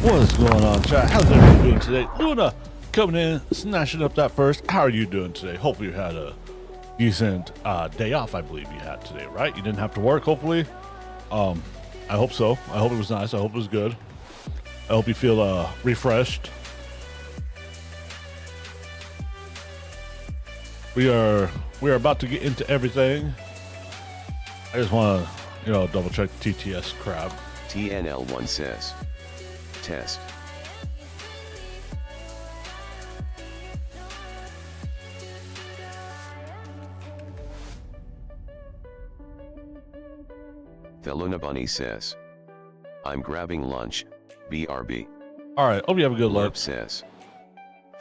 What's going on, chat? How's everyone doing today? Luna coming in, snatching up that first. How are you doing today? Hopefully you had a decent day off. I believe you had today, right? You didn't have to work, hopefully. I hope so. I hope it was nice. I hope it was good. I hope you feel refreshed. We are about to get into everything. I just want to, double check TTS crap. TNL1 says. Test. Feluna Bunny says. I'm grabbing lunch, BRB. All right, hope you have a good Lerp lunch. says.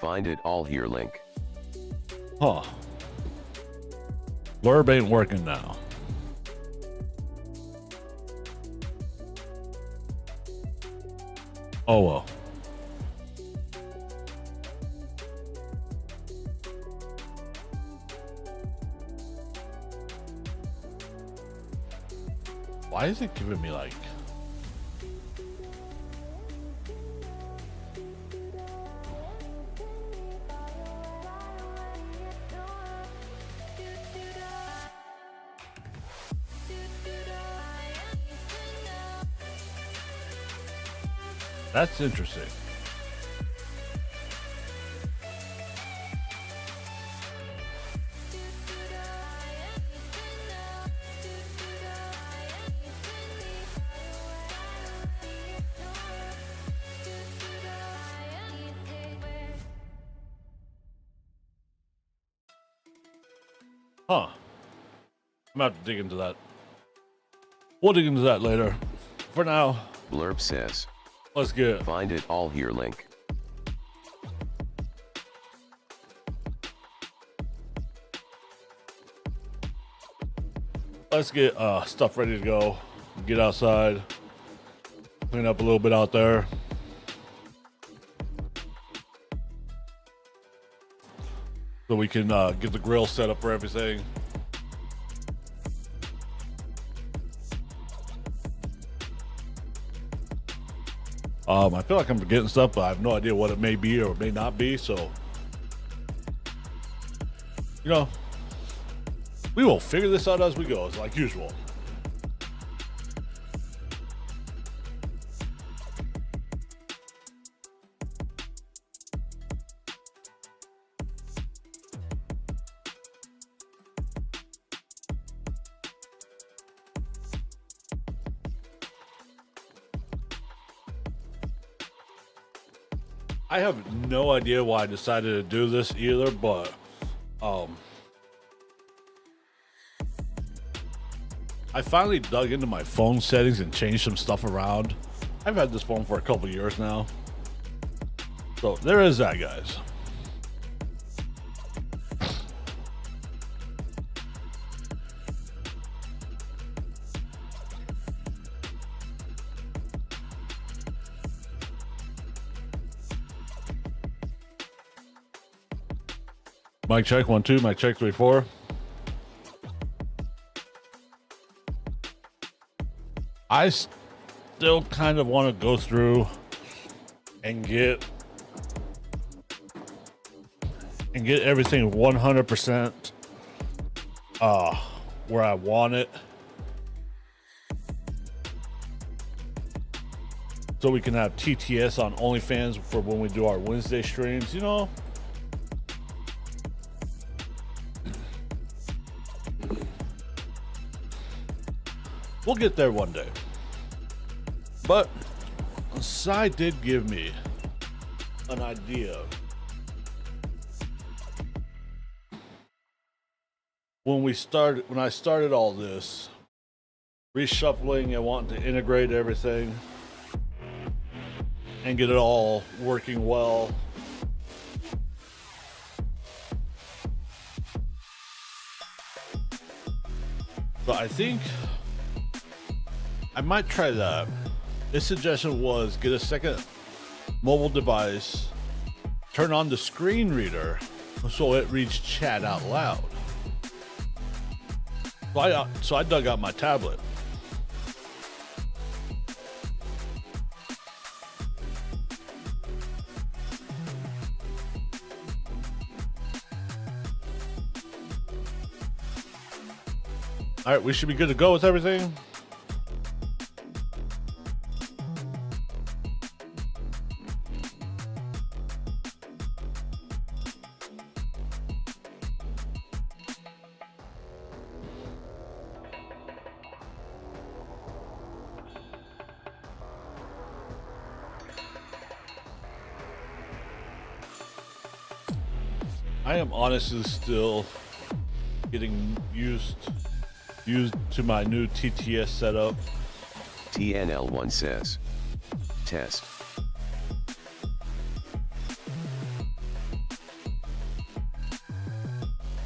Find it all here link. Huh. Lurb ain't working now. Oh well. Why is it giving me like... That's interesting. Huh. I'm about to dig into that. We'll dig into that later. For now, Blurb says. let's get it. Find it all here link. Let's get stuff ready to go. Get outside. Clean up a little bit out there. So we can get the grill set up for everything. I feel like I'm forgetting stuff, but I have no idea what it may be or may not be. So, we will figure this out as we go, as like usual. I have no idea why I decided to do this either, but I finally dug into my phone settings and changed some stuff around. I've had this phone for a couple years now. So there is that, guys. Mic check 1 2, mic check 3 4. I still kind of want to go through and get everything 100% where I want it, so we can have TTS on OnlyFans for when we do our Wednesday streams, We'll get there one day. But Sai did give me an idea. When I started all this, reshuffling and wanting to integrate everything and get it all working well. So I think I might try that. His suggestion was get a second mobile device, turn on the screen reader so it reads chat out loud. So I dug out my tablet All right, we should be good to go with everything. I am honestly still getting used to my new TTS setup. TNL1 says. Test.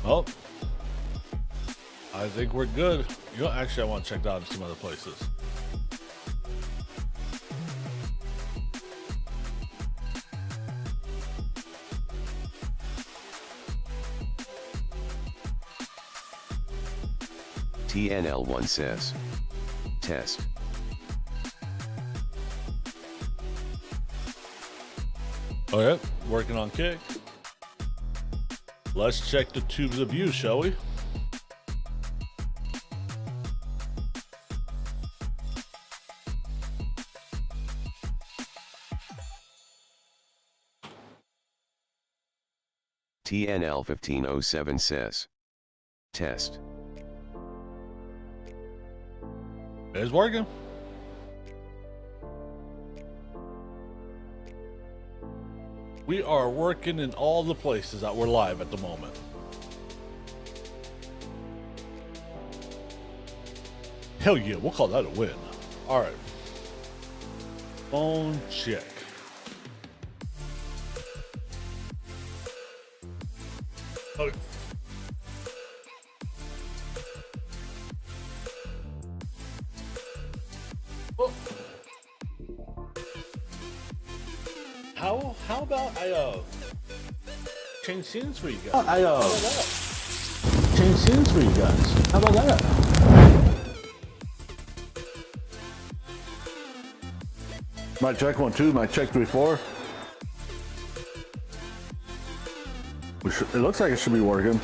Oh, I think we're good. You know, actually, I want to check out some other places. TNL1 says. Test. Okay, working on kick. Let's check the tubes of view, shall we? TNL1507 says. Test. It's working. We are working in all the places that we're live at the moment. Hell yeah, we'll call that a win. All right. Phone check. Okay. Oh. How about I change scenes for you guys? Change scenes for you guys. How about that? Mic check 1 2. Mic check 3 4. It looks like it should be working.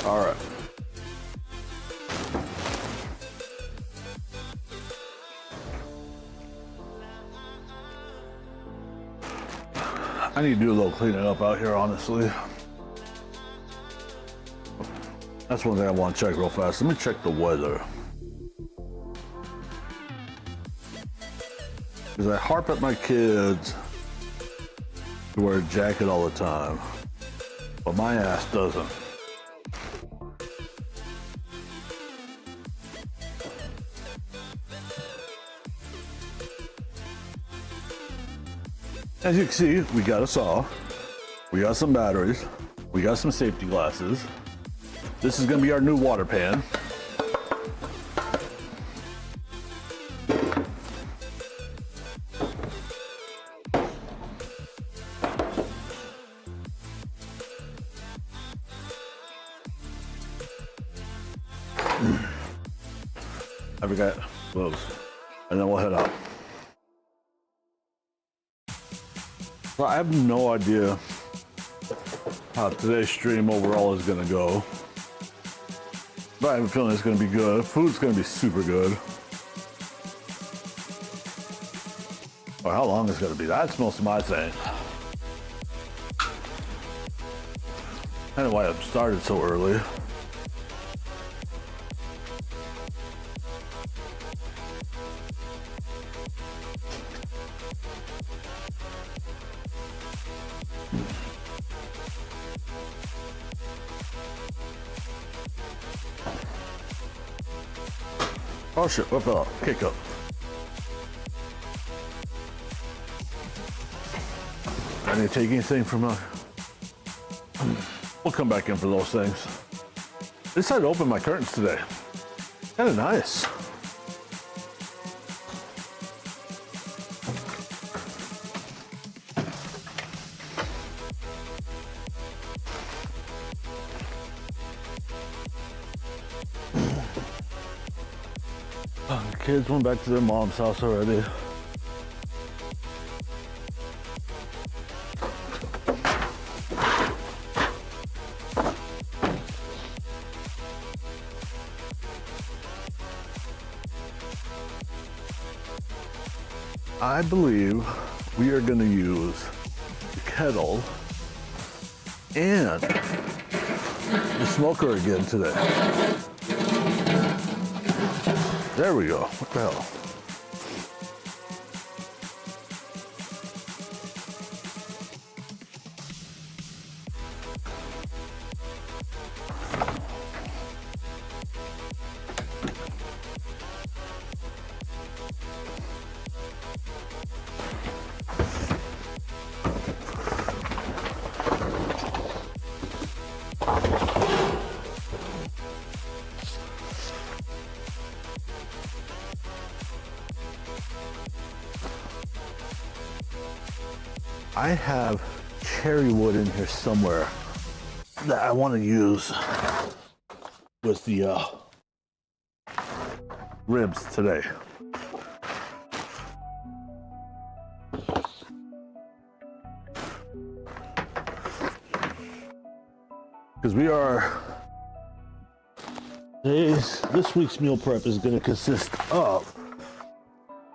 All right. I need to do a little cleaning up out here, honestly. That's one thing I want to check real fast. Let me check the weather. Because I harp at my kids to wear a jacket all the time, but my ass doesn't. As you can see, we got a saw, we got some batteries, we got some safety glasses. This is gonna be our new water pan. I forgot gloves, and then we'll head out. Well, I have no idea how today's stream overall is gonna go, but I have a feeling it's gonna be good. Food's gonna be super good. Or how long it's gonna be, that's most of my thing. Kind of why I've started so early. Oh shit, what fell out? Kick up. I didn't take anything from we'll come back in for those things. I decided to open my curtains today. Kinda nice. Kids went back to their mom's house already. I believe we are going to use the kettle and the smoker again today. There we go. What the hell? I have cherry wood in here somewhere that I want to use with the ribs today. Because this week's meal prep is going to consist of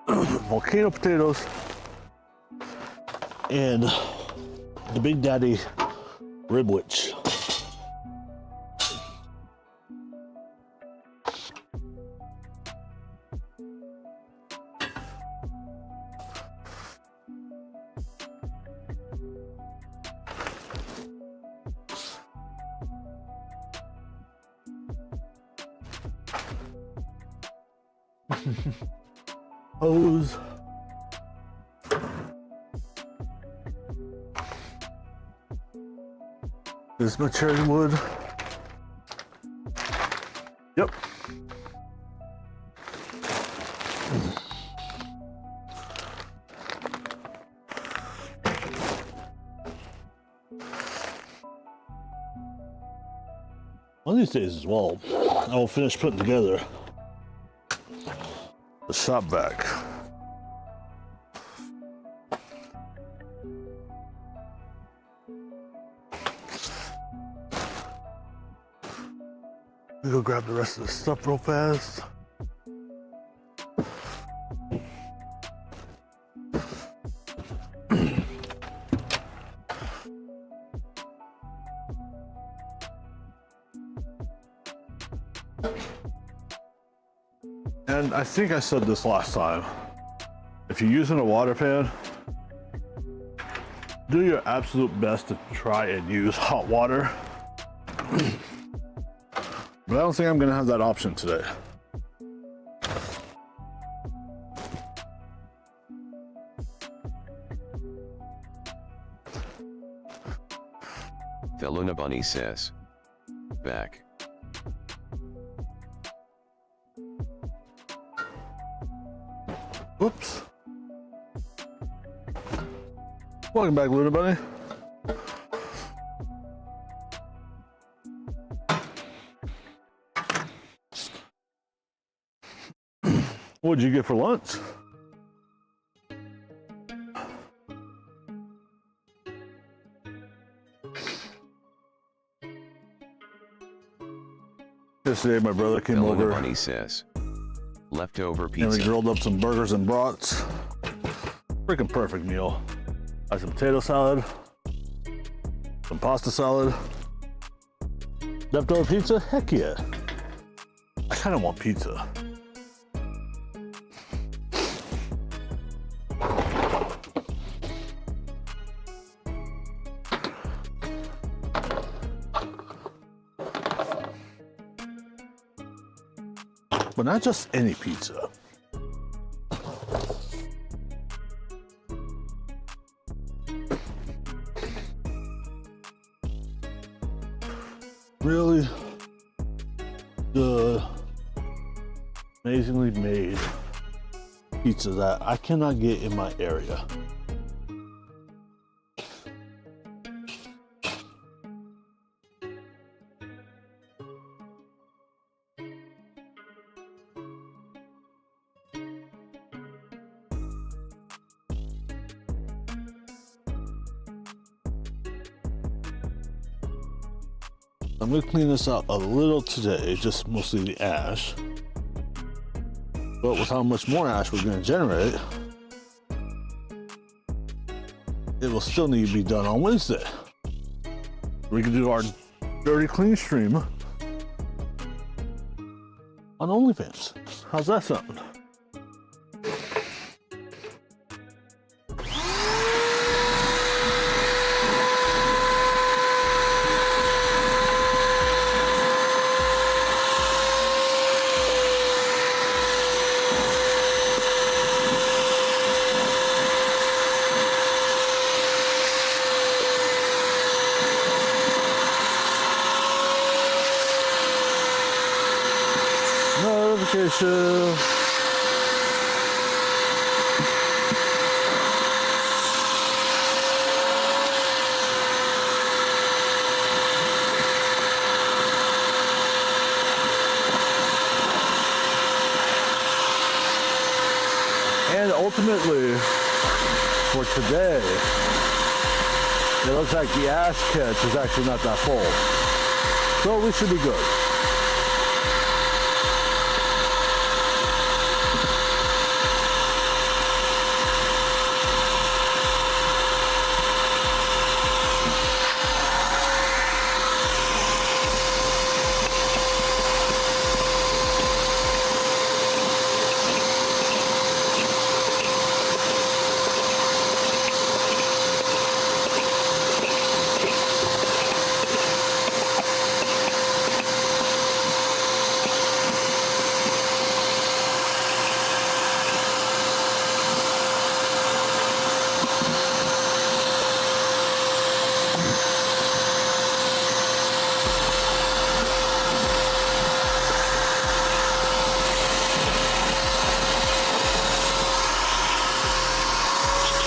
volcano potatoes and the Big Daddy ribwich. Hose. This is my cherry wood. Yep. One of these days as well, I will finish putting together the shop vac. We go grab the rest of the stuff real fast. And I think I said this last time, if you're using a water pan, do your absolute best to try and use hot water. But I don't think I'm gonna have that option today. Thelona Bunny says. Back. Whoops. Welcome back, Luna Bunny. What'd you get for lunch? Yesterday, my brother came Thelona over. Bunny says. Leftover And pizza. we grilled up some burgers and brats. Freaking perfect meal. I had some potato salad, some pasta salad. Leftover pizza? Heck yeah. I kind of want pizza. But not just any pizza. Really good, amazingly made pizza that I cannot get in my area. I'm gonna clean this out a little today, just mostly the ash. But with how much more ash we're gonna generate, it will still need to be done on Wednesday. We can do our dirty clean stream on OnlyFans. How's that sound? Notification. And ultimately, for today, it looks like the ash catch is actually not that full. So we should be good.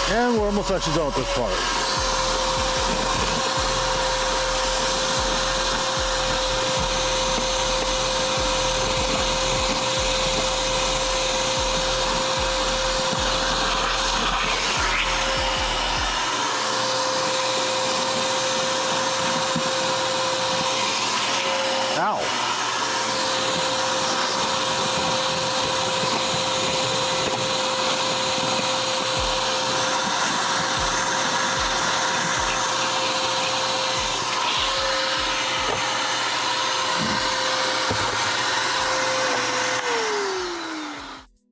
And we're almost actually done with this part. Ow.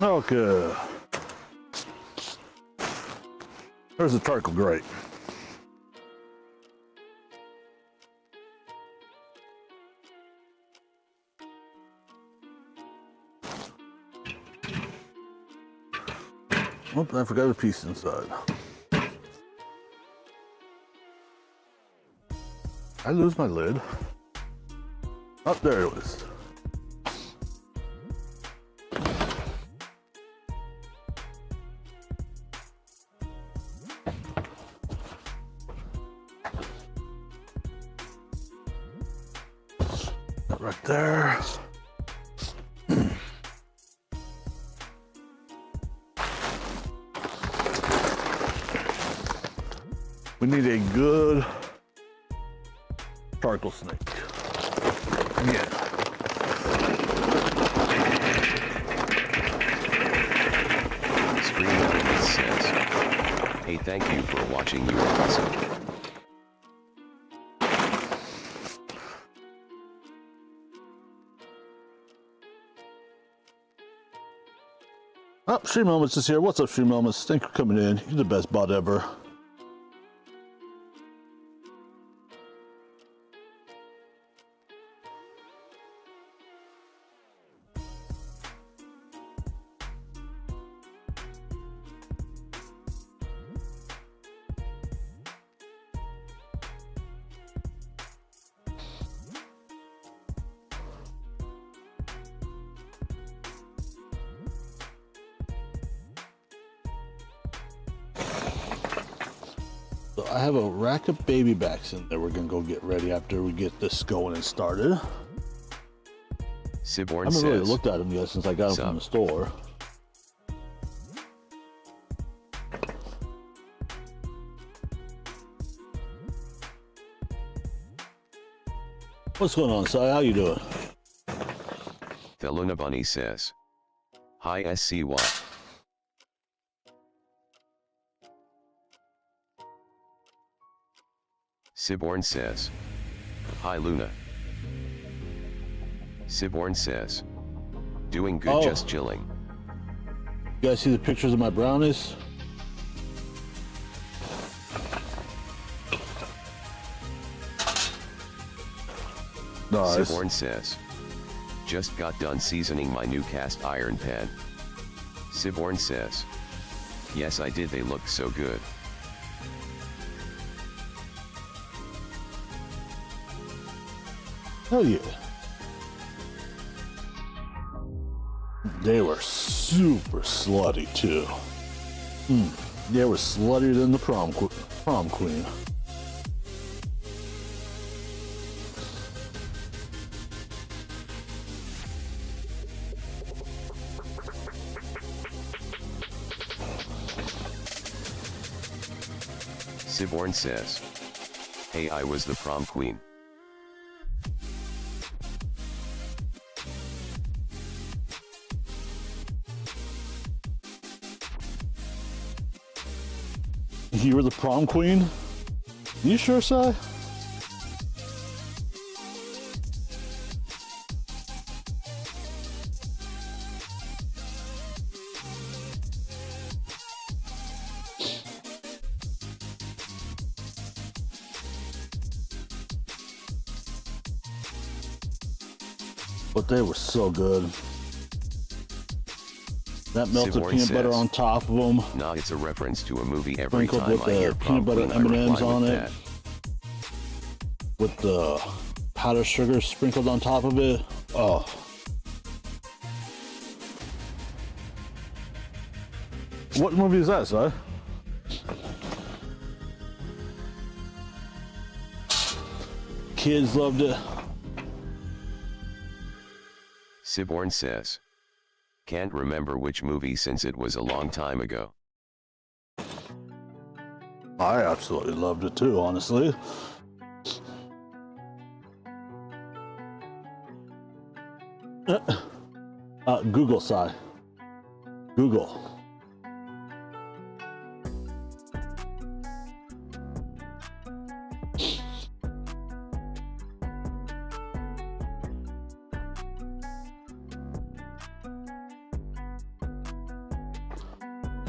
Okay. There's the charcoal grate. Oh, I forgot a piece inside. I lose my lid. Oh, there it was. Right there. We need a good charcoal snake. Again. Screen Element says, hey, thank you for watching. You are awesome. Oh, Stream Moments is here. What's up, Stream Moments? Thanks for coming in. You're the best bot ever. So I have a rack of baby backs in there. We're gonna go get ready after we get this going and started. Siborn I haven't really says, looked at them yet since I got them from the store. What's going on, Si? How you doing? Theluna Bunny says, hi SCY. Siborn says. Hi Luna. Siborn says. Doing good, Oh. just chilling. You guys see the pictures of my brownies? Nice. Siborn says. Just got done seasoning my new cast iron pan. Siborn says. Yes, I did, they look so good. Hell yeah. They were super slutty too. They were sluttier than the prom queen. Siborn says. Hey, I was the prom queen. You were the prom queen? You sure, Si? But they were so good. That melted Siborn peanut butter says. on top of them. Nah, it's a reference to a movie. Every Sprinkled time with I hear the prom peanut butter queen, I M&Ms reply on with it. that. With the powdered sugar sprinkled on top of it. Oh. What movie is that, Si? Kids loved it. Siborn says. Can't remember which movie since it was a long time ago. I absolutely loved it too, honestly. Google, Si. Google.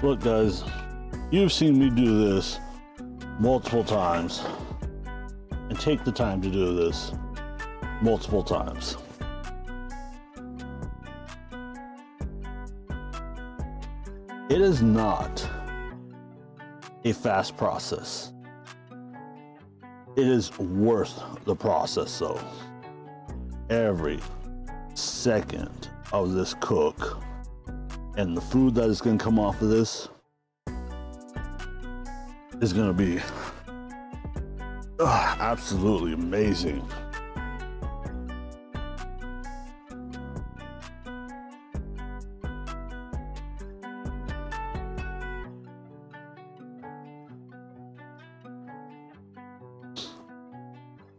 Look, guys, you've seen me do this multiple times, and take the time to do this multiple times. It is not a fast process. It is worth the process, though. Every second of this cook and the food that is going to come off of this is going to be absolutely amazing.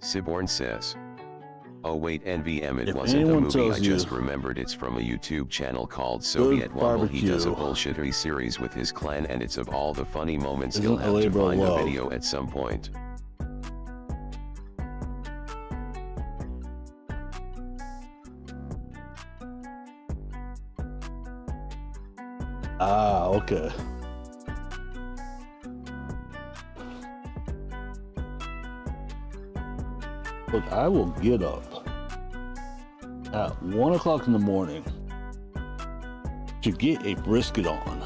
Siborn says. Oh wait, NVM, it If wasn't a anyone movie, I tells you just remembered it's from a YouTube channel called Soviet Wobble. He does a barbecue bullshittery series with his clan, and it's of all the funny moments. isn't He'll a have to labor of find a love. video at some point. Ah, okay. Look, I will get up at 1 o'clock in the morning to get a brisket on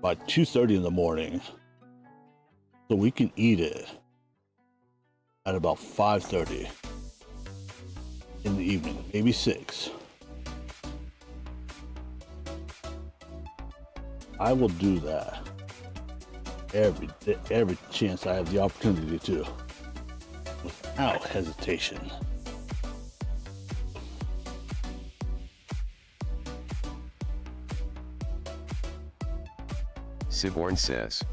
by 2:30 in the morning so we can eat it at about 5:30 in the evening, maybe 6. I will do that every chance I have the opportunity to, without hesitation. Siborn says.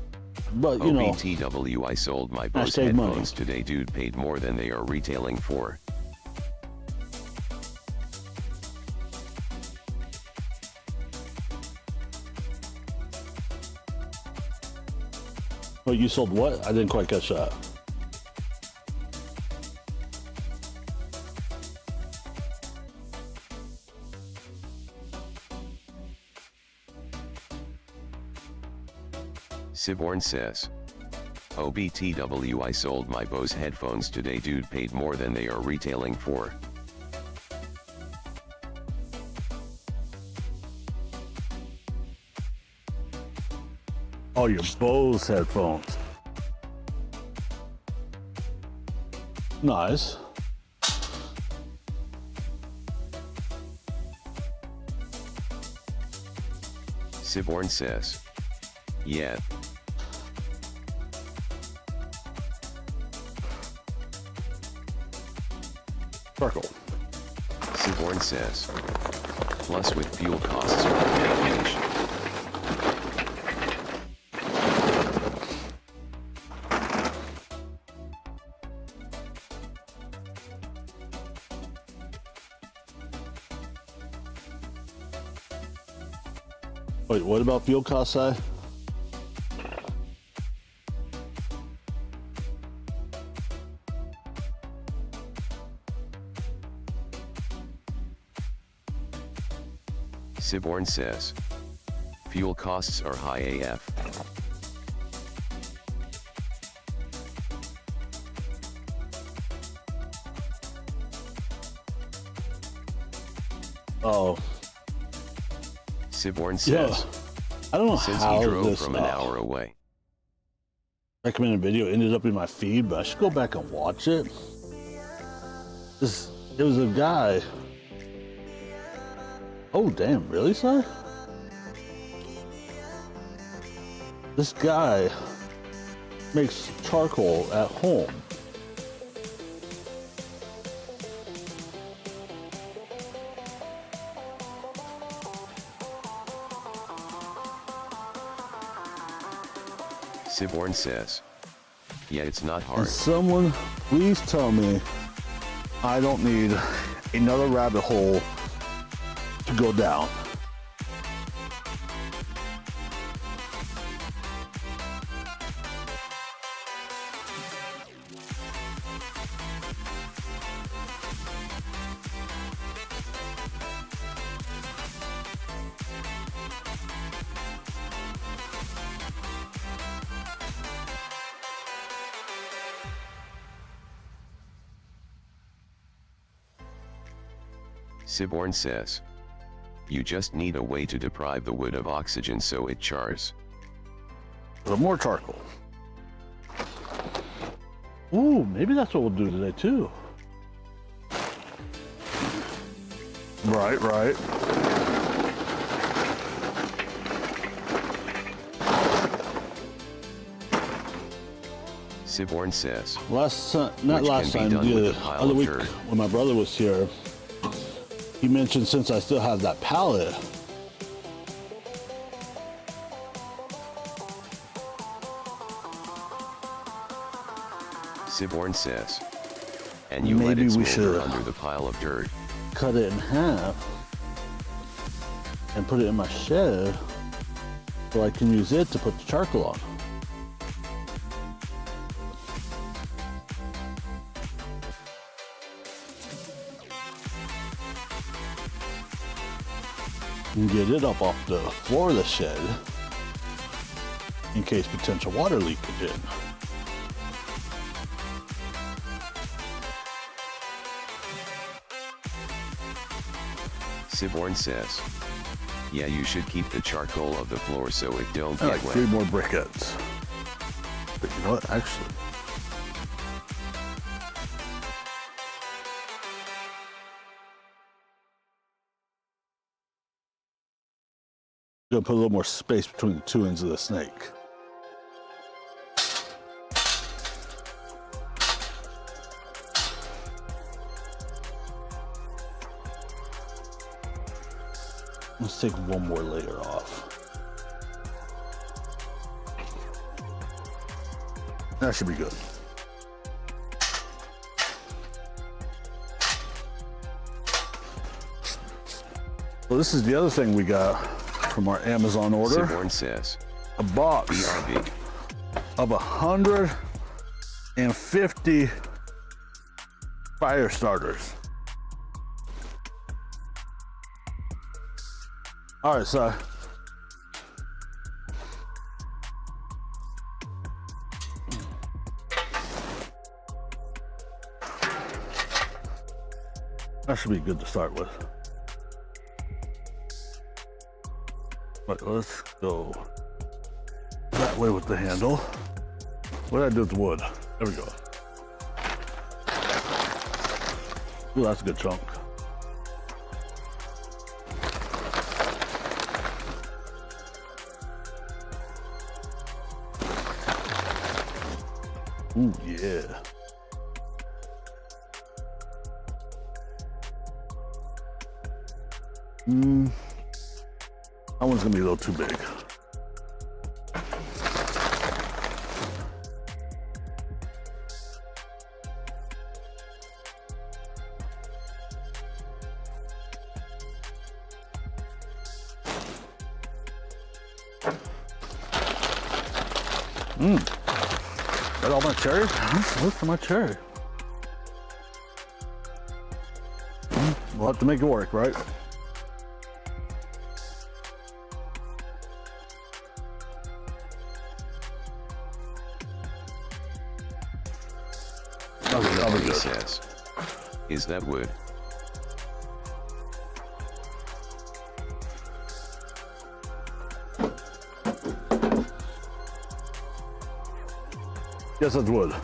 But you know, OBTW, I sold my Bose save money. headphones today. Dude paid more than they are retailing for. oh, you sold what? I didn't quite catch that. Siborn says. OBTW, I sold my Bose headphones today, dude, paid more than they are retailing for. Oh, your Bose headphones. Nice. Siborn says. Yeah. Circle. Siborn says. Plus with fuel costs or finish. Wait, what about fuel costs, Si? Siborn says. Fuel costs are high AF. Oh. Siborn Yeah. says. I don't know Since how he drove this from an hour away. recommended video ended up in my feed, but I should go back and watch it. It was a guy. Oh, damn, really, Si? This guy makes charcoal at home. Siborn says. Yeah, it's not And hard. someone, please tell me I don't need another rabbit hole to go down. Siborn says. You just need a way to deprive the wood of oxygen so it chars. A little more charcoal. Ooh, maybe that's what we'll do today too. Right, right. Siborn says. Not Which last can be time, done with the a pile other of week dirt. when my brother was here, he mentioned since I still have that pallet, Siborn says. And you let maybe it we smolder should under the pile of dirt. cut it in half and put it in my shed so I can use it to put the charcoal on. And get it up off the floor of the shed in case potential water leakage in. Siborn says. Yeah, you should keep the charcoal of the floor so it don't I get like wet. 3 more briquettes. But you know what? Actually, gonna put a little more space between the 2 ends of the snake. Let's take one more layer off. That should be good. Well, this is the other thing we got from our Amazon order. Siborn says. A box BRB. of 150 fire starters. All right, so That should be good to start with. Right, let's go that way with the handle. What did I do with the wood? There we go. Ooh, that's a good chunk. Ooh, yeah. That one's gonna be a little too big. Got all my cherries? Look for my cherry. We'll have to make it work, right? Lunabunny says, is that wood? Yes, that's wood.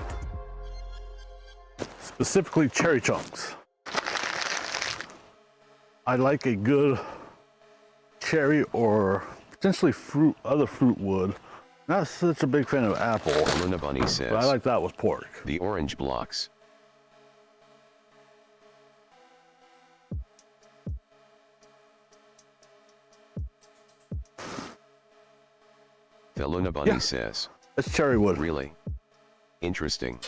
Specifically cherry chunks. I like a good cherry or potentially other fruit wood. Not such a big fan of apple, Lunabunny says, but I like that with pork. the orange blocks. The Lunabunny Yeah. says, It's cherry wood. really? Interesting.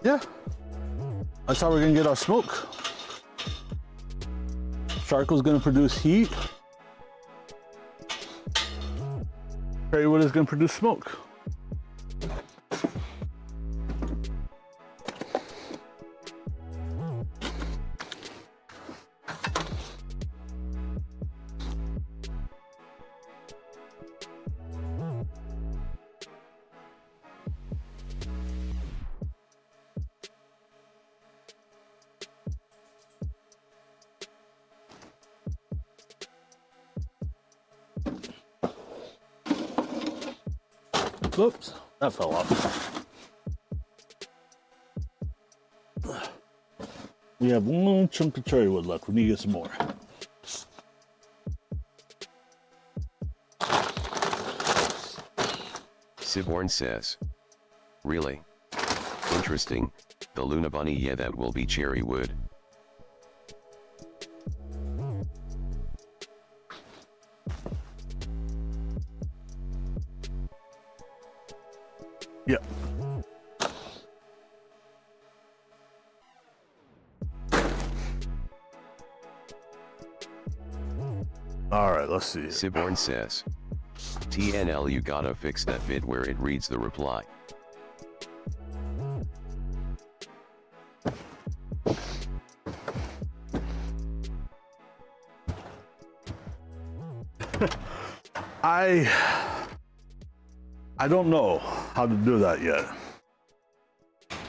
Yeah. That's how we're gonna get our smoke. Charcoal's gonna produce heat. Cherry wood is gonna produce smoke. Oops, that fell off. We have one chunk of cherry wood left. We need to get some more. Siborn says, really? Interesting. The Lunabunny, yeah, that will be cherry wood. Yep. All right, let's see. Siborn says, TNL, you gotta fix that bit where it reads the reply. I don't know how to do that yet.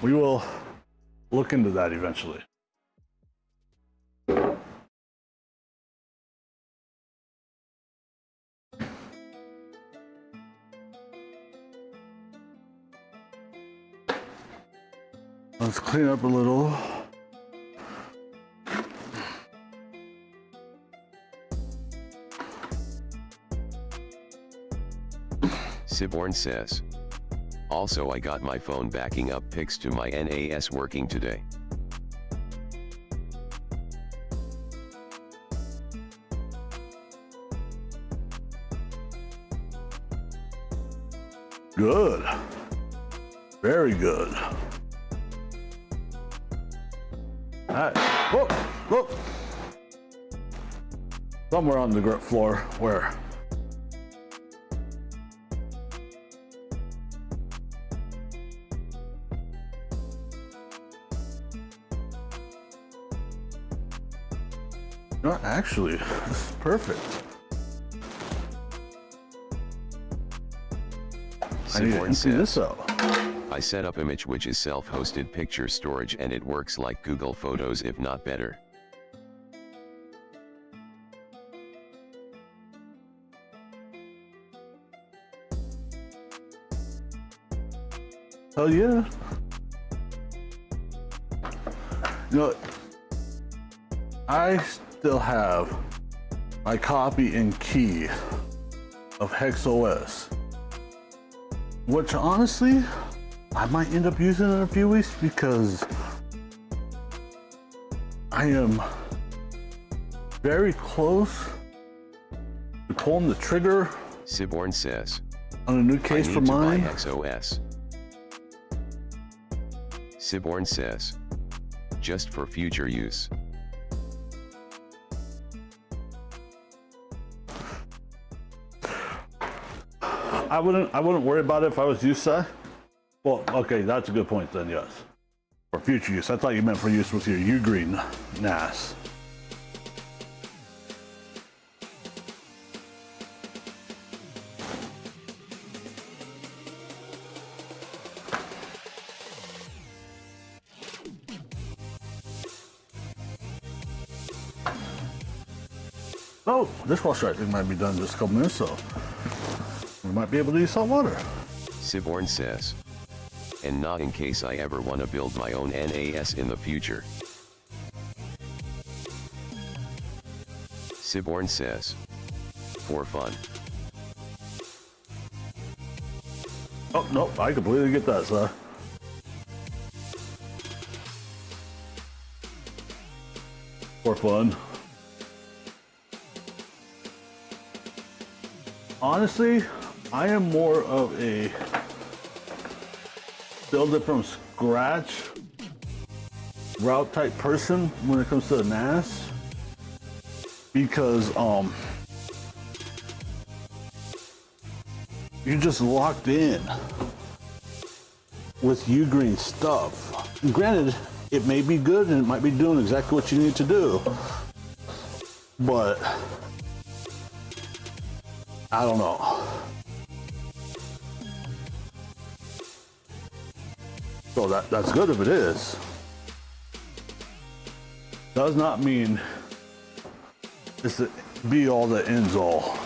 We will look into that eventually. Let's clean up a little. Siborn says, also I got my phone backing up pics to my NAS working today. Good. Very good. All right. Whoa, whoa. Somewhere on the floor. Where? No, actually, this is perfect. I need to Siborn empty this says, out. I set up Image, which is self-hosted picture storage, and it works like Google Photos, if not better. Hell yeah. You know, I still have my copy and key of HexOS, which honestly, I might end up using in a few weeks because I am very close to pulling the trigger Siborn says, on a new I case need for to buy mine. HexOS. Siborn says, just for future use. I wouldn't worry about it if I was you, sir. Well, okay, that's a good point then, yes. For future use. I thought you meant for use with your Ugreen NAS. Oh, dishwasher I think might be done in just a couple minutes, so we might be able to use salt water. Siborn says, and not in case I ever want to build my own NAS in the future. Siborn says, for fun. Oh, no, I completely get that, sir. For fun. Honestly, I am more of a build it from scratch route type person when it comes to the NAS, because you're just locked in with Ugreen stuff. And granted, it may be good and it might be doing exactly what you need to do, but I don't know. So that's good if it is. Does not mean it's the be all that ends all.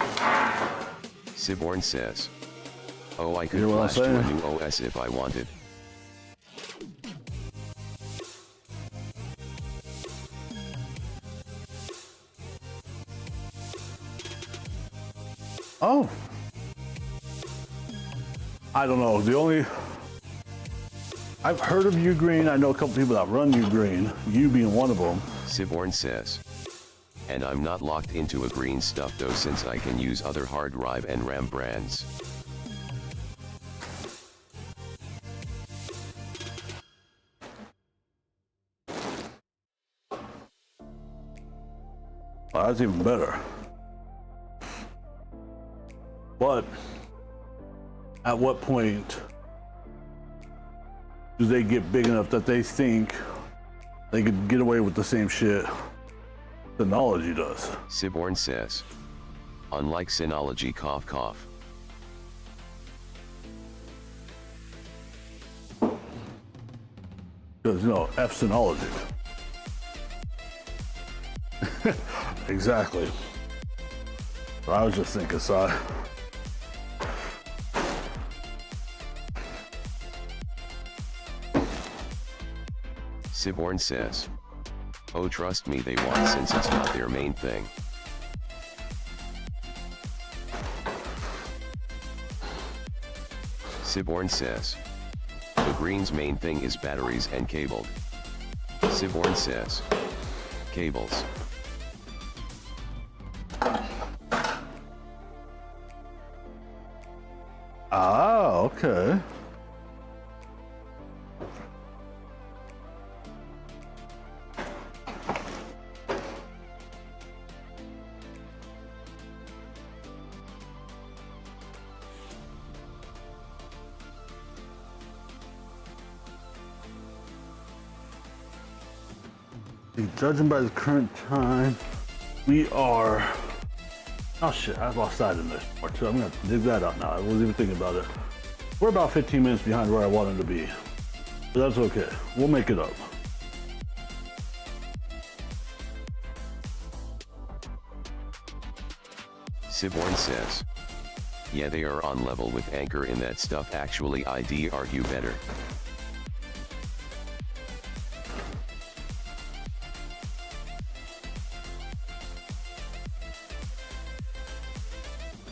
Siborn says, oh, I could You know what I'm flash to a saying? new OS if I wanted. Oh. I don't know. I've heard of Ugreen. I know a couple people that run Ugreen, you being one of them. Siborn says, and I'm not locked into a green stuff though, since I can use other hard drive and RAM brands. Well, that's even better. But at what point do they get big enough that they think they could get away with the same shit Synology does? Siborn says, unlike Synology cough cough. Because, you know, F Synology. Exactly. So I was just thinking, Si. Siborn says, oh, trust me, they want, since it's not their main thing. Siborn says, the Green's main thing is batteries and cabled. Siborn says, cables. Ah, okay. Judging by the current time, we are. Oh shit, I lost that in this part too. I'm gonna dig that out now. I wasn't even thinking about it. We're about 15 minutes behind where I wanted to be. But that's okay. We'll make it up. Siborn says, yeah, they are on level with Anchor in that stuff. Actually, I'd argue better.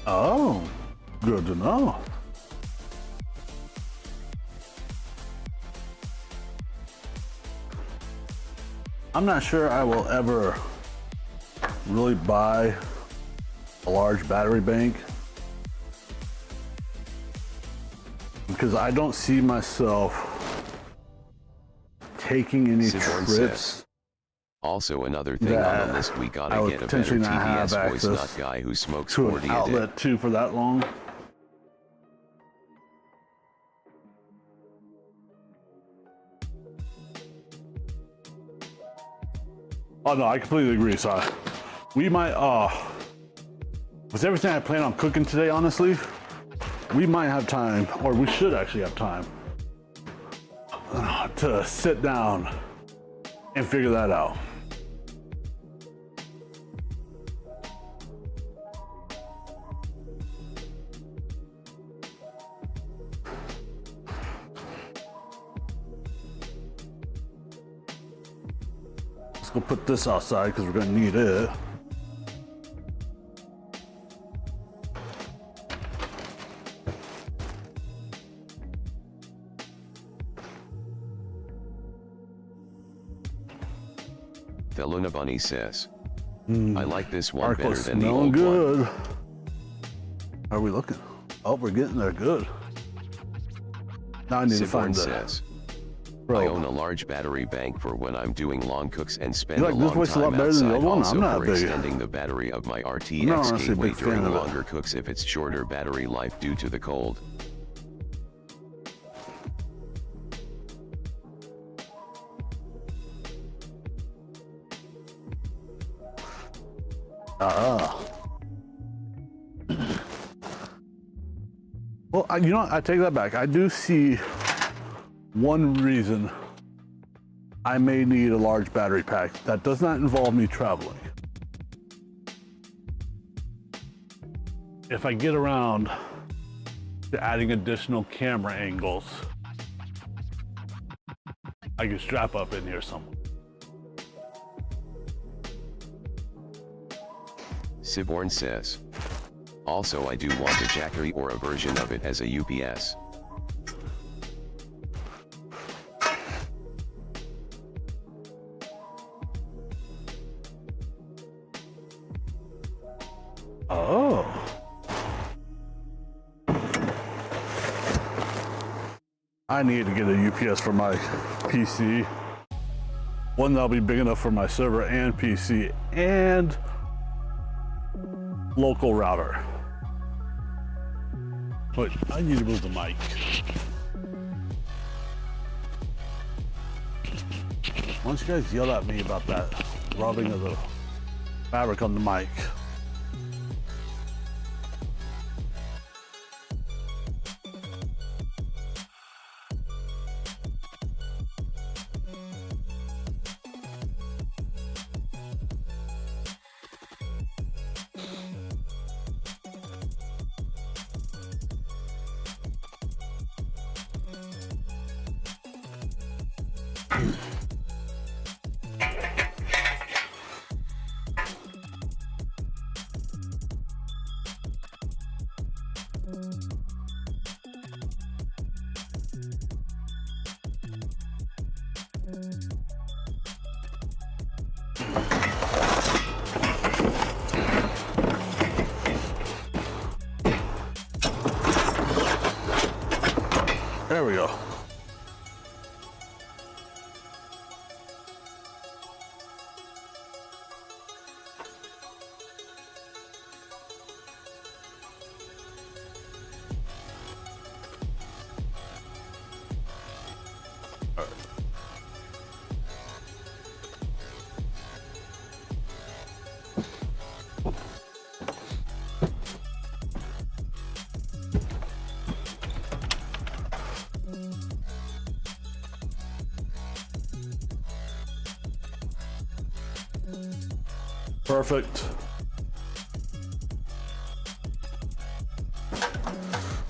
Oh, good to know. I'm not sure I will ever really buy a large battery bank because I don't see myself taking any Siborn trips. says, also, another thing on the list, we I gotta would get a potentially better not have TVS voice, not access guy who smokes to 40 an a day. outlet too for that long. Oh no, I completely agree. So we might, with everything I plan on cooking today, honestly, we might have time, or we should actually have time, to sit down and figure that out. Let's go put this outside because we're gonna need it. Theluna Bunny says, I like this one Arc better was than the smelling old one. good. How are we looking? Oh, we're getting there good. Now I need to Siborn find the says, bro. I own a large battery bank for when I'm doing long cooks and spend You a like this long voice a lot time better than the outside. old one? Also I'm not for big. extending the battery of my not RTX honestly a gateway big fan during of it. longer cooks if it's shorter battery life due to the cold. Well, you know what? I take that back. I do see one reason I may need a large battery pack. That does not involve me traveling. If I get around to adding additional camera angles, I can strap up in here somewhere. Siborn says, also I do want a Jackery or a version of it as a UPS. Oh. I need to get a UPS for my PC. One that'll be big enough for my server and PC and local router. Wait, I need to move the mic. Why don't you guys yell at me about that rubbing of the fabric on the mic? There we go. Perfect.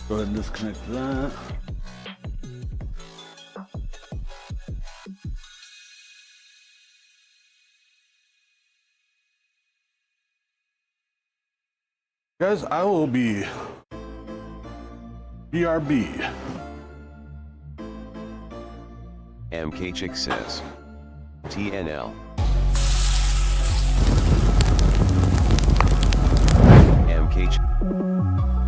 Go ahead and disconnect that. Guys, I will be BRB. MK Chick says. TNL. MK Chick.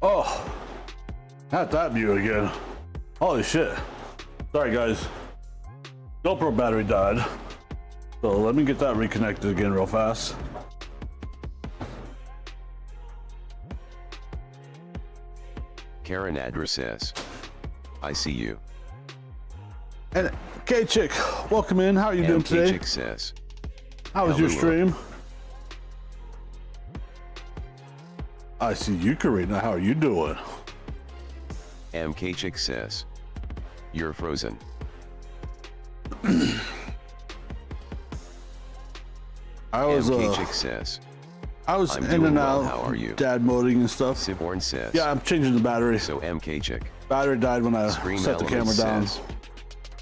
Oh, not that view again. Holy shit. Sorry guys. GoPro battery died. So let me get that reconnected again real fast. Karen Adra says. I see you. And K-Chick, welcome in. How are you doing today? Chick says. How was your Hello. stream? I see you, Karina. How are you doing? MK Chick says. You're frozen. I was MK Chick says. I was I'm in doing and well. out, How are you? dad moding and stuff. Siborn says. Yeah, I'm changing the battery. So MK Chick. Battery died when I Scream set the camera Elements down. says.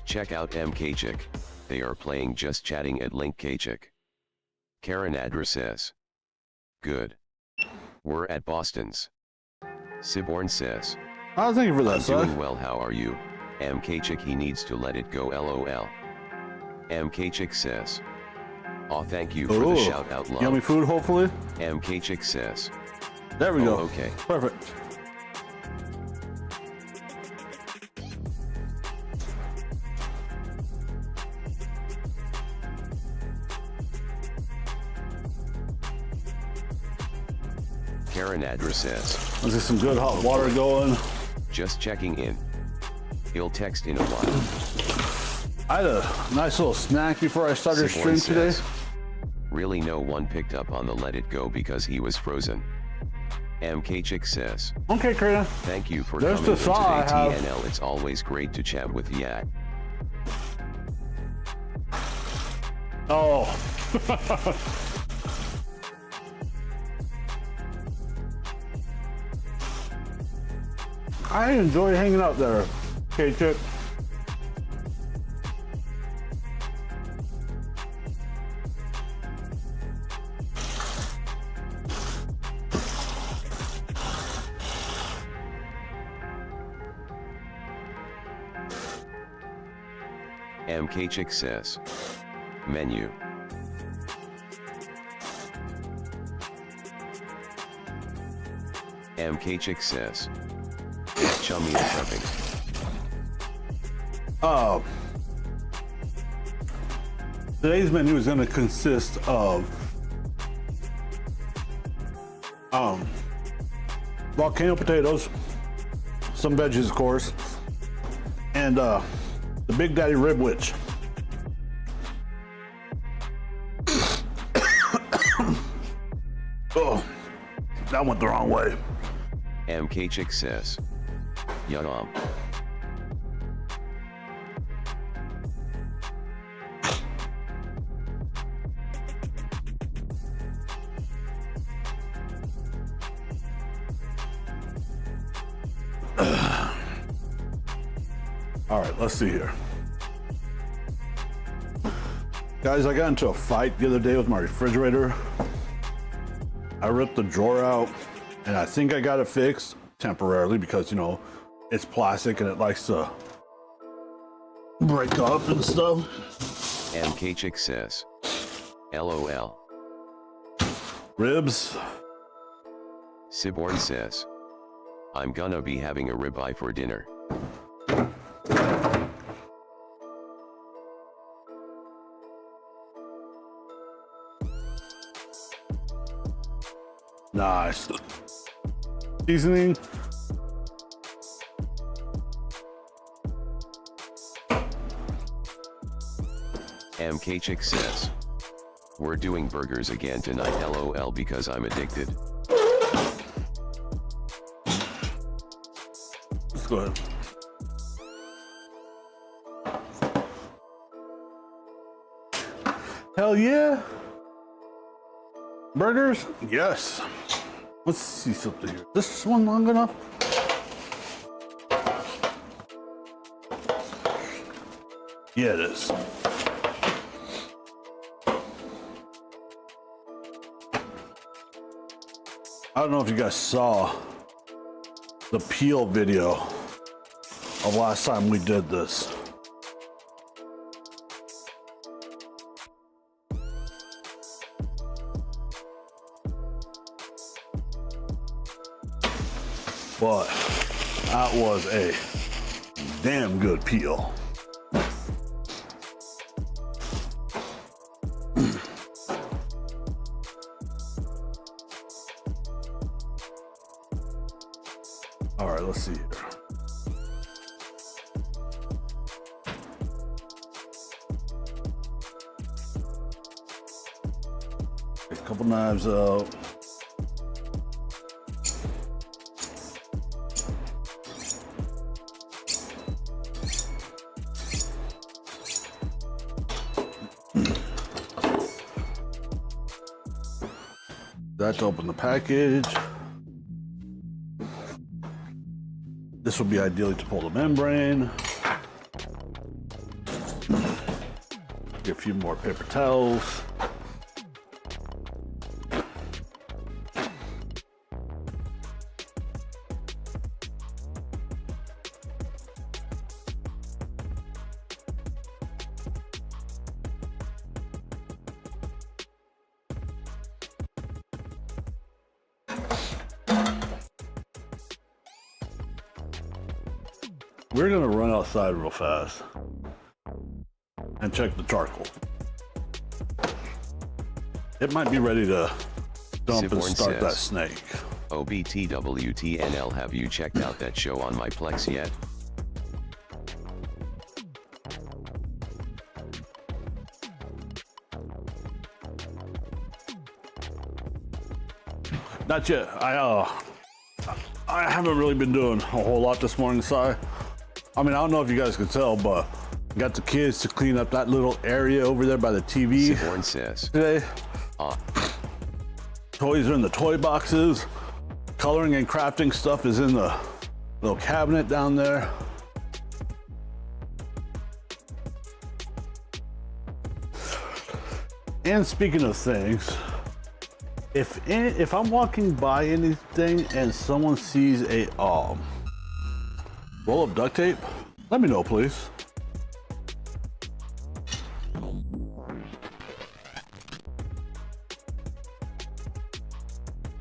Check out MK Chick. They are playing Just Chatting at Link K Chick. Karen Adra says. Good. We're at Boston's. Siborn says. I was thinking for that, I'm son. doing well, how are you? MK he needs to let it go, lol. MK says. Aw, thank you for the Ooh, shout out, love. Yummy food, hopefully. MK says. There we go. Okay. Perfect. Karen Adra says. Let's get some good hot water going. Just checking in. He'll text in a while. I had a nice little snack before I started Siborn stream today. says. Really no one picked up on the let it go because he was frozen. MK says. Okay, Karina. Thank you for There's coming the in saw I today, have. TNL. It's always great to chat with Yak. Oh. I enjoy hanging out there, K-Chick. MK says. Menu. MK says. Chummy and prepping. Today's menu is going to consist of volcano potatoes, some veggies, of course, and the Big Daddy Rib Witch. Oh, that went the wrong way. MK says. Yum. All right, let's see here. Guys, I got into a fight the other day with my refrigerator. I ripped the drawer out and I think I got it fixed temporarily because, you know, it's plastic and it likes to break up and stuff. MK says. LOL. Ribs. Siborn says. I'm gonna be having a ribeye for dinner. Nice. Seasoning. MK says. We're doing burgers again tonight, LOL, because I'm addicted. Let's go ahead. Hell yeah. Burgers? Yes. Let's see something here. This one long enough? Yeah, it is. I don't know if you guys saw the peel video of last time we did this. But that was a damn good peel. All right, let's see here. Take a couple knives out. That to open the package. This would be ideally to pull the membrane. Get a few more paper towels. we're gonna run outside real fast and check the charcoal. It might be ready to dump and Siborn start that says, snake. OBTWTNL, have you checked out that show on my Plex yet? Not yet. I haven't really been doing a whole lot this morning, Si. I mean, I don't know if you guys can tell, but I got the kids to clean up that little area over there by the TV Siborn says, today. Toys are in the toy boxes. Coloring and crafting stuff is in the little cabinet down there. And speaking of things, if I'm walking by anything and someone sees a roll of duct tape, let me know, please.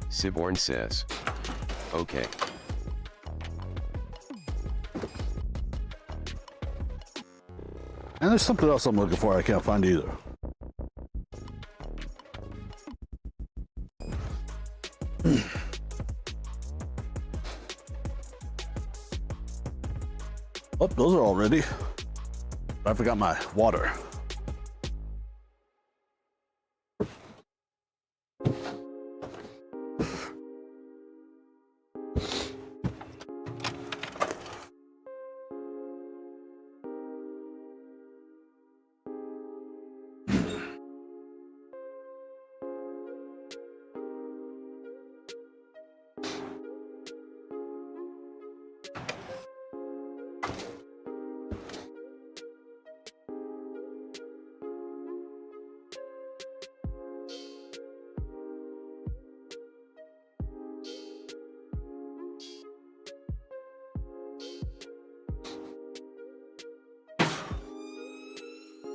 Siborn says, okay. And there's something else I'm looking for I can't find either. Oh, those are all ready. I forgot my water.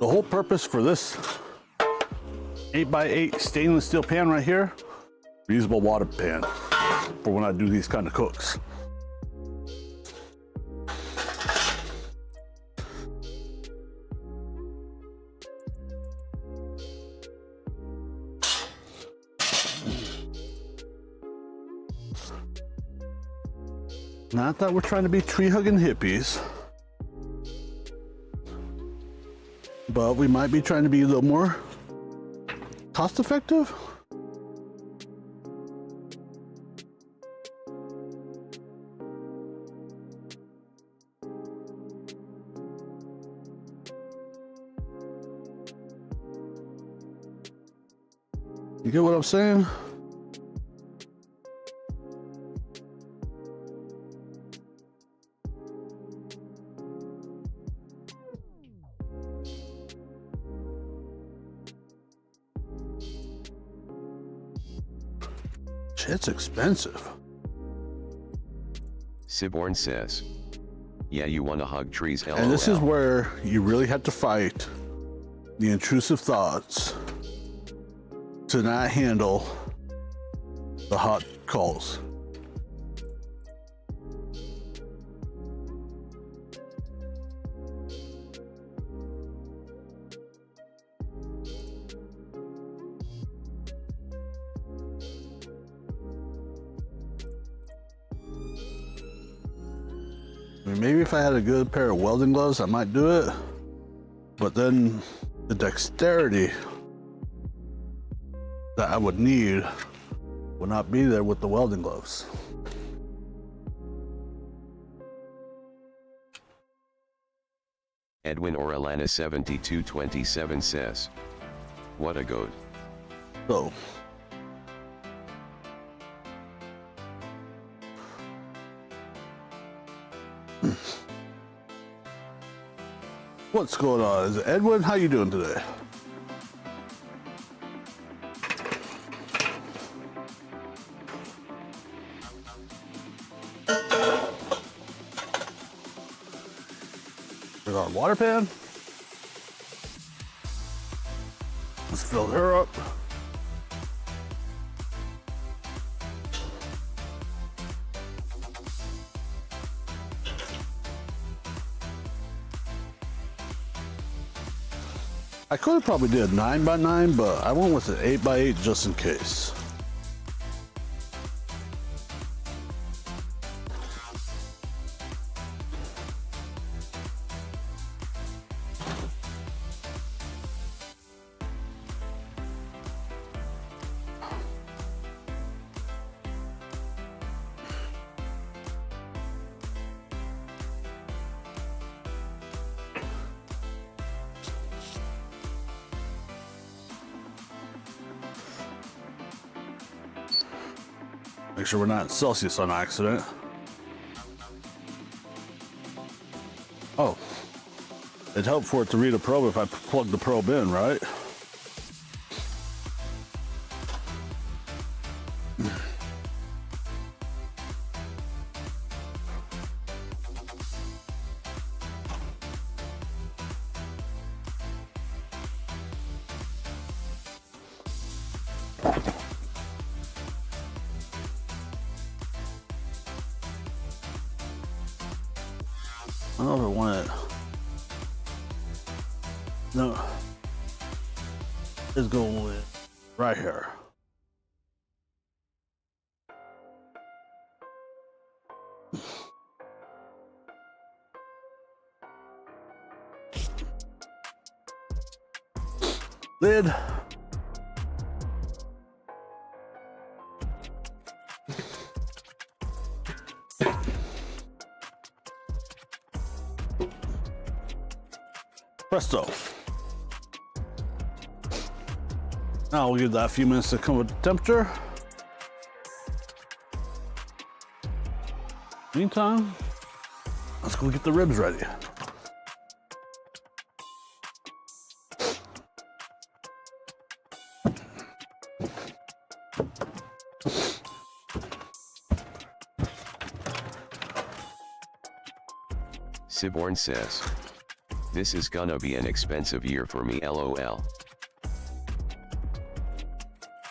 The whole purpose for this 8x8 stainless steel pan right here, reusable water pan for when I do these kind of cooks. Not that we're trying to be tree hugging hippies, but we might be trying to be a little more cost effective. You get what I'm saying? It's expensive. Siborn says, yeah, you wanna hug trees, LOL. And this is where you really have to fight the intrusive thoughts to not handle the hot calls. I mean, maybe if I had a good pair of welding gloves, I might do it. But then the dexterity that I would need would not be there with the welding gloves. Edwin Orellana 7227 says, what a goat. So, what's going on? Is it Edwin? How you doing today? There's our water pan. Let's fill her up. I could have probably did 9x9, but I went with an 8x8 just in case. Make sure we're not in Celsius on accident. Oh, it'd help for it to read a probe if I plug the probe in, right? I don't know if I want it. No. Let's go with right here. Lid. Presto. Now we'll give that a few minutes to come with the temperature. Meantime, let's go get the ribs ready. Siborn says, "This is gonna be an expensive year for me, lol."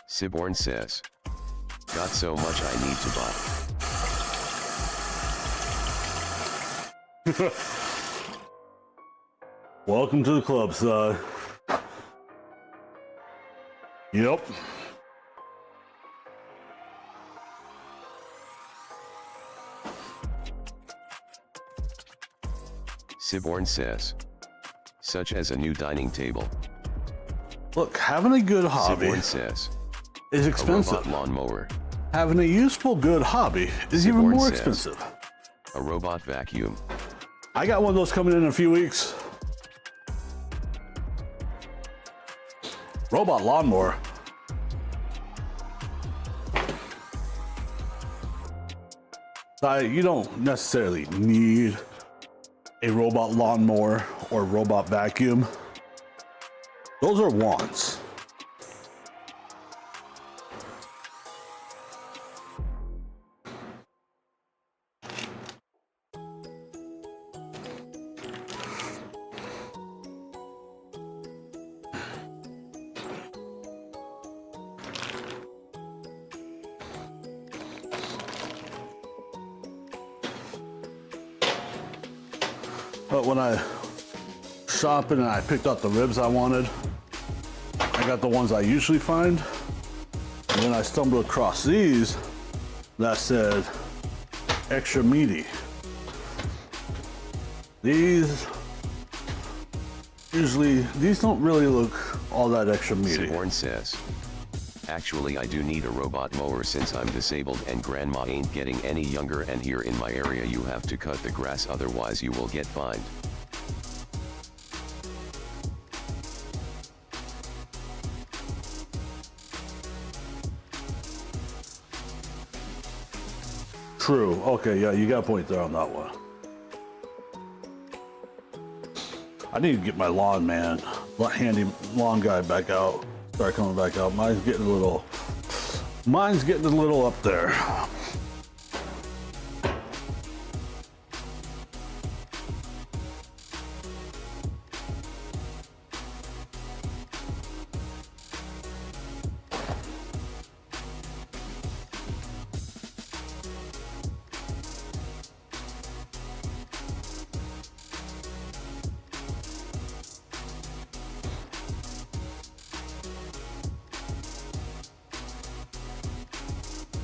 Siborn says, "Got so much I need to buy." Welcome to the club, son. Yep. Siborn says, "Such as a new dining table." Look, having a good hobby Siborn says, is "A expensive. robot lawnmower." Having a useful, good hobby is even Siborn more says, expensive. "A robot vacuum." I got one of those coming in a few weeks. Robot lawnmower. You don't necessarily need a robot lawnmower or robot vacuum. Those are wants. But when I shopping and I picked out the ribs I wanted, I got the ones I usually find. And then I stumbled across these that said extra meaty. These don't really look all that extra meaty. Siborn says, "Actually, I do need a robot mower since I'm disabled and grandma ain't getting any younger, and here in my area you have to cut the grass, otherwise you will get fined." True. Okay, yeah, you got a point there on that one. I need to get my lawn man, handy lawn guy back out. Start coming back out. Mine's getting a little up there.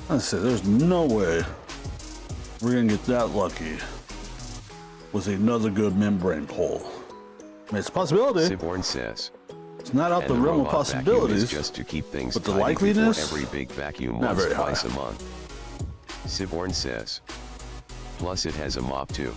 I said, there's no way we're gonna get that lucky with another good membrane pull. I mean, it's a possibility. Siborn says. It's not out And the realm of robot vacuum possibilities. is just to keep things but the tidy before likeliness, every big vacuum not once very twice high. a month. Siborn says. Plus it has a mop too.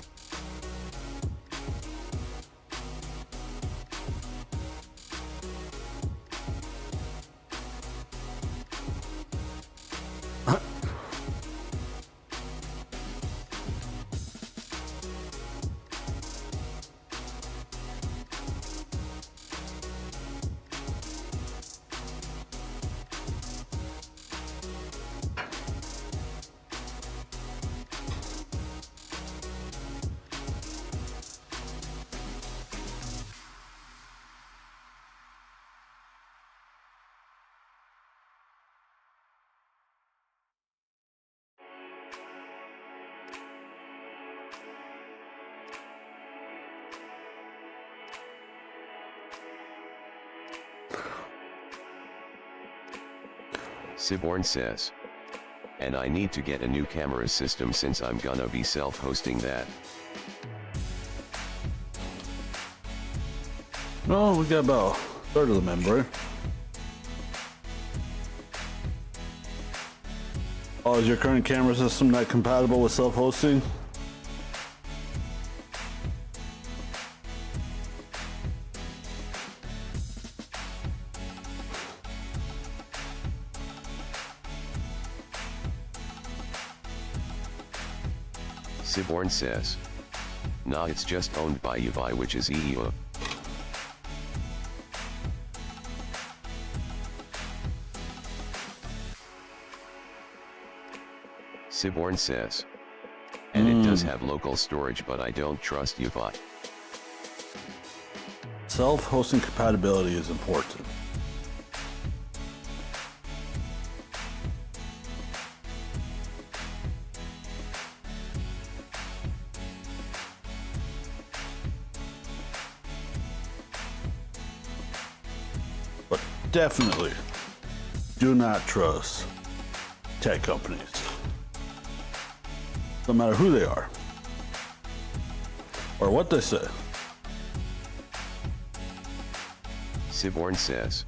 Siborn says. And I need to get a new camera system since I'm gonna be self-hosting that. No, we got about a third of the membrane. Oh, is your current camera system not compatible with self-hosting? Siborn says. Nah, it's just owned by Uvi, which is EU. Siborn says. And it does have local storage, but I don't trust Uvi. Self-hosting compatibility is important. But definitely do not trust tech companies. No matter who they are or what they say. Siborn says.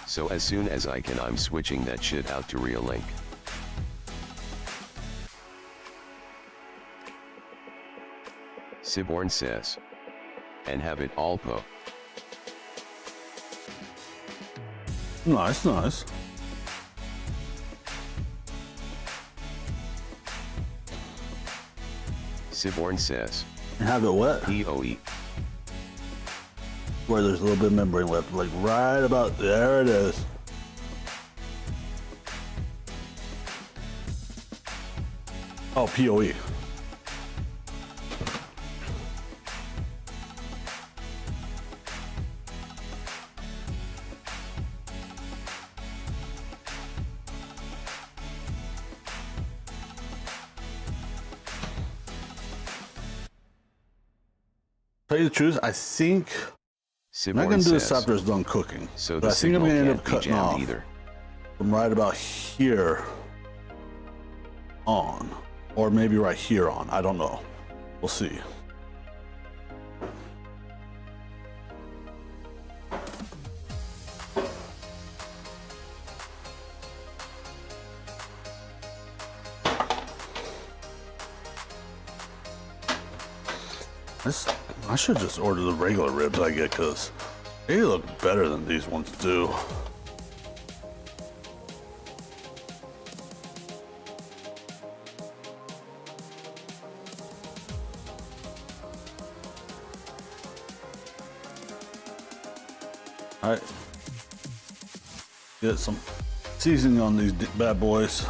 So as soon as I can, I'm switching that shit out to Reolink. Siborn says. And have it all po. Nice, nice. Siborn says. And have it wet POE. where there's a little bit of membrane left, like right about there it is. Oh, POE. Tell you the truth, I think I'm not Siborn gonna do this says. after it's done cooking. So But the I think I'm signal gonna end can't up be cutting jammed off either. from right about here on, or maybe right here on. I don't know. We'll see. I should just order the regular ribs I get because they look better than these ones do. All right, get some seasoning on these bad boys.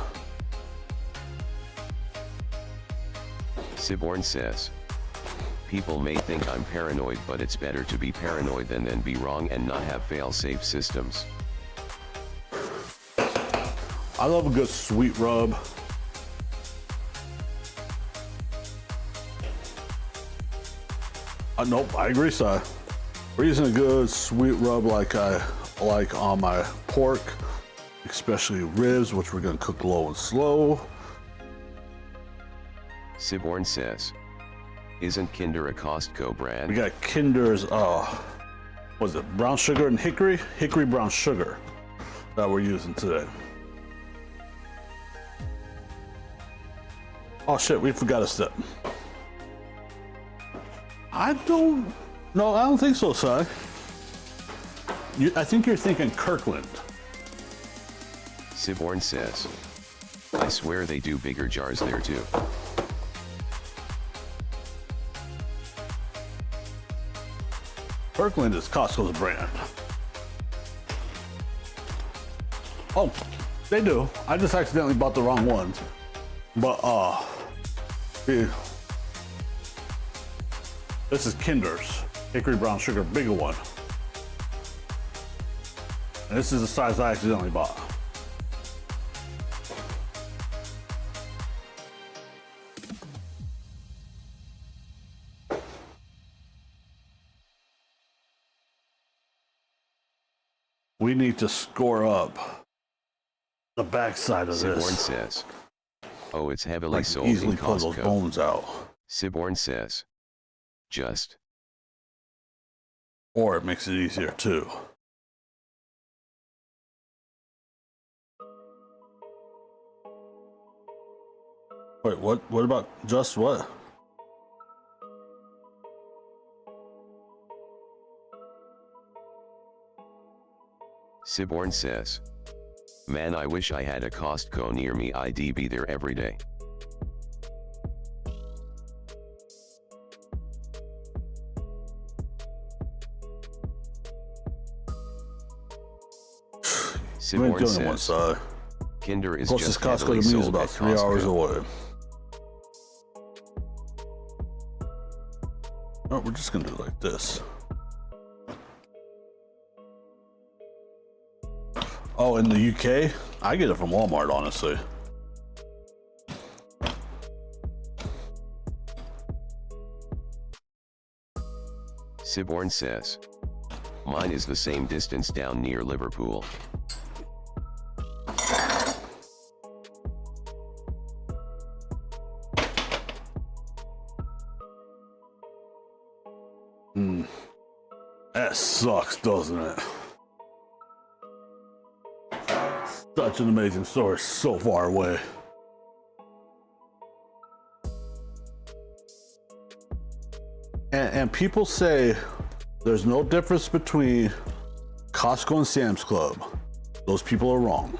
Siborn says. People may think I'm paranoid, but it's better to be paranoid than be wrong and not have fail-safe systems. I love a good sweet rub. Nope, I agree, Si. We're using a good sweet rub like I like on my pork especially ribs, which we're gonna cook low and slow. Siborn says, isn't Kinder a Costco brand? We got Kinder's, what is it, brown sugar and hickory? Hickory brown sugar that we're using today. Oh shit, we forgot a step. I don't think so, Si. I think you're thinking Kirkland. Siborn says, I swear they do bigger jars there too. Kirkland is Costco's brand. Oh, they do. I just accidentally bought the wrong ones. But, yeah. This is Kinder's hickory brown sugar, bigger one. And this is the size I accidentally bought. We need to score up the backside of Siborn this. says, oh, it's heavily Like sold easily in pull those Costco. bones out. Siborn says, just. Or it makes it easier too. Wait, what about just what? Siborn says, man, I wish I had a Costco near me. I'd be there every day. We ain't Siborn doing it one says, side. Kinder is Closest just Costco heavily to me is sold about at 3 hours Costco. away. Oh, we're just gonna do it like this. Oh, in the UK, I get it from Walmart, honestly. Siborn says, mine is the same distance down near Liverpool. That sucks, doesn't it? Such an amazing store, so far away. And people say there's no difference between Costco and Sam's Club. Those people are wrong.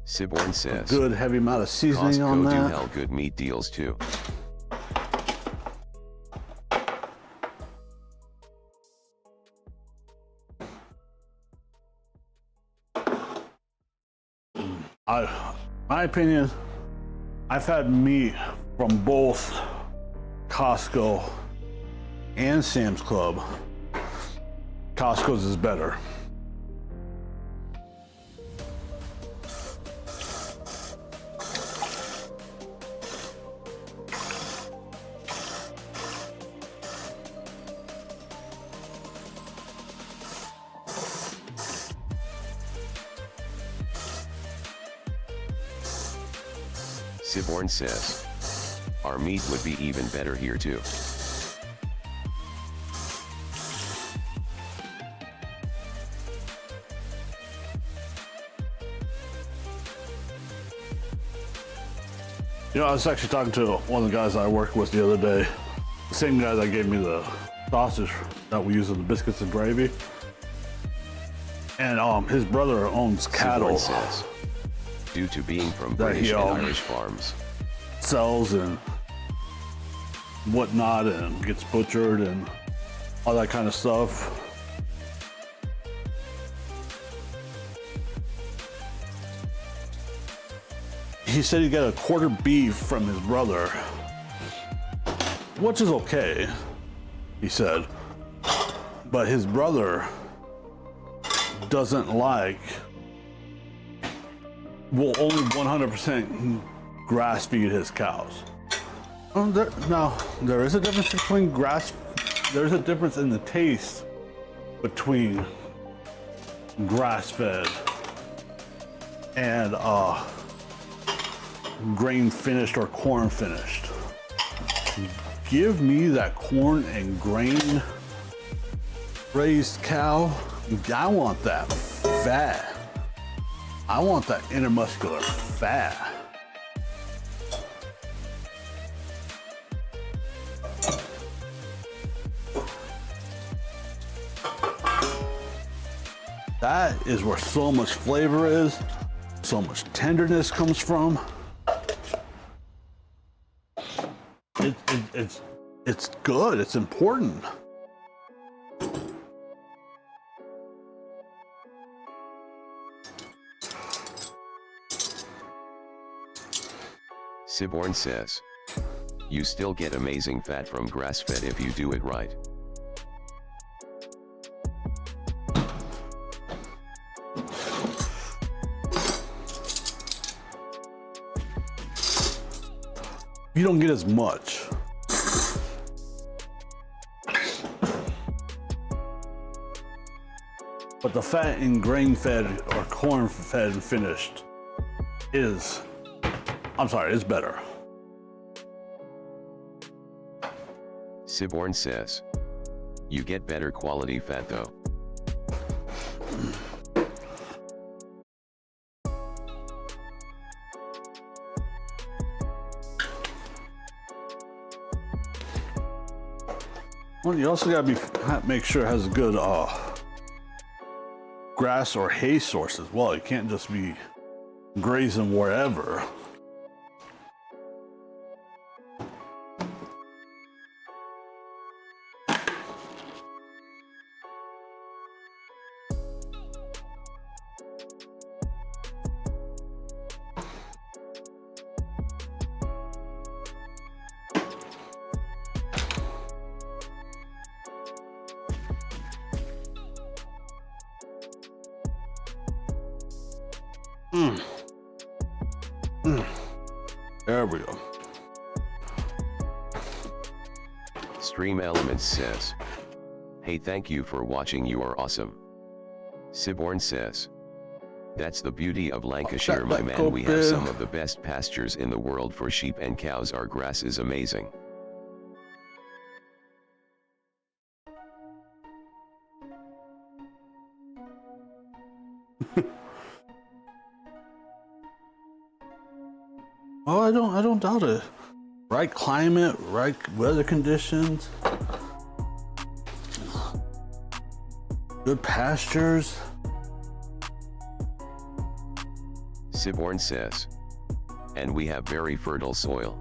Siborn says, Good heavy amount of seasoning on Costco do that. hell good meat deals too. My opinion, I've had meat from both Costco and Sam's Club. Costco's is better. Siborn says, our meat would be even better here too. You know, I was actually talking to one of the guys I worked with the other day. The same guy that gave me the sausage that we use in the biscuits and gravy. And his brother owns cattle. Siborn says, due to being from That British he and owns. Irish farms. Sells and whatnot and gets butchered and all that kind of stuff. He said he got a quarter beef from his brother, which is okay, he said. but his brother doesn't like, will only 100% grass feed his cows. Now, there is a difference between there's a difference in the taste between grass fed and grain finished or corn finished. Give me that corn and grain raised cow. I want that fat. I want that intermuscular fat. That is where so much flavor is, so much tenderness comes from. It's good, it's important. Siborn says, you still get amazing fat from grass-fed if you do it right. You don't get as much. But the fat in grain fed or corn fed and finished is better. Siborn says, you get better quality fat though. Well, you also gotta make sure it has a good grass or hay source as well. You can't just be grazing wherever. There we go. Stream Elements says, hey, thank you for watching, you are awesome. Siborn says, that's the beauty of Lancashire, my man, we have some of the best pastures in the world for sheep and cows, our grass is amazing. Oh, I don't doubt it. Right climate, right weather conditions, good pastures. Siborn says, and we have very fertile soil.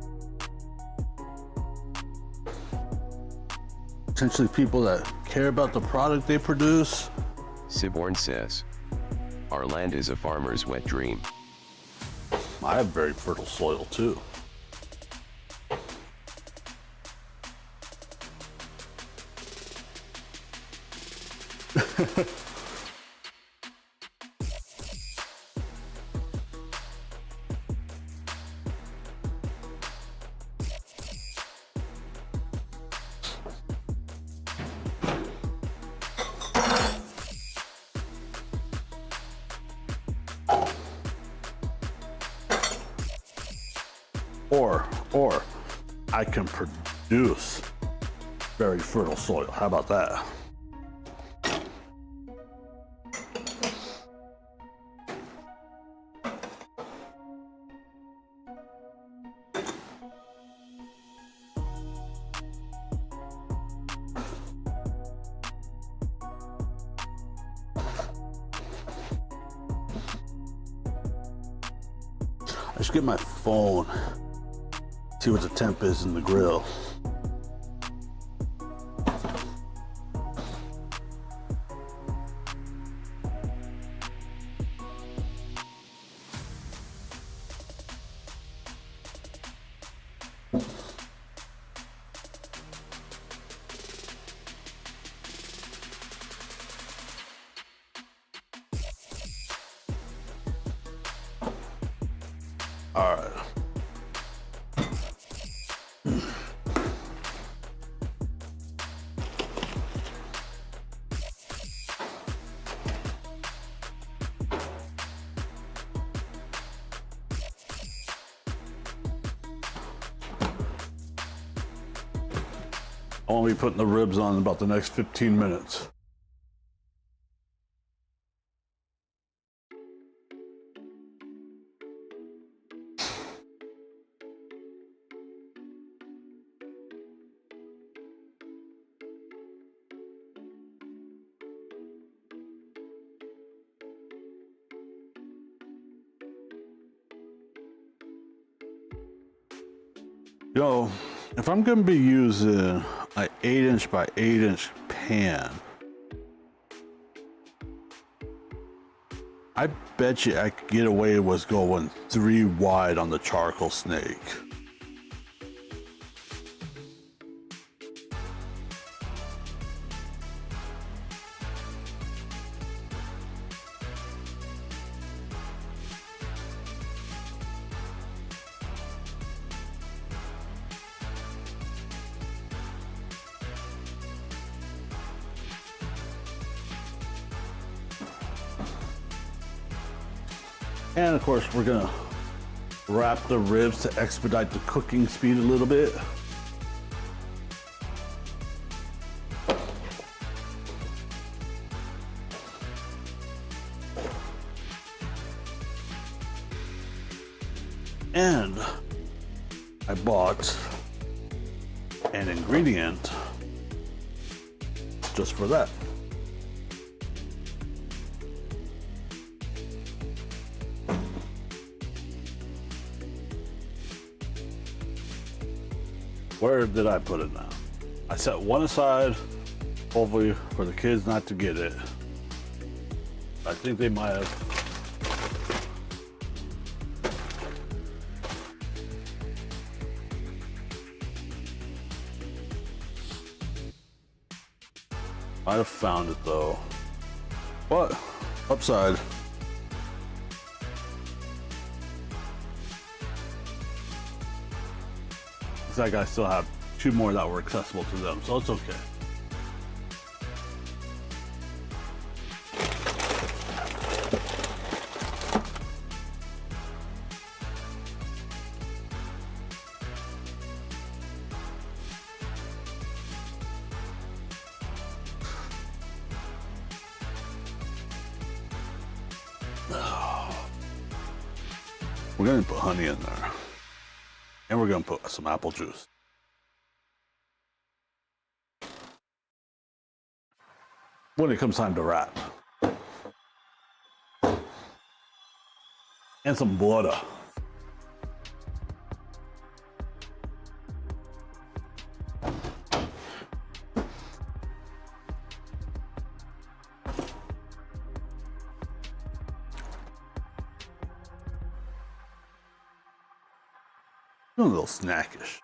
Potentially people that care about the product they produce. Siborn says, our land is a farmer's wet dream. I have very fertile soil too. Or I can produce very fertile soil. How about that? I should get my phone. See what the temp is in the grill. I won't be putting the ribs on in about the next 15 minutes. You know, if I'm gonna be using an 8" by 8" pan, I bet you I could get away with going 3 wide on the charcoal snake. And of course, we're gonna wrap the ribs to expedite the cooking speed a little bit. And I bought an ingredient just for that. Where did I put it now? I set one aside, hopefully for the kids not to get it. I think they might have. Might have found it though. But upside. Looks like I still have 2 more that were accessible to them, so it's okay. We're gonna put honey in there. And we're gonna put some apple juice. When it comes time to wrap. And some butter. A little snackish.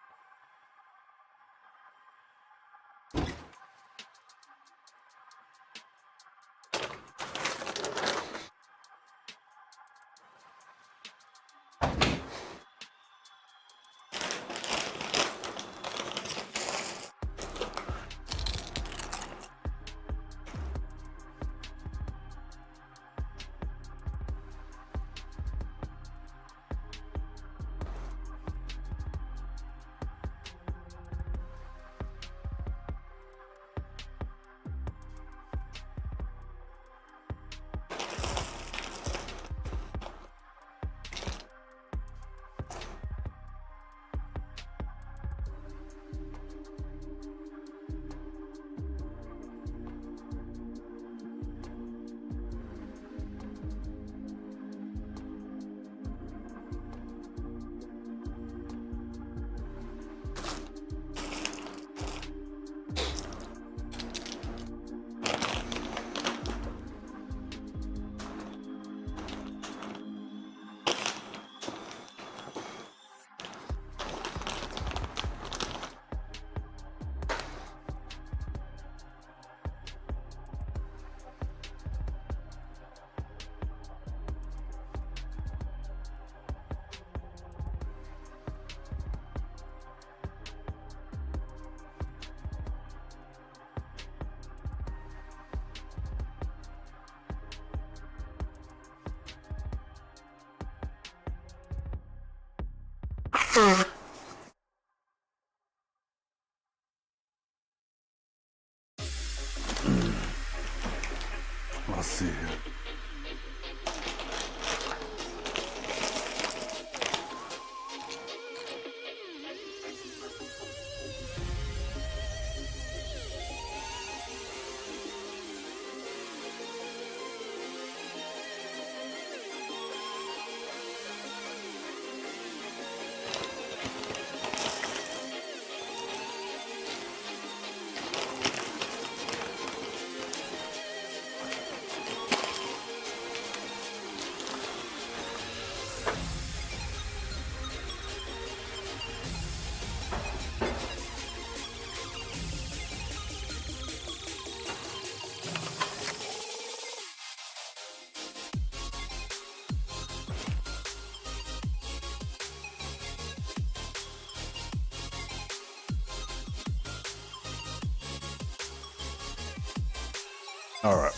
All right.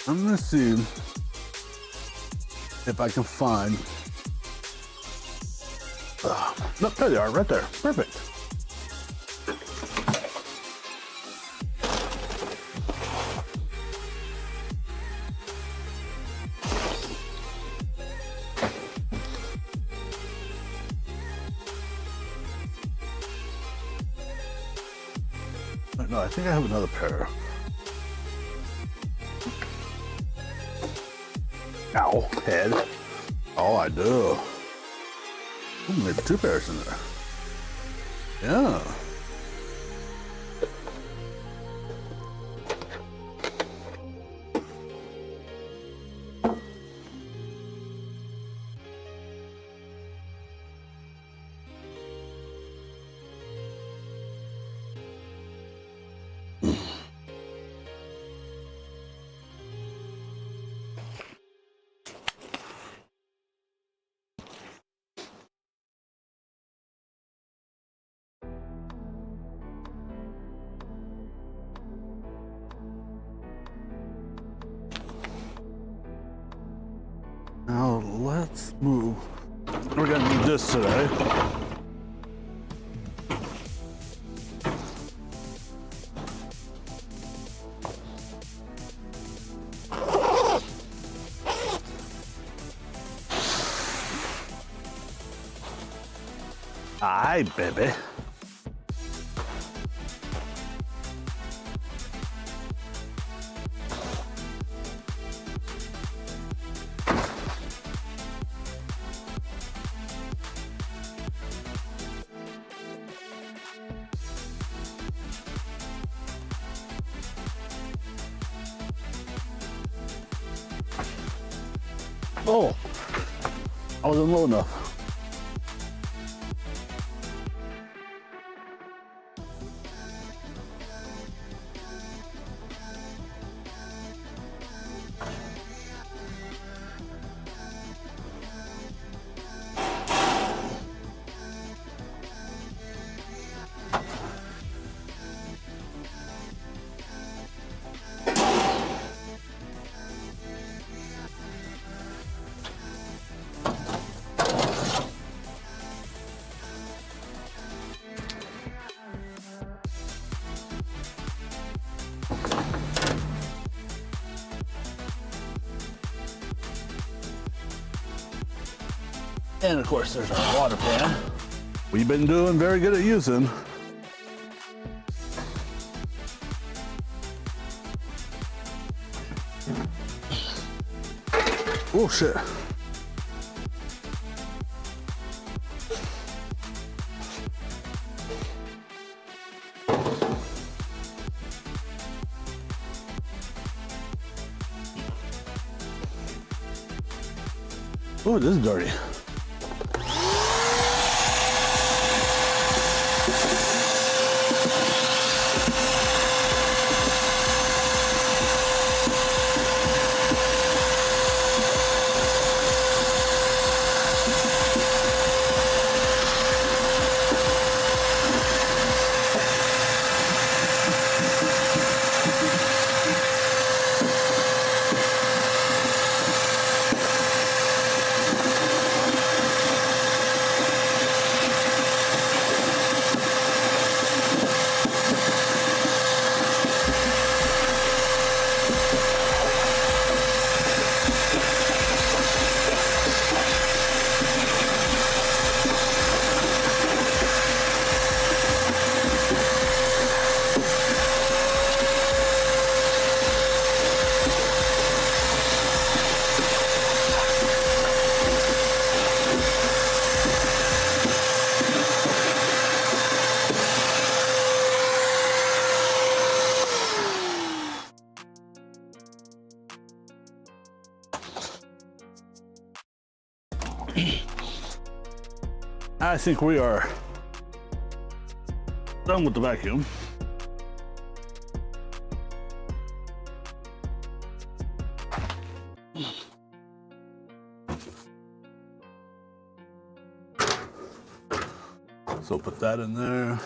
I'm gonna see if I can find. Look, there they are, right there. Perfect. No, I think I have another pair. Ow, head. Oh, I do. Ooh, maybe 2 pairs in there. Yeah. Now let's move. We're gonna need this today. Aye, baby. Oh, I wasn't low enough. And of course, there's our water pan. We've been doing very good at using. Oh shit. Oh, this is dirty. I think we are done with the vacuum. So put that in there.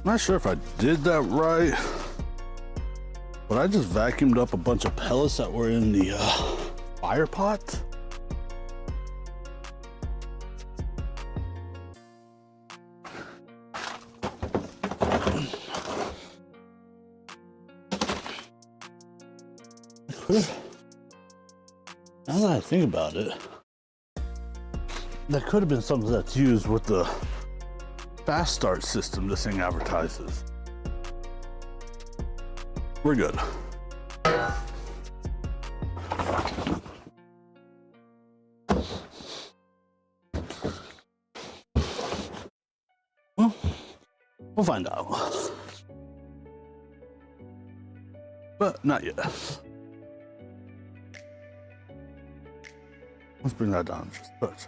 Not sure if I did that right, but I just vacuumed up a bunch of pellets that were in the fire pot. Now that I think about it, that could have been something that's used with the fast start system this thing advertises. We're good. Well, we'll find out. But not yet. Let's bring that down just a touch.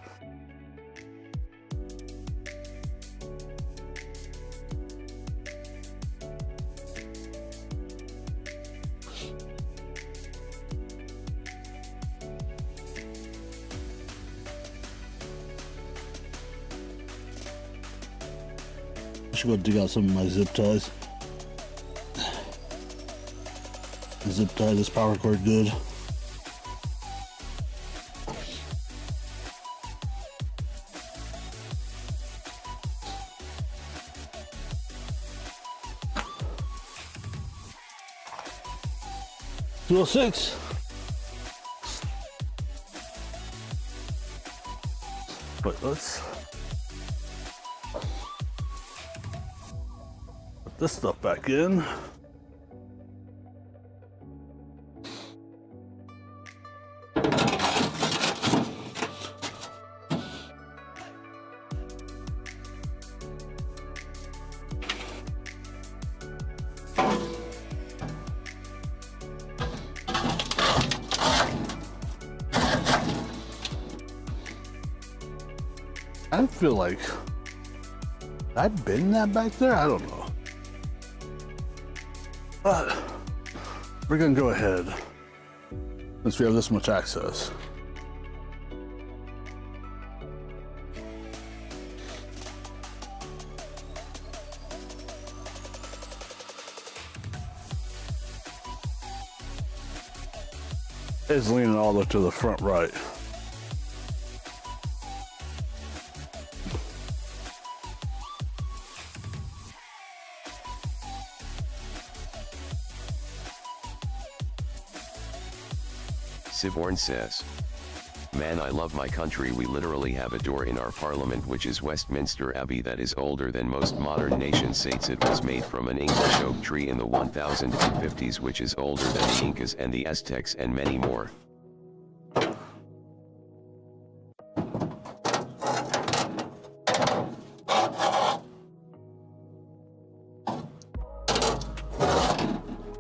I should go dig out some of my zip ties. Zip tie this power cord good. .206. But let's put this stuff back in. I feel like I've been that back there. I don't know, but we're gonna go ahead since we have this much access. It's leaning all the way to the front right. Siborn says, "Man, I love my country. We literally have a door in our parliament, which is Westminster Abbey, that is older than most modern nation states. It was made from an English oak tree in the 1050s, which is older than the Incas and the Aztecs and many more."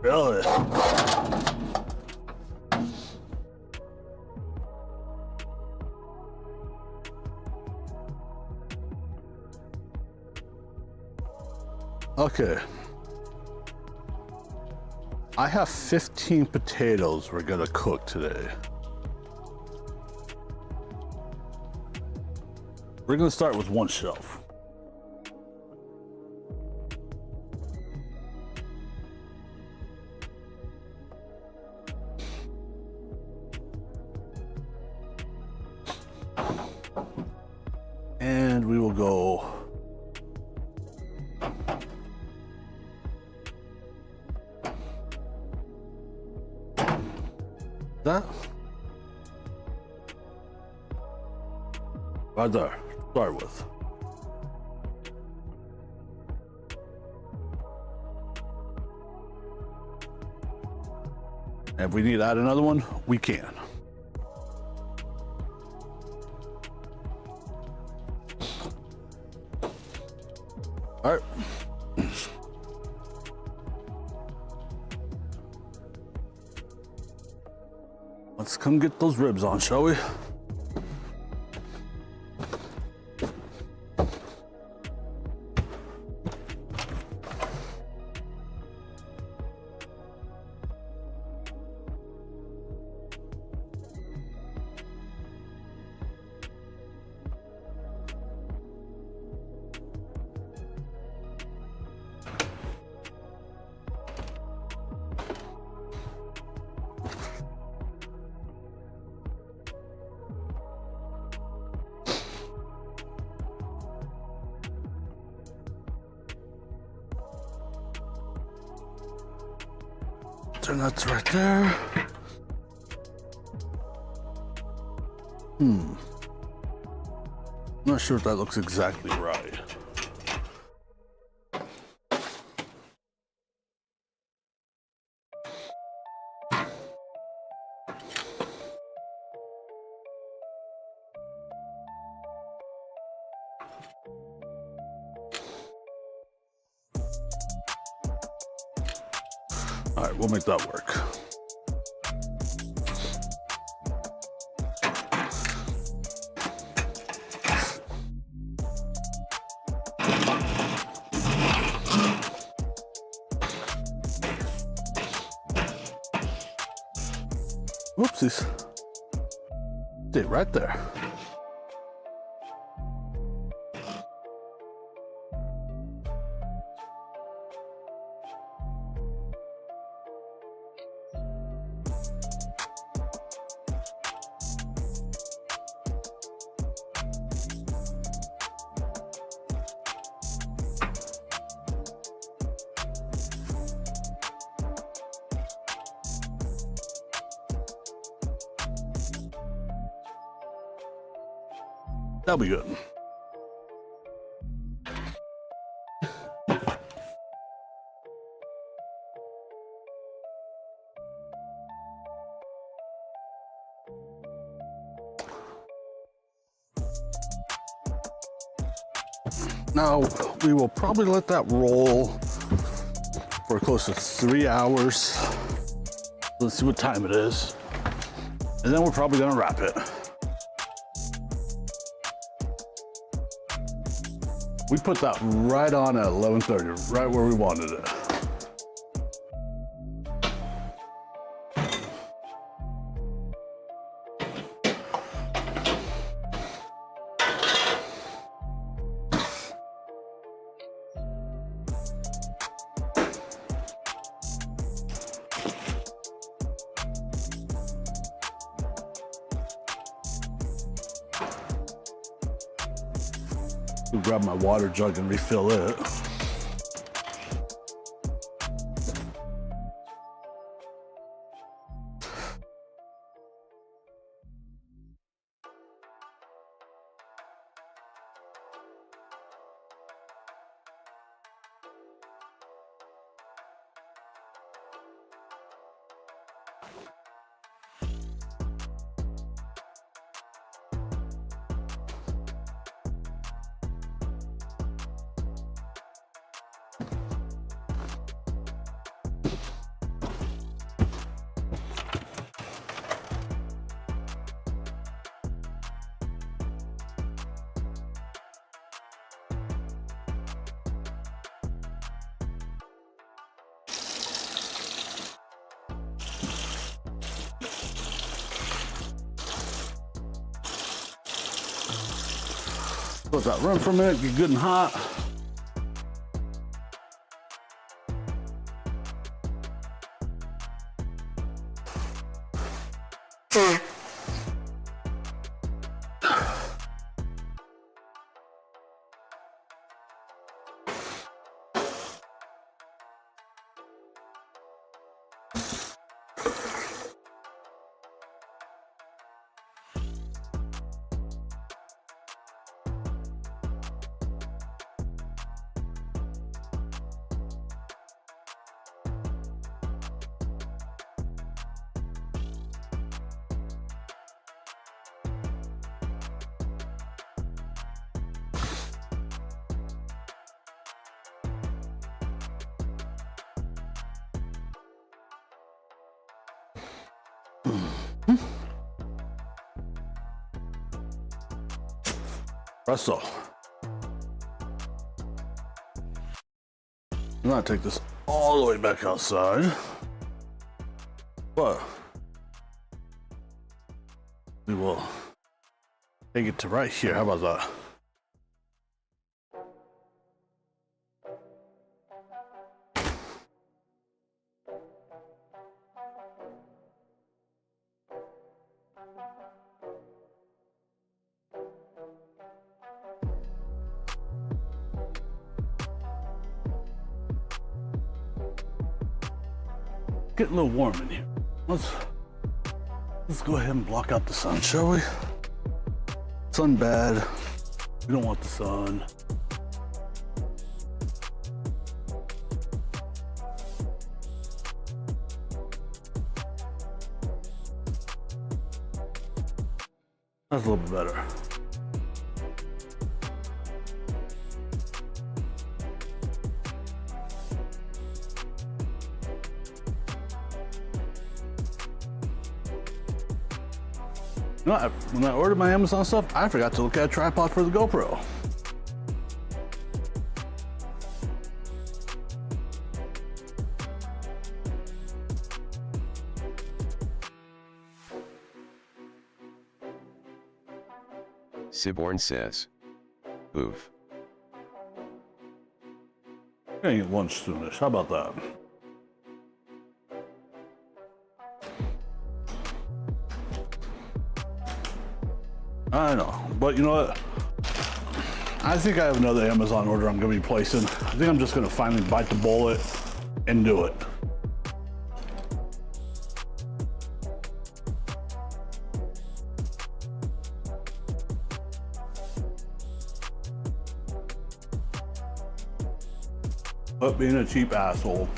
Really? Okay. I have 15 potatoes we're gonna cook today. We're gonna start with one shelf. And we will go that right there. Start with. And if we need to add another one, we can. All right. Let's come get those ribs on, shall we? and that's right there. I'm not sure if that looks exactly right. All right, we'll make that work. Whoopsies. Stay right there. That'll be good. Now, we will probably let that roll for close to 3 hours. Let's see what time it is. And then we're probably gonna wrap it. We put that right on at 11:30, right where we wanted it. I'll grab my water jug and refill it. Let that run for a minute, get good and hot. Presto. I'm gonna take this all the way back outside, but we will take it to right here. How about that? getting a little warm in here. Let's go ahead and block out the sun, shall we? Sun bad. We don't want the sun. That's a little bit better. You know, when I ordered my Amazon stuff, I forgot to look at a tripod for the GoPro. Siborn says. Oof. I'm gonna get lunch soonish. How about that? I know, but you know what? I think I have another Amazon order I'm gonna be placing. I think I'm just gonna finally bite the bullet and do it. But being a cheap asshole.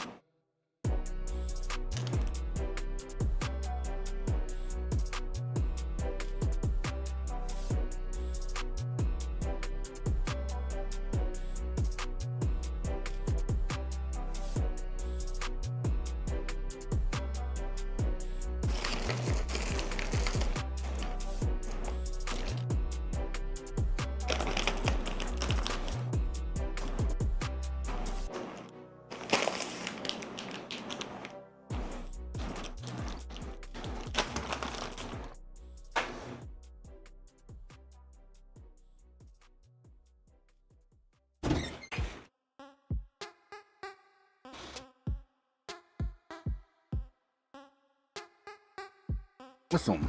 What's some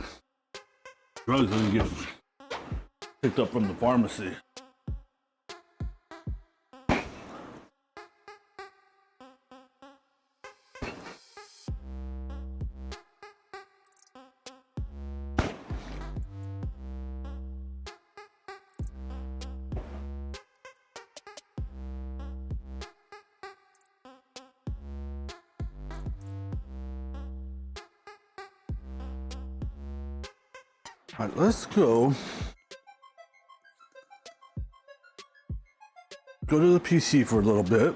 drugs I get picked up from the pharmacy? All right, let's go to the PC for a little bit.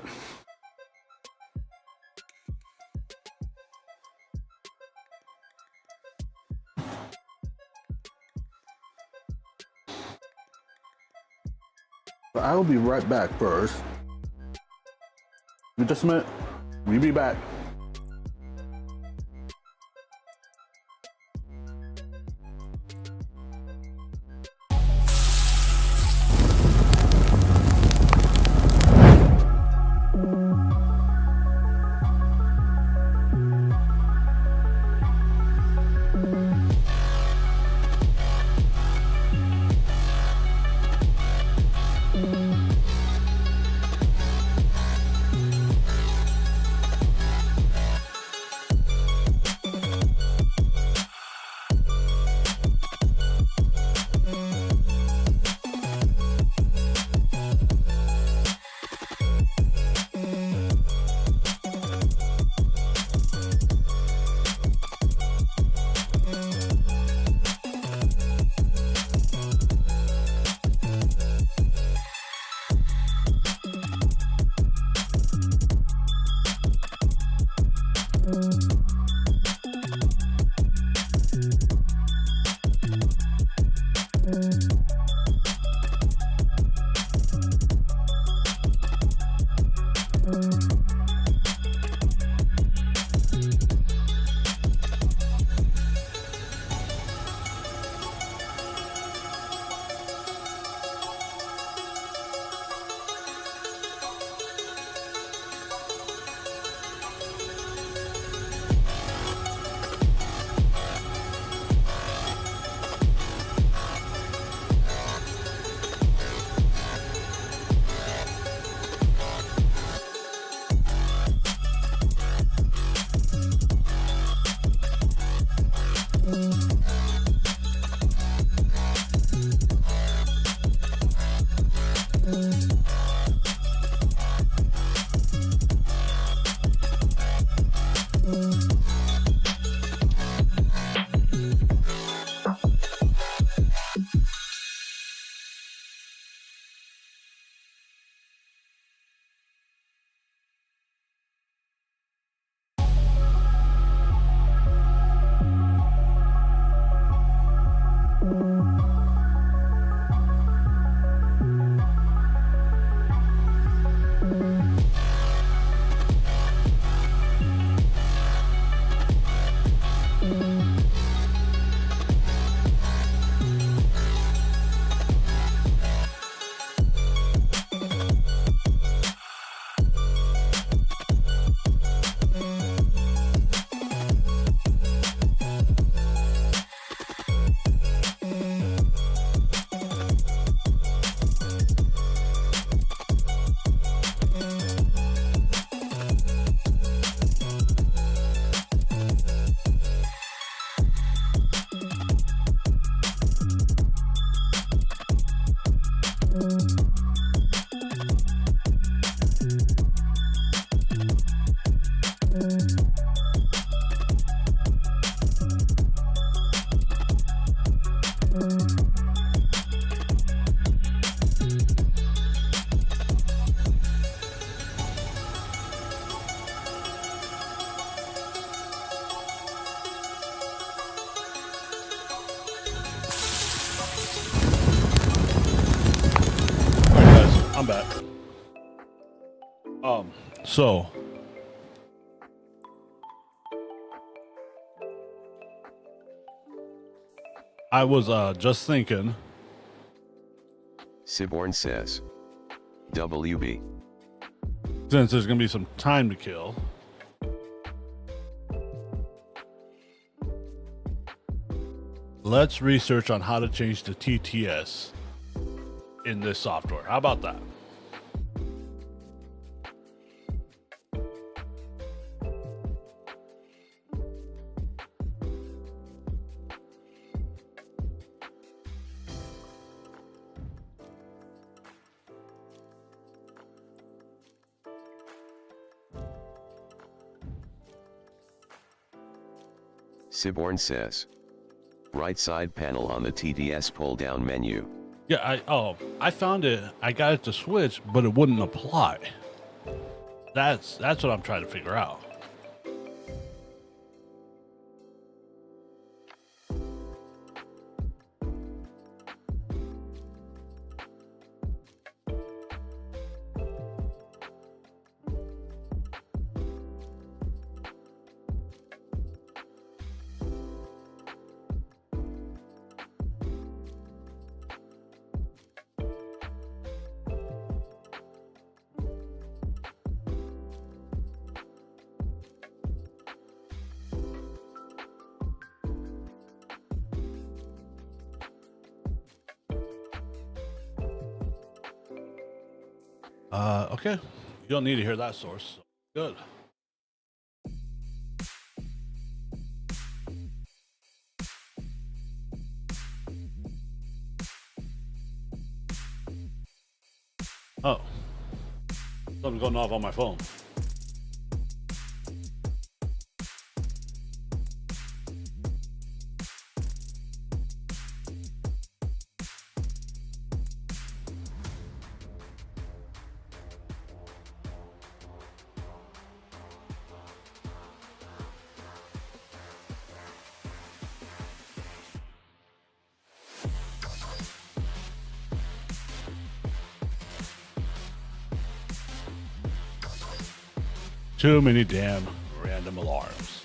But I will be right back first. Just a minute. We'll be back. I'm back. So I was just thinking. Siborn says. WB. Since there's gonna be some time to kill, let's research on how to change the TTS in this software. How about that? Siborn says. Right side panel on the TTS pull down menu. Yeah, I found it. I got it to switch, but it wouldn't apply. That's what I'm trying to figure out. Okay. You don't need to hear that source. Good. Oh. Something's going off on my phone. Too many damn random alarms.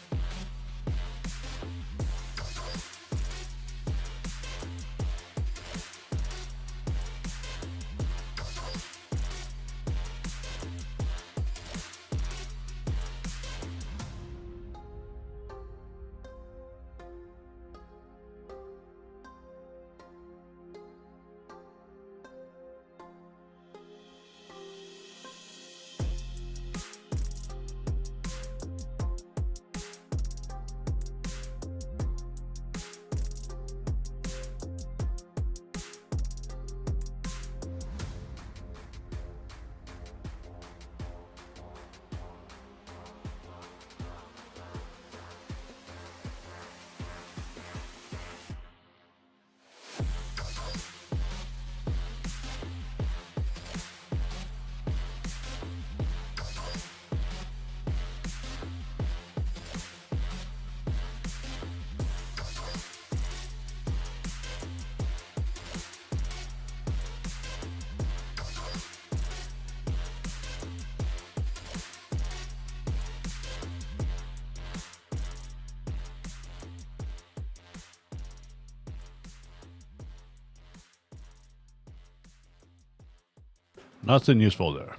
Nothing useful there.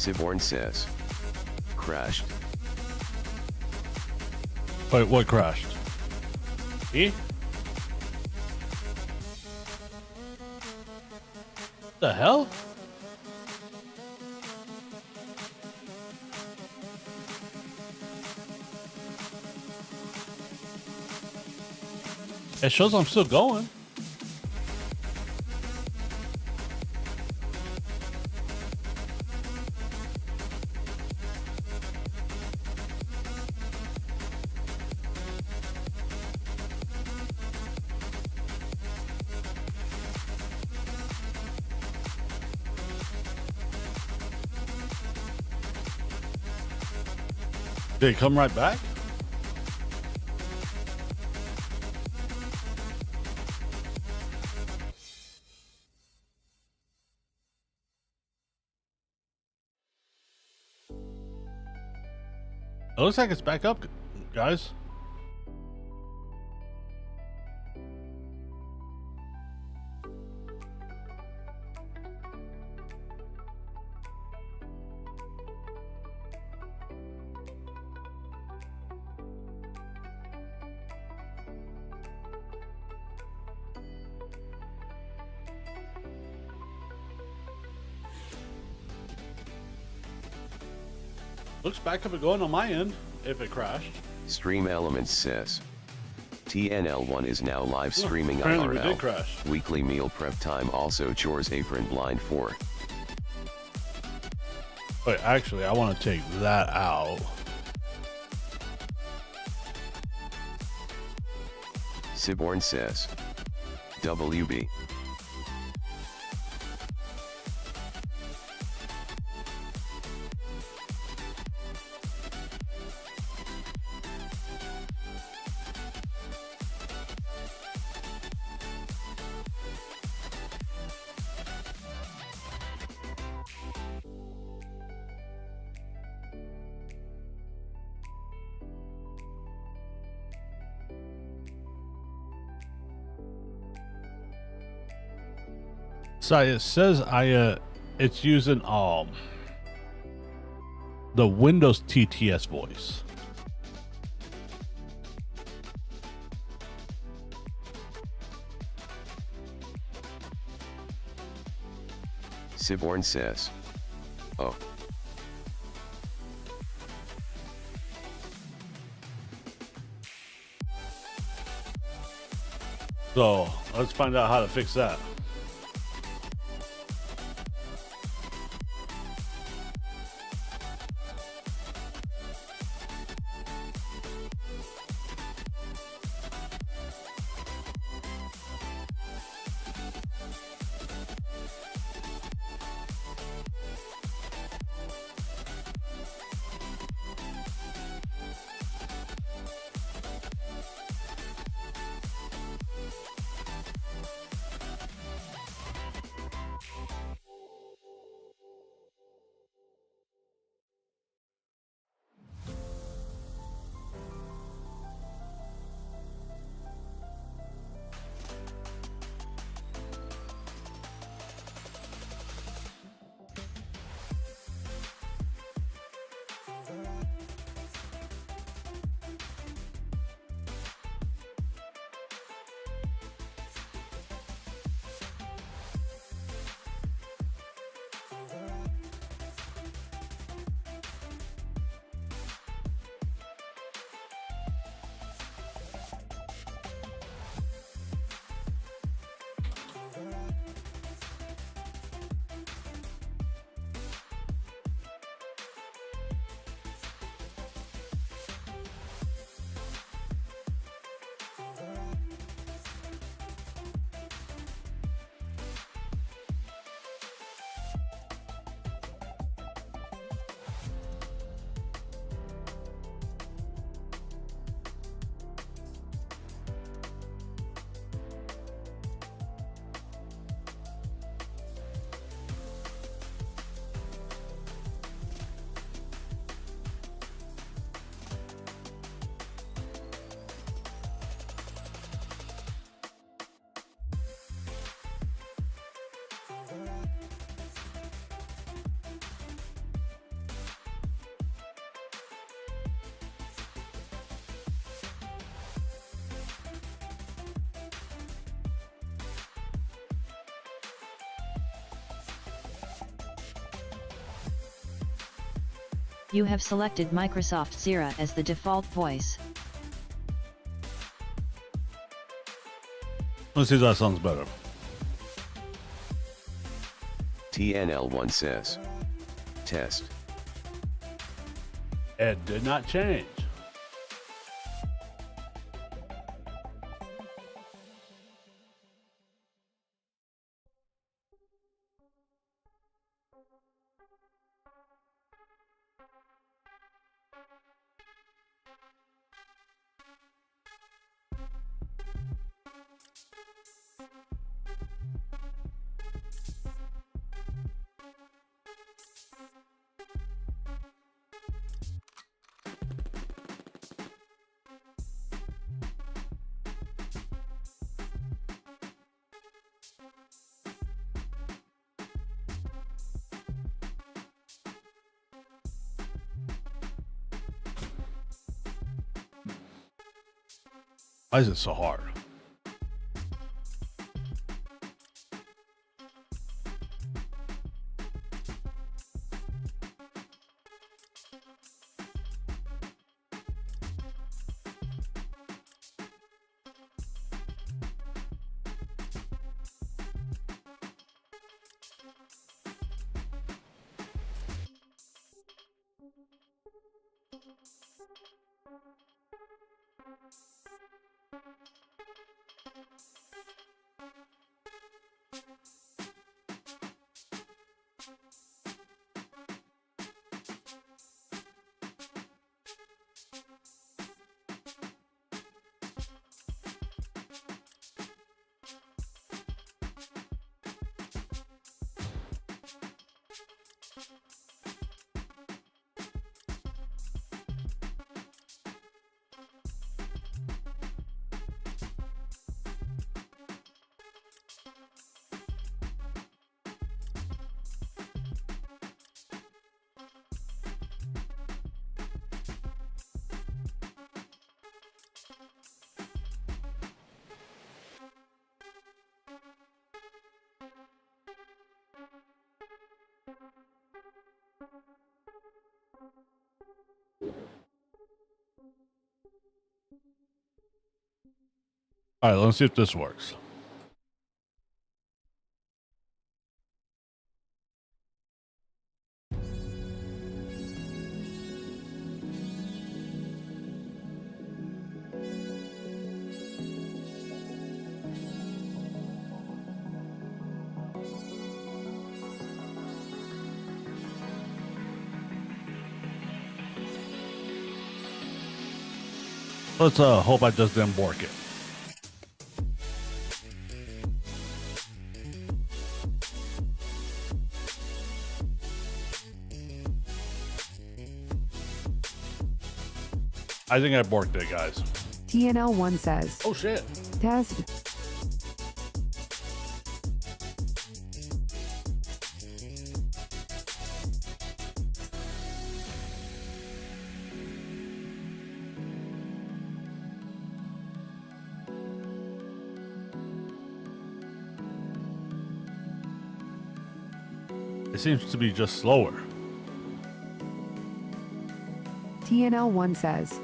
Siborn says. Crashed. Wait, what crashed? E? The hell? It shows I'm still going. Did it come right back? It looks like it's back up, guys. Looks back up and going on my end, if it crashed. Stream Elements says. TNL1 is now live streaming apparently we IRL. did crash. Weekly meal prep time also chores apron blind 4. Wait, actually, I want to take that out. Siborn says. WB. So it says it's using the Windows TTS voice. Siborn says. Oh. So let's find out how to fix that. You have selected Microsoft Zira as the default voice. Let's see if that sounds better. TNL1 says. Test. It did not change. Why is it so hard? All right, let's see if this works. Let's hope I just didn't bork it. I think I borked it, guys. TNL1 says. Oh shit. Test. It seems to be just slower. TNL1 says.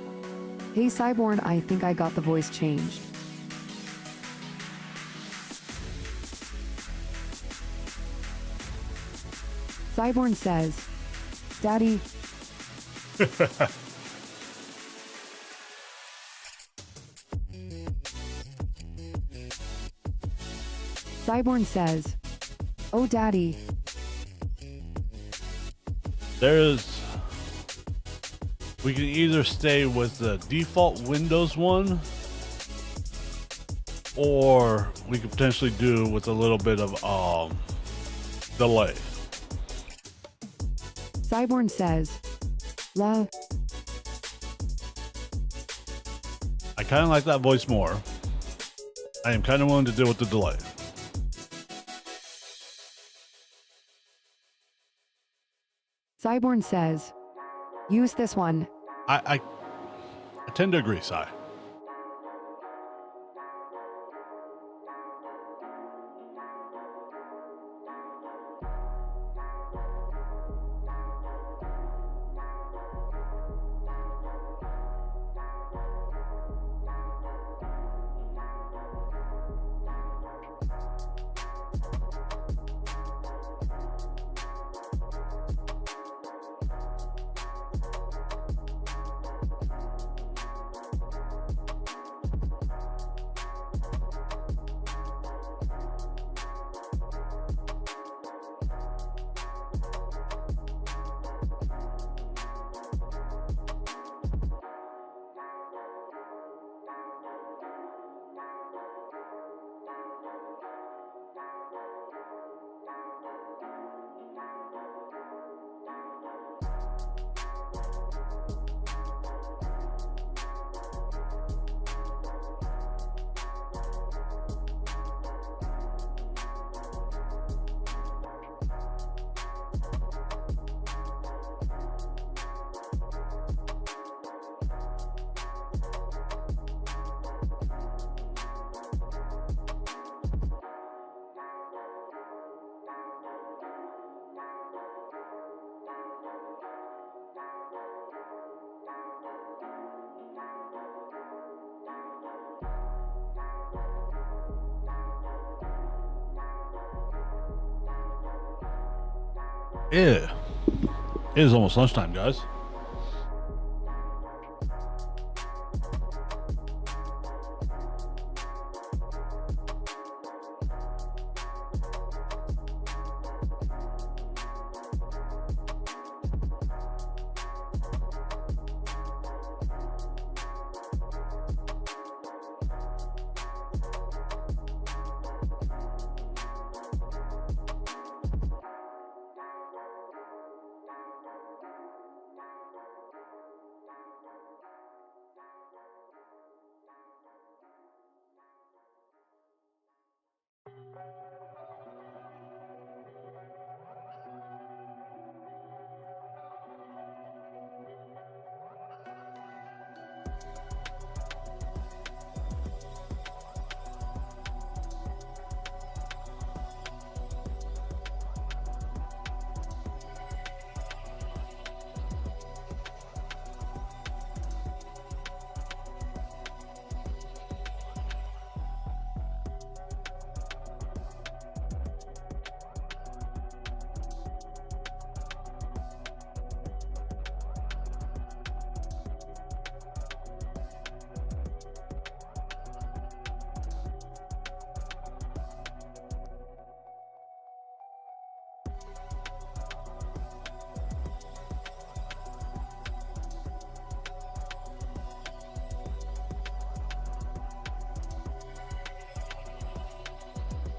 Hey Cyborn, I think I got the voice changed. Cyborn says. Daddy. Cyborn says. Oh Daddy. We can either stay with the default Windows one, or we could potentially do with a little bit of delay. Cyborn says. Love. I kind of like that voice more. I am kind of willing to deal with the delay. Cyborn says. Use this one. I tend to agree, Cy. Yeah. It is almost lunchtime, guys.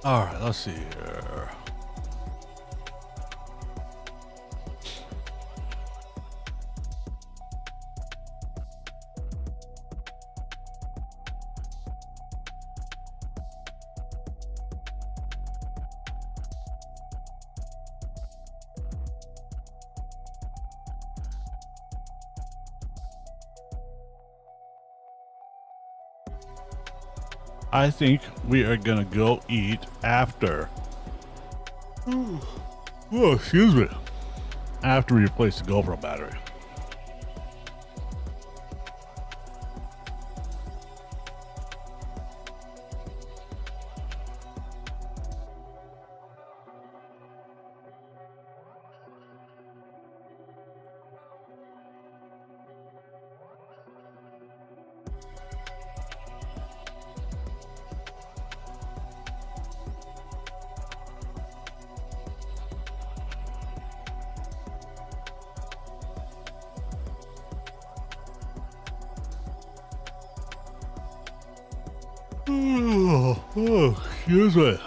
All right, let's see here. I think we are gonna go eat after. Oh, excuse me. After we replace the GoPro battery. Excuse me.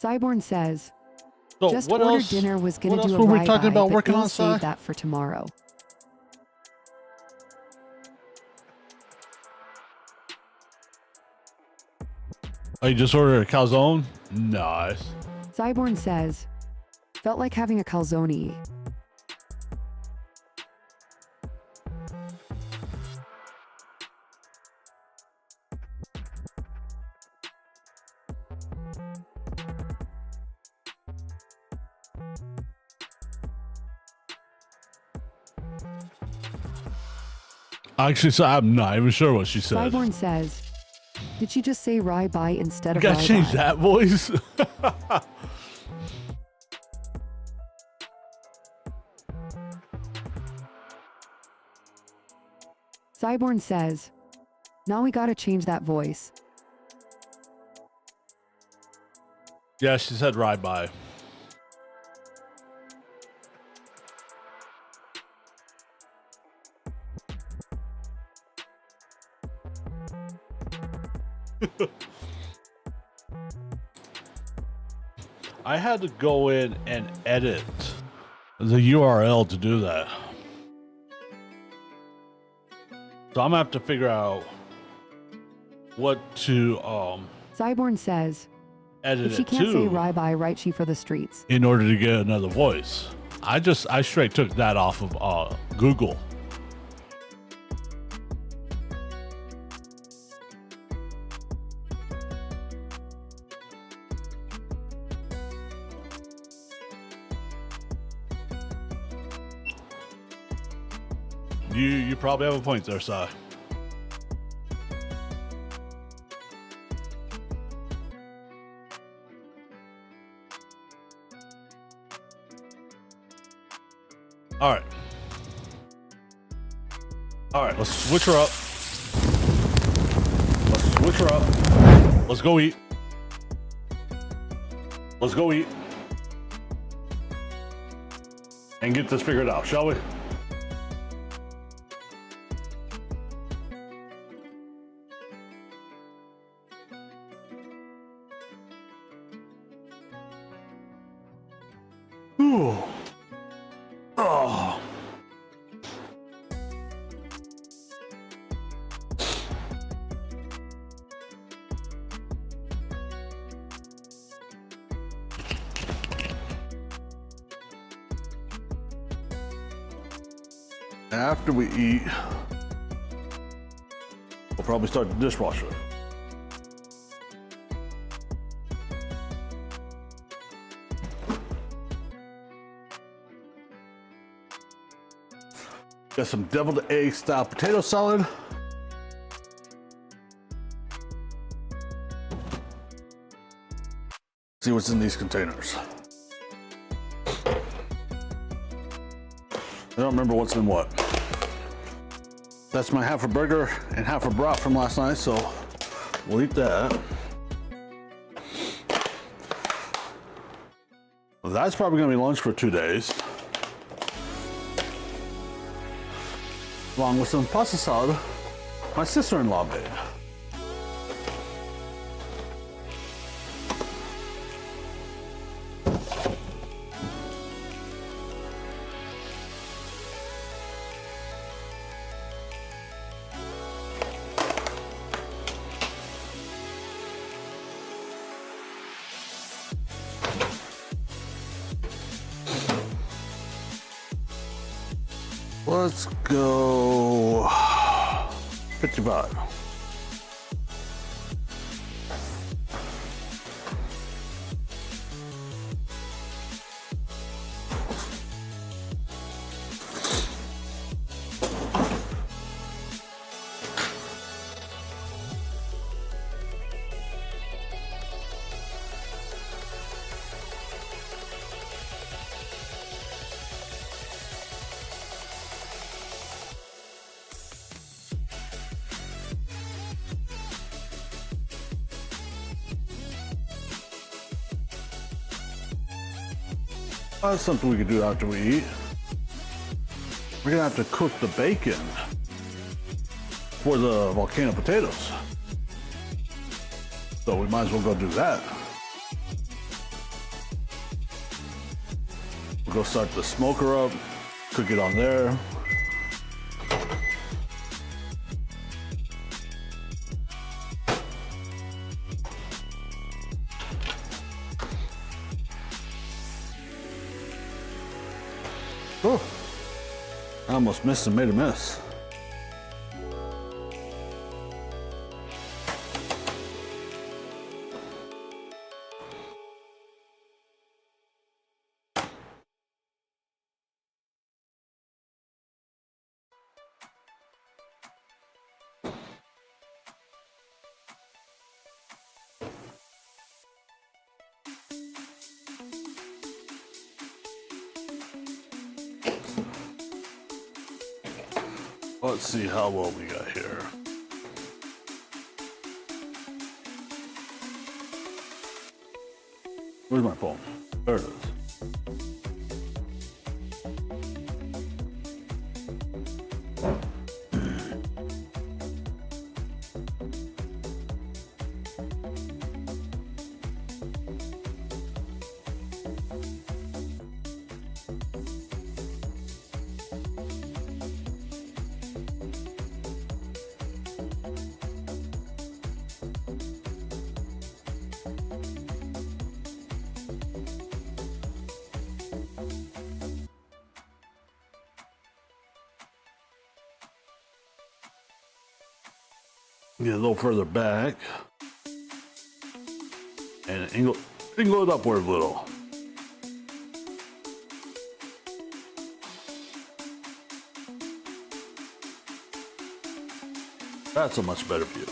Cyborn says, So just what ordered else? dinner, was What gonna else do a were we ribeye, talking about but working we'll on, save Si? that for tomorrow. Oh, you just ordered a calzone? Nice. Cyborn says, felt like having a calzone. Actually, so I'm not even sure what she said. Cyborn says, did she just say rye-bye instead You of gotta rye-bye? change that voice. Cyborn says, now we gotta change that voice. Yeah, she said ride by. I had to go in and edit the URL to do that. So I'm gonna have to figure out what to Cyborn says, edit if she it can't say to Ryby, write she for the streets. in order to get another voice. I straight took that off of Google. You probably have a point there, Si. All right. All right, let's switch her up. Let's switch her up. Let's go eat. Let's go eat. And get this figured out, shall we? Ooh. Oh. After we eat, we'll probably start the dishwasher. Got some deviled egg style potato salad. See what's in these containers. I don't remember what's in what. That's my half a burger and half a brat from last night, so we'll eat that. Well, that's probably gonna be lunch for 2 days. Along with some pasta salad my sister-in-law made. Let's go 55. That's something we could do after we eat. We're gonna have to cook the bacon for the volcano potatoes. So we might as well go do that. We'll go start the smoker up, cook it on there. Oh, I almost missed and made a mess. Let's see how well we got here. Where's my phone? There it is. Get a little further back. And angle it upward a little. That's a much better view.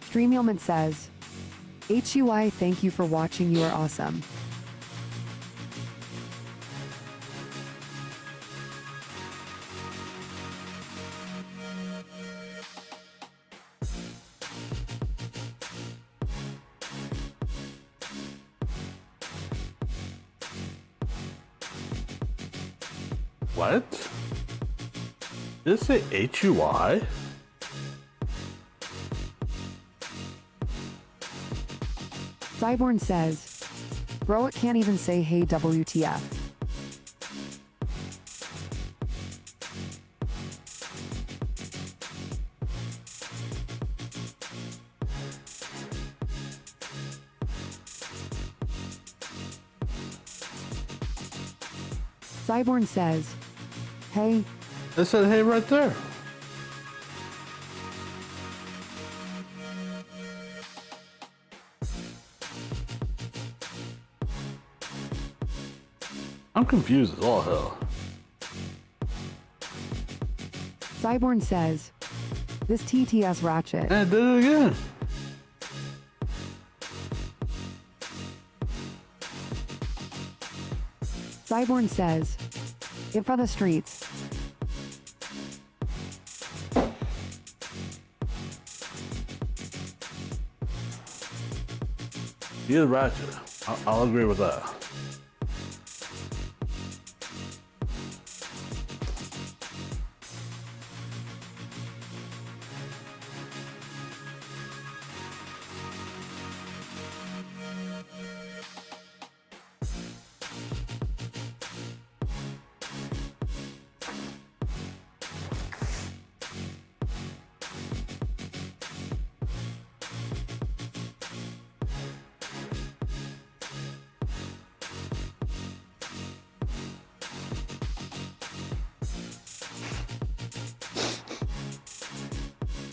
Stream Yeoman says, HUI, thank you for watching. You are awesome. What? Did it say HUI? Cyborn says, bro, it can't even say hey WTF. Cyborn says, hey. It said hey right there. I'm confused as all hell. Cyborn says, this TTS ratchet. And I did it again. Cyborn says, it for the streets. He is ratchet. I'll agree with that.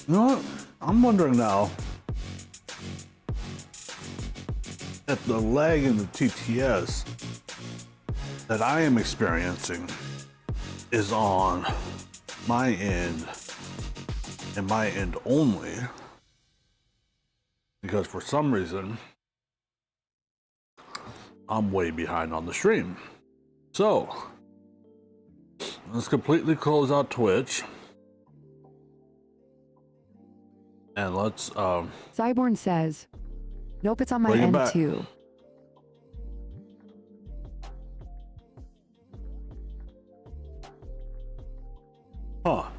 You know what? I'm wondering now if the lag in the TTS that I am experiencing is on my end and my end only, because for some reason I'm way behind on the stream. So let's completely close out Twitch. And let's Cyborn says, nope, it's on my bring it end back. too. Huh.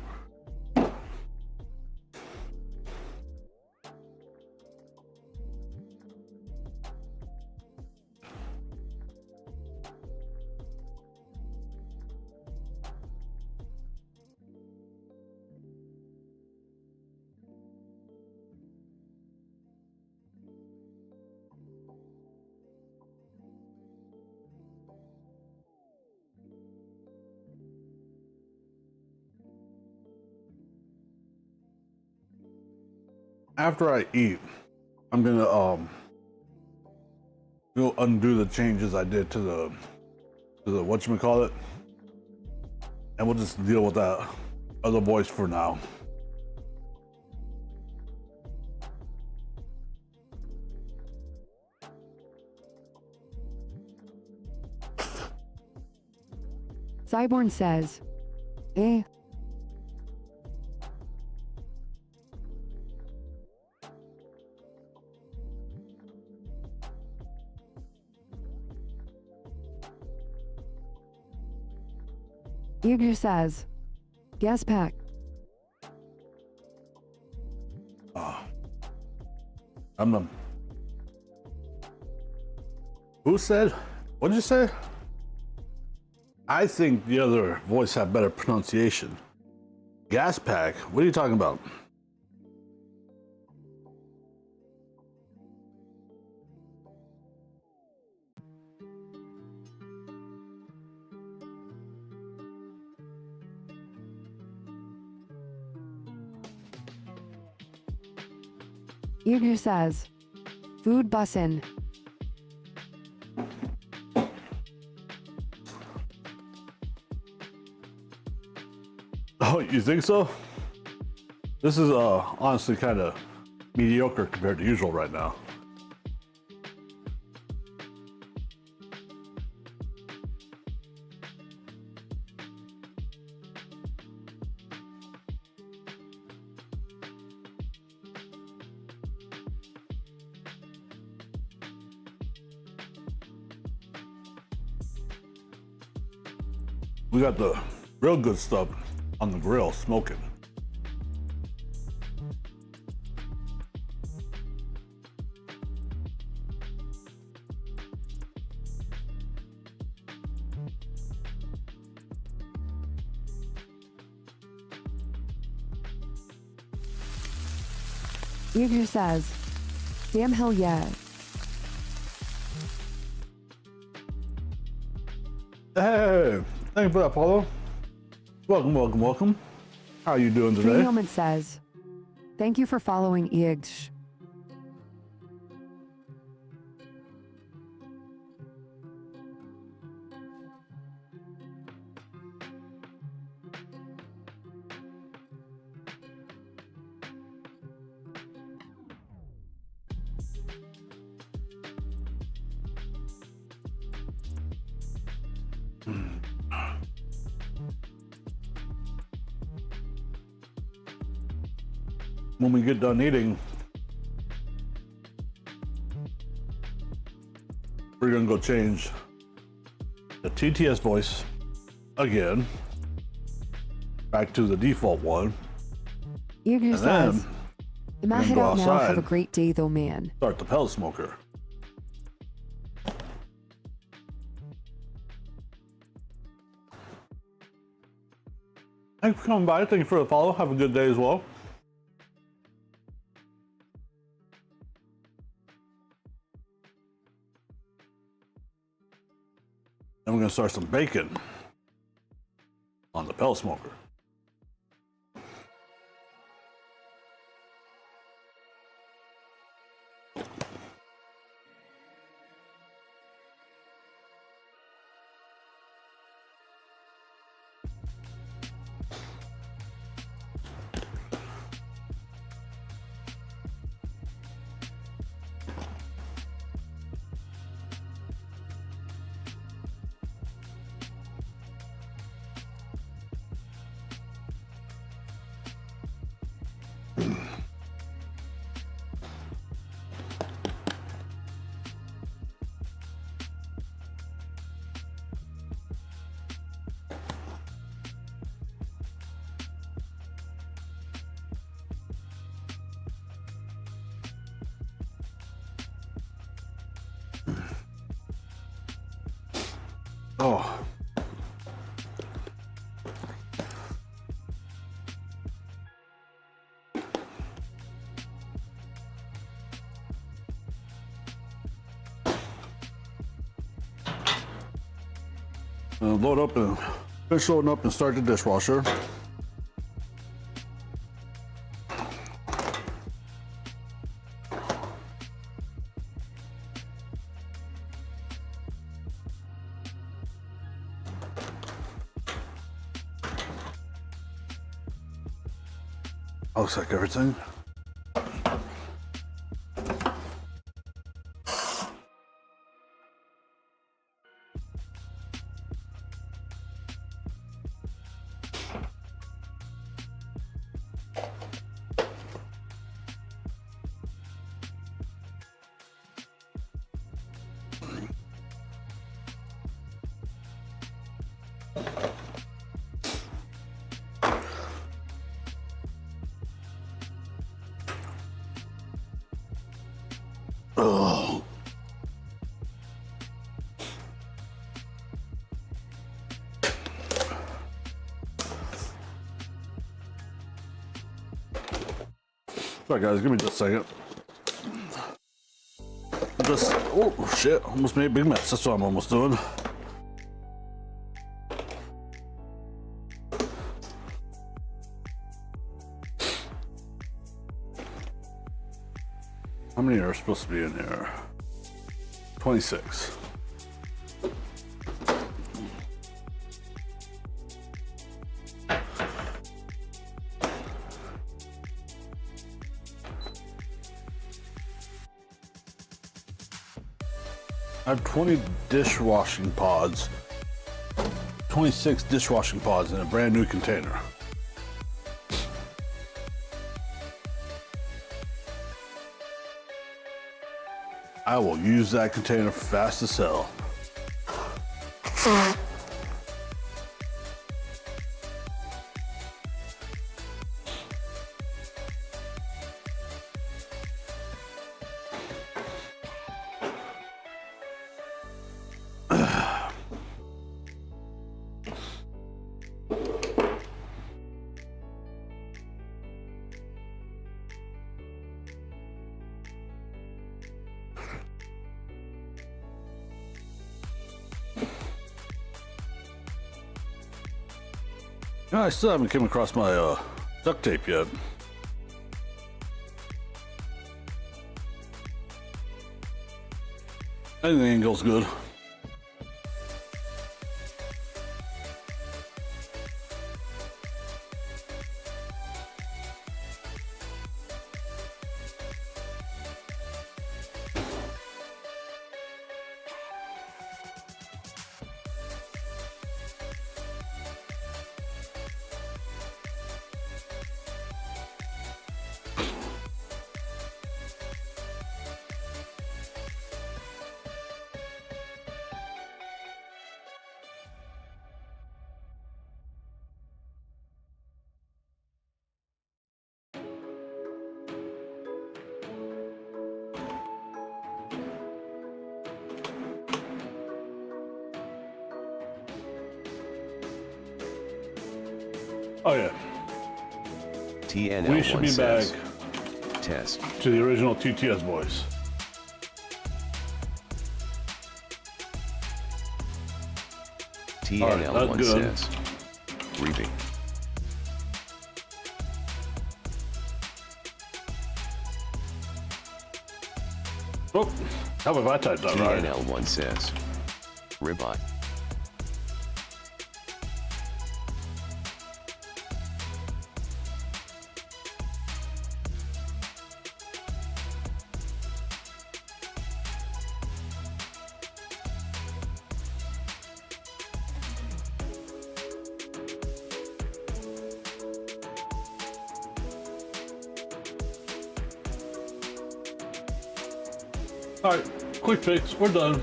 After I eat, I'm gonna go undo the changes I did to the whatchamacallit, and we'll just deal with that other voice for now. Cyborn says, eh. Igor says, gas pack. I'm the. Who said? What did you say? I think the other voice had better pronunciation. Gas pack? What are you talking about? Igor says, food bussin'. Oh, you think so? This is honestly kind of mediocre compared to usual right now. We got the real good stuff on the grill smoking. Igor says, damn hell yeah. Hey, thank you for that, Paulo. Welcome, welcome, welcome. How are you doing Free today? Moment says, thank you for following Igsh. When we get done eating, we're gonna go change the TTS voice again back to the default one. Igor And says, then am I gonna head go out now? Have a outside. great day though, man. Start the pellet smoker. Thanks for coming by. Thank you for the follow. Have a good day as well. Then we're gonna start some bacon on the pellet smoker. Oh. Load up and finish loading up and start the dishwasher. Looks like everything. Oh. Sorry guys, give me just a second. Just, oh shit, almost made a big mess. That's what I'm almost doing. How many are supposed to be in here? 26. I have 20 dishwashing pods, 26 dishwashing pods in a brand new container. I will use that container fast as hell. I still haven't come across my duct tape yet. I think the angle's good. Oh yeah. TNL1 We should be back says, Test. to the original TTS voice. TNL1 that's good. says, reading. Oh, how have I typed that right? TNL1 says, ribeye. All right, quick fix. We're done.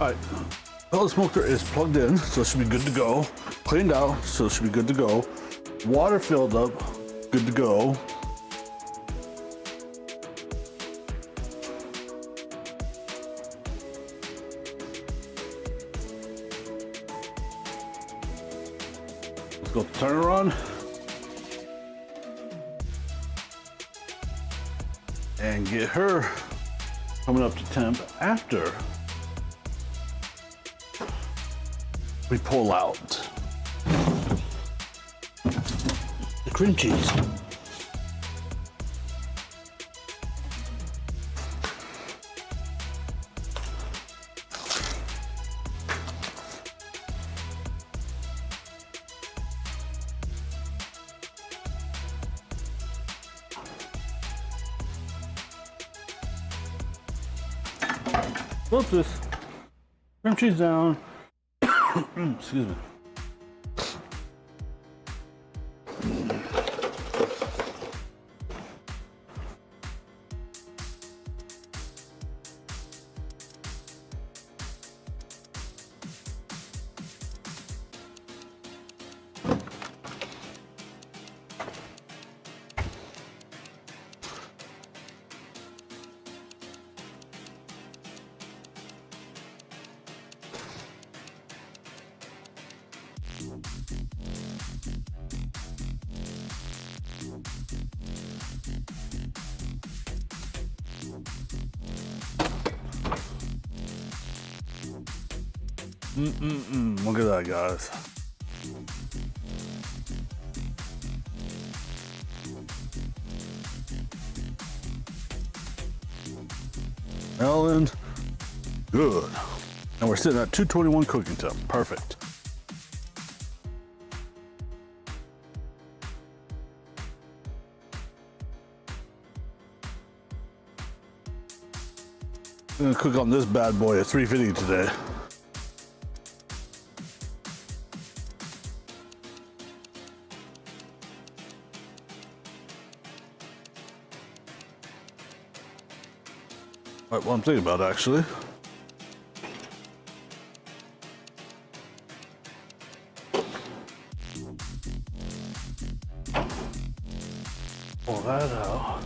All right, pellet smoker is plugged in, so it should be good to go. Cleaned out, so it should be good to go. Water filled up, good to go. Let's go to turner on. And get her coming up to temp after we pull out the cream cheese. What's this? Cream cheese down. Excuse me. Look at that, guys. Ellen, good. And we're sitting at 221 cooking temp. Perfect. I'm gonna cook on this bad boy at 350 today. Right, what I'm thinking about actually. Pull that out.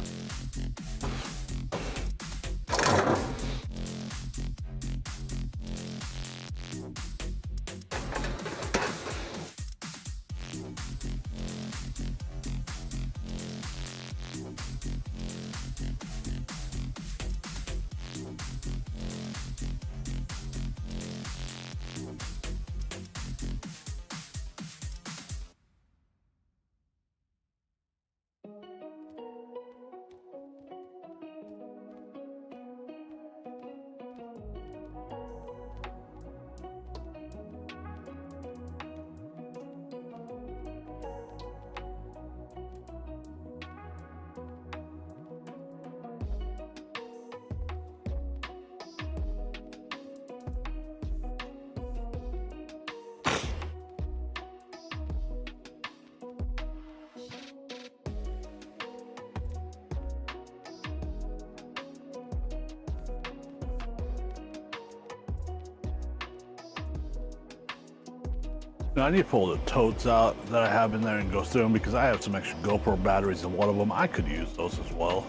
Now I need to pull the totes out that I have in there and go through them because I have some extra GoPro batteries in one of them. I could use those as well.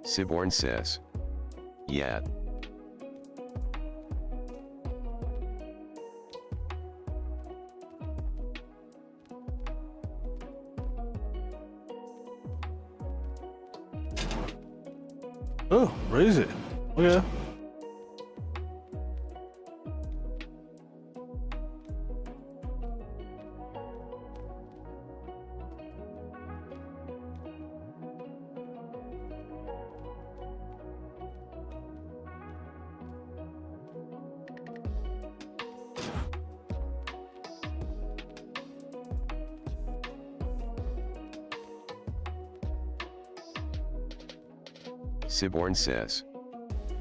Siborn says, yeah. Oh, raise it. Okay. Siborn says,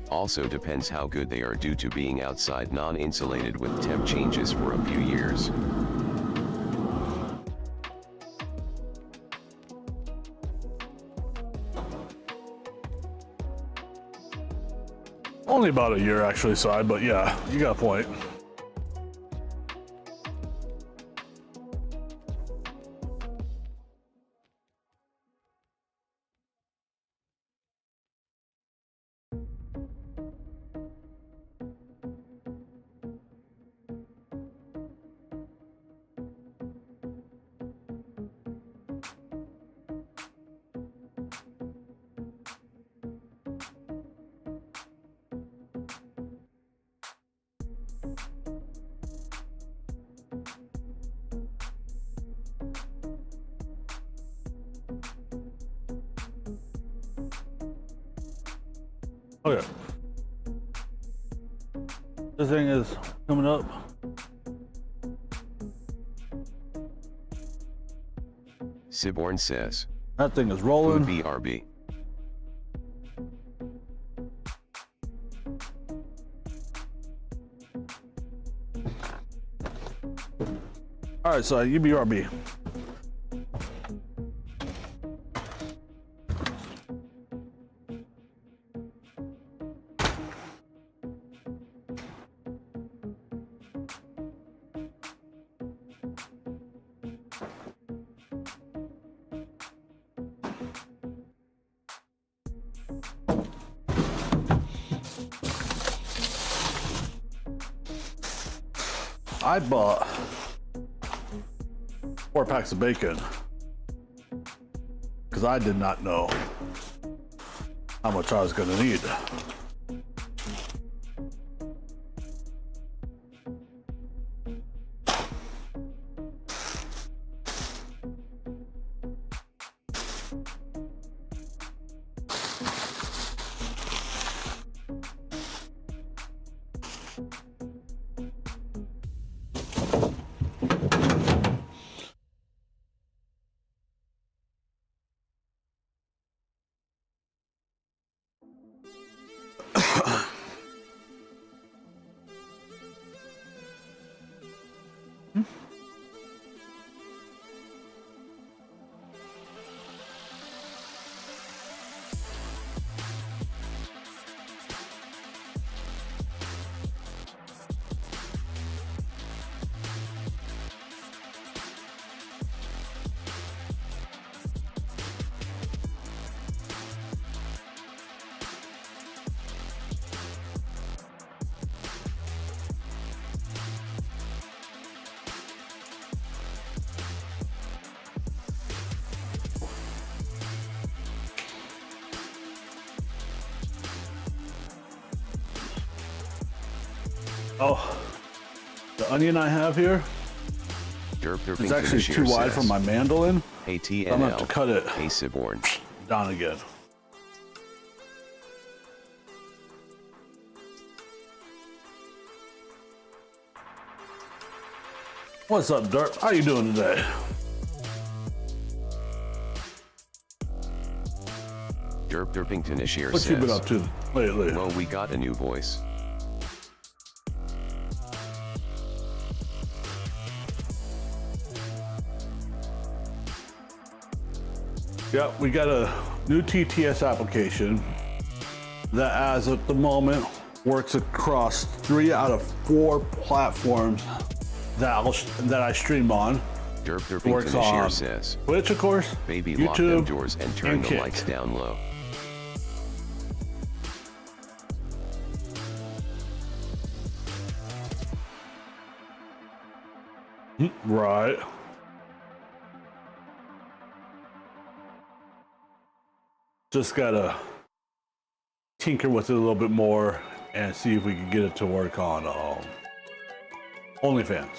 also depends how good they are due to being outside non-insulated with temp changes for a few years. Only about a year actually, Si, but yeah, you got a point. Okay. This thing is coming up. Siborn says, That thing is rolling. Food BRB. All right, so you BRB. I bought 4 packs of bacon because I did not know how much I was going to need. Oh, the onion I have here is actually too wide for my mandolin. Hey TNL. I'm gonna have to cut it Hey Siborn. down again. What's up, Dirt? How you doing today? Derpington Ashir What says, you been up to lately? well, we got a new voice. Yeah, we got a new TTS application that, as of the moment, works across 3 out of 4 platforms that I stream on. Derpington Works Ashir on says, Twitch, of course, baby, lock them YouTube, doors and turn and the Kick. lights down low. Right. Just gotta tinker with it a little bit more and see if we can get it to work on OnlyFans.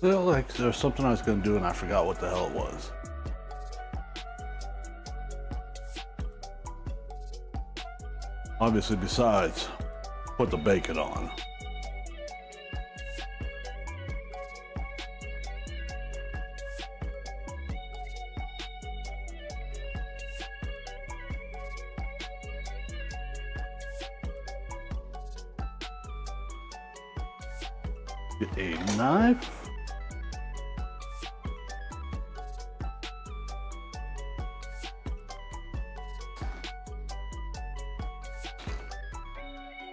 Well, like, there's something I was gonna do and I forgot what the hell it was. Obviously, besides, put the bacon on. Get a knife.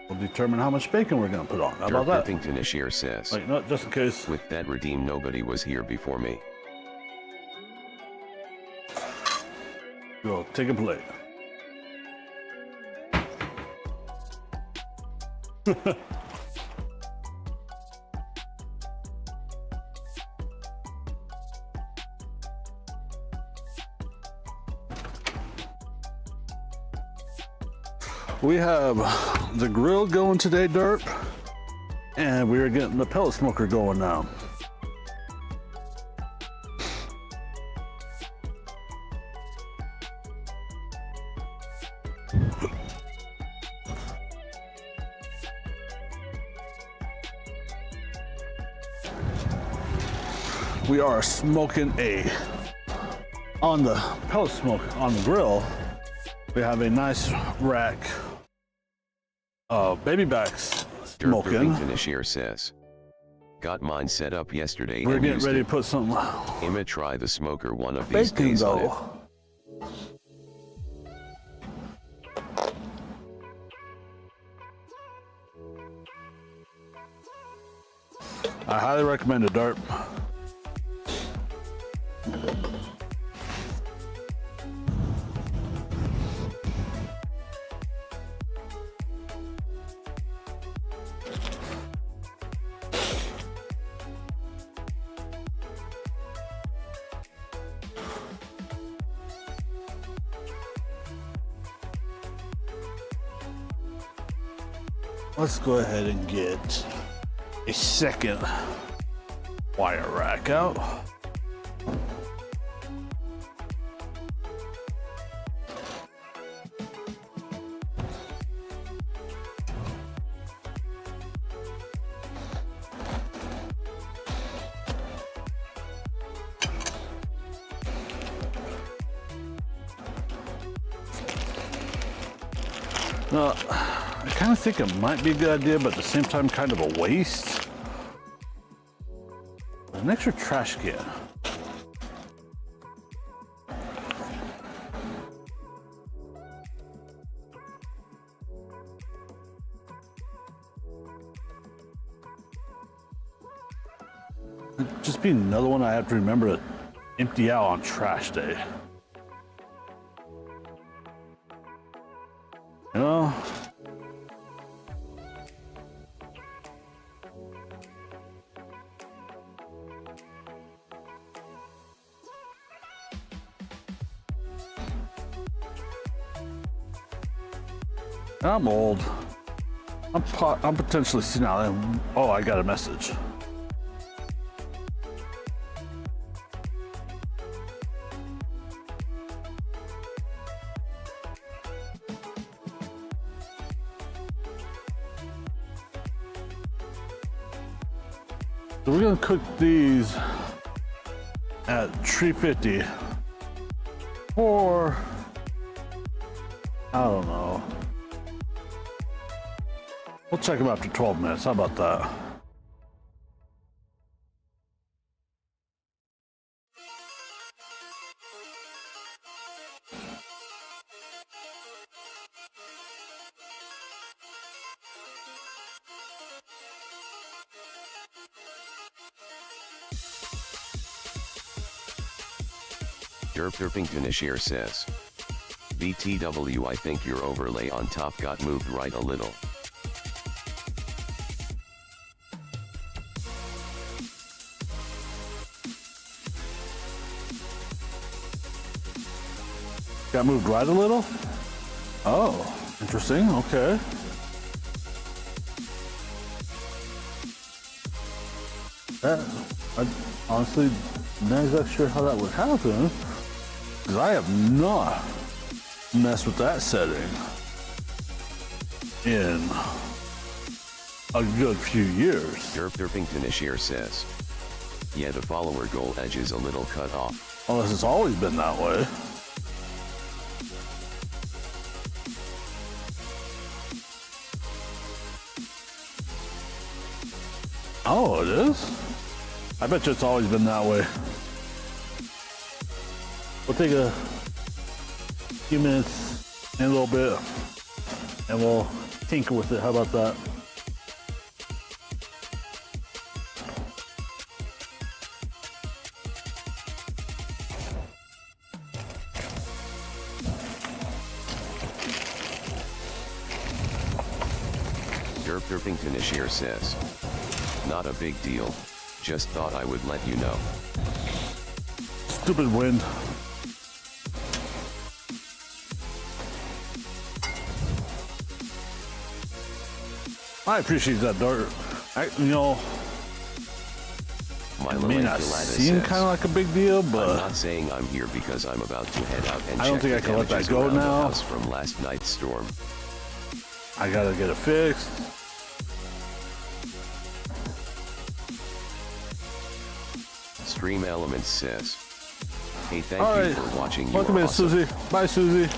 We'll determine how much bacon we're gonna put on. How about that? Derpington Ashir says, Like, no, just in case. with that redeem, nobody was here before me. Go take a plate. We have the grill going today, Derp, and we are getting the pellet smoker going now. We are smoking on the pellet smoke on the grill. We have a nice rack of baby backs smoking. Derpington says, got mine set up yesterday. We're and getting used ready it. to put some Emma, try the smoker one of these bacon days on it. though. I highly recommend it, Derp. Let's go ahead and get a second wire rack out. Now, I kind of think it might be a good idea, but at the same time, kind of a waste. An extra trash can. It'd just be another one I have to remember to empty out on trash day. You know? I'm old. I'm potentially senile. And, oh, I got a message. So we're gonna cook these at 350 for, I don't know. We'll check them after 12 minutes. How about that? Derpington Ashir says, BTW, I think your overlay on top got moved right a little. Got moved right a little? Oh, interesting. Okay. I honestly not exactly sure how that would happen, because I have not messed with that setting in a good few years. Derpington Ashir says, yeah, the follower goal edge is a little cut off. Unless it's always been that way. Oh, it is? I bet you it's always been that way. We'll take a few minutes and a little bit and we'll tinker with it. How about that? Derpington Ashir says, not a big deal, just thought I would let you know. Stupid wind. I appreciate that, Dart. You know, it may not seem kind of like a big deal, but I'm not saying I'm here because I'm about to head out and I don't check think I the can let that damages go around the now. house from last night's storm. I gotta get it fixed. Stream Elements says, hey, thank All you right. for watching. You Welcome are in, awesome. Susie. Bye, Susie.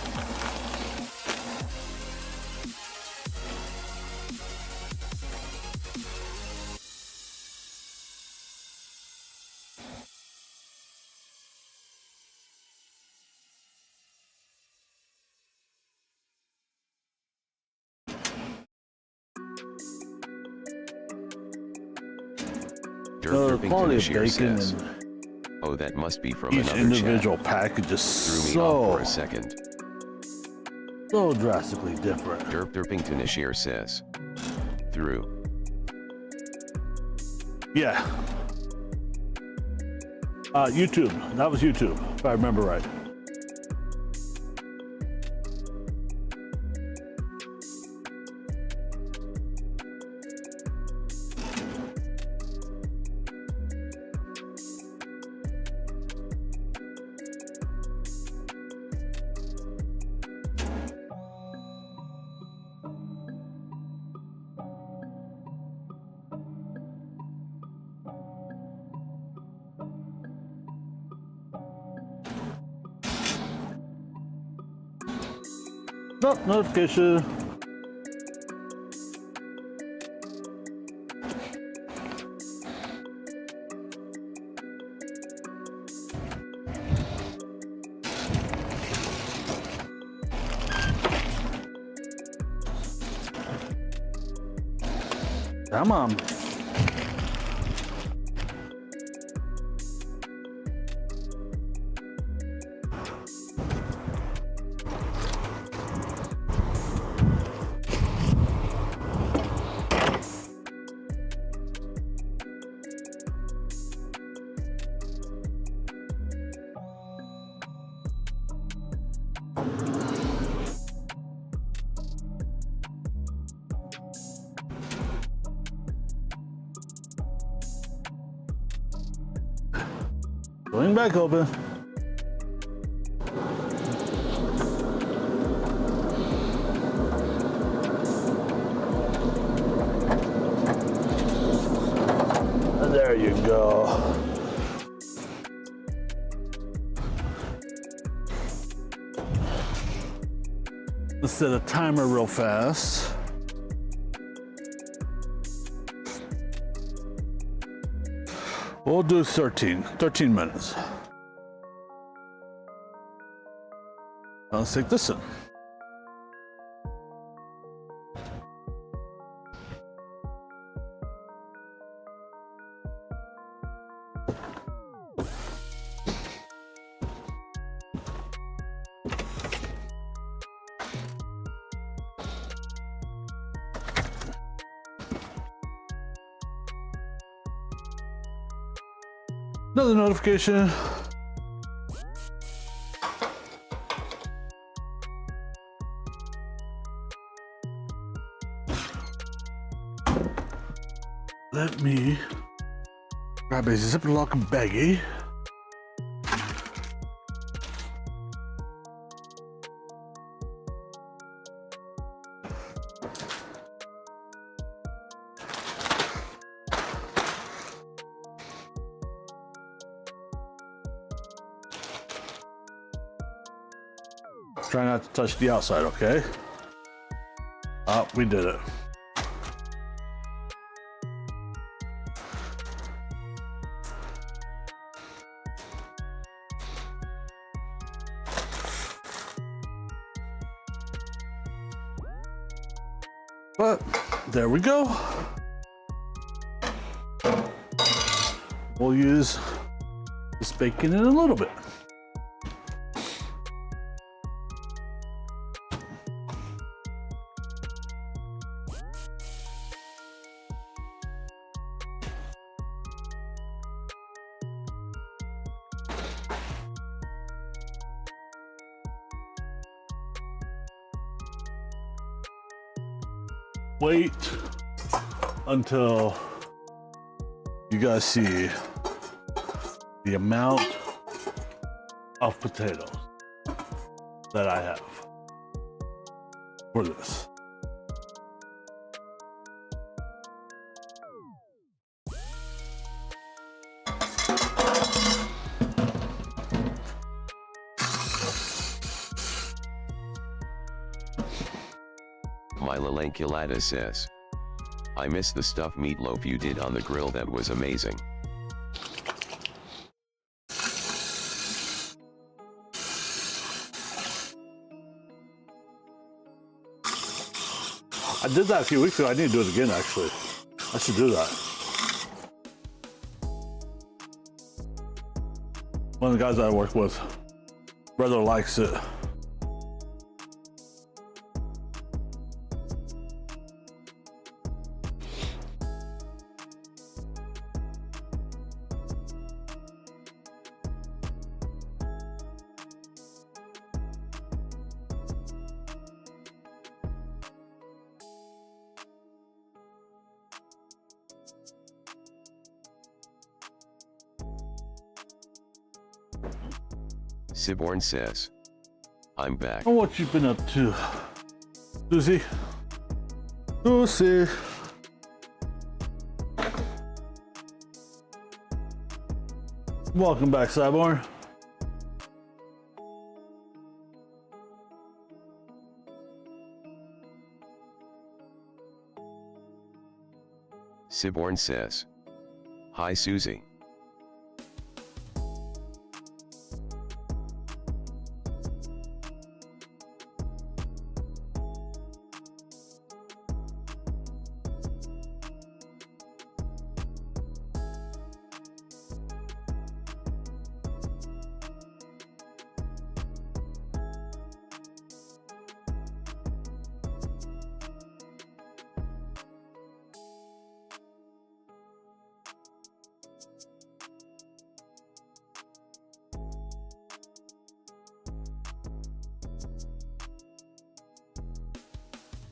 The Derping quality of Tinashir bacon says, and oh, that must be from each another individual chat. package is Threw me off so for a second. drastically different. Derping Tinashir says, through. Yeah. YouTube. That was YouTube, if I remember right. Oh, notification. Come on. Going back open. There you go. Let's set a timer real fast. We'll do 13 minutes. Let's take this in. Another notification. Let me grab a Ziploc baggie. Try not to touch the outside, okay? Oh, we did it. But there we go. We'll use this bacon in a little bit. Wait until you guys see the amount of potatoes that I have for this. My Lalanculata says, I miss the stuffed meatloaf you did on the grill, that was amazing. I did that a few weeks ago. I need to do it again, actually. I should do that. One of the guys I work with, brother likes it. Siborn says, I'm back. Oh, what you been up to, Lucy? Lucy. Welcome back, Cyborg. Siborn says, hi Susie.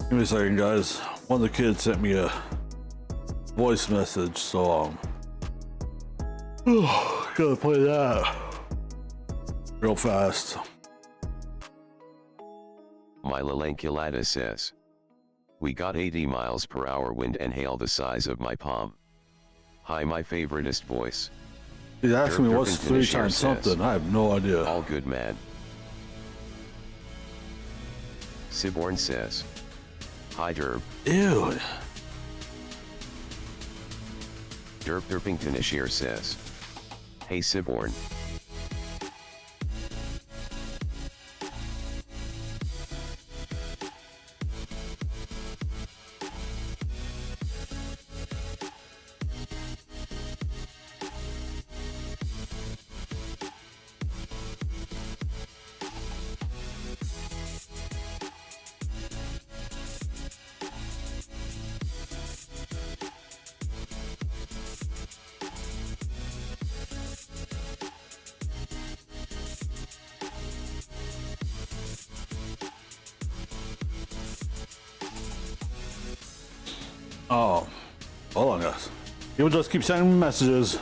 Give me a second, guys. One of the kids sent me a voice message, so gotta play that real fast. My Lalanculata says, we got 80 miles per hour wind and hail the size of my palm. Hi, my favoriteest voice. He's asking me what's Derp 3 Derp times says, something. I have no idea. all good, man. Siborn says, hi Derp. Ew. Derp Derpingtonishir says, hey Siborn. Oh, hold on, guys. People just keep sending me messages.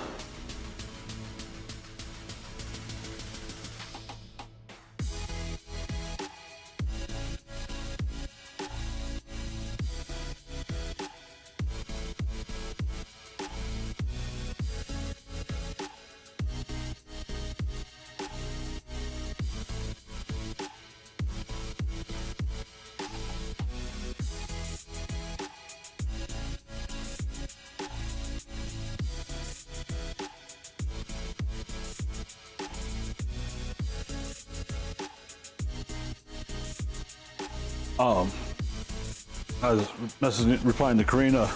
I was replying to Karina.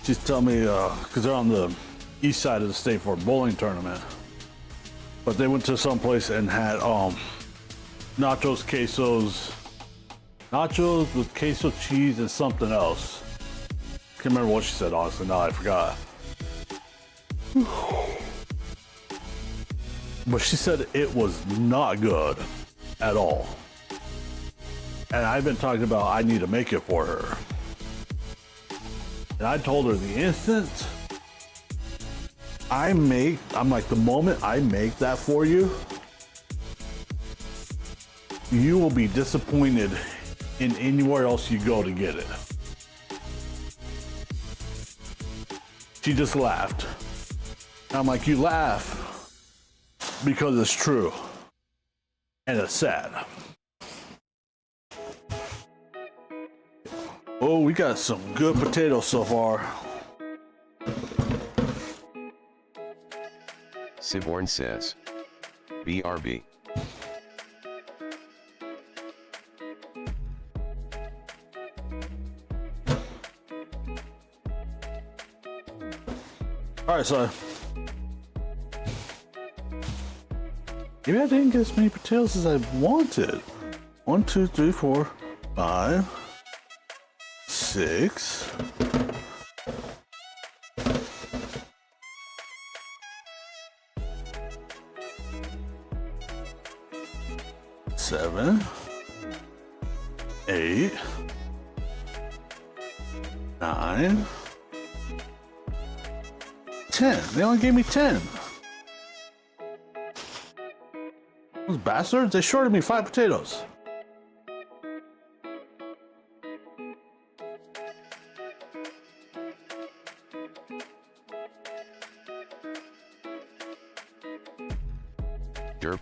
She's telling me, because they're on the east side of the state for a bowling tournament. But they went to some place and had nachos, nachos with queso cheese and something else. Can't remember what she said, honestly. Now I forgot. But she said it was not good at all. And I've been talking about I need to make it for her. And I told her the instant I'm like, the moment I make that for you, you will be disappointed in anywhere else you go to get it. She just laughed. I'm like, you laugh because it's true. And it's sad. Oh, we got some good potatoes so far. Siborn says, BRB. All right, so maybe I didn't get as many potatoes as I wanted. 1, 2, 3, 4, 5, 6. Seven, 8, 9, 10. They only gave me 10. Those bastards, they shorted me 5 potatoes.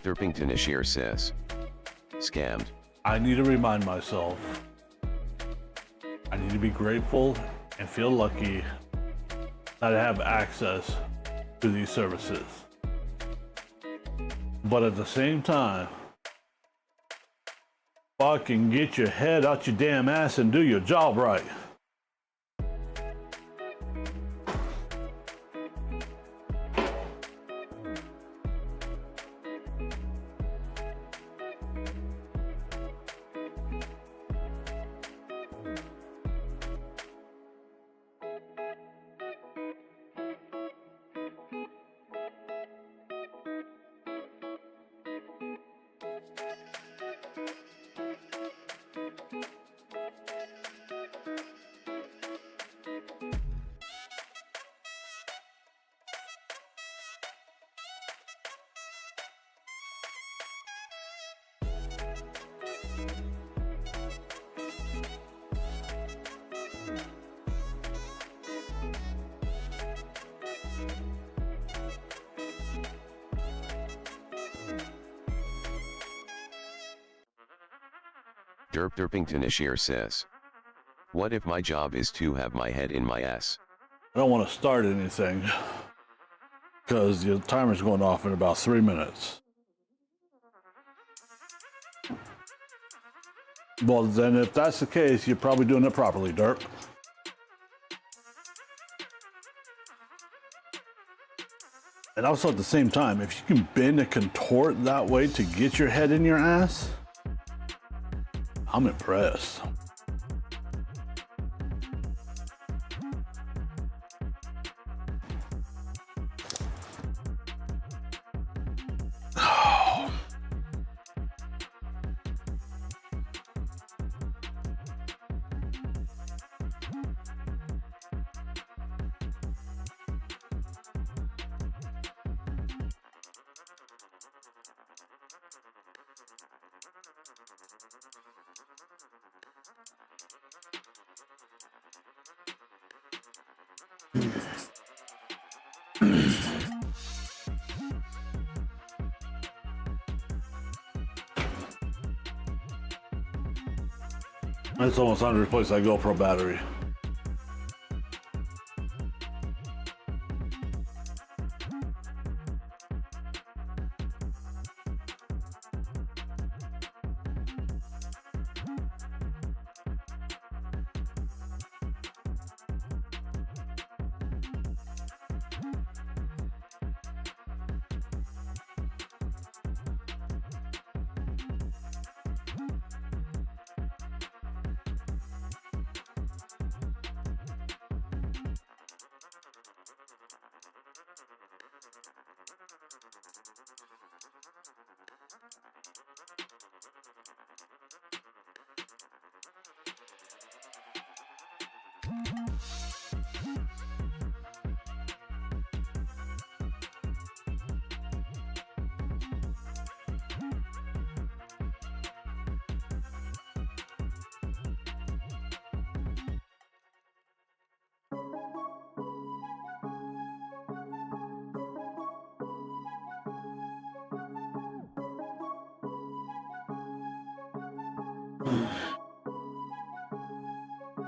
Derpington Ashir says, scammed. I need to remind myself. I need to be grateful and feel lucky that I have access to these services. But at the same time, fucking get your head out your damn ass and do your job right. Derpington Ashir says, what if my job is to have my head in my ass? I don't want to start anything because the timer's going off in about 3 minutes. Well, then if that's the case, you're probably doing it properly, Derp. And also at the same time, if you can bend and contort that way to get your head in your ass, I'm impressed. It's almost time to replace that GoPro battery.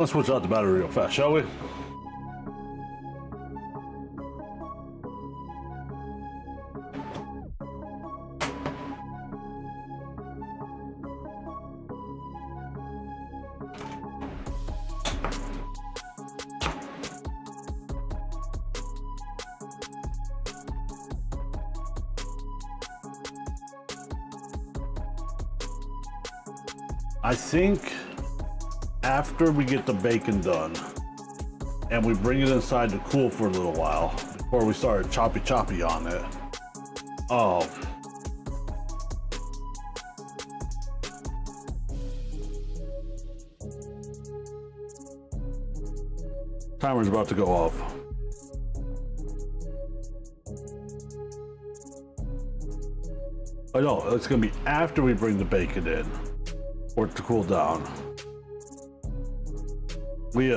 Let's switch out the battery real fast, shall we? I think after we get the bacon done and we bring it inside to cool for a little while before we start choppy on it. Oh. Timer's about to go off. Oh no, it's gonna be after we bring the bacon in for it to cool down. We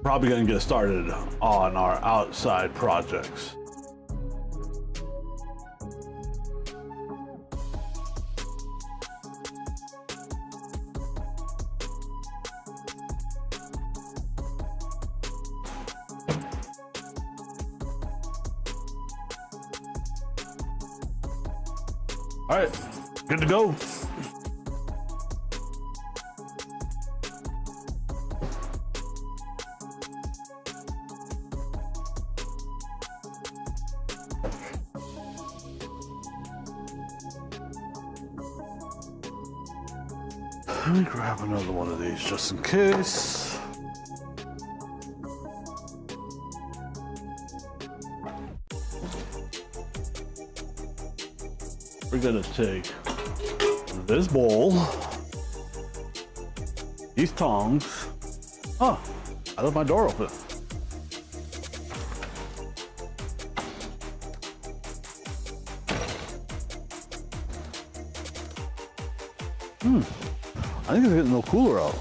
probably gonna get started on our outside projects. All right, good to go. Let me grab another one of these just in case. We're gonna take this bowl, these tongs. Oh, I left my door open. I think it's getting a little cooler out.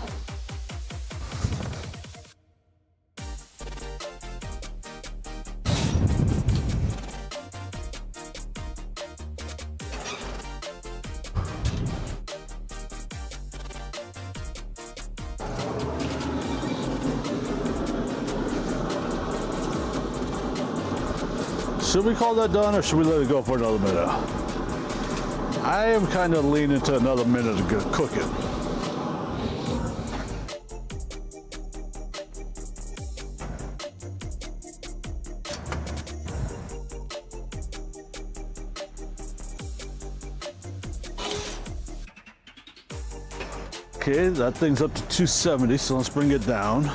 Should we call that done or should we let it go for another minute? I am kind of leaning to another minute of good cooking. Okay, that thing's up to 270, so let's bring it down.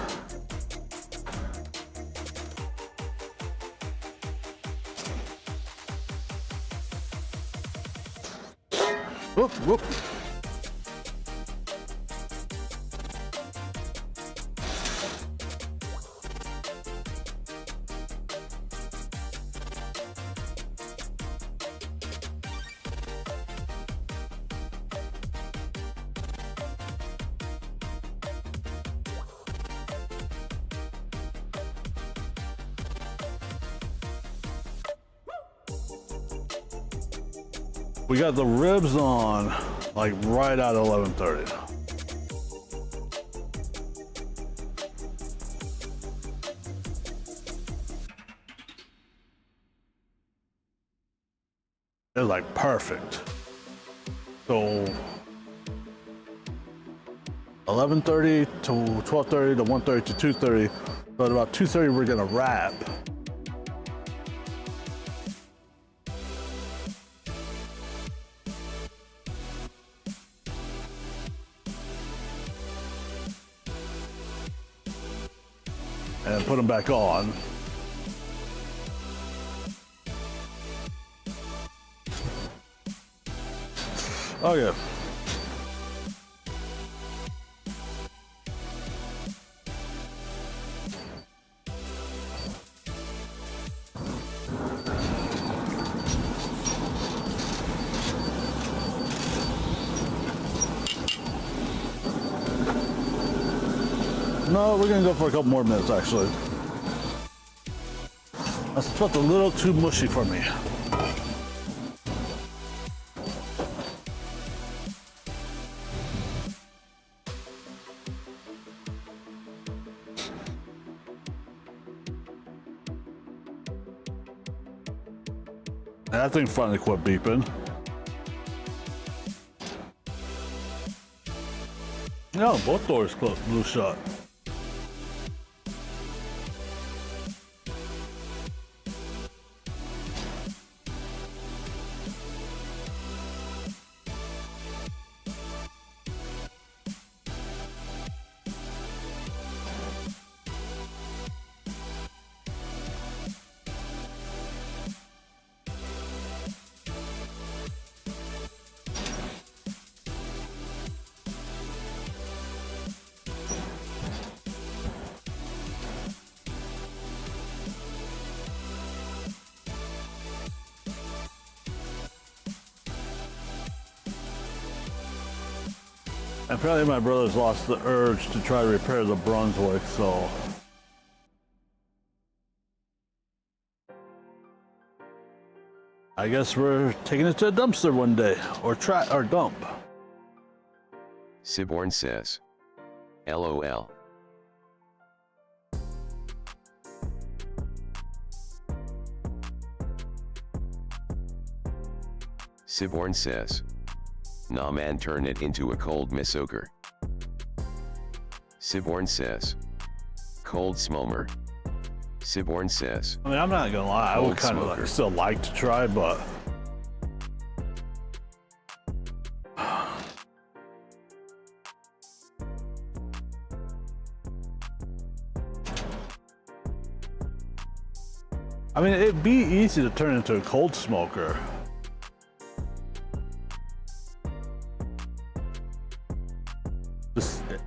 Whoop, whoop. We got the ribs on like right at 11:30. They're like perfect. So 11:30 to 12:30 to 1:30 to 2:30. But about 2:30 we're gonna wrap. And put them back on. Oh yeah. No, we're gonna go for a couple more minutes actually. That's felt a little too mushy for me. That thing finally quit beeping. No, both doors closed, blew shut. Apparently my brother's lost the urge to try to repair the Brunswick, so... I guess we're taking it to a dumpster one day, or dump. Siborn says. LOL. Siborn says. Nah man, turn it into a cold misoker. Siborn says. Cold smoker. Siborn says. I mean, I'm not gonna lie, I would kind of still like to try, but... I mean, it'd be easy to turn into a cold smoker.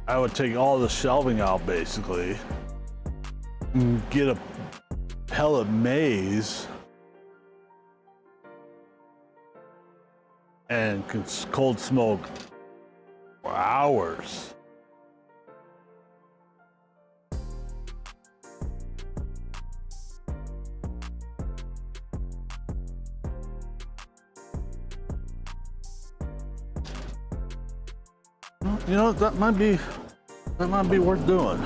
I would take all the shelving out basically, get a pellet maze, and cold smoke for hours. You know, that might be worth doing.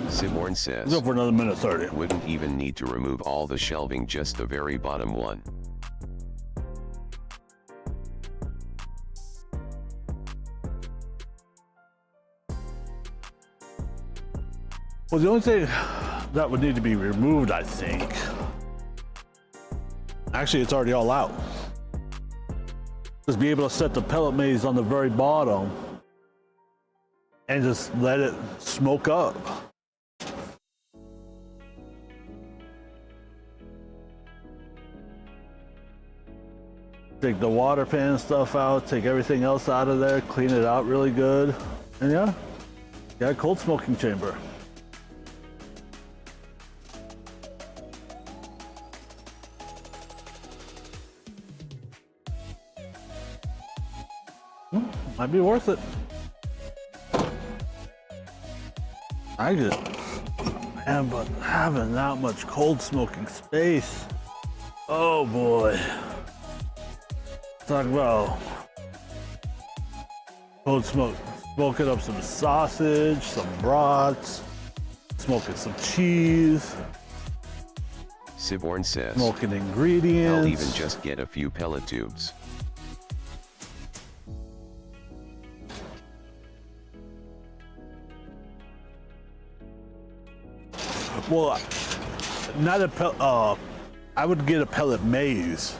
Siborn says. Go for another minute 30. Wouldn't even need to remove all the shelving, just the very bottom one. Well, the only thing that would need to be removed, I think. Actually, it's already all out. Just be able to set the pellet maze on the very bottom and just let it smoke up. Take the water pan stuff out, take everything else out of there, clean it out really good. And yeah, a cold smoking chamber. Might be worth it. I just, man, but having that much cold smoking space, oh boy. Talk about cold smoking up some sausage, some brats, smoking some cheese. Siborn says. Smoking ingredients. I'll even just get a few pellet tubes. Well, not a I would get a pellet maze.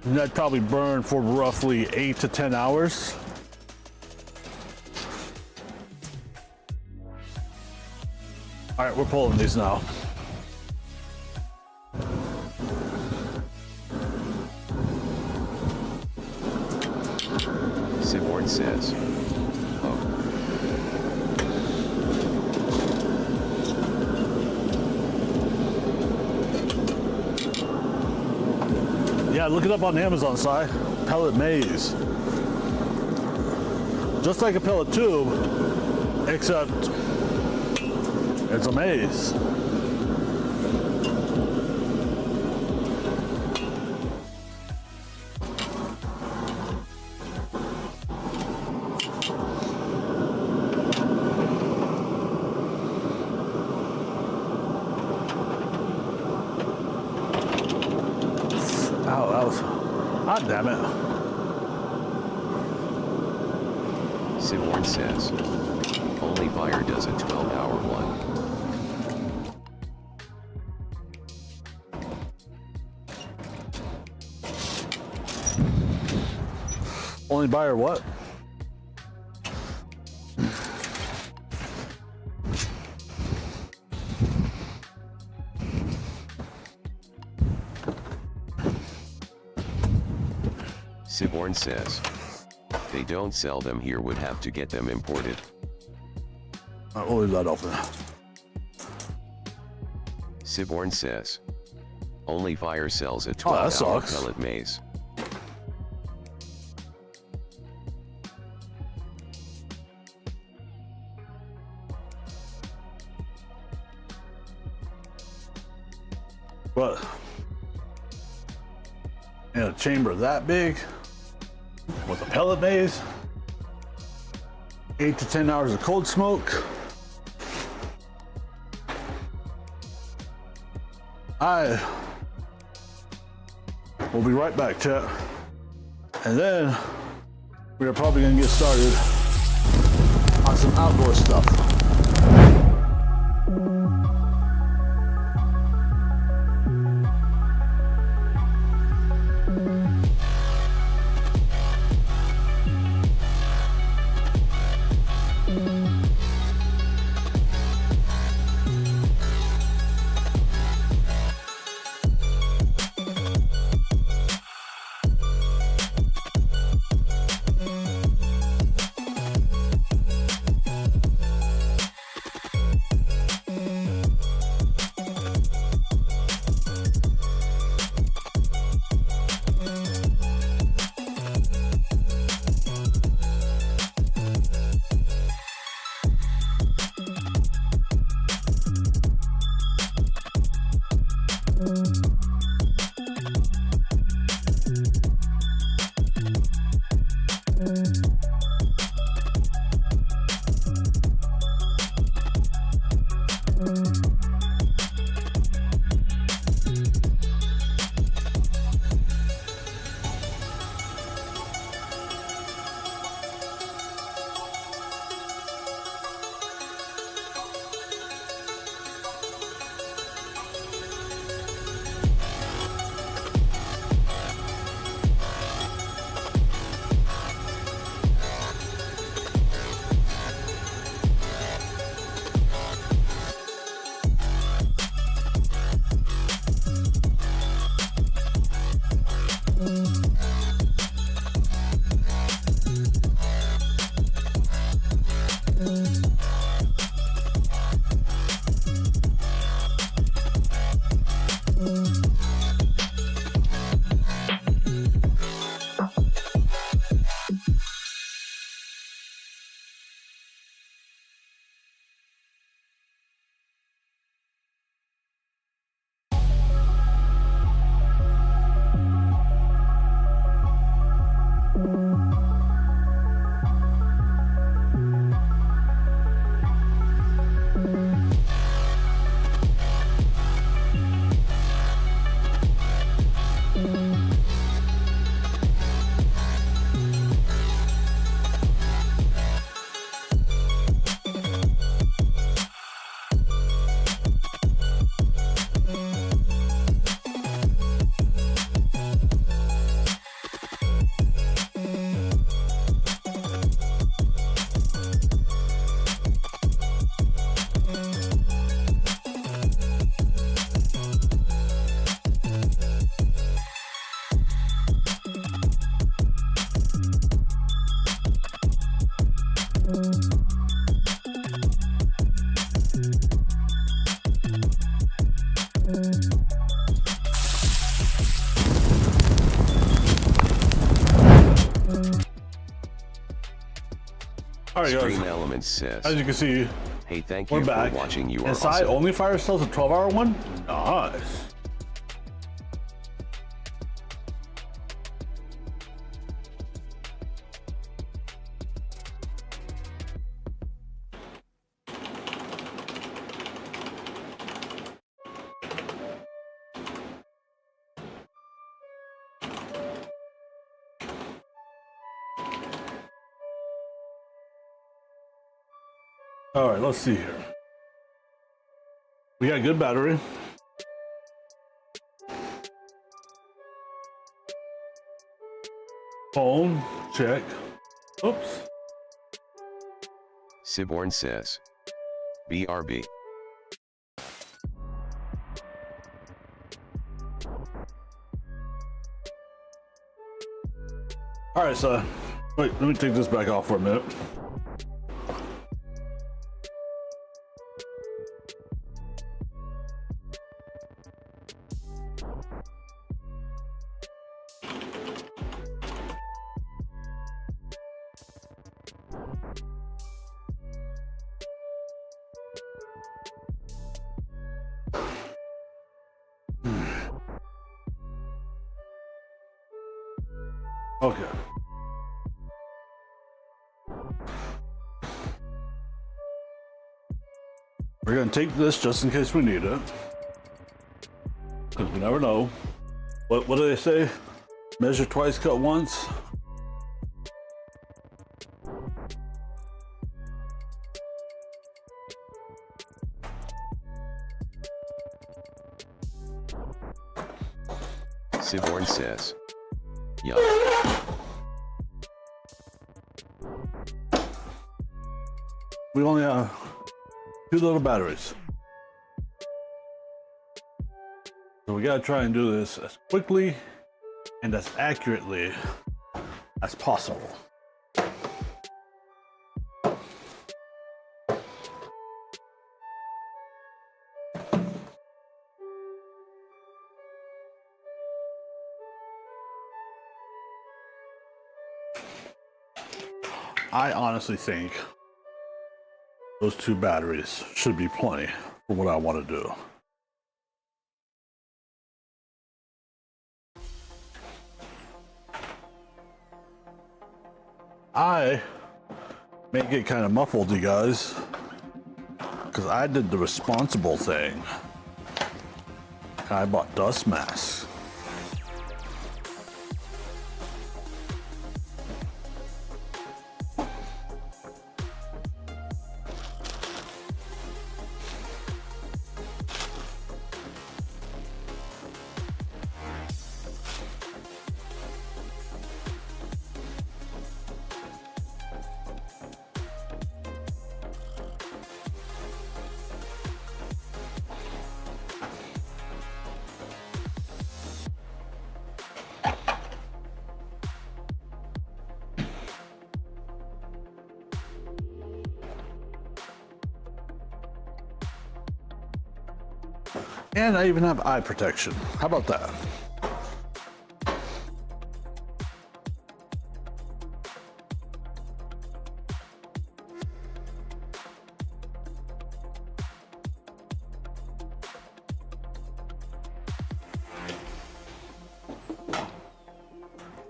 That'd probably burn for roughly 8 to 10 hours. All right, we're pulling these now. Siborn says. Oh. Yeah, look it up on Amazon, Si. Pellet maze. Just like a pellet tube, except it's a maze. God damn it. Siborn says, only fire does a 12-hour one. Only buyer what? Siborn says, they don't sell them here, would have to get them imported. I'll leave that open. Siborn says, only fire sells a Oh, that 12-hour sucks. pellet maze. But in a chamber that big, with a pellet maze, 8 to 10 hours of cold smoke, I will be right back, chat. And then we are probably gonna get started on some outdoor stuff. All right, Stream guys. Elements says, As you can see, hey, thank we're you back. for watching. You are Inside, awesome. Only Fire sells a 12-hour one. Nice. All right, let's see here. We got good battery. Phone, check. Oops. Siborn says. BRB. All right, so wait, let me take this back off for a minute. Okay. We're gonna take this just in case we need it. Because we never know. What do they say? Measure twice, cut once. Siborn says. Yup. We only have 2 little batteries. So we gotta try and do this as quickly and as accurately as possible. I honestly think those 2 batteries should be plenty for what I want to do. I may get kind of muffled, you guys, because I did the responsible thing. I bought dust masks. And I even have eye protection. How about that?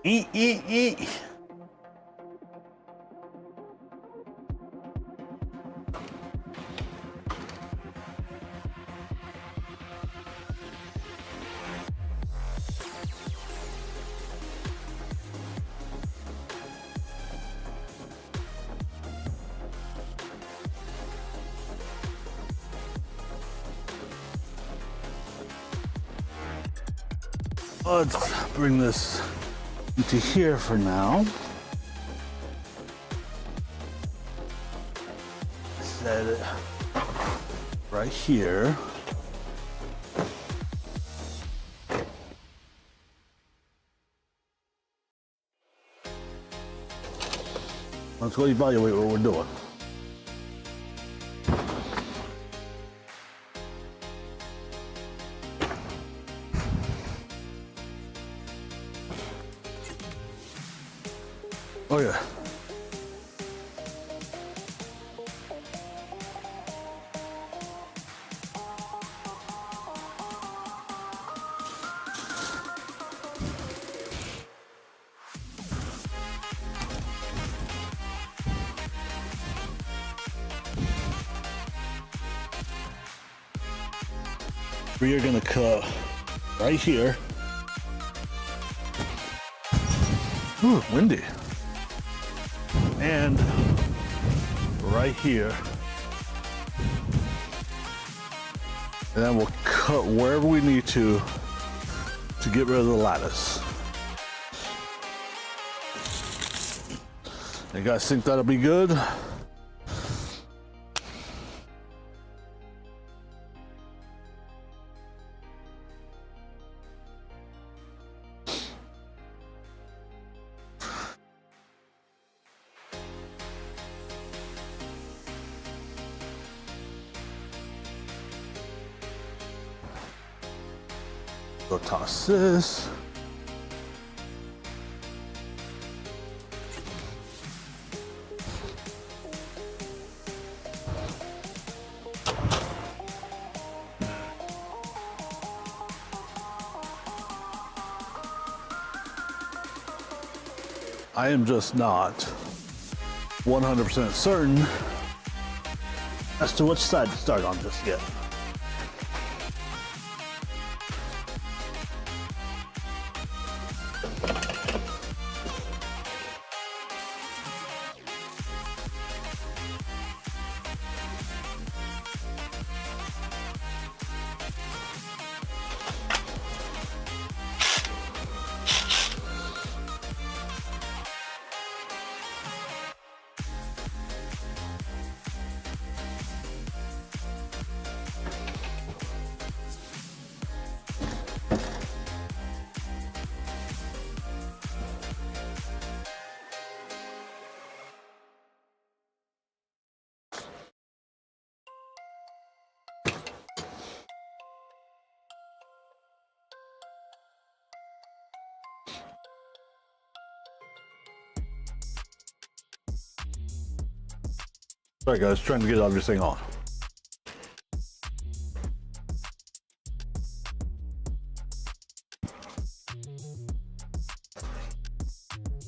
Eat. Let's bring this into here for now. Set it right here. Let's go evaluate what we're doing. Oh yeah. We are gonna cut right here. Ooh, windy. And right here And then we'll cut wherever we need to get rid of the lattice. You guys think that'll be good? Go toss this. I am just not 100% certain as to which side to start on just yet. Sorry guys, trying to get everything on.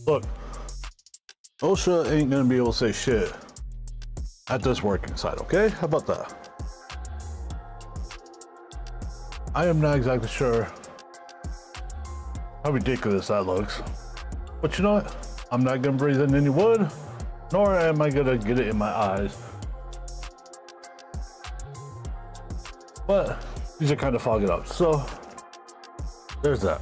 Look, OSHA ain't gonna be able to say shit at this working site, okay? How about that? I am not exactly sure how ridiculous that looks, but you know what? I'm not gonna breathe in any wood, nor am I gonna get it in my eyes. But these are kind of fogging up, so there's that.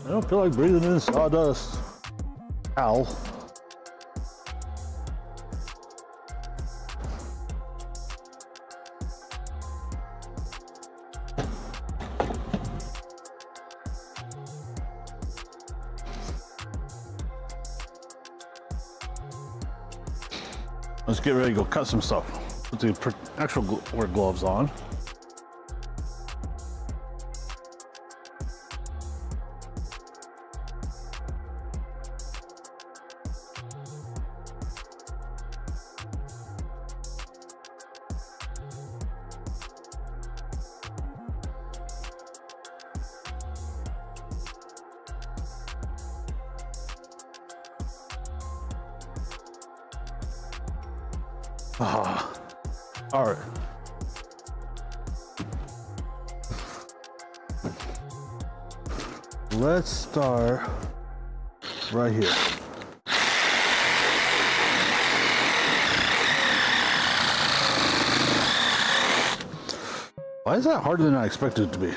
I don't feel like breathing in sawdust. Ow. Let's get ready to go cut some stuff. Put the actual work gloves on. All right. Let's start right here. Why is that harder than I expected it to be?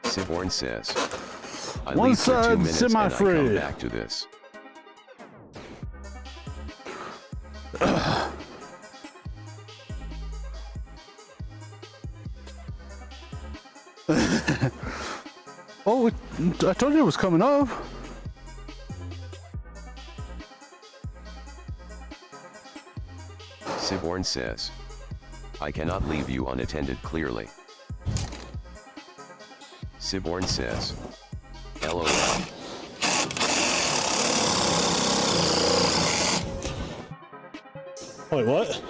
Siborn says, I One leave for 2 side, minutes and I semi-free. come back to this. Oh, I told you it was coming up. Siborn says, I cannot leave you unattended clearly. Siborn says, LOL. Wait, what?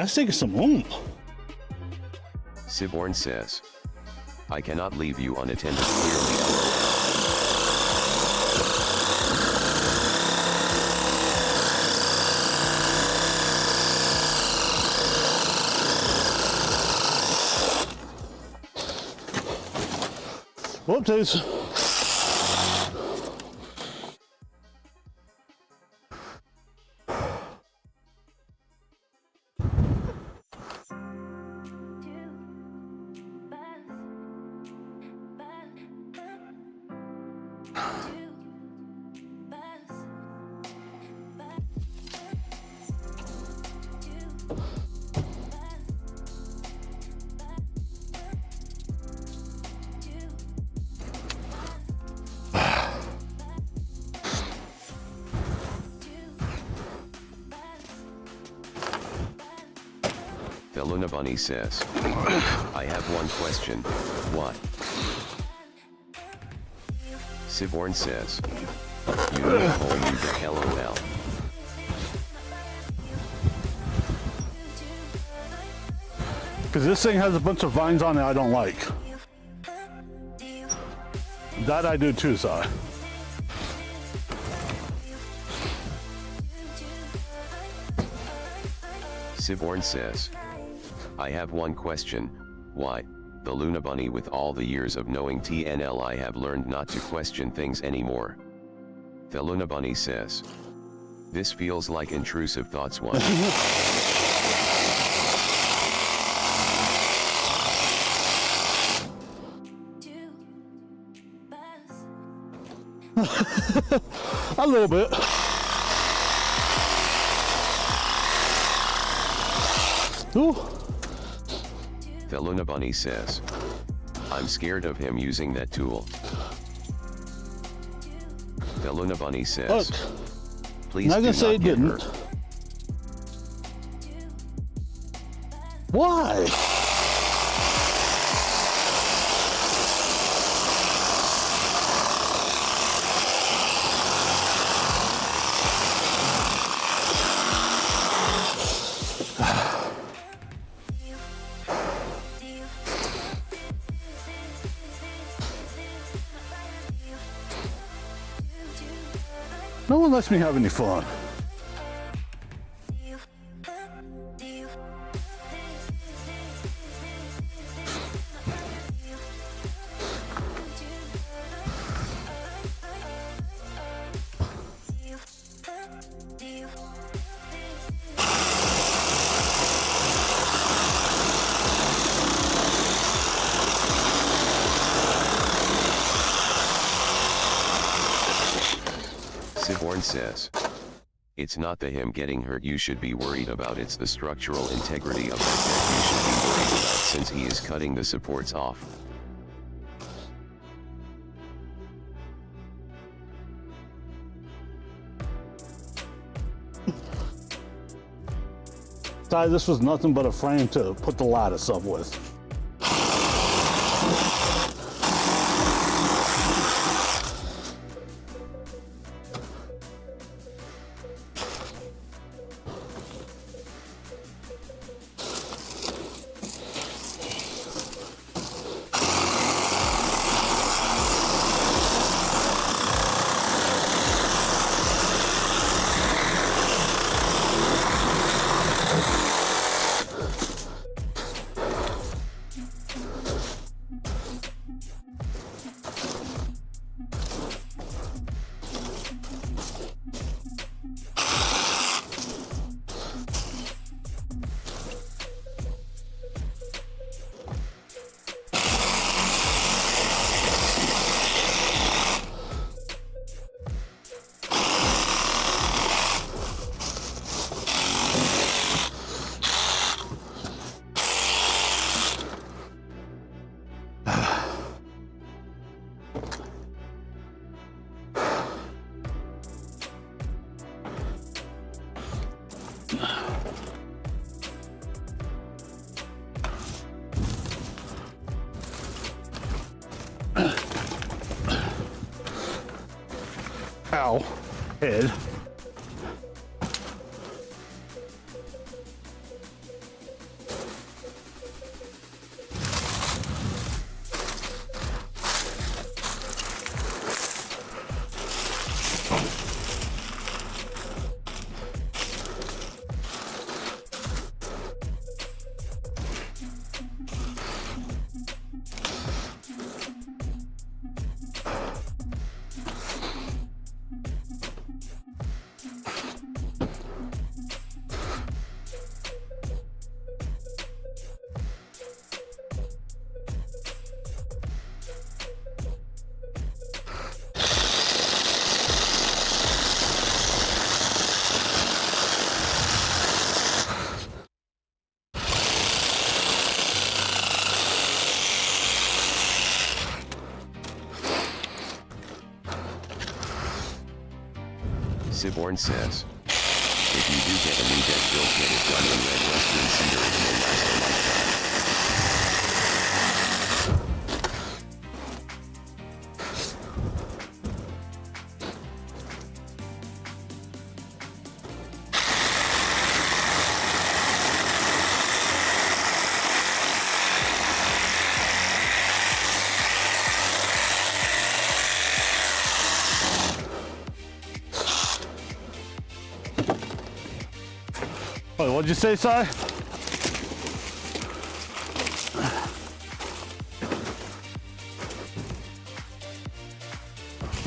That's taking some room. Siborn says, I cannot leave you unattended clearly. Whoopsies. The Luna Bunny says, I have one question, what? Siborn says, you need to hold me the LOL. Because this thing has a bunch of vines on it I don't like. That I do too, Si. Siborn says, I have one question, why? The Luna Bunny, with all the years of knowing TNL, I have learned not to question things anymore. The Luna Bunny says, this feels like intrusive thoughts one. A little bit. Ooh. The Luna Bunny says, I'm scared of him using that tool. The Luna Bunny says, Look, please not do gonna say not it get didn't. hurt. Why? No one lets me have any fun. Siborn says, it's not the him getting hurt you should be worried about, it's the structural integrity of that deck you should be worried about, since he is cutting the supports off. Ty, this was nothing but a frame to put the lattice up with. Ow, head. Siborn says, if you do get a new deck built, get it done in red western cedar, it will last a lifetime. Wait, what'd you say, Si? I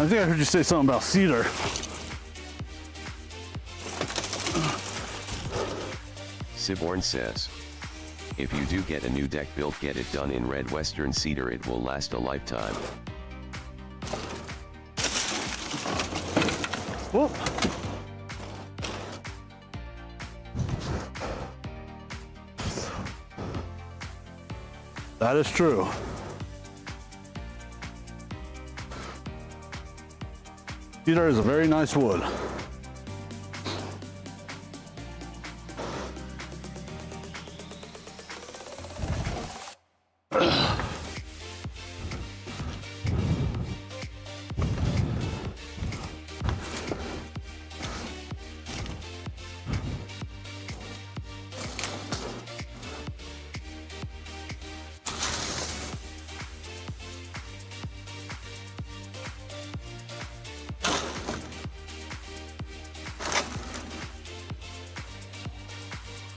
think I heard you say something about cedar. Siborn says, if you do get a new deck built, get it done in red western cedar, it will last a lifetime. Whoop. That is true. Cedar is a very nice wood.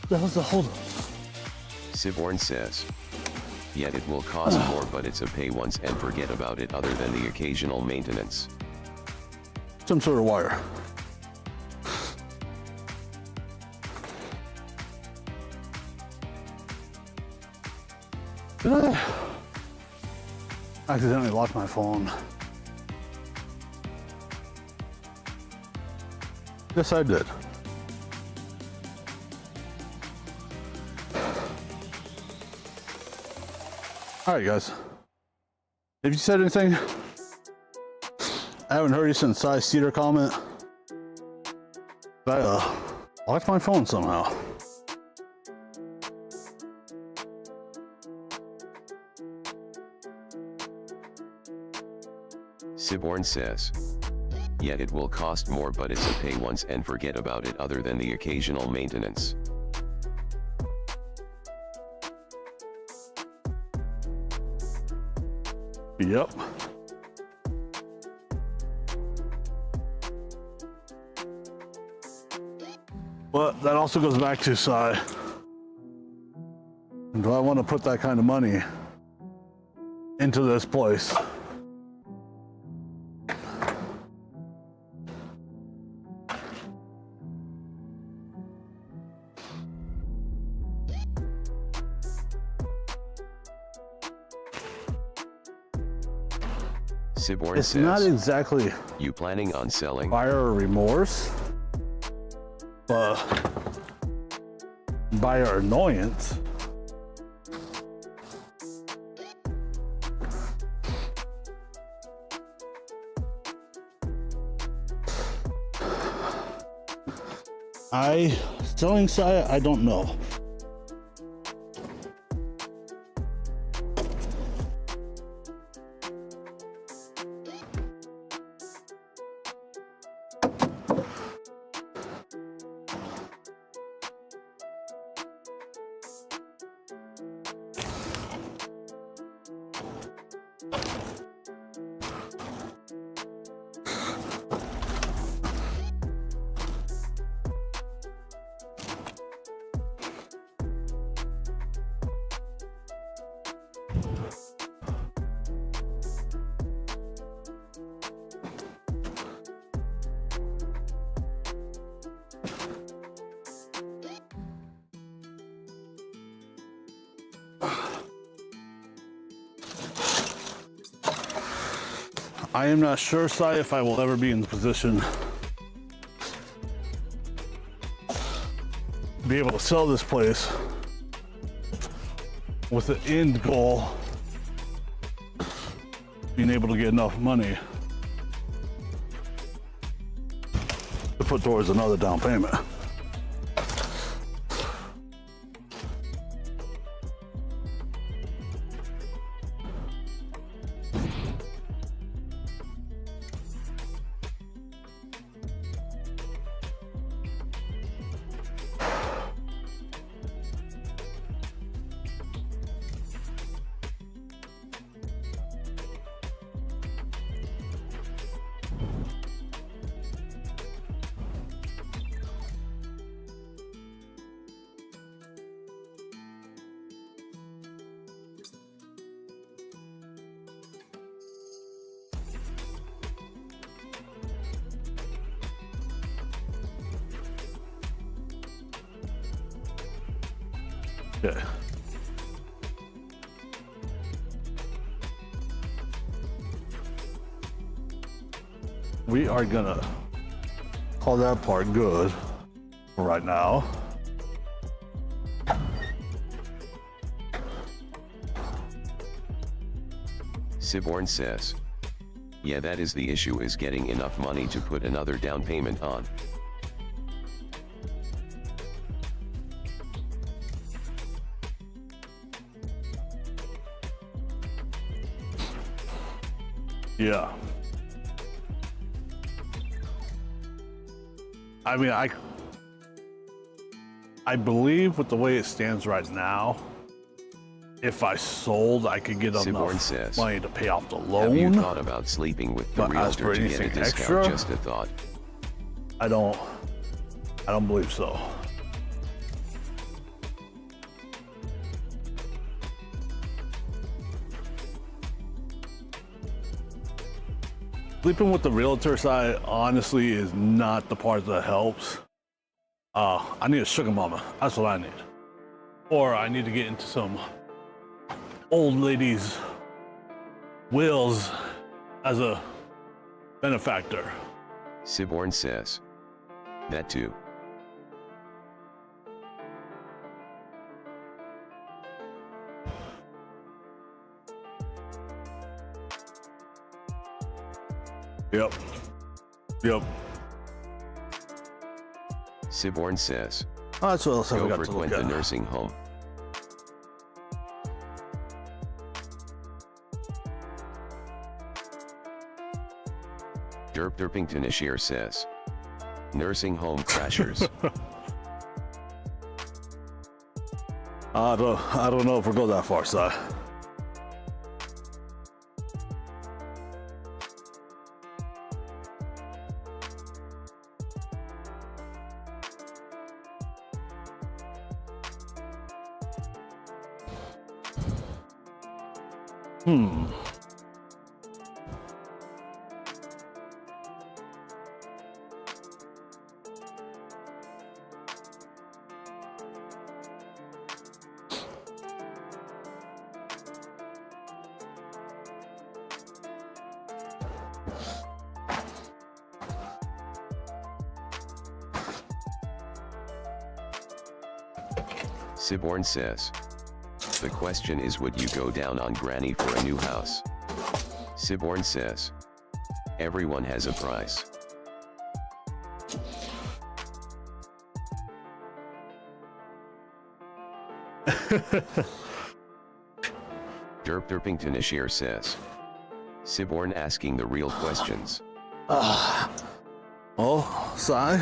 That was the hold up. Siborn says, yet it will cost more, but it's a pay once and forget about it, other than the occasional maintenance. Some sort of wire. Did I accidentally lock my phone? Yes, I did. All right, guys. Have you said anything? I haven't heard you since Size Cedar comment. I locked my phone somehow. Siborn says, yet it will cost more, but it's a pay once and forget about it, other than the occasional maintenance. Yep. But that also goes back to Sai. Do I want to put that kind of money into this place? Siborn It's says, not exactly you planning on selling? buyer remorse, but buyer annoyance. Selling Saya, I don't know. I am not sure, Sai, if I will ever be in the position to be able to sell this place with the end goal being able to get enough money to put towards another down payment. Okay. We are gonna call that part good for right now. Siborn says, yeah, that is the issue, is getting enough money to put another down payment on. Yeah. I mean, I believe with the way it stands right now, if I sold, I could get Siborn enough says, money to pay off the have loan. you thought about sleeping with the But as for realtor to get a anything discount? extra, Just a thought. I don't believe so. Sleeping with the realtor side, honestly, is not the part that helps. I need a sugar mama. That's what I need. Or I need to get into some old lady's wills as a benefactor. Siborn says, that too. Yep. Yep. Siborn says, Oh, that's what else I go got to frequent look the at. nursing home. Derpington Ashir says, nursing home crashers. I don't know if we'll go that far, Si. Siborn says, the question is, would you go down on Granny for a new house? Siborn says, everyone has a price. Derpington Ashir says. Siborn asking the real questions. Oh, sigh.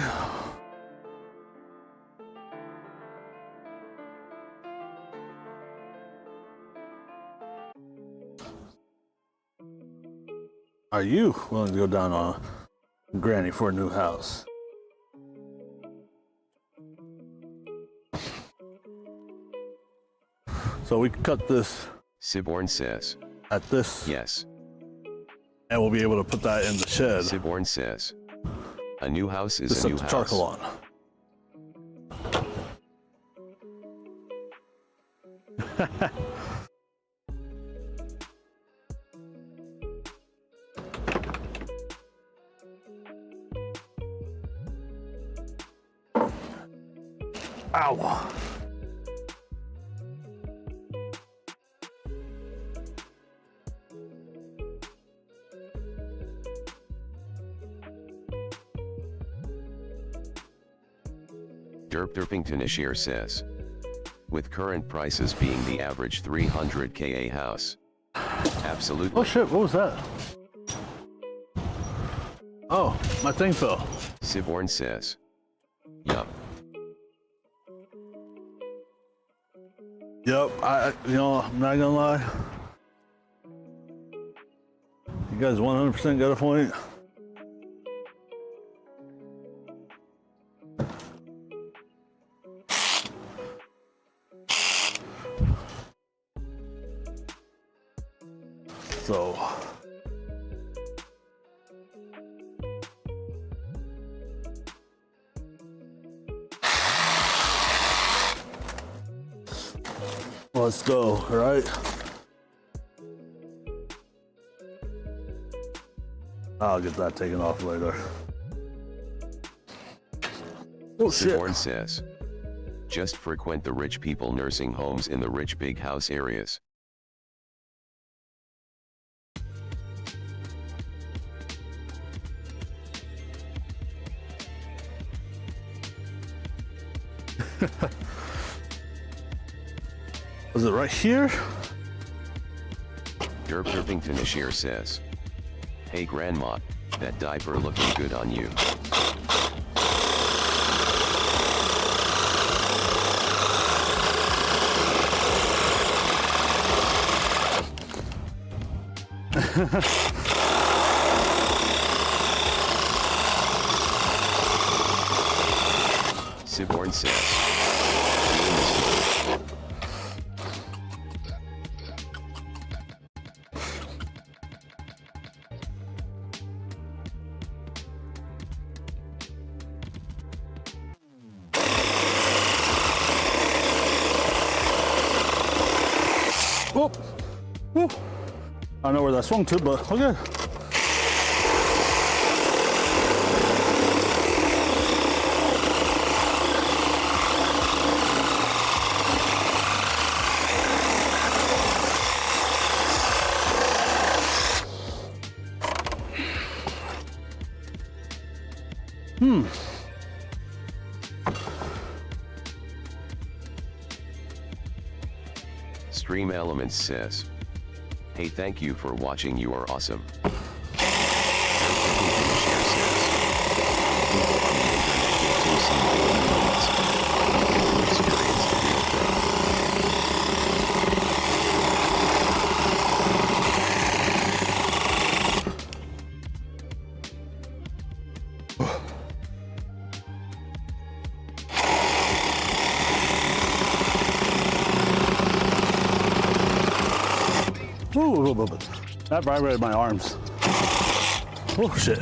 Are you willing to go down on Granny for a new house? So we can cut this Siborn says. at this, Yes. and we'll be able to put that in the shed. Siborn says. A new house is Just a set new the house. charcoal on. Ow. Derpington Ashir says. With current prices being the average 300k a house. Absolutely. Oh shit, what was that? Oh, my thing fell. Siborn says. Yup. Yep, you know, I'm not gonna lie. You guys 100% got a point. So, let's go, right? I'll get that taken off later. Oh shit. Siborn says. Just frequent the rich people nursing homes in the rich big house areas. Was it right here? Derpington Ashir says. Hey grandma, that diaper looking good on you. Siborn says. Whoop. Whoop. I don't know where that swung to, but okay. Stream Elements says. Hey, thank you for watching, you are awesome. Ooh, that vibrated my arms. Oh shit.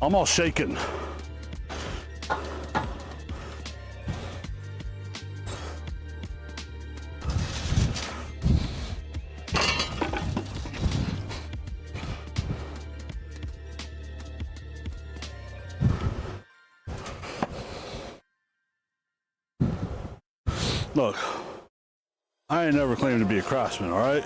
I'm all shaking. Look, I ain't never claimed to be a craftsman, all right?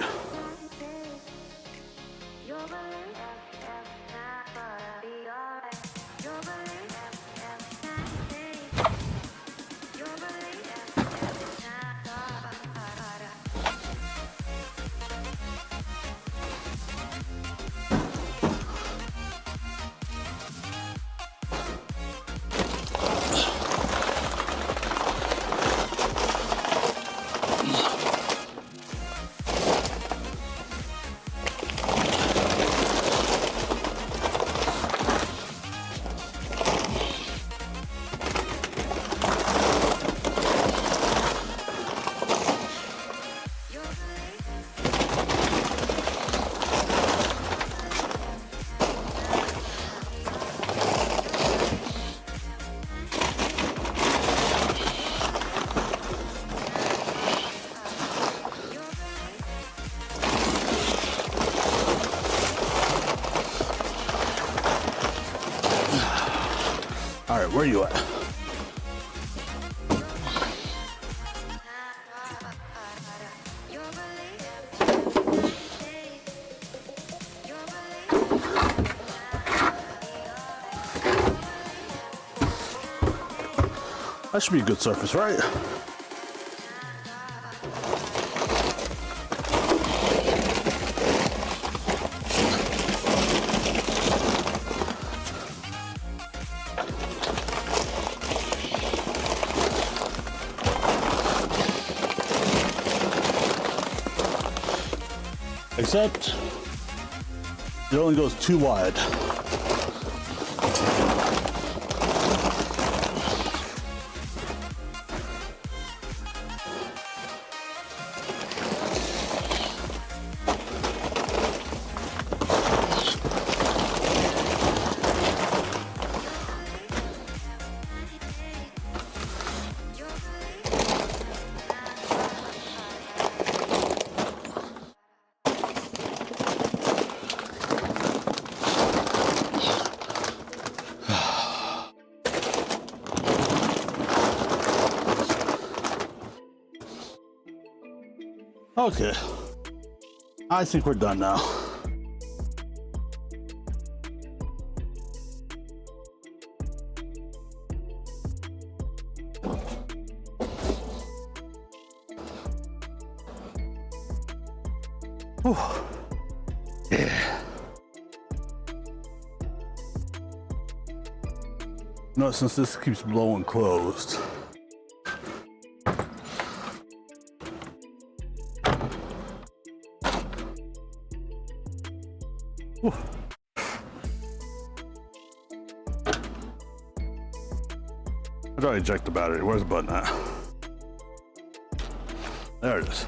All right, where you at? That should be a good surface, right? Except it only goes too wide. Okay, I think we're done now. Whew. Yeah. No, since this keeps blowing closed. Whew. How do I eject the battery? Where's the button at? There it is.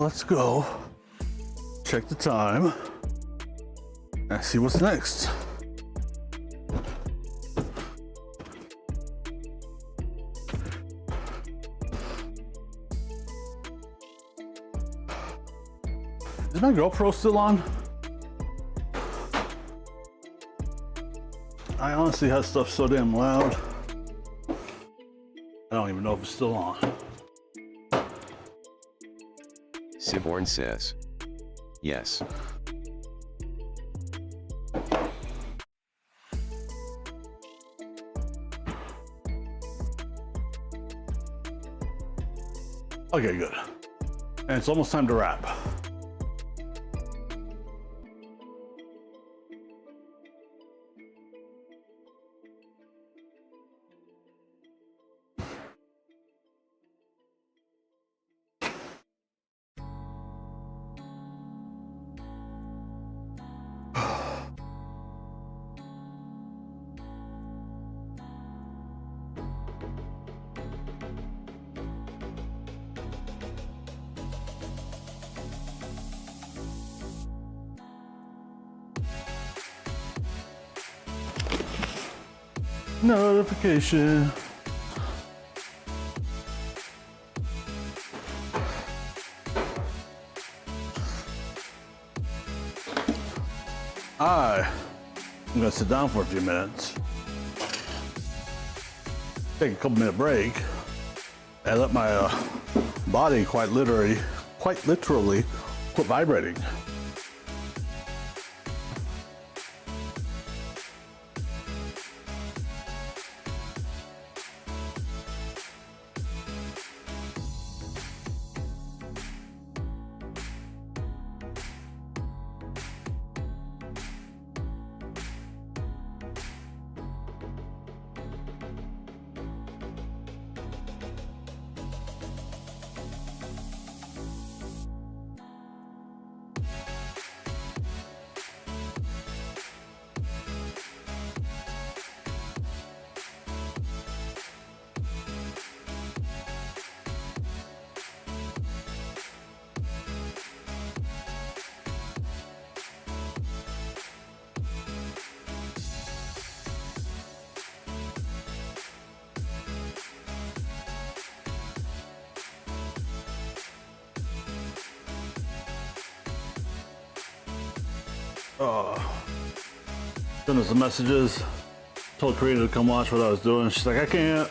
Let's go check the time and see what's next. Is my GoPro still on? I honestly have stuff so damn loud. I don't even know if it's still on. Siborn says, yes. Okay, good. And it's almost time to wrap. Notification. I'm gonna sit down for a few minutes, take a couple minute break, and let my body quite literally quit vibrating. Sent us the messages, told Karina to come watch what I was doing. She's like, I can't.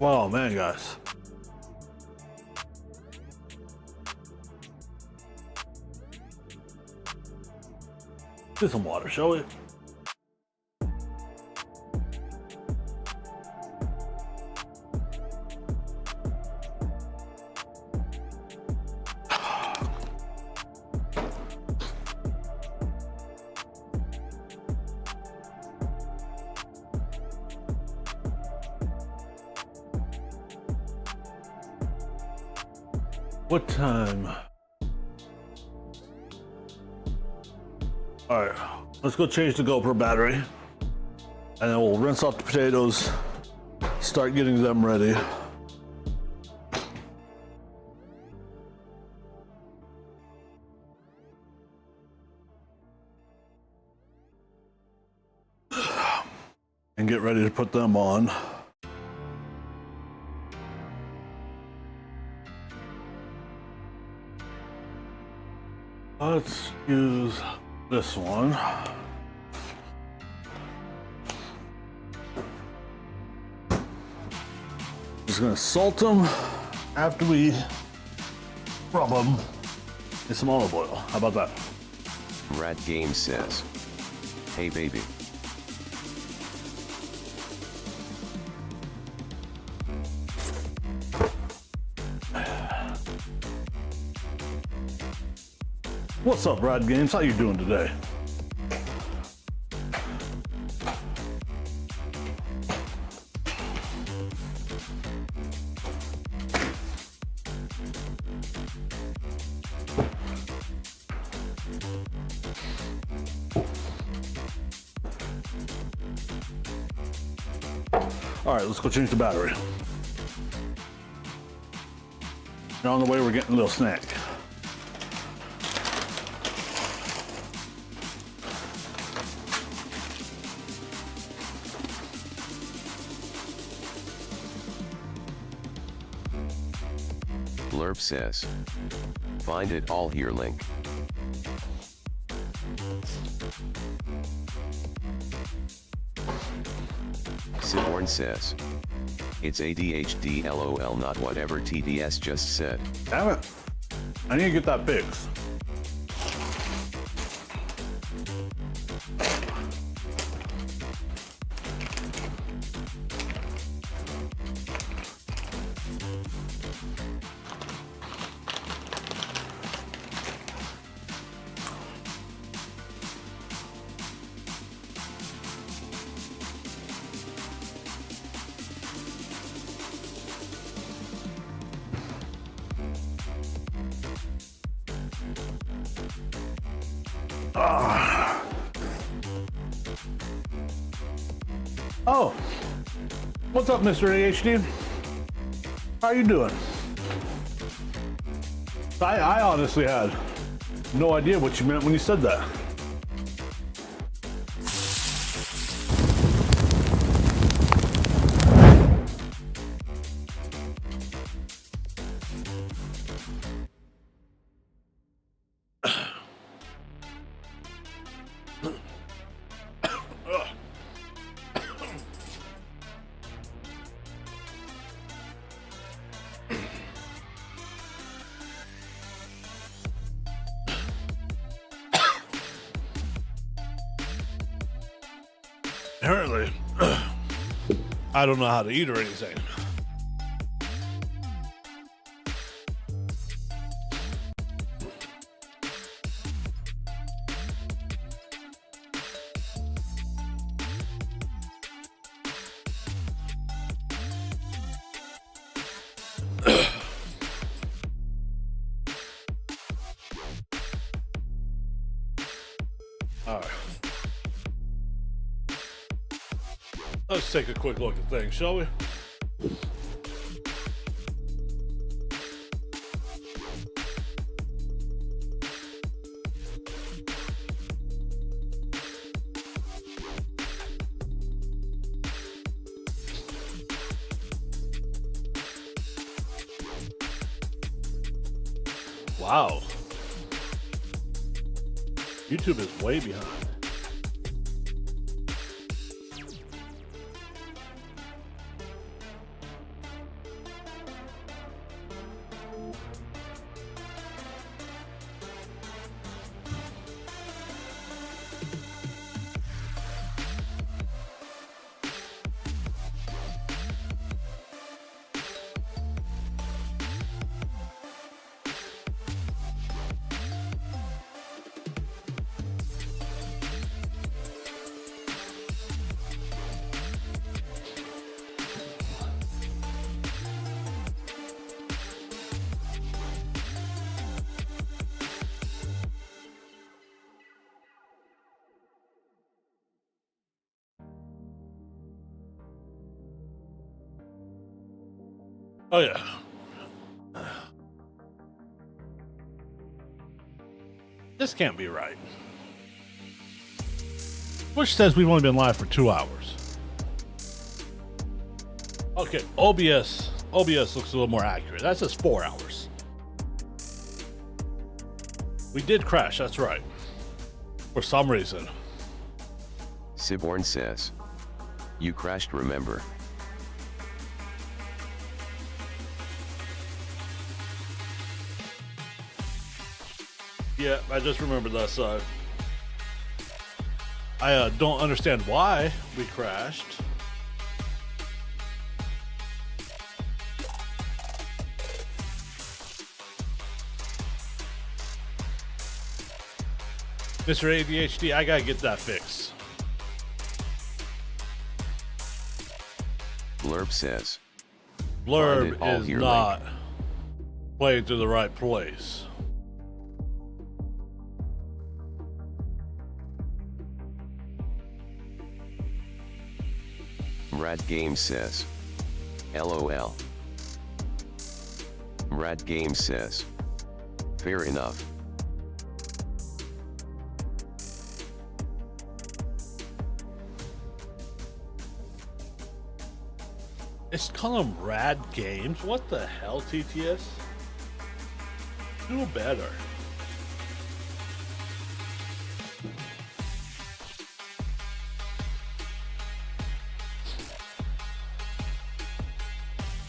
Oh man, guys. Get some water, shall we? What time? All right, let's go change the GoPro battery, and then we'll rinse off the potatoes, start getting them ready. And get ready to put them on. Let's use this one. Just gonna salt them after we rub them in some olive oil. How about that? Rat Game says, hey baby. What's up, Rad Games? How you doing today? All right, let's go change the battery. Now on the way, we're getting a little snack. Blurb says, find it all here link. Siborn says, it's ADHD LOL, not whatever TDS just said. Damn it. I need to get that fixed. Oh, what's up, Mr. ADHD? How you doing? I honestly had no idea what you meant when you said that. Apparently, I don't know how to eat or anything. All right. Let's take a quick look at things, shall we? Wow. YouTube is way behind. Oh yeah. This can't be right. Twitch says we've only been live for 2 hours. Okay, OBS looks a little more accurate. That says 4 hours. We did crash, that's right. For some reason. Siborn says, you crashed, remember? Yeah, I just remembered that side. I don't understand why we crashed. Mr. ADHD, I gotta get that fixed. Blurb says, Blurb all is here, not playing to the right place. Rat Game says, LOL. Rat Game says, fair enough. It's calling them Rad Games. What the hell, TTS? Do better.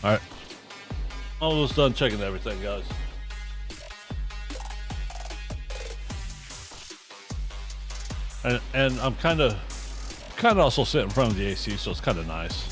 Alright. Almost done checking everything, guys. And I'm kind of also sitting in front of the AC, so it's kind of nice.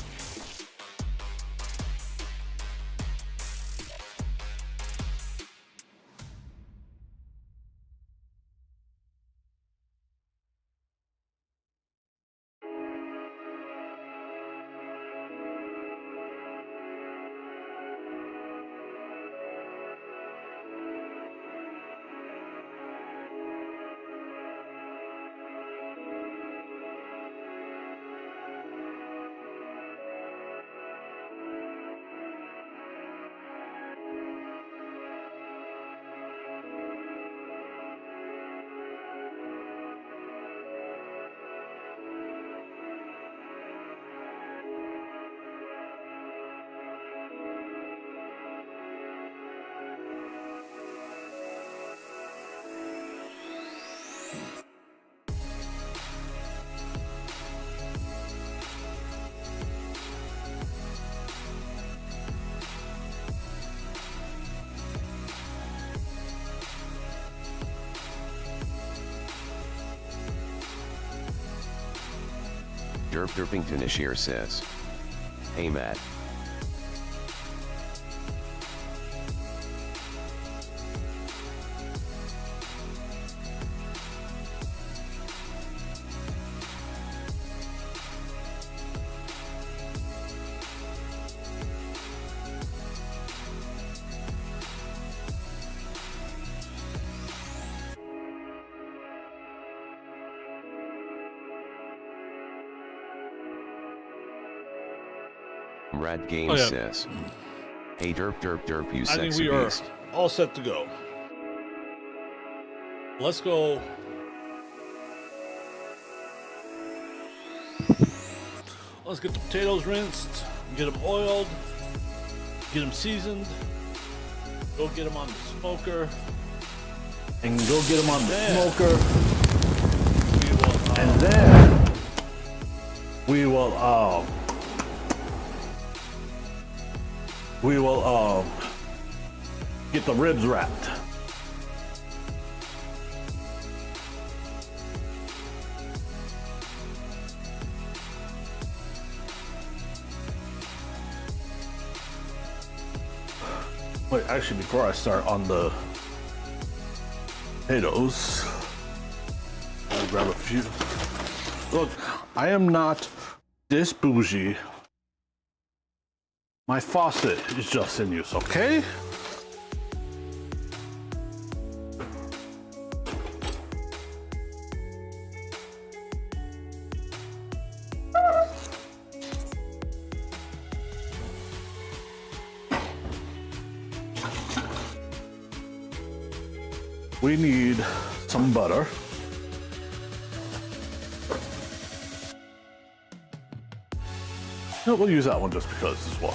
Derpington Ashir says, hey Matt. Rad Game says, hey derp, you I think sexy we are beast. all set to go. Let's go. Let's get the potatoes rinsed, get them oiled, get them seasoned, go get them on the smoker, And go get them on the Yeah. smoker. we will, And then we will get the ribs wrapped. Wait, actually, before I start on the potatoes, I'll grab a few. Look, I am not this bougie. My faucet is just in use, okay? We need some butter. No, we'll use that one just because as well.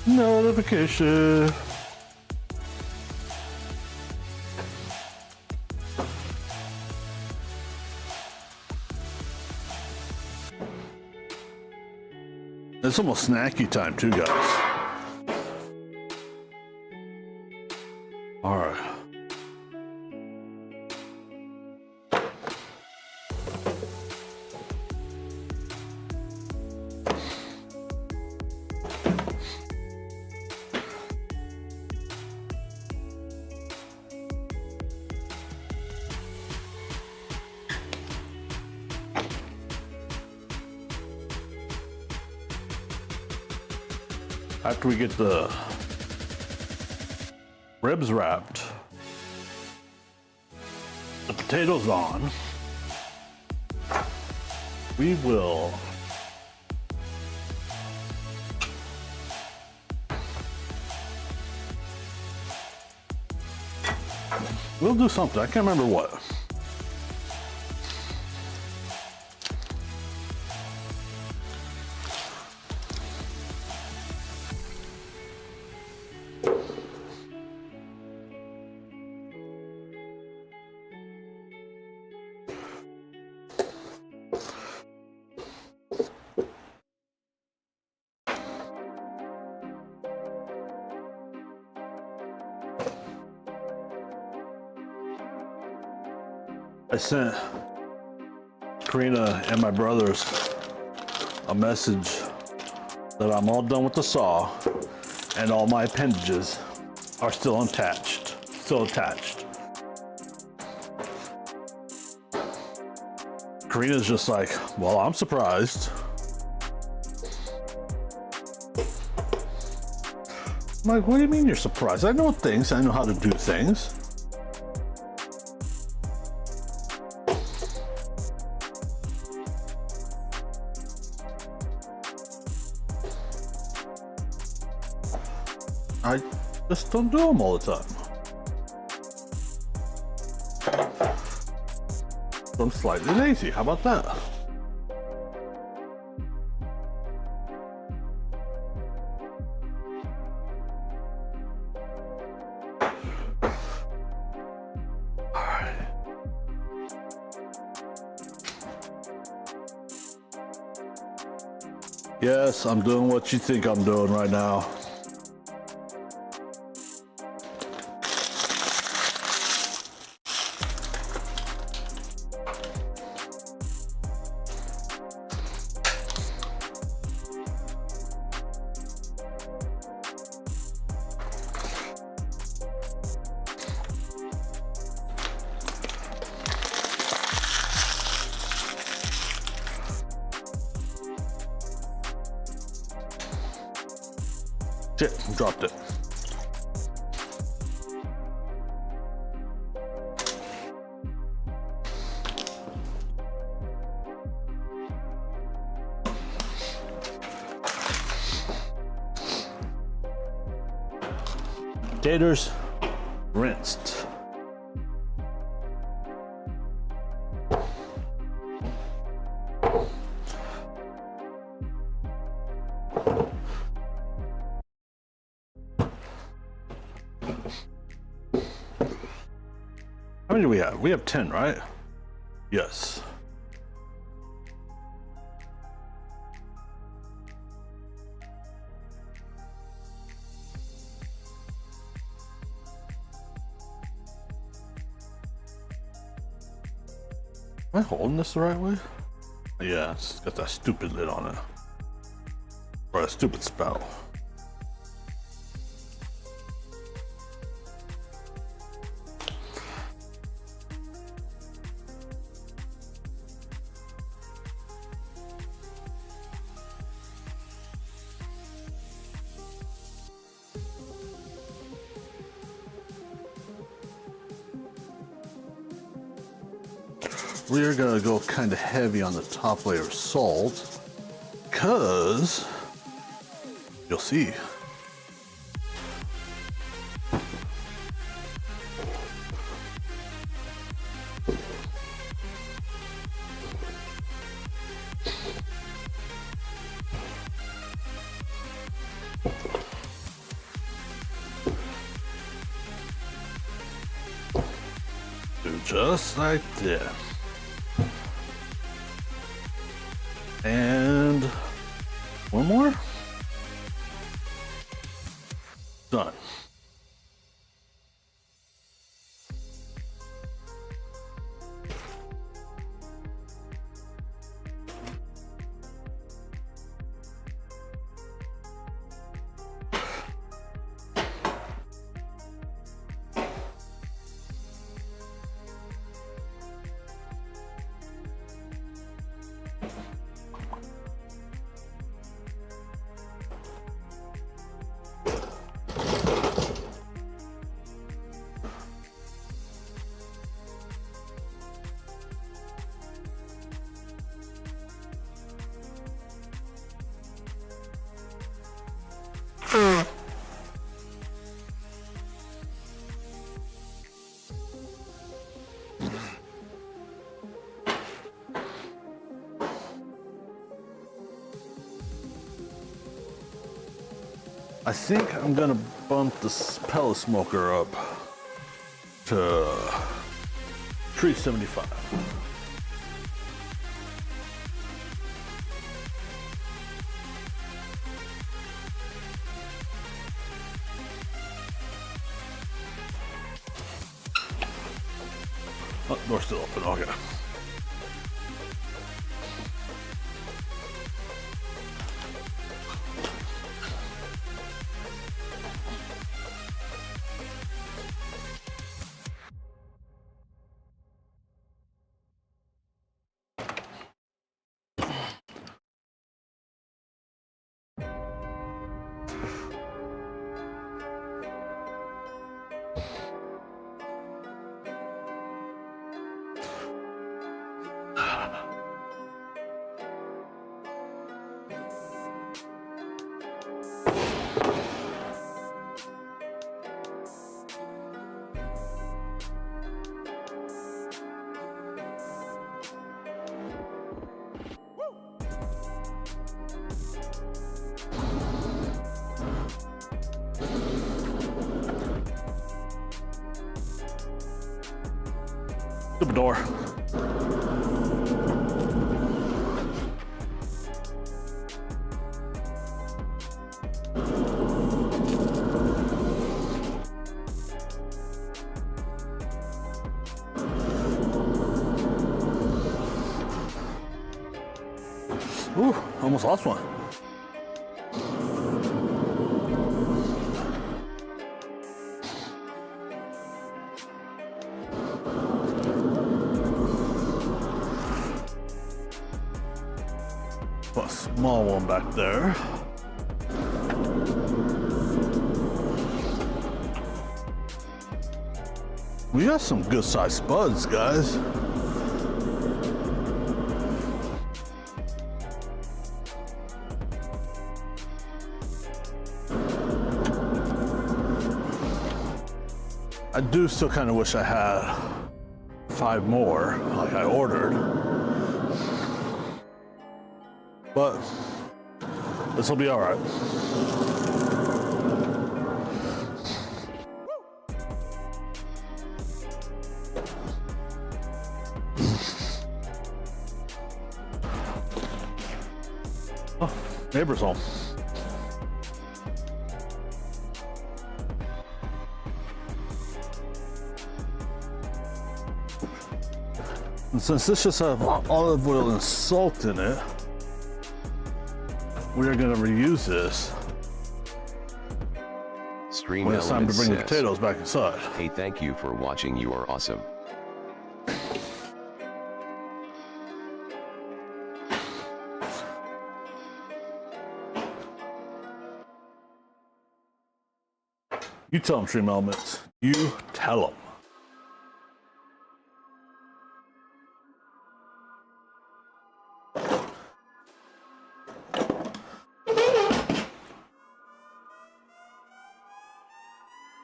Notification. It's almost snacky time too, guys. All right. After we get the Ribs wrapped. The potatoes on. We will we'll do something. I can't remember what. I sent Karina and my brothers a message that I'm all done with the saw and all my appendages are still attached. Karina's just like, well, I'm surprised. I'm like, what do you mean you're surprised? I know things, I know how to do things. I just don't do them all the time. So I'm slightly lazy. How about that? All right. Yes, I'm doing what you think I'm doing right now. Shit, dropped it. Taters rinsed. How many do we have? We have 10, right? Yes. Am I holding this the right way? Yeah, it's got that stupid lid on it. Or a stupid spout. We are gonna go kind of heavy on the top layer of salt, because you'll see. Do just like this. And one more. Done. I think I'm gonna bump the pellet smoker up to 375. Oh, door's still open. Okay. The door. Ooh, almost lost one. A small one back there. We got some good sized spuds, guys. I do still kind of wish I had 5 more, like I ordered. But this will be all right. Oh, neighbor's home. And since this just has olive oil and salt in it, we are going to reuse this Stream when it's time to Element bring the says, potatoes back inside. Hey, thank you for watching. You are awesome. You tell them, Stream Elements. You tell them.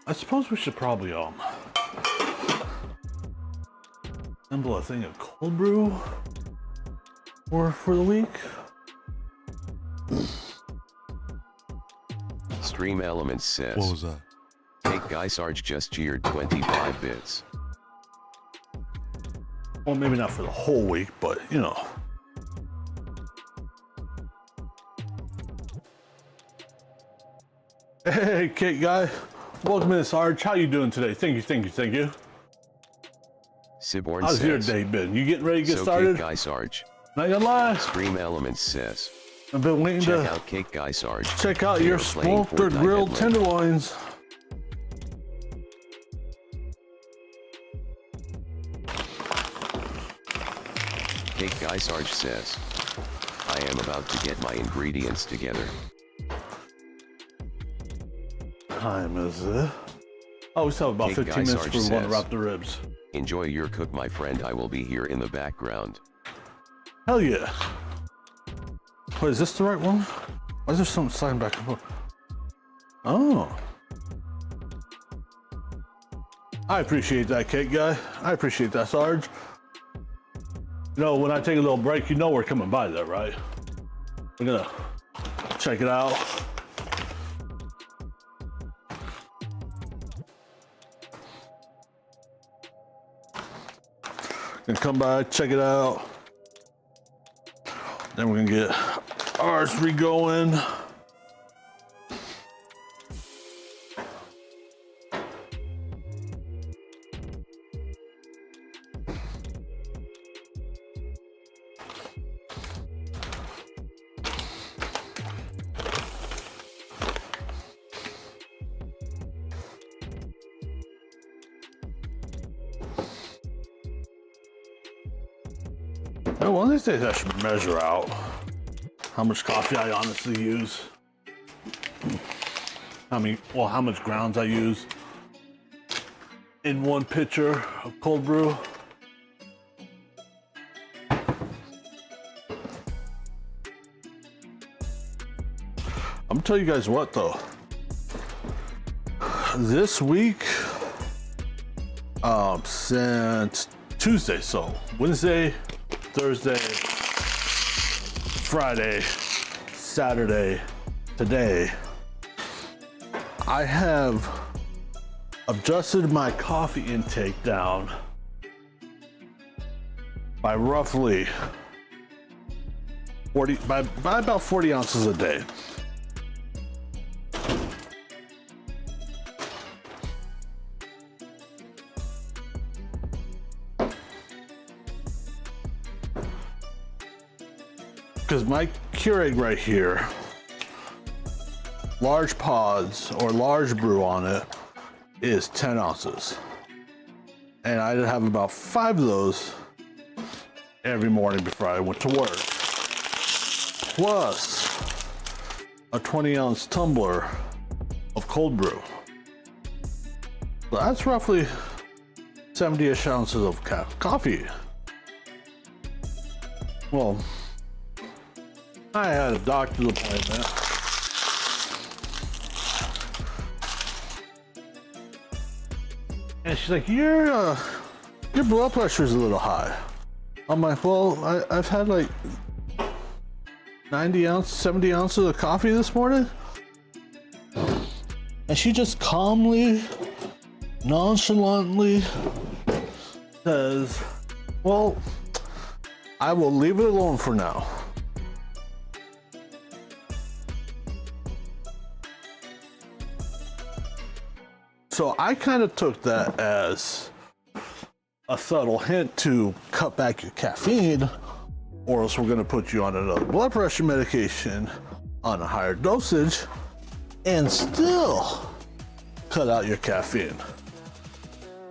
I suppose we should probably assemble a thing of cold brew for the week. Stream Elements says, What was that? Hey Guy Sarge just cheered 25 bits. Well, maybe not for the whole week, but you know. Hey, Kate guy. Welcome in, Sarge. How you doing today? Thank you. Siborn How's says, your day been? You getting ready to get so started? Cake Guy Sarge. Not gonna lie, Stream Elements says, I've been waiting check to out Cake Guy Sarge. check out They your are playing smoked or Fortnite grilled at tenderloins. Cake Guy Sarge says, I am about to get my ingredients together. Time is it? Oh, we still have about Cake 15 Guy minutes Sarge for we want to says, wrap the ribs. Enjoy your cook, my friend. I will be here in the background. Hell yeah. Wait, is this the right one? Why is there something sliding back and forth? Oh. I appreciate that, Cake guy. I appreciate that, Sarge. You know, when I take a little break, you know we're coming by there, right? We're gonna check it out. Gonna come by, check it out. Then we're gonna get ours re-going. One of these days I should measure out how much coffee I honestly use. How much grounds I use in one pitcher of cold brew. I'm gonna tell you guys what though. This week, since Tuesday, so Wednesday, Thursday, Friday, Saturday, today, I have adjusted my coffee intake down by roughly 40, by about 40 ounces a day. Because my Keurig right here, large pods or large brew on it, is 10 ounces. And I have about 5 of those every morning before I went to work. Plus a 20-ounce tumbler of cold brew. So that's roughly 70-ish ounces of coffee. Well, I had a doctor's appointment. And she's like, your blood pressure's a little high. I'm like, well, I've had like 70 ounces of coffee this morning. And she just calmly, nonchalantly says, well, I will leave it alone for now. So I kind of took that as a subtle hint to cut back your caffeine, or else we're going to put you on another blood pressure medication on a higher dosage and still cut out your caffeine.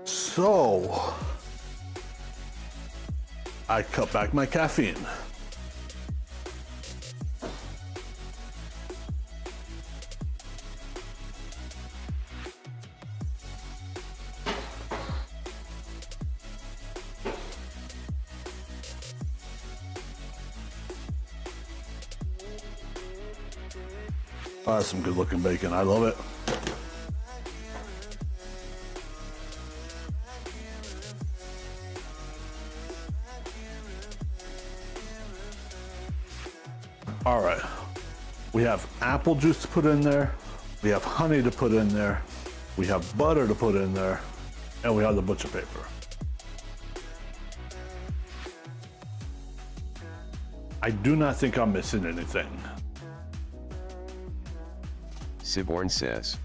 So I cut back my caffeine. Oh, that's some good looking bacon. I love it. All right. We have apple juice to put in there. We have honey to put in there. We have butter to put in there. And we have the butcher paper. I do not think I'm missing anything. Siborn says,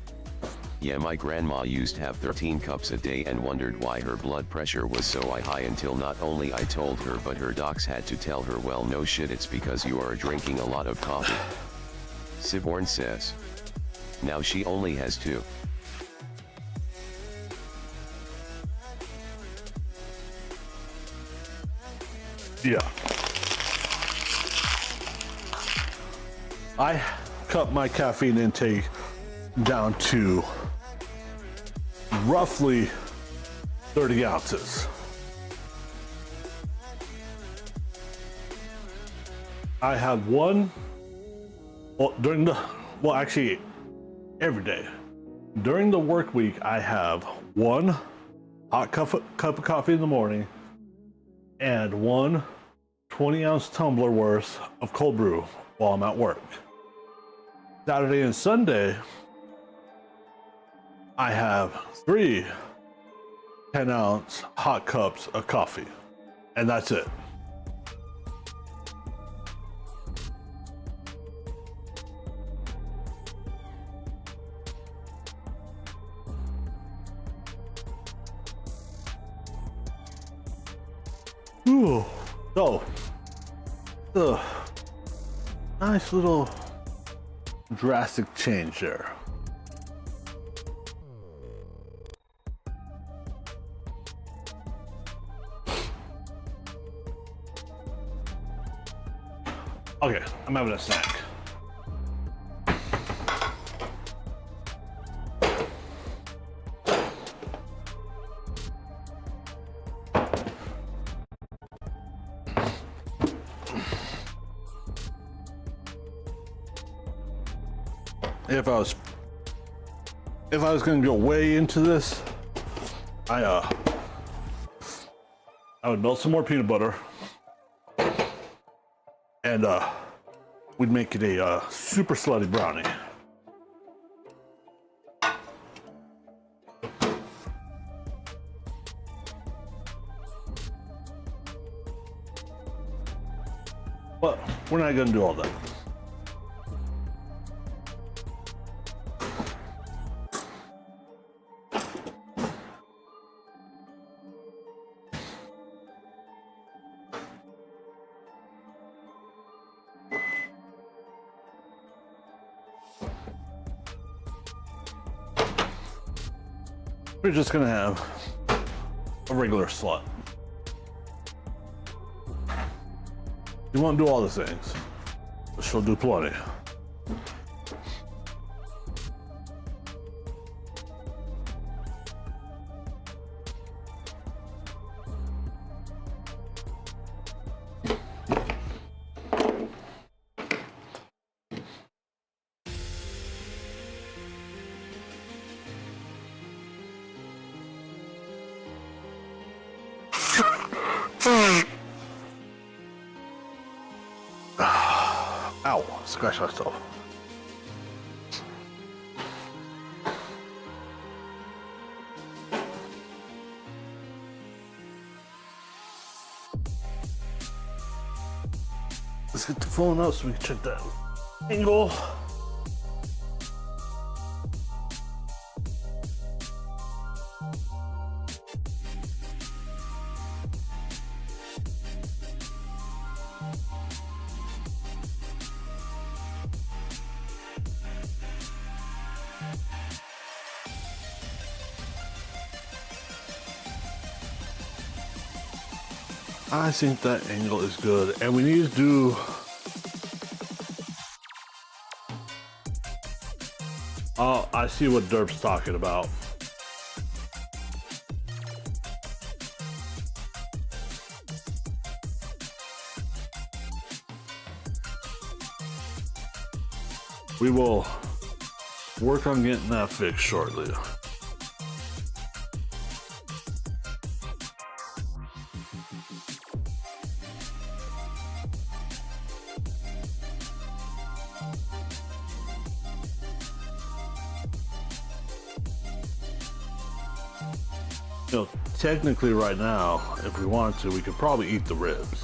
yeah, my grandma used to have 13 cups a day and wondered why her blood pressure was so high until not only I told her but her docs had to tell her, well, no shit, it's because you are drinking a lot of coffee. Siborn says, now she only has 2. Yeah. I cut my caffeine intake down to roughly 30 ounces. I have one, actually every day. During the work week, I have one hot cup of coffee in the morning and one 20-ounce tumbler worth of cold brew while I'm at work. Saturday and Sunday, I have 3 10-ounce hot cups of coffee. And that's it. Ooh. So, the nice little drastic change there. Okay, I'm having a snack. If I was gonna go way into this, I would melt some more peanut butter, and we'd make it a super slutty brownie. But we're not gonna do all that. We're just gonna have a regular slut. You won't do all the things, but she'll do plenty. Ow, scratch myself. Let's get the phone out so we can check that angle. I think that angle is good, and we need to do I see what Derp's talking about. We will work on getting that fixed shortly. You know, technically right now, if we wanted to, we could probably eat the ribs.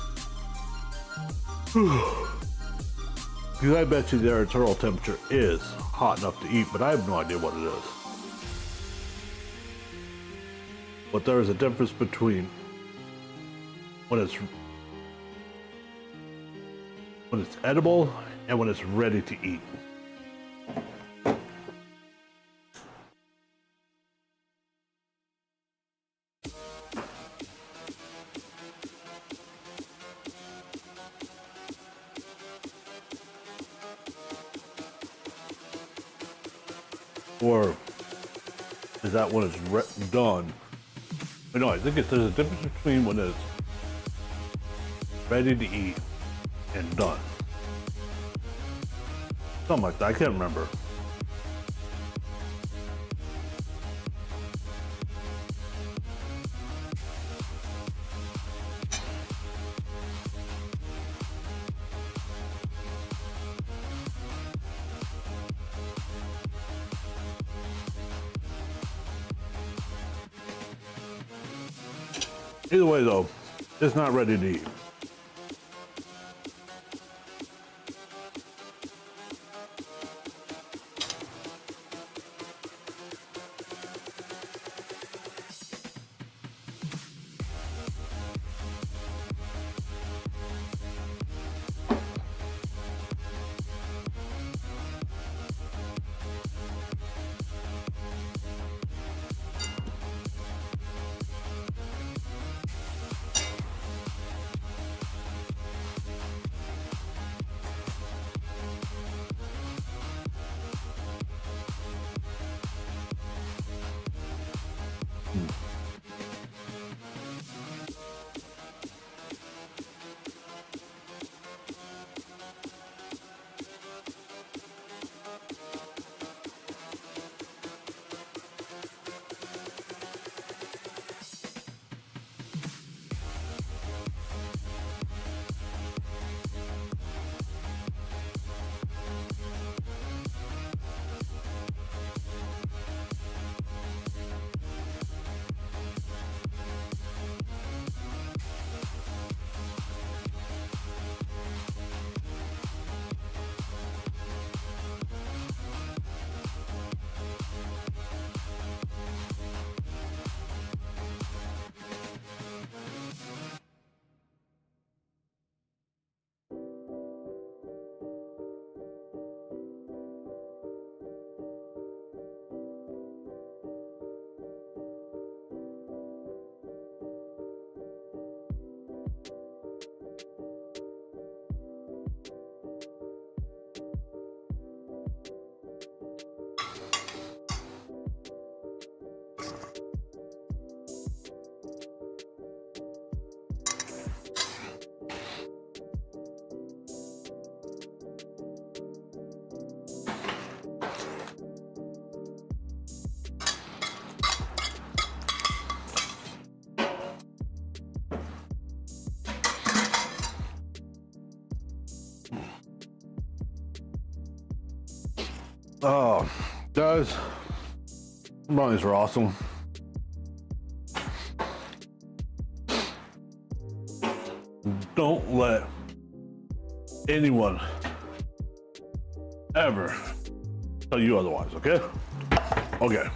Because I bet you their internal temperature is hot enough to eat, but I have no idea what it is. But there is a difference between when it's edible and when it's ready to eat. Or is that when it's done? But no, I think there's a difference between when it's ready to eat and done. Something like that, I can't remember. Either way though, It's not ready to eat. Oh, guys, brownies are awesome. Don't let anyone ever tell you otherwise, okay? Okay.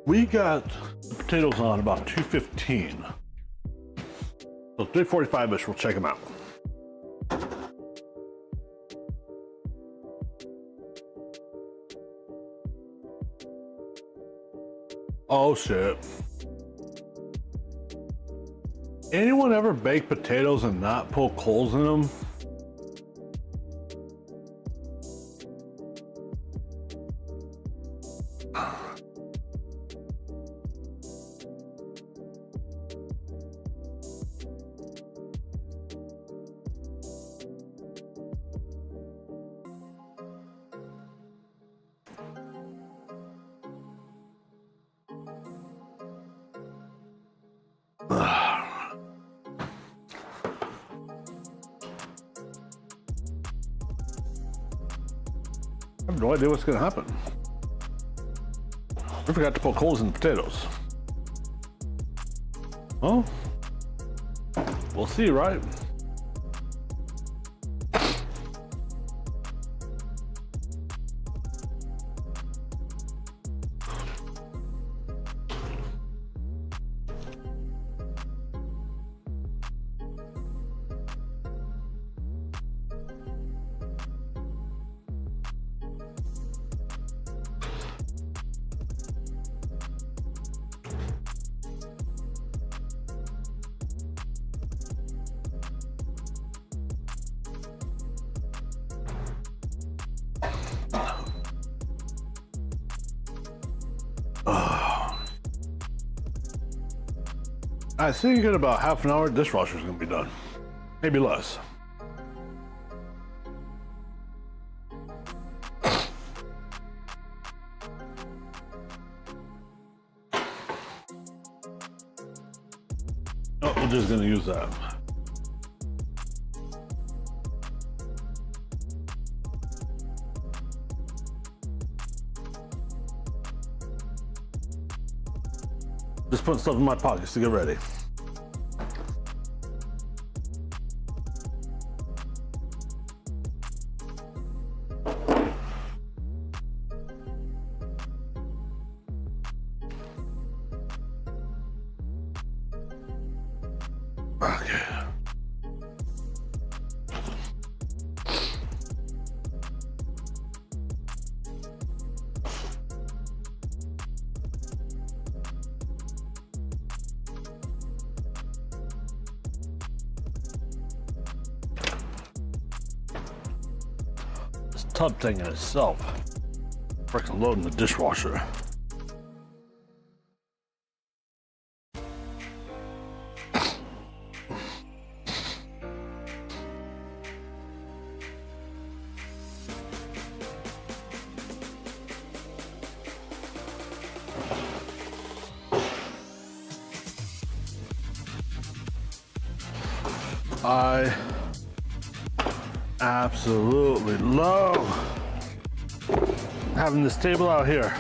We got the potatoes on about 2:15. So 3:45-ish, we'll check them out. Oh shit. Anyone ever bake potatoes and not pull coals in them? I have no idea what's gonna happen. I forgot to put coals in the potatoes. Well, we'll see, right? I think in about half an hour, dishwasher's gonna be done. Maybe less. Oh, we're just gonna use that. Just putting stuff in my pockets to get ready. Okay. This tub thing in itself, freaking loading the dishwasher. I absolutely love having this table out here.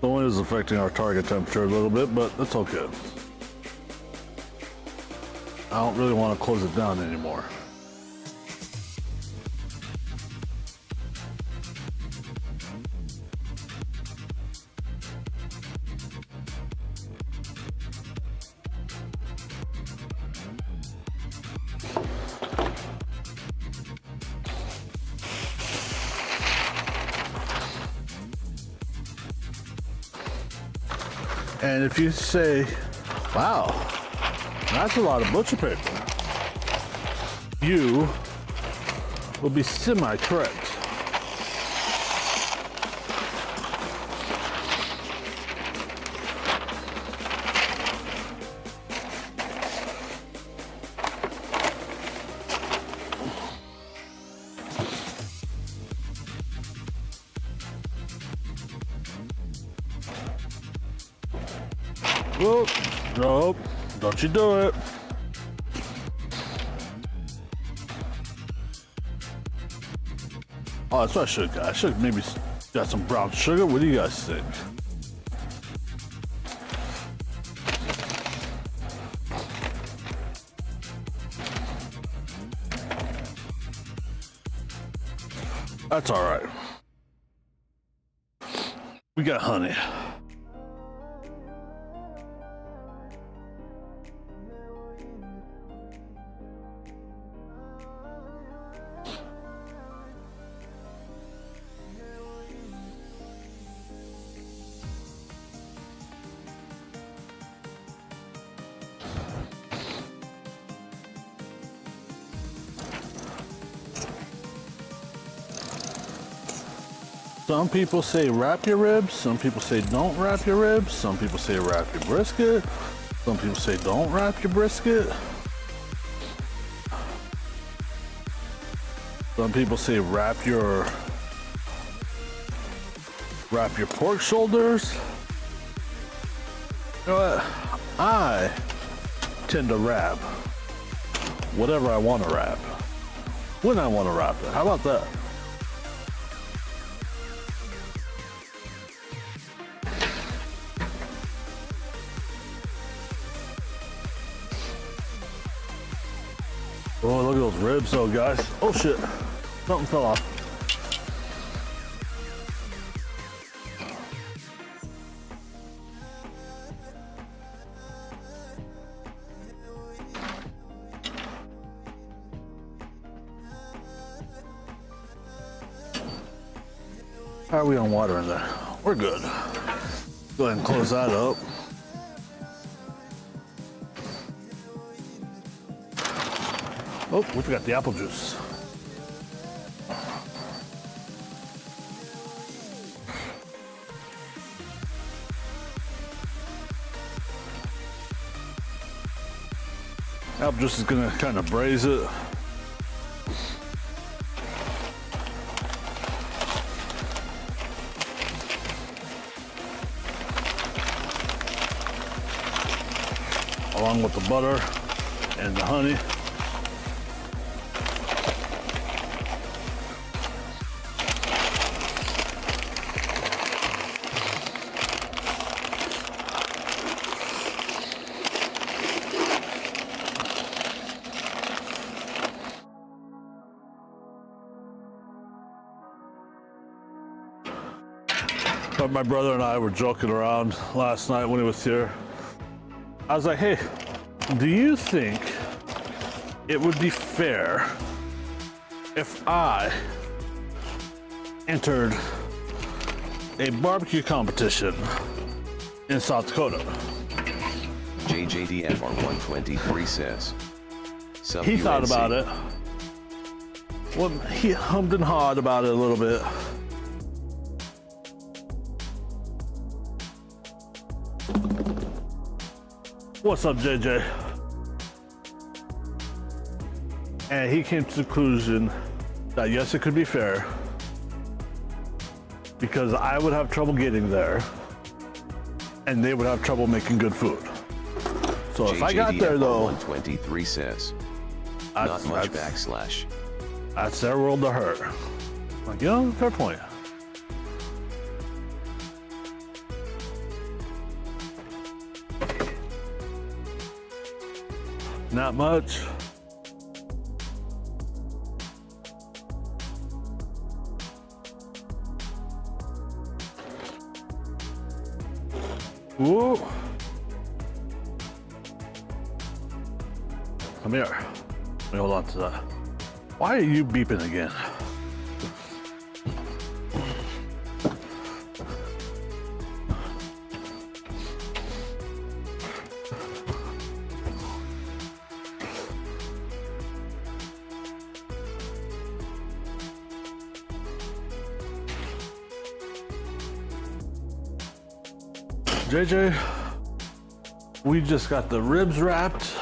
The wind is affecting our target temperature a little bit, but that's okay. I don't really want to close it down anymore. And if you say, wow, that's a lot of butcher paper, you will be semi-correct. Whoop, nope, don't you do it. Oh, that's what I should got. I should maybe got some brown sugar. What do you guys think? That's all right. We got honey. Some people say wrap your ribs, some people say don't wrap your ribs, some people say wrap your brisket, some people say don't wrap your brisket. Some people say wrap your pork shoulders. You know what? I tend to wrap whatever I want to wrap when I want to wrap it. How about that? Oh, look at those ribs though, guys. Oh shit, something fell off. How are we on water in there? We're good. Go ahead and close that up. Oh, we forgot the apple juice. I'm just gonna kind of braise it. Along with the butter and the honey. But my brother and I were joking around last night when he was here. I was like, hey, do you think it would be fair if I entered a barbecue competition in South Dakota? JJDFR123 says. He thought about it. Well, he hummed and hawed about it a little bit. What's up, JJ? And he came to the conclusion that yes, it could be fair because I would have trouble getting there and they would have trouble making good food. So if I got there though, 123 says. Not much backslash. That's their world to hurt. Like, you know, fair point. Not much. Whoa. Come here. Let me hold on to that. Why are you beeping again? JJ, we just got the ribs wrapped.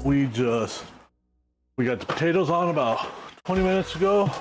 We got the potatoes on about 20 minutes ago.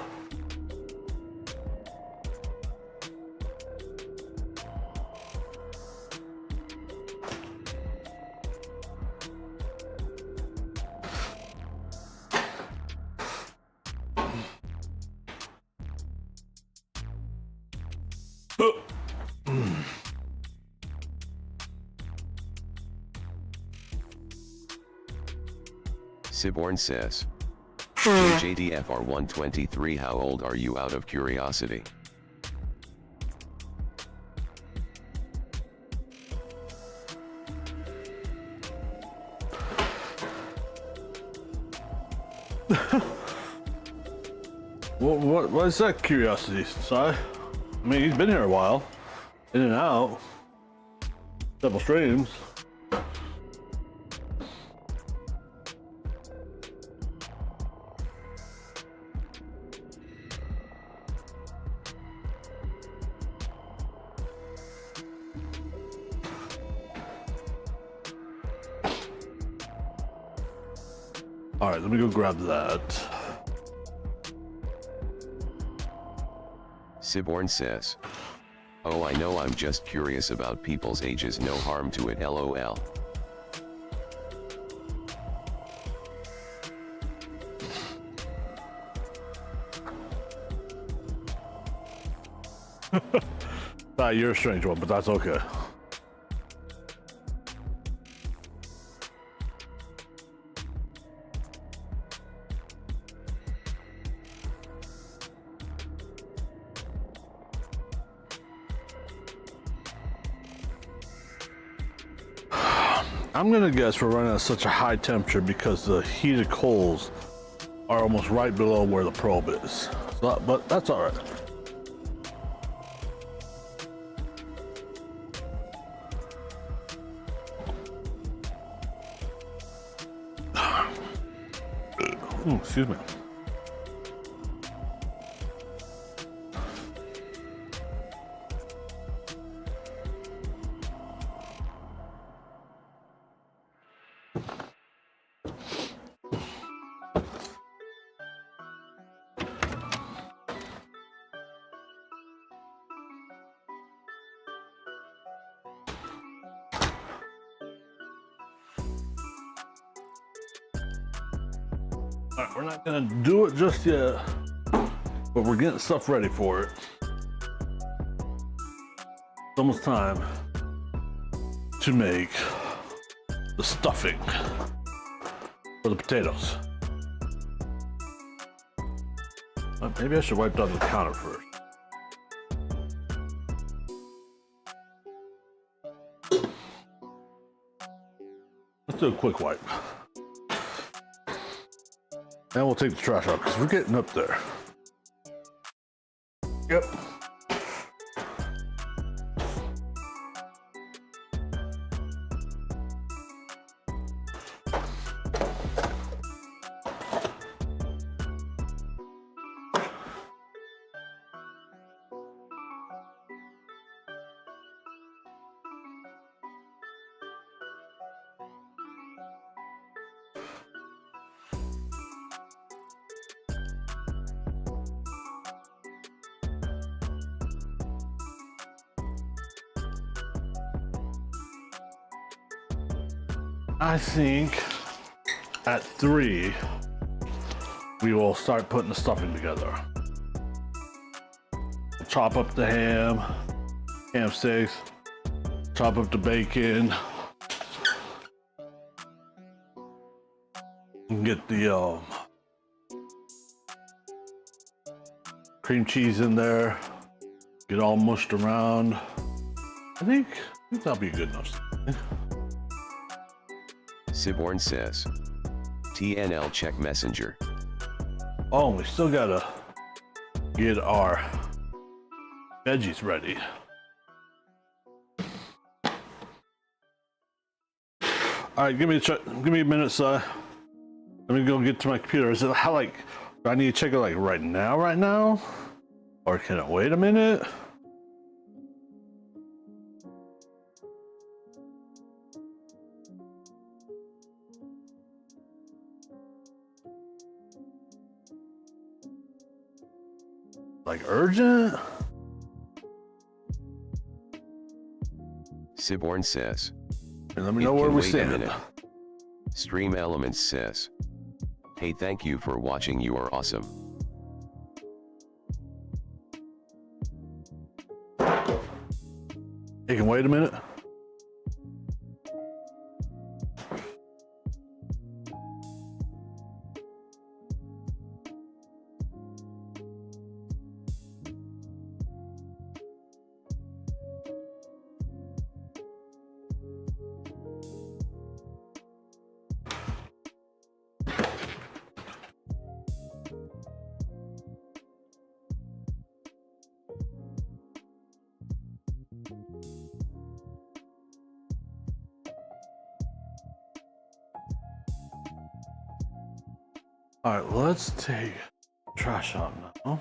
Siborn says. JJDFR123, how old are you out of curiosity? What is that curiosity, Si? I mean, he's been here a while. In and out. Several streams. All right, let me go grab that. Siborn says. Oh, I know, I'm just curious about people's ages, no harm to it, lol. You're a strange one, but that's okay. I'm gonna guess we're running at such a high temperature because the heated coals are almost right below where the probe is. So, but that's all right. Excuse me. All right, we're not gonna do it just yet, but we're getting stuff ready for it. It's almost time to make the stuffing for the potatoes. Maybe I should wipe down the counter first. Let's do a quick wipe. And we'll take the trash out because we're getting up there. Yep. I think at 3, we will start putting the stuffing together. Chop up the ham sticks, chop up the bacon, and get the cream cheese in there, get all mushed around. I think that'll be good enough. Siborn says. TNL check messenger. Oh, we still gotta get our veggies ready. All right, give me a minute, Si. Let me go get to my computer. Is it how like, do I need to check it like right now? Or can it wait a minute? Like urgent? Siborn says. And let me know where we Wait a stand. minute. Stream Elements says. Hey, thank you for watching. You are awesome. You can wait a minute. All right, let's take trash out now.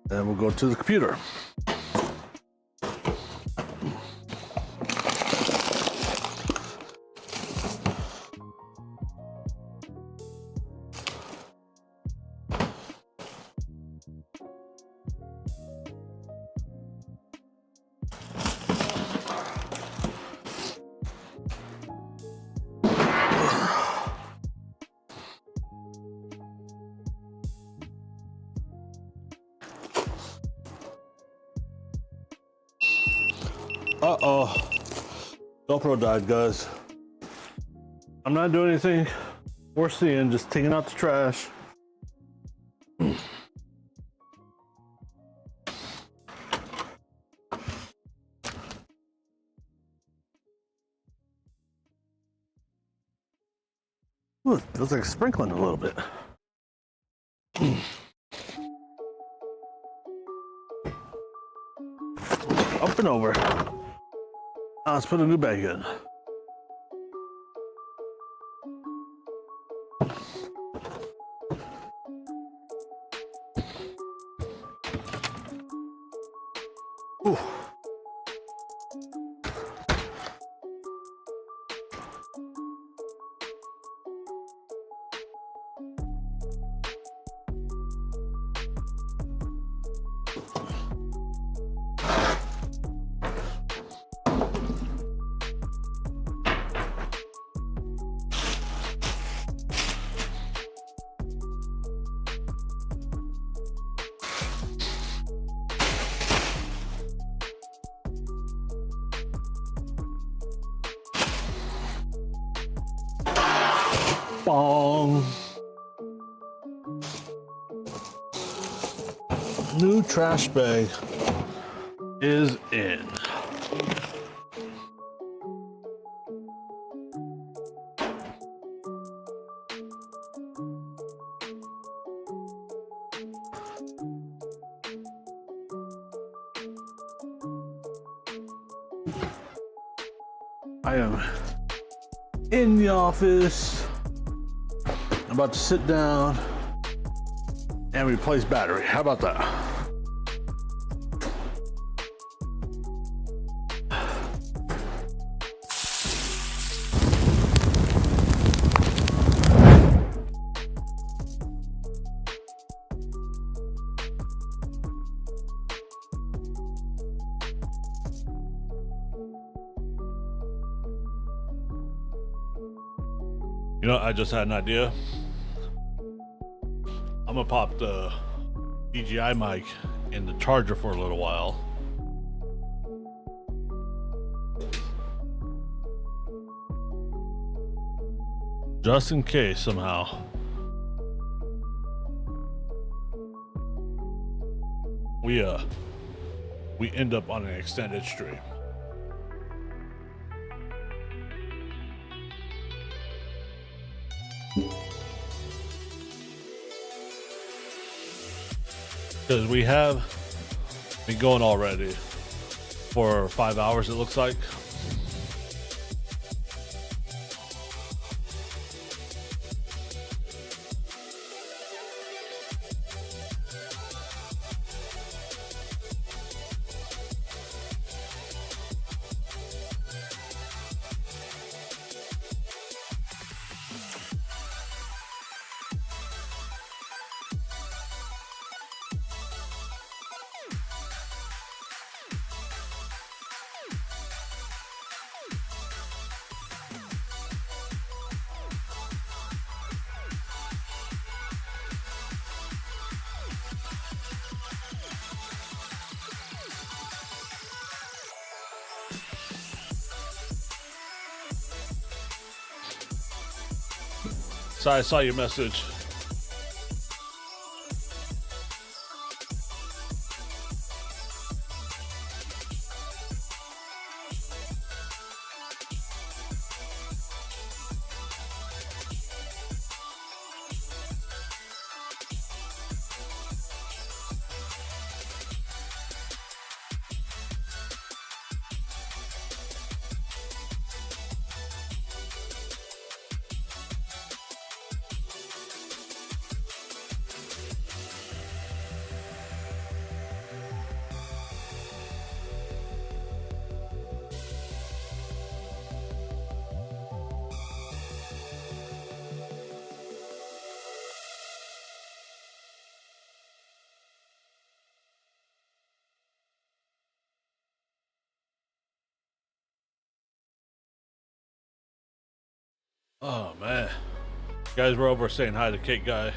Then we'll go to the computer. Uh-oh. GoPro died, guys. I'm not doing anything worth seeing, just taking out the trash. Ooh, it feels like sprinkling a little bit. Up and over. Now let's put a new bag in. Ooh. bong. New trash bag is in. I am in the office. I'm about to sit down and replace battery. How about that? You know, I just had an idea. I'm gonna pop the DJI mic in the charger for a little while. Just in case somehow. We end up on an extended stream. Because we have been going already for 5 hours, it looks like. So I saw your message. Oh man, guys were over saying hi to Cake Guy.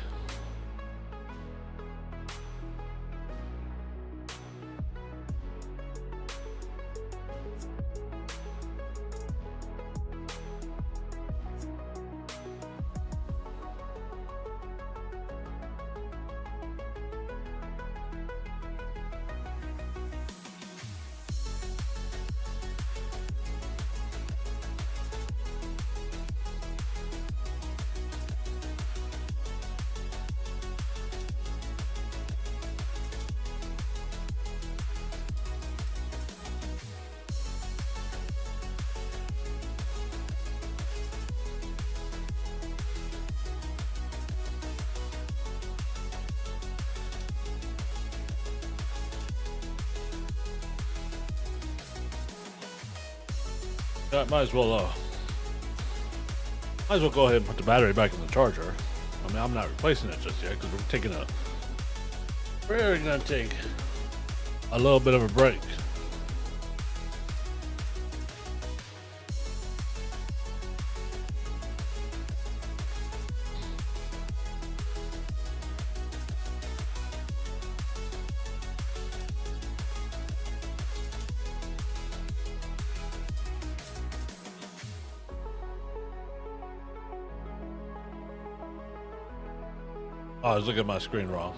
Yeah, might as well go ahead and put the battery back in the charger. I mean, I'm not replacing it just yet because we're gonna take a little bit of a break. Oh, I was looking at my screen wrong.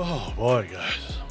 Oh boy, guys.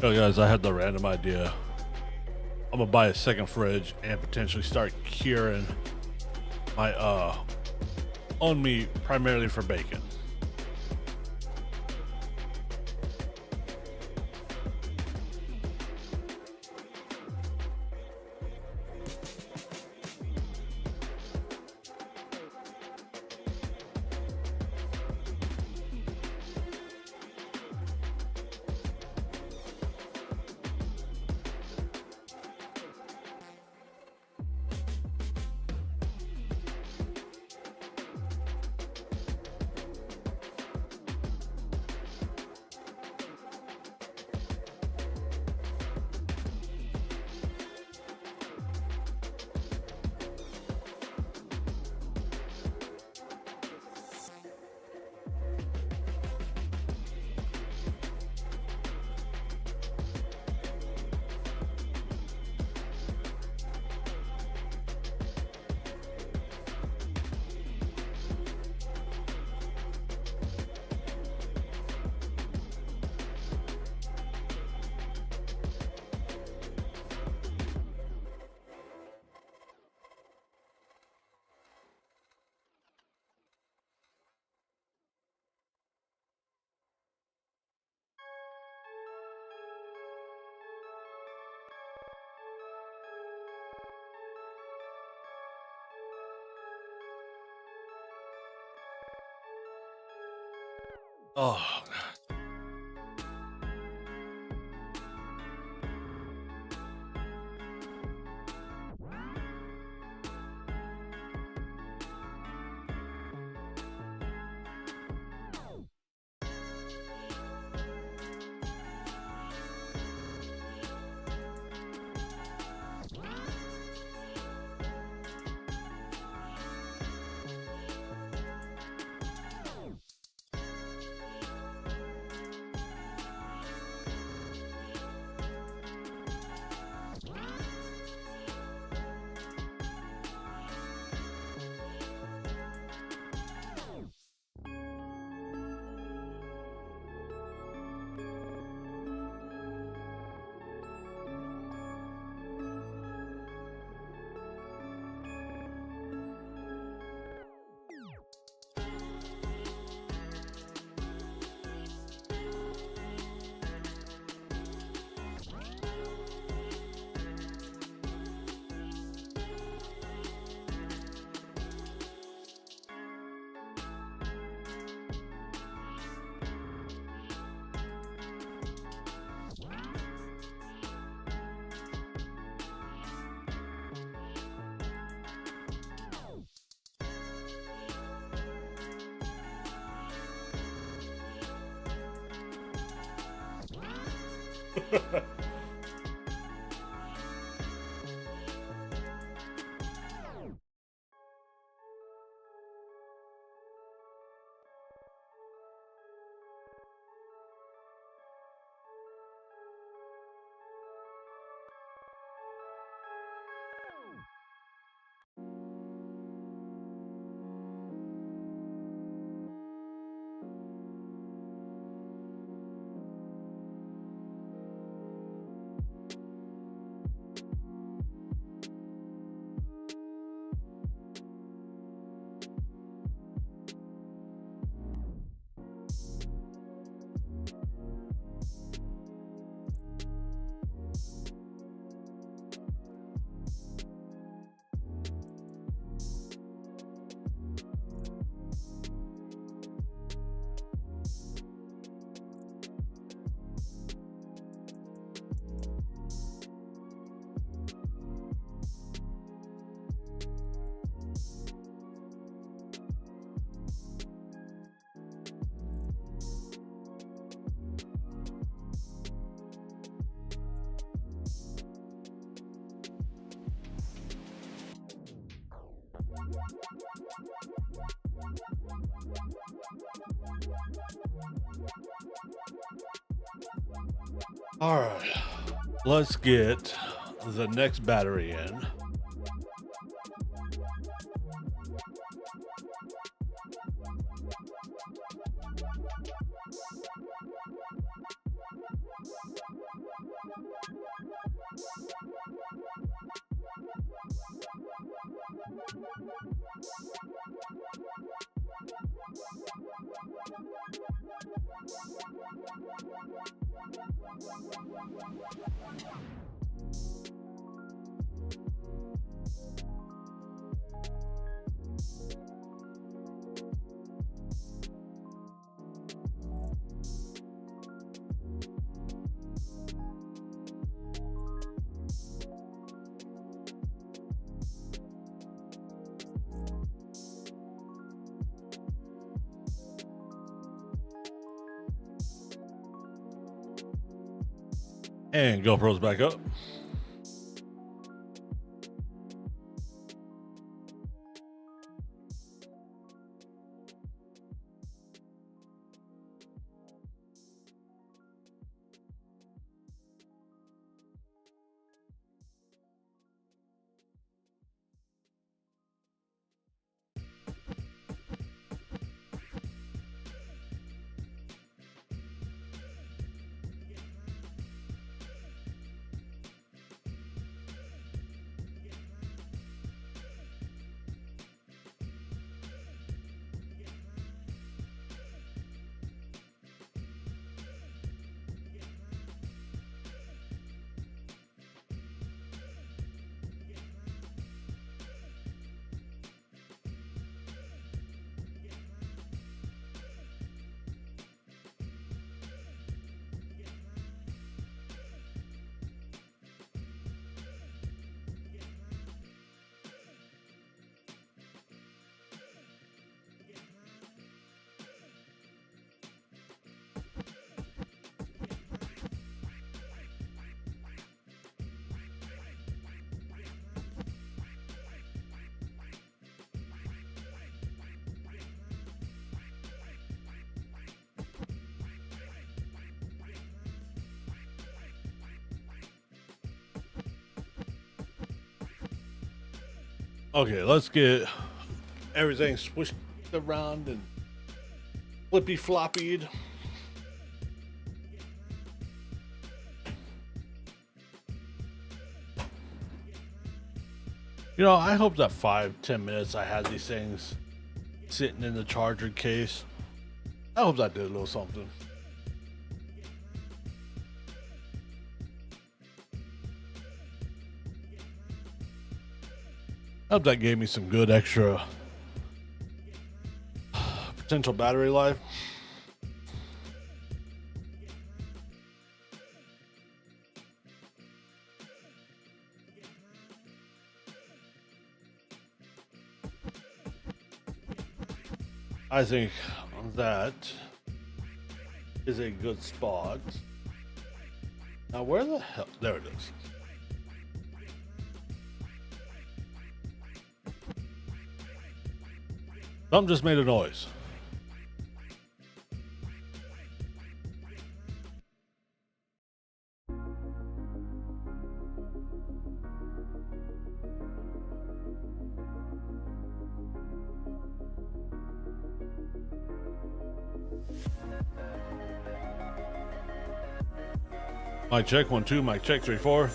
Oh, guys, I had the random idea. I'm gonna buy a second fridge and potentially start curing my own meat primarily for bacon. Oh, all right. Let's get the next battery in. And GoPro's back up. Okay, let's get everything swished around and flippy floppied. You know, I hope that 5-10 minutes I had these things sitting in the charger case, I hope that did a little something. I hope that gave me some good extra potential battery life. I think that is a good spot. Now, where the hell? There it is. Something just made a noise. Mic check 1 2. Mic check 3 4.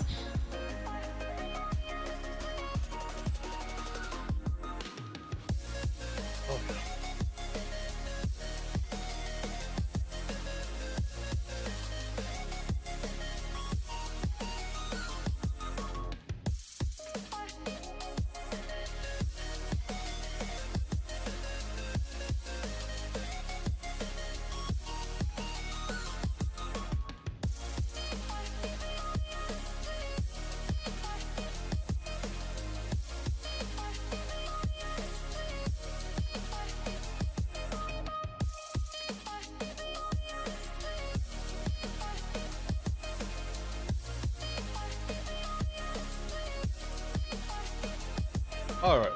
All right.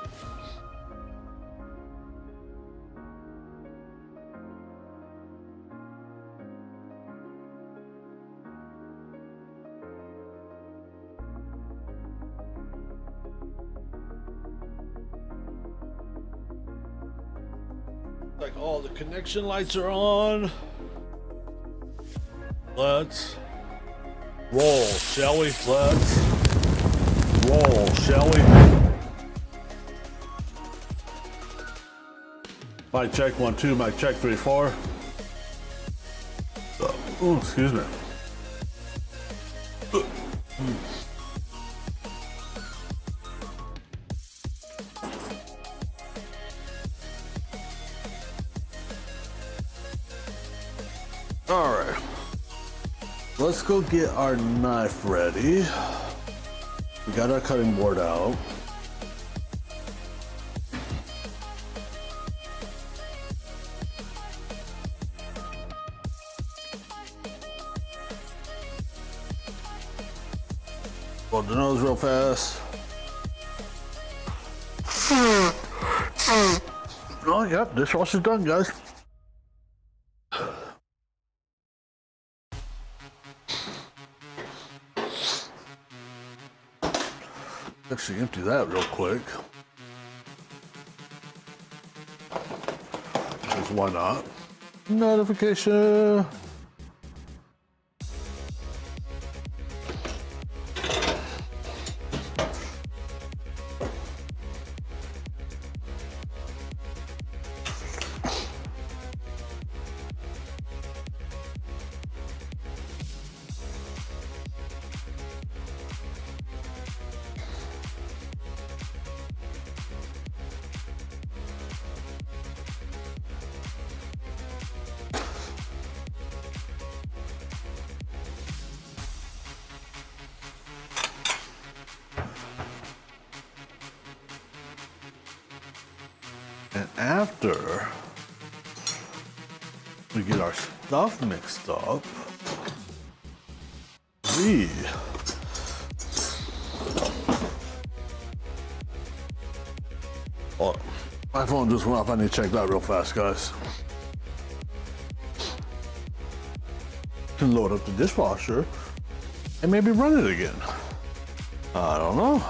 Like all the connection lights are on. Let's roll, shall we? Let's roll, shall we? Mic check 1 2. Mic check 3 4. Oh, excuse me. All right. Let's go get our knife ready. We got our cutting board out. Blow the nose real fast. Oh, yep, dishwasher's done, guys. Actually, empty that real quick. Because why not? Notification. And after we get our stuff mixed up, oh, my phone just went off. I need to check that real fast, guys. Can load up the dishwasher and maybe run it again. I don't know.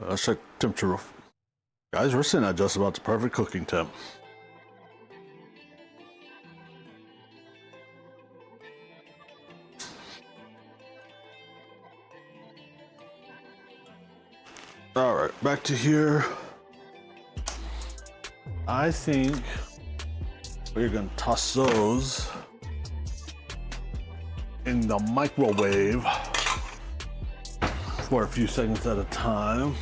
Let's check temperature. Guys, we're sitting at just about the perfect cooking temp. All right, back to here. I think we're gonna toss those in the microwave for a few seconds at a time.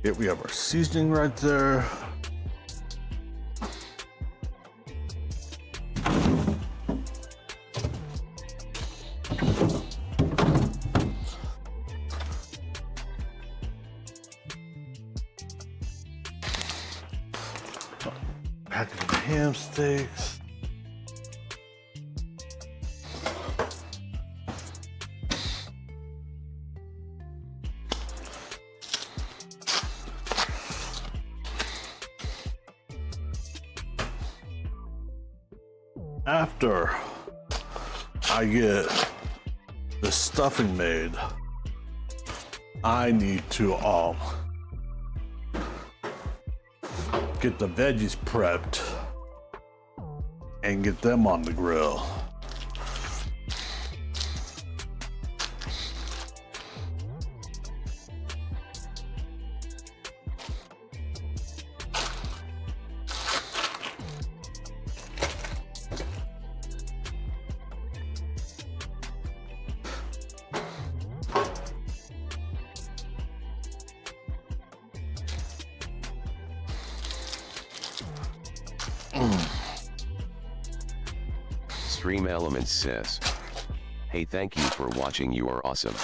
Okay, we have our seasoning right there. Package of ham steaks. After I get the stuffing made, I need to get the veggies prepped and get them on the grill. Stream Elements says, hey, thank you for watching, you are awesome.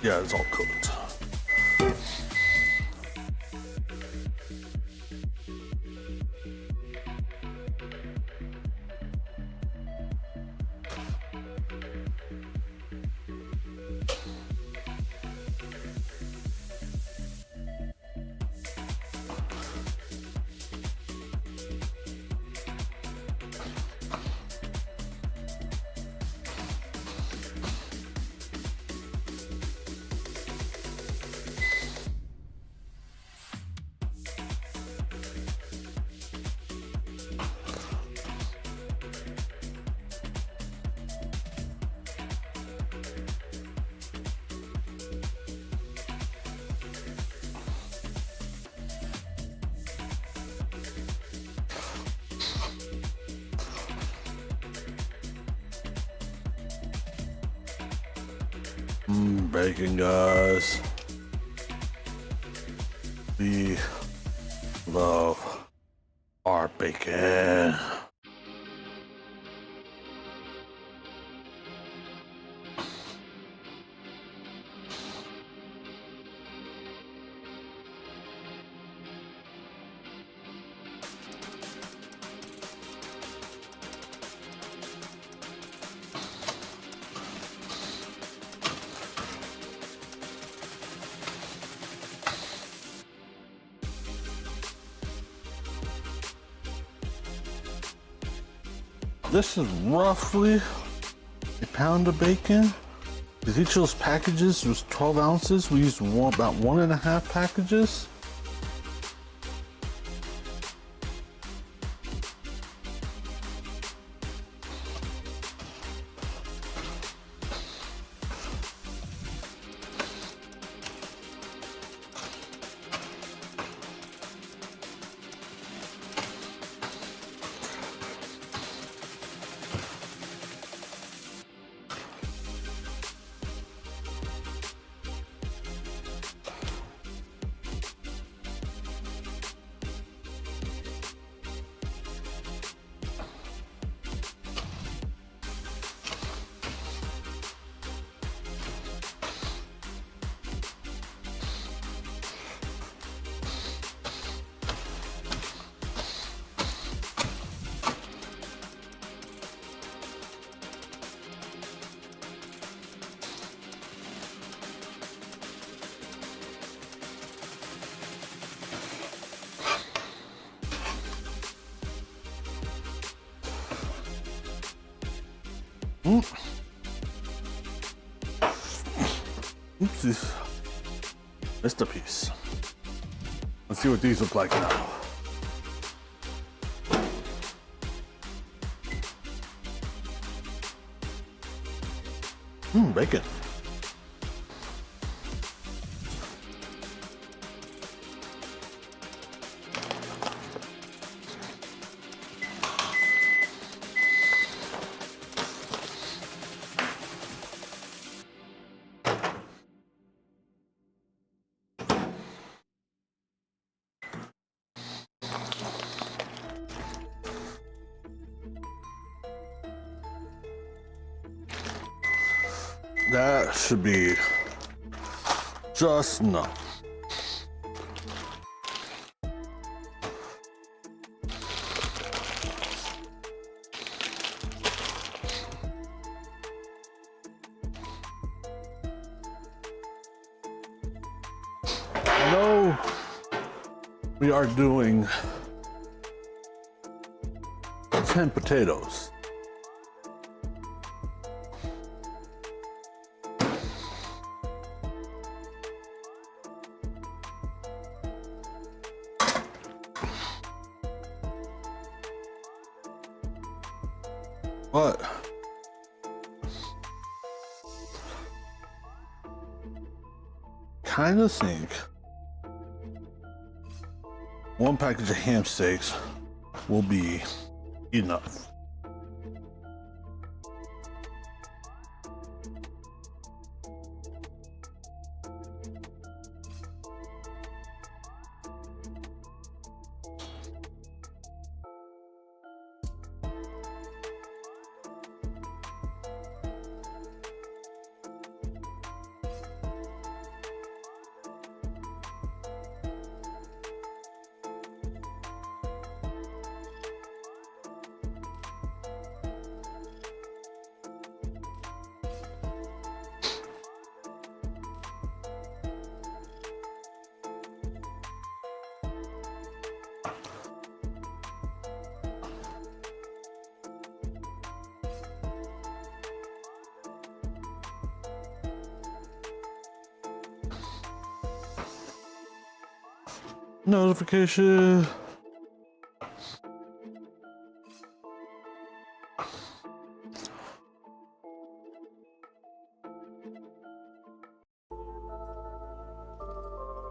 Yeah, it's all cooked. Bacon, guys. We love our bacon. This is roughly a pound of bacon. Because each of those packages was 12 ounces. We used about 1.5 packages. Oopsies. Missed a piece. Let's see what these look like now. Bacon. That should be just enough. we are doing 10 potatoes. But kind of think one package of ham steaks will be enough. Notification.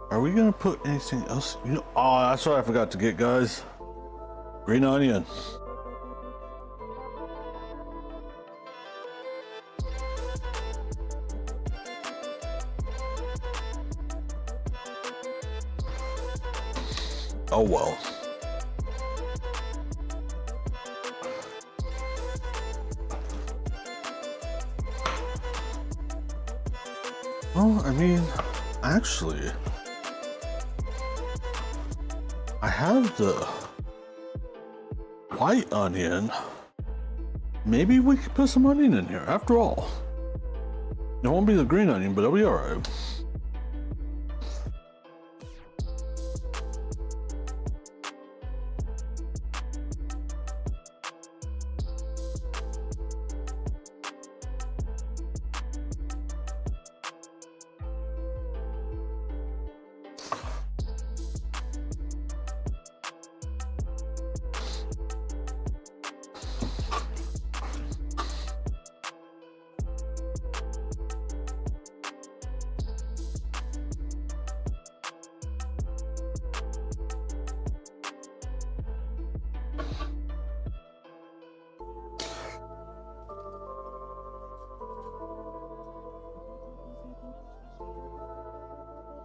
Are we gonna put anything else? You know, oh, that's what I forgot to get, guys. Green onion. Oh well. Well, I mean, actually, I have the white onion. Maybe we could put some onion in here after all. It won't be the green onion, but it'll be alright.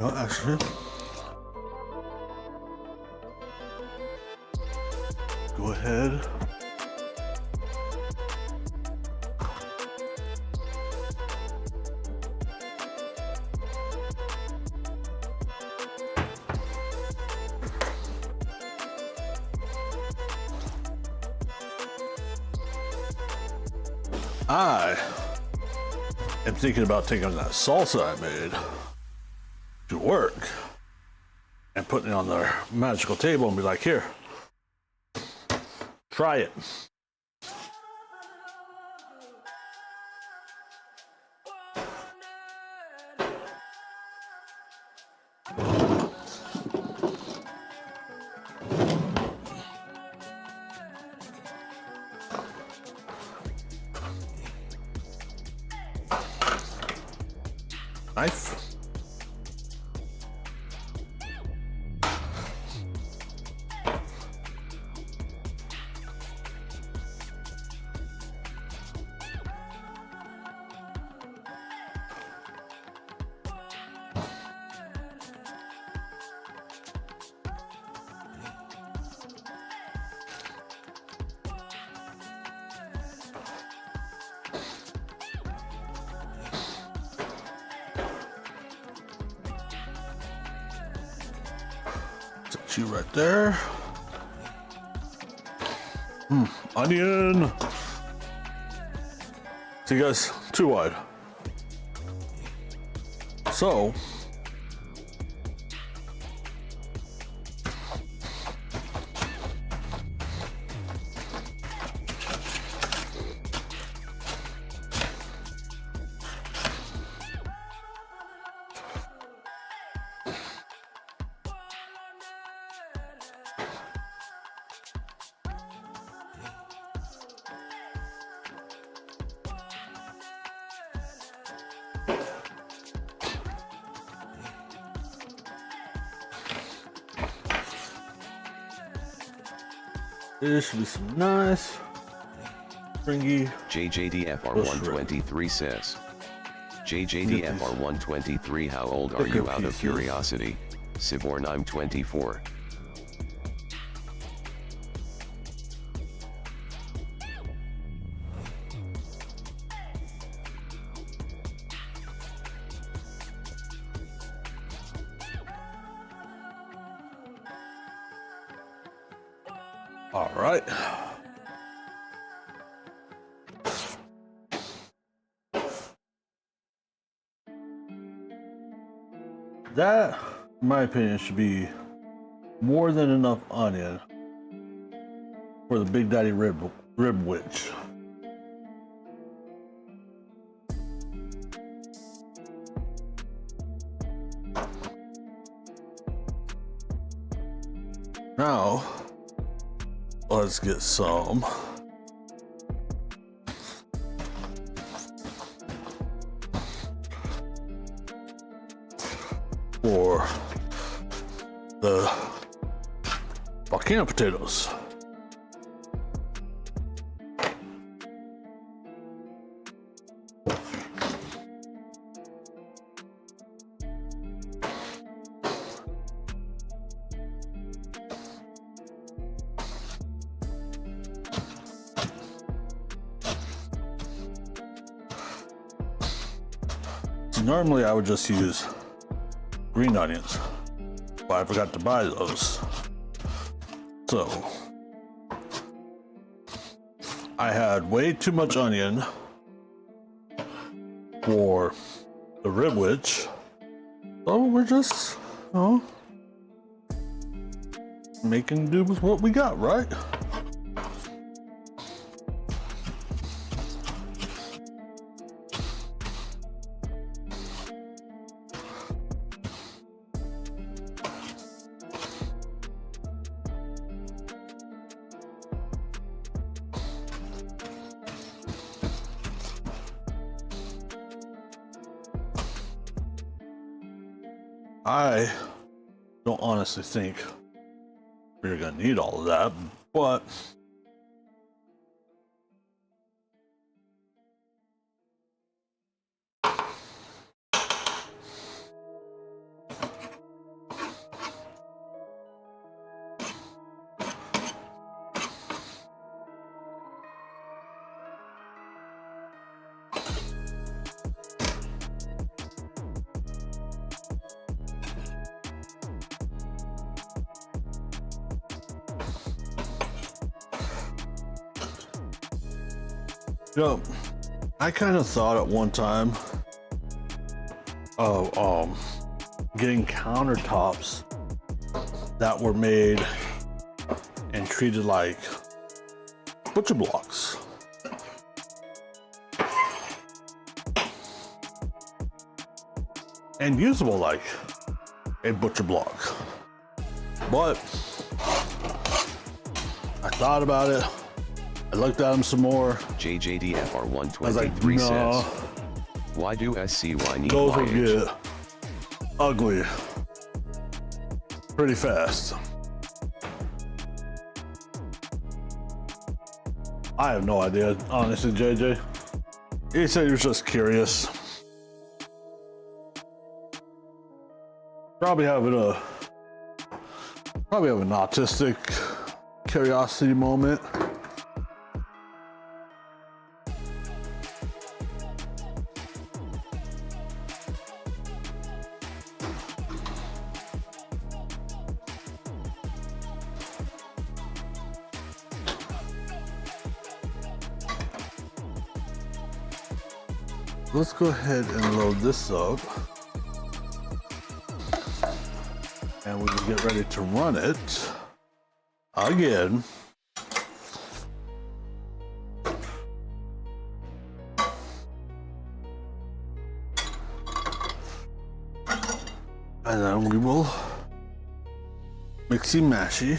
No, actually, go ahead. I am thinking about taking that salsa I made to work and putting it on their magical table and be like, here, try it. Knife. Set you right there. Onion. See, guys, too wide. So This should be some nice, springy. JJDFR123 says. JJDFR123, how old are you out of curiosity? Siborn, I'm 24. All right. That, in my opinion, should be more than enough onion for the Big Daddy rib witch. Now, let's get some for the volcano potatoes. Normally I would just use green onions, but I forgot to buy those. So I had way too much onion for the rib witch. So we're just, you know, making do with what we got, right? I don't honestly think we're gonna need all of that, but yo, I kind of thought at one time of getting countertops that were made and treated like butcher blocks. And usable like a butcher block. But I thought about it. I looked at them some more. JJDFR123 says, why do SCY need those will YH? get ugly pretty fast. I have no idea, honestly, JJ. He said he was just curious. Probably having an autistic curiosity moment. Let's go ahead and load this up. And we can get ready to run it again. And then we will mixy mashy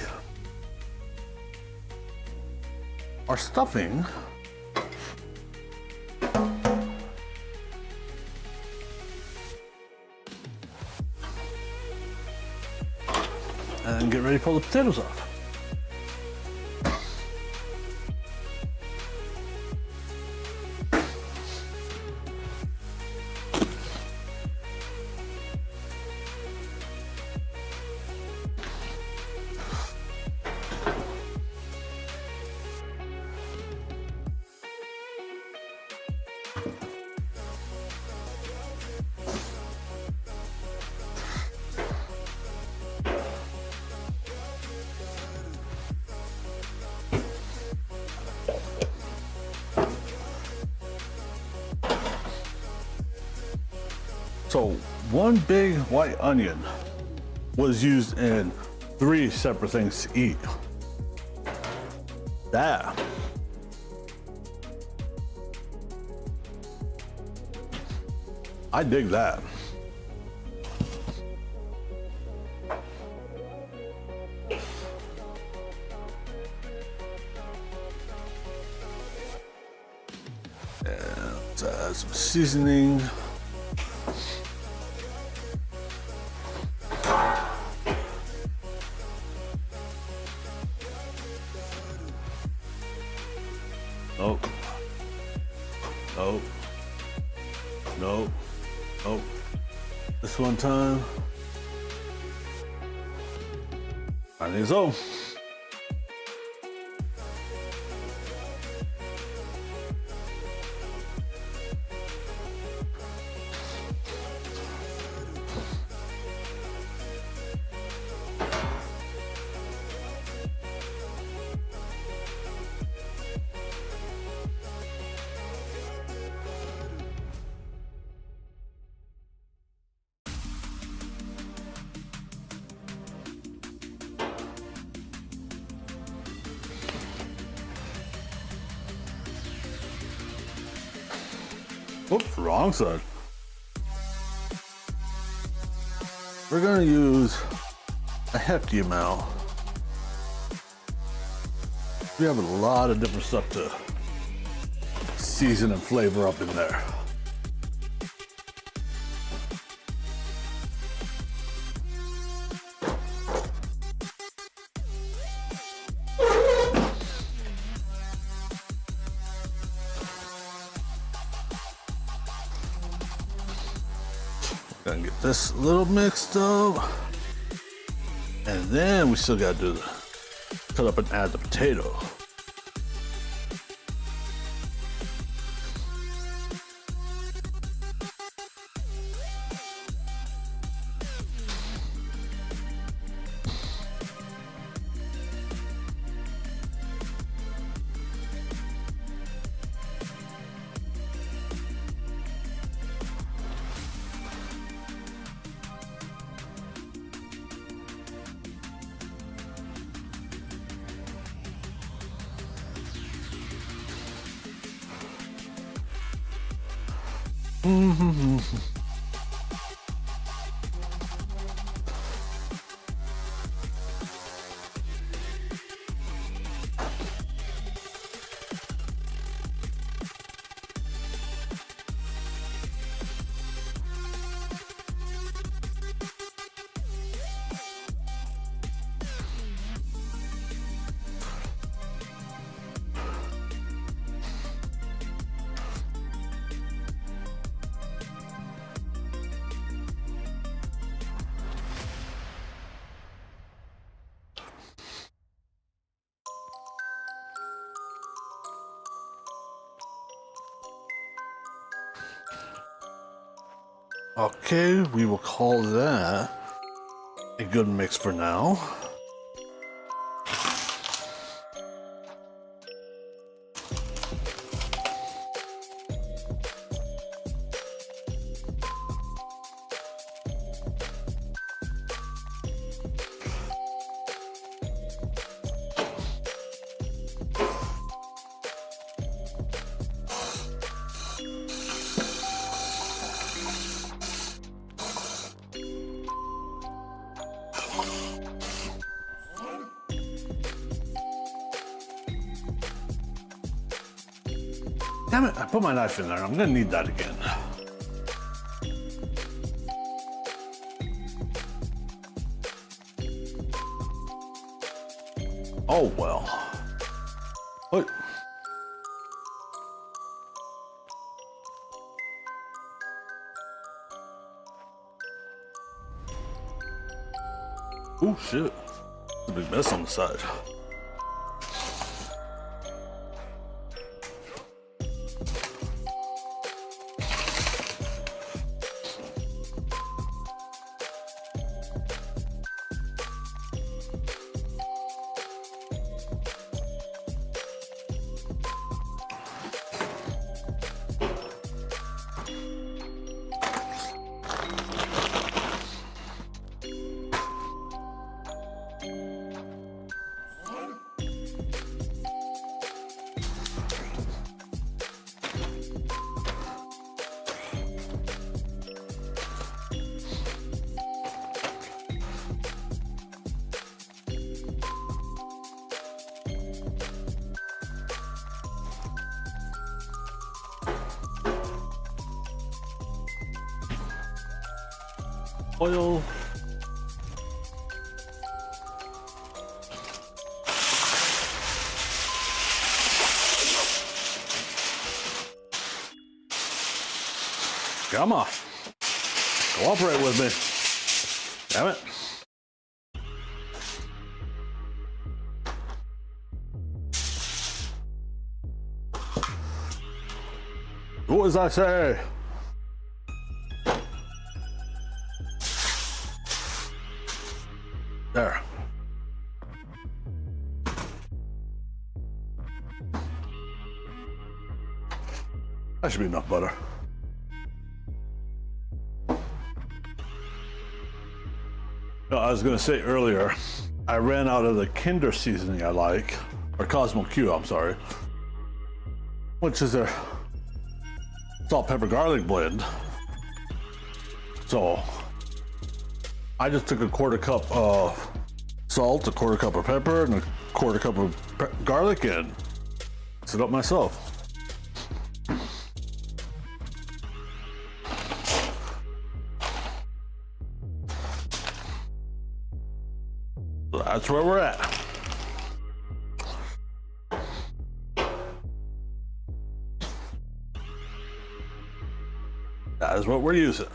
our stuffing. And get ready to pull the potatoes off. So one big white onion was used in 3 separate things to eat. That. I dig that. And let's add some seasoning. Nope. Nope. Nope. Nope. This one time. I think so. Oops, wrong side. We're gonna use a hefty amount. We have a lot of different stuff to season and flavor up in there. Gonna get this a little mixed up. And then we still gotta do the cut up and add the potato. Okay, we will call that a good mix for now. Damn it, I put my knife in there. I'm gonna need that again. Oh well. What? Oh shit. There's a big mess on the side. Oil. Come on. Cooperate with me. Damn it. Do as I say. There. That should be enough butter. No, I was going to say earlier, I ran out of the Kinder seasoning I like, or Cosmo Q, I'm sorry, which is a salt, pepper, garlic blend. So I just took a quarter cup of salt, a quarter cup of pepper, and a quarter cup of garlic and mix it up myself. So that's where we're at. That is what we're using.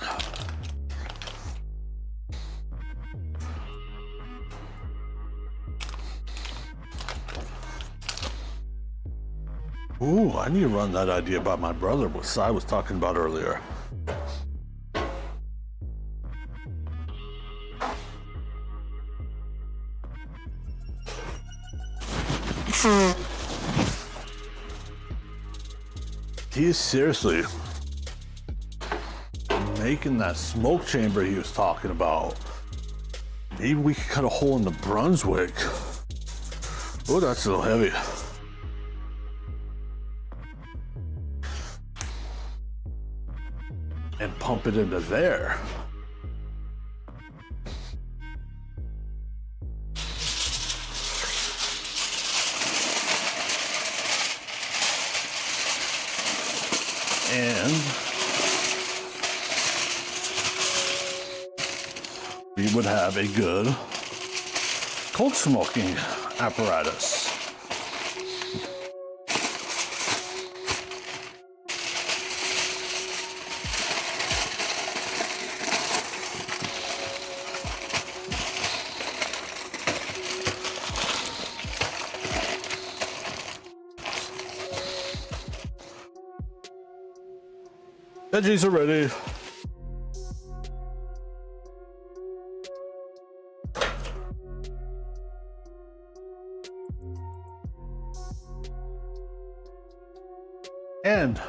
Ooh, I need to run that idea by my brother, what Cy was talking about earlier. He's seriously making that smoke chamber he was talking about. Maybe we could cut a hole in the Brunswick. Oh, that's a little heavy. And pump it into there. And we would have a good cold smoking apparatus. Veggies are ready. And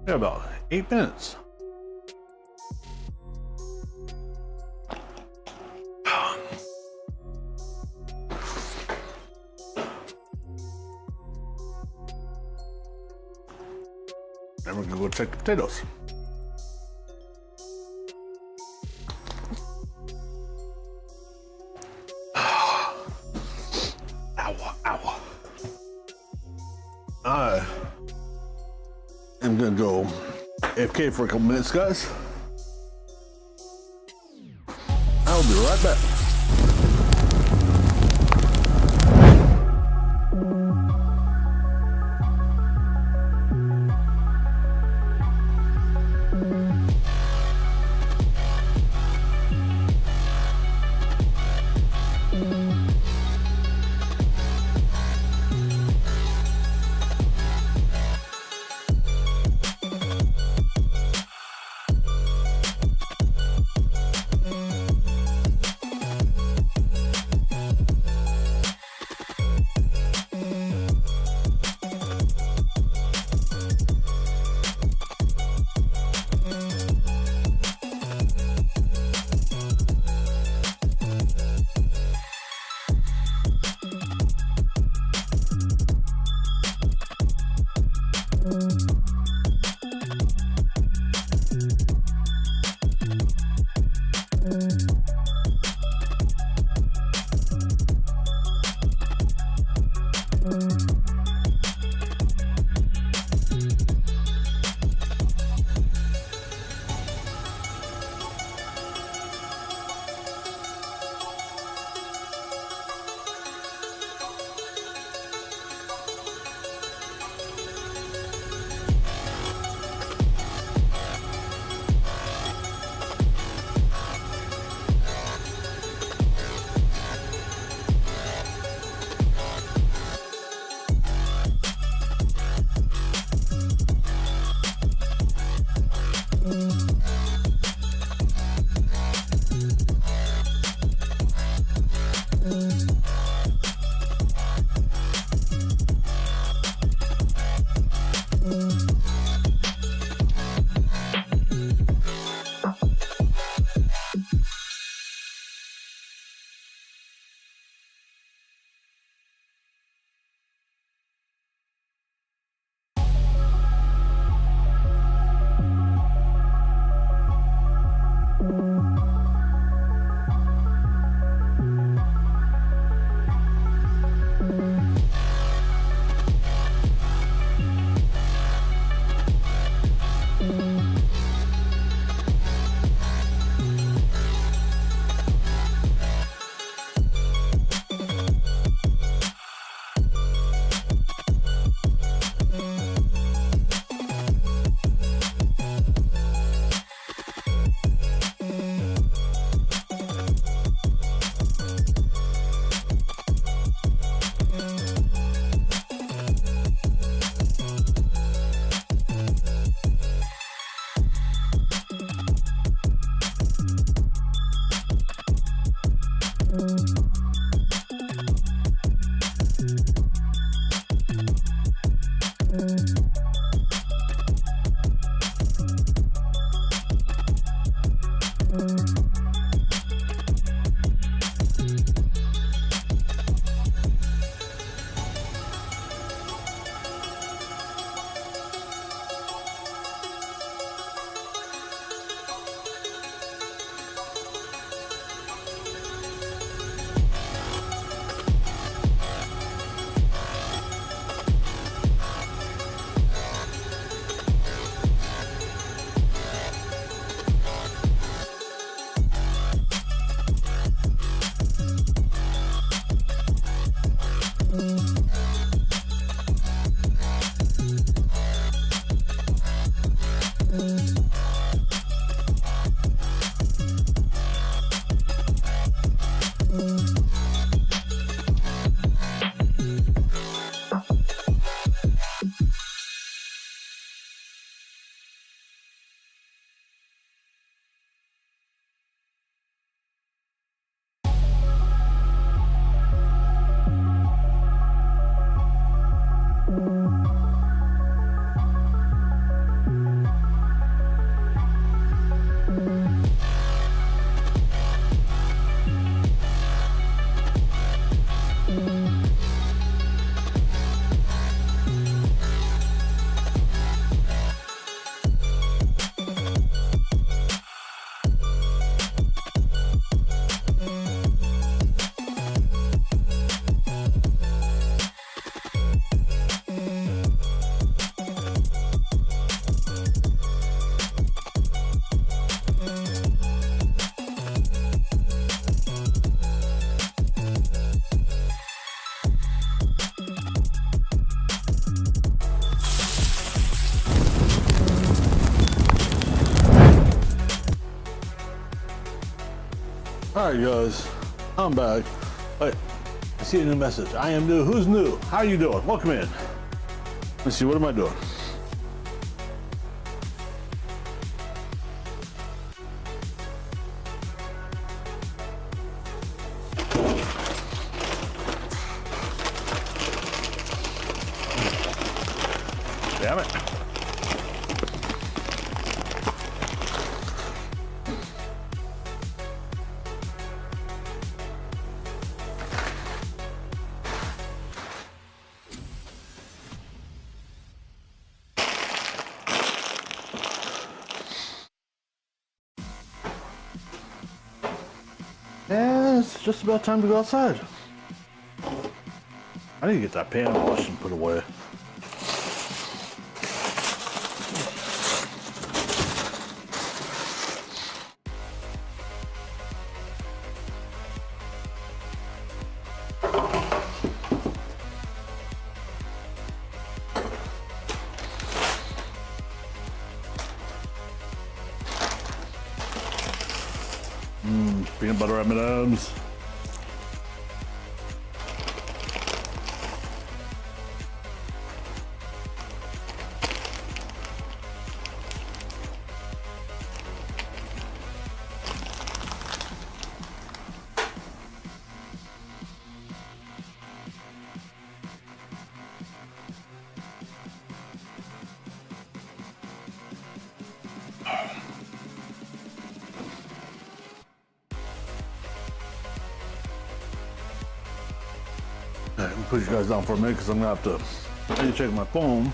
yeah, about 8 minutes. Then we're gonna go check the potatoes. Ow, ow. I am gonna go AFK for a couple minutes, guys. I'll be right back. Alright guys, I'm back. Wait, I see a new message. I am new. Who's new? How you doing? Welcome in. Let's see, what am I doing? Damn it. And it's just about time to go outside. I need to get that pan washed and put away. Peanut butter M&Ms. put you guys down for a minute because I'm gonna have to. I need to check my phone.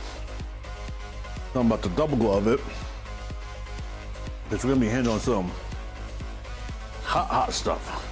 I'm about to double glove it because we're gonna be handling some hot stuff.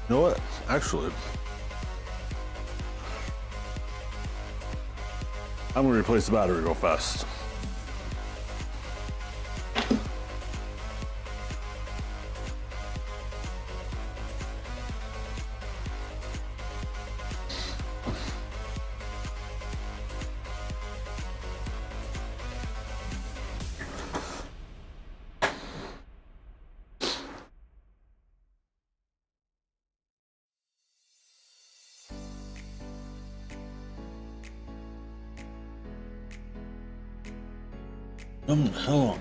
You know what? Actually, I'm gonna replace the battery real fast. Hell on.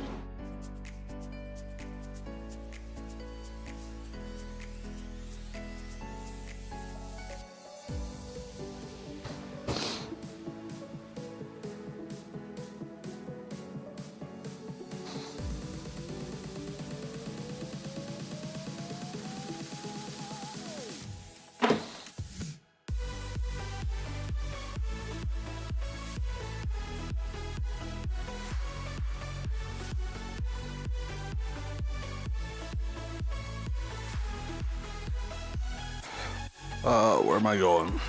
Where am I going?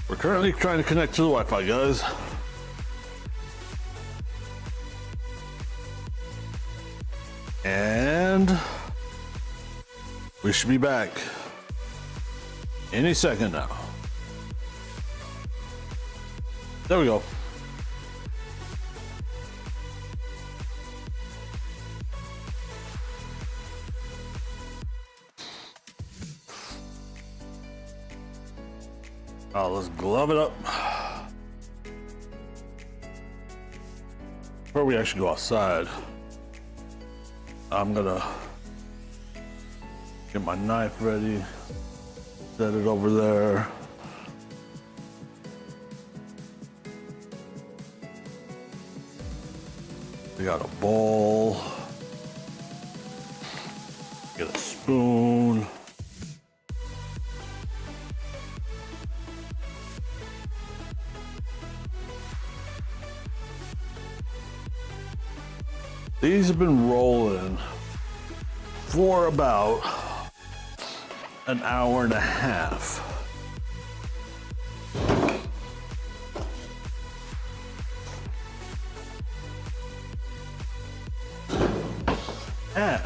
We're currently trying to connect to the Wi-Fi, guys. And we should be back any second now. There we go. Oh, let's glove it up before we actually go outside. I'm gonna get my knife ready, set it over there. We got a bowl, get a spoon. These have been rolling for about an hour and a half. At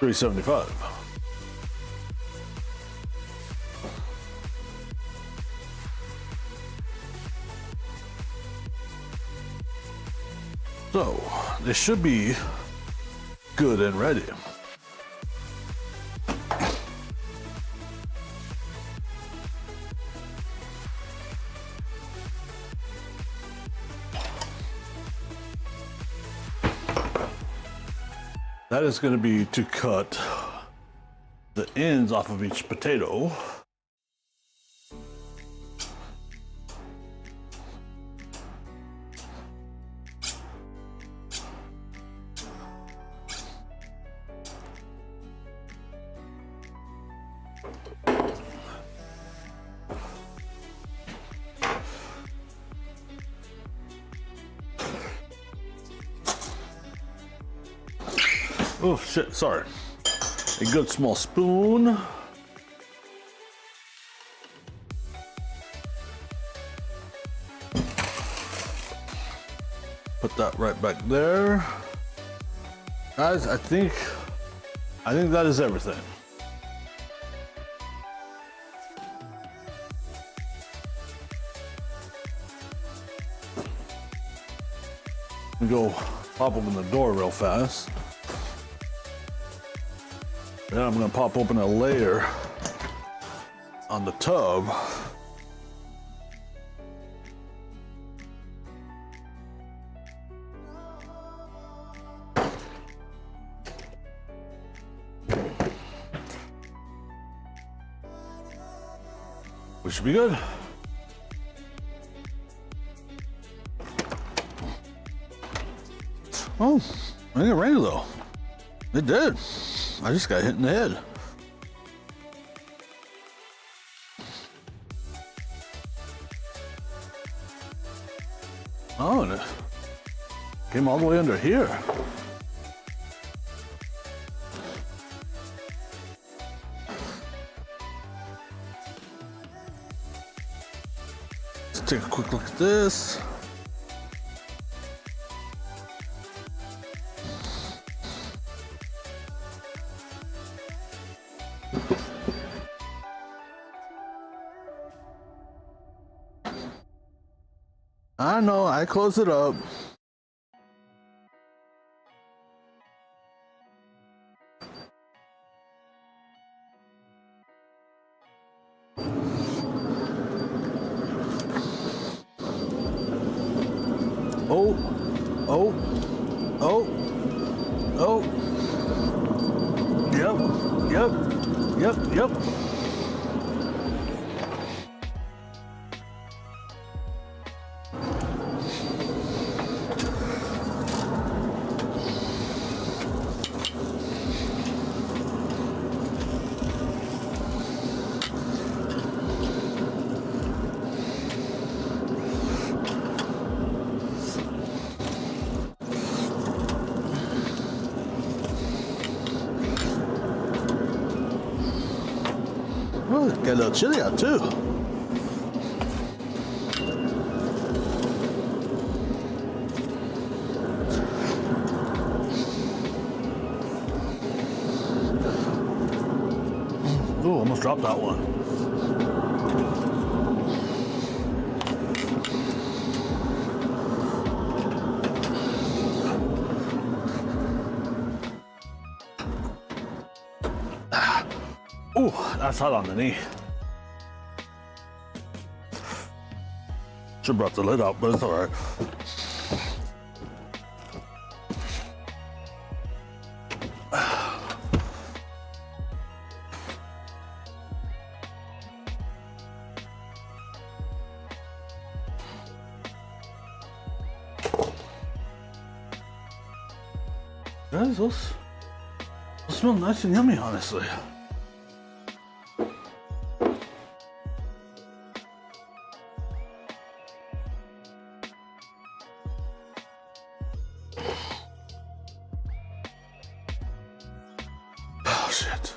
$3.75. So, this should be good and ready. That is going to be to cut the ends off of each potato. Oh shit, sorry. A good small spoon. Put that right back there. Guys, I think that is everything. Let me go pop open the door real fast. Then I'm gonna pop open a layer on the tub. We should be good. Oh, I think it rained though. It did. I just got hit in the head. Oh, and it came all the way under here. Let's take a quick look at this. I know, I closed it up. Oh, oh, oh, oh. Yep. Oh, got a little chilly out too. Oh, almost dropped that one. Ooh, that's hot on the knee. Should have brought the lid out, but it's all right. Guys, those smell nice and yummy, honestly. Oh, shit.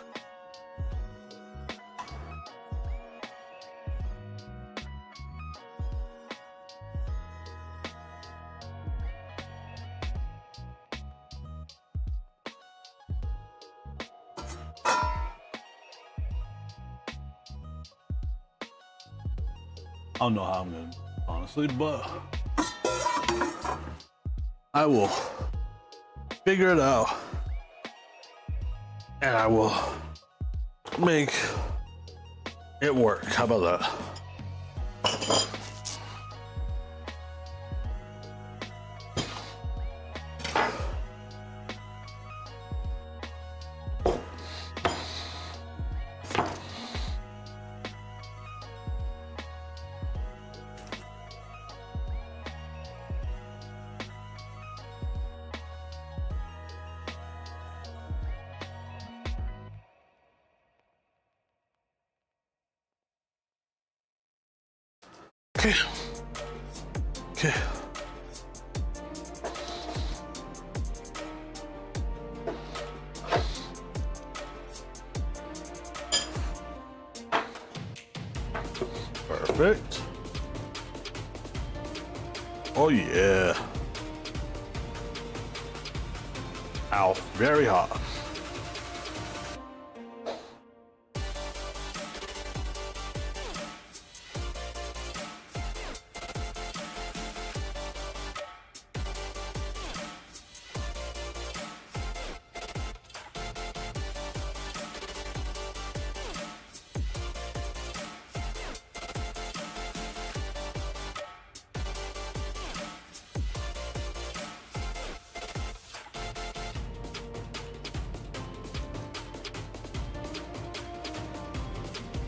I don't know how I'm gonna, honestly, but I will figure it out and I will make it work. How about that? Okay. Okay. Perfect. Oh yeah. Ow, very hot.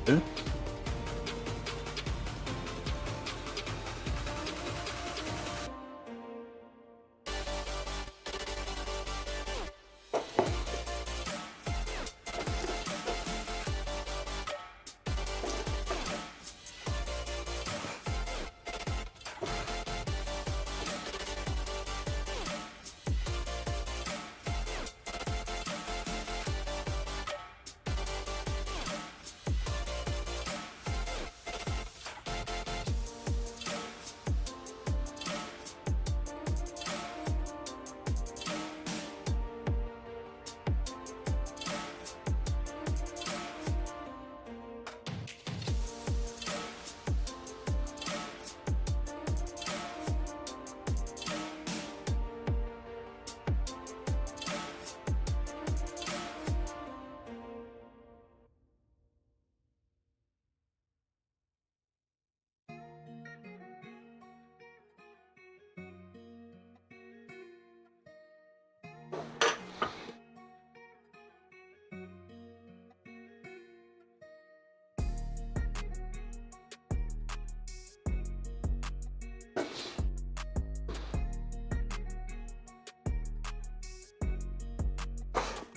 Okay.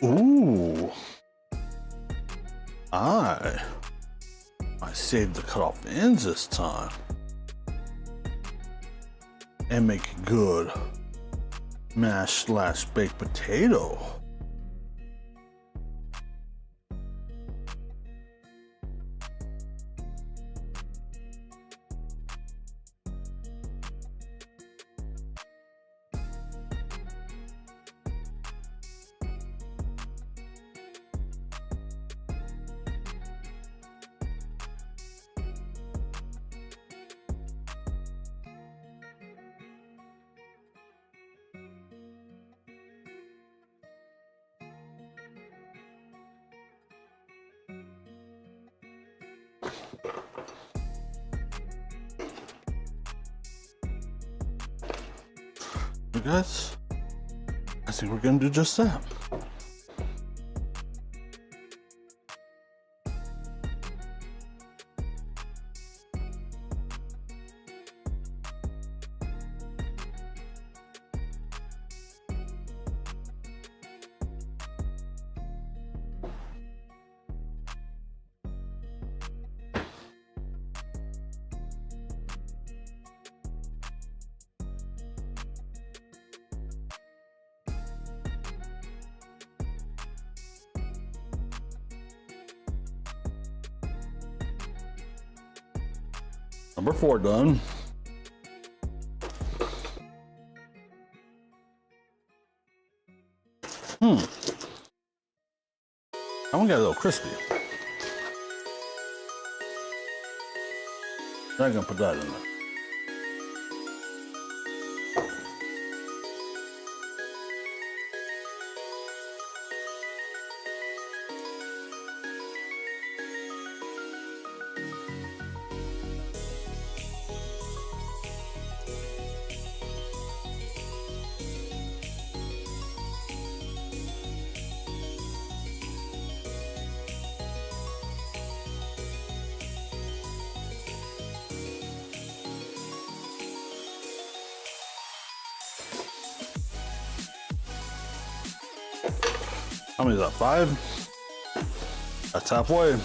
Ooh. I saved the cut off ends this time. And make a good mashed / baked potato. Guys, I think we're gonna do just that. Number 4 done. That one got a little crispy. I'm gonna put that in there. How many is that? 5? That's halfway.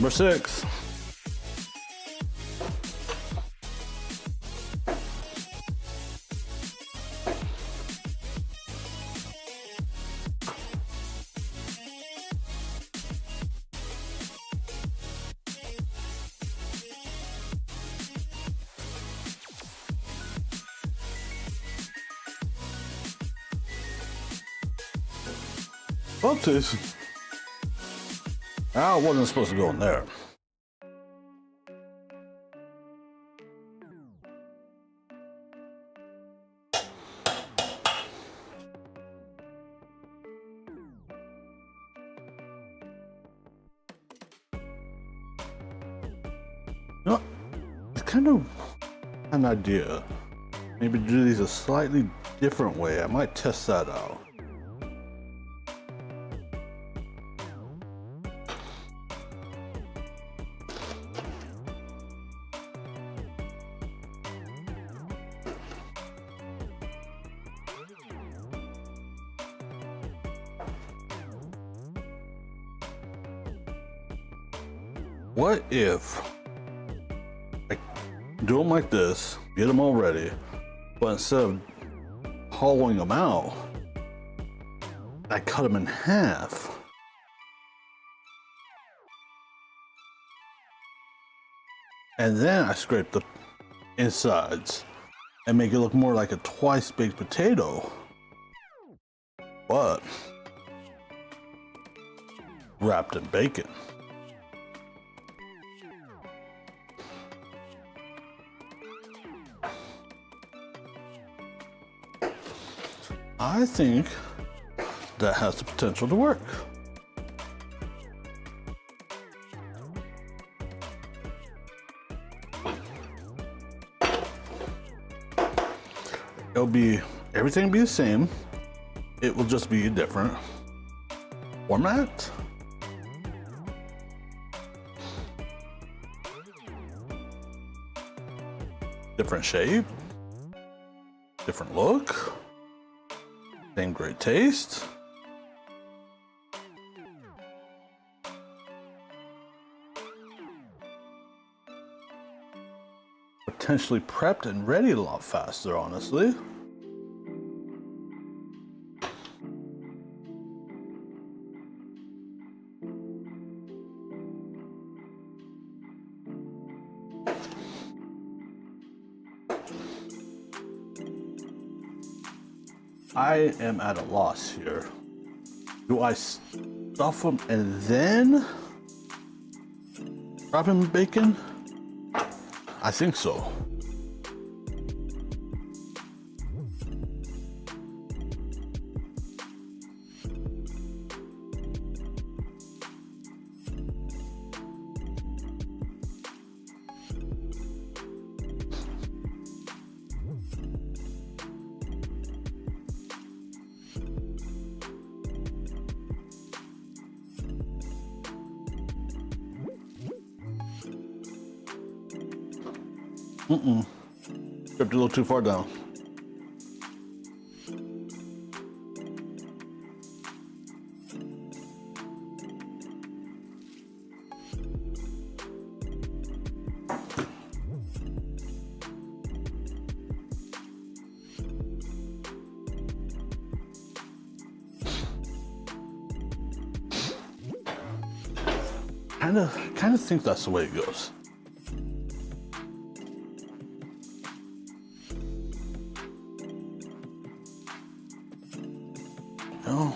Number 6. Oopsies. I wasn't supposed to go in there. You know, I kind of have an idea. Maybe do these a slightly different way. I might test that out. What if I do them like this, get them all ready, but instead of hollowing them out, I cut them in half. And then I scrape the insides and make it look more like a twice baked potato, but wrapped in bacon. I think that has the potential to work. Everything will be the same. It will just be a different format. Different shape. Different look. Same great taste. Potentially prepped and ready a lot faster, honestly. I am at a loss here. Do I stuff them and then wrap them in bacon? I think so. Stripped a little too far down. Kind of think that's the way it goes. No.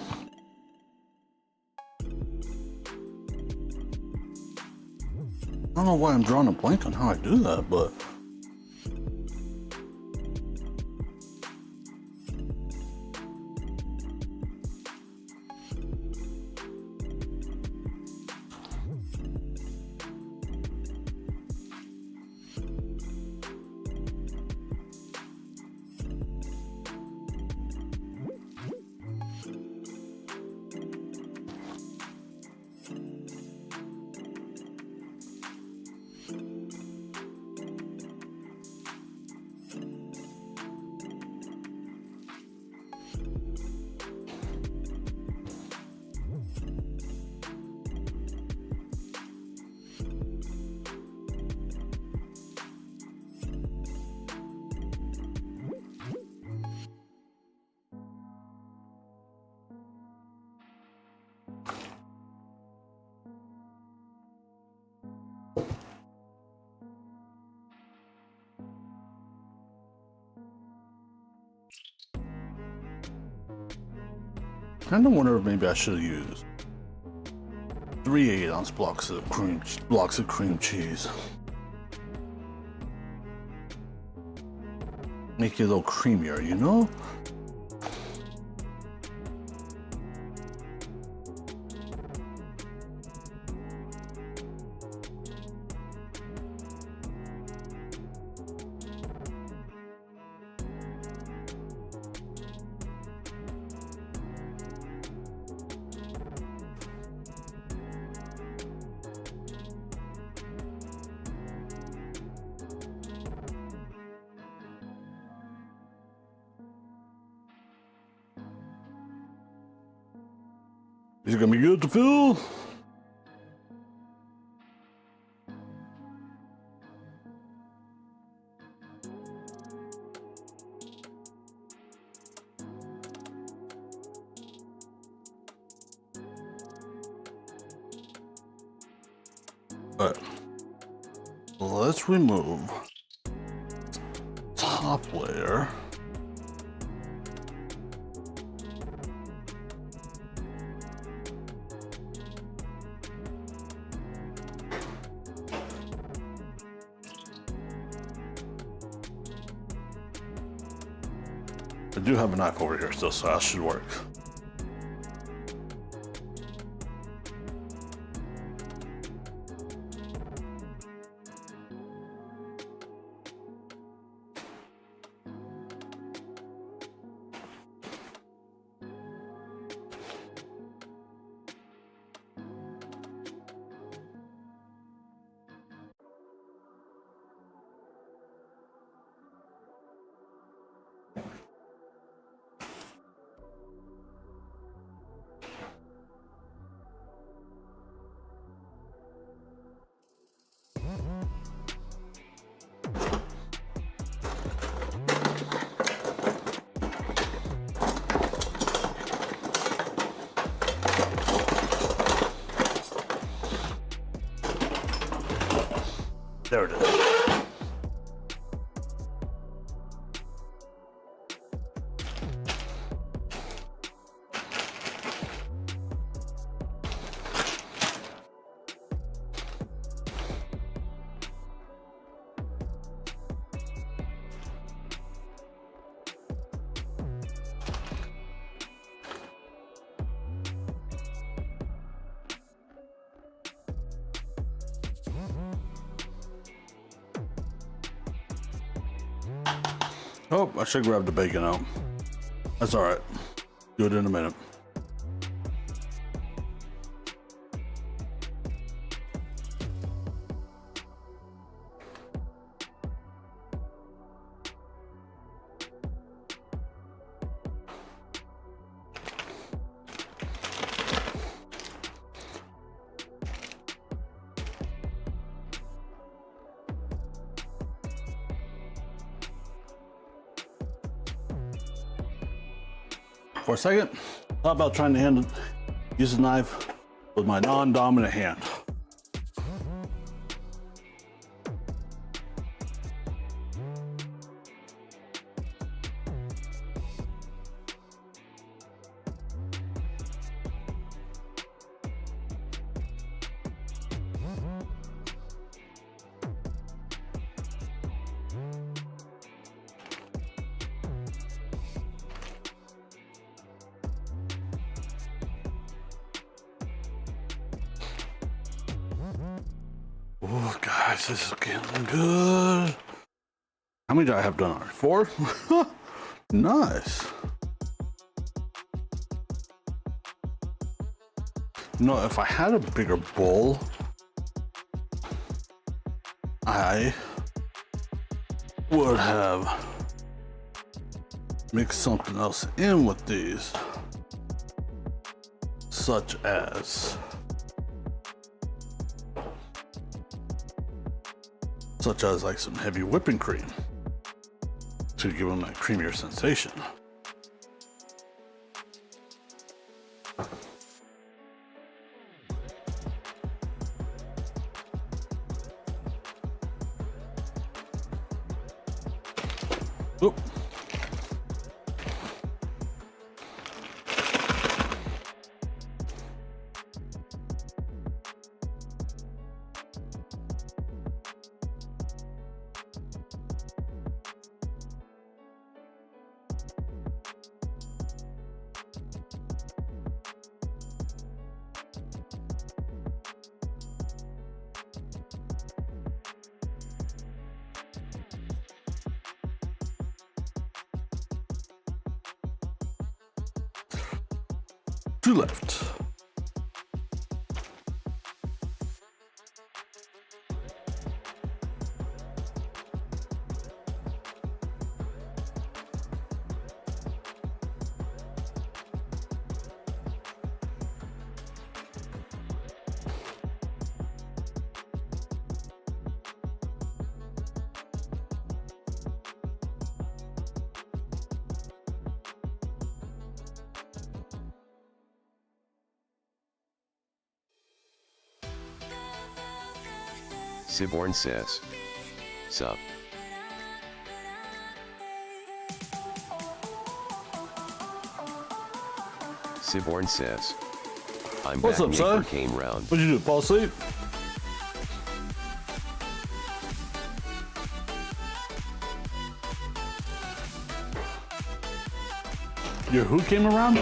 I don't know why I'm drawing a blank on how I do that, but kind of wonder if maybe I should have used 3 8-ounce blocks of cream cheese. Make it a little creamier, you know? Is it gonna be good to fill? Alright. Let's remove top layer. I do have a knife over here still, so that should work. There it is. Oh, I should grab the bacon out. That's all right. Do it in a minute. For a second, thought about trying to use the knife with my non-dominant hand. Oh, guys, this is getting good. How many do I have done already? 4? Nice. You know, if I had a bigger bowl, I would have mixed something else in with these, such as like some heavy whipping cream to give them that creamier sensation. Oop. 2 left. Siborn says. Sup. Siborn says. I'm What's back. up, son? Naker came round. What'd you do? Fall asleep? Your who came around?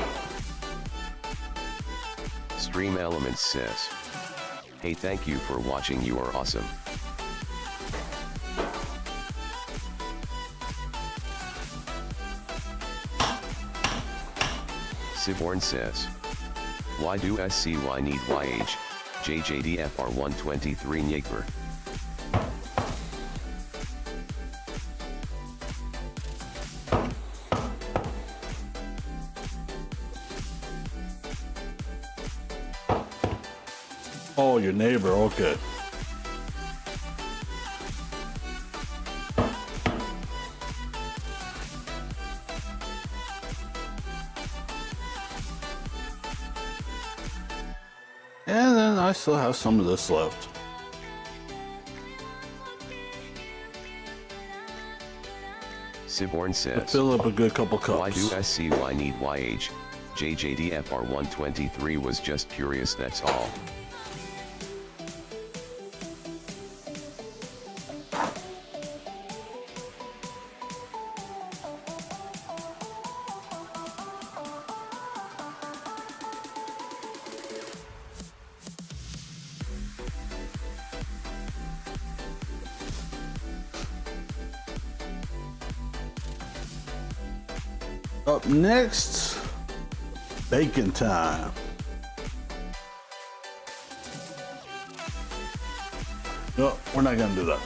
Stream Elements says. Hey, thank you for watching. You are awesome. Siborn says. Why do SCY need YH? JJDFR 123 Nyaker. Oh, your neighbor, okay. And then I still have some of this left. Siborn says. Fill up a good couple cups. Why do SCY need YH? JJDFR 123 was just curious, that's all. Up next, bacon time. No, we're not gonna do that.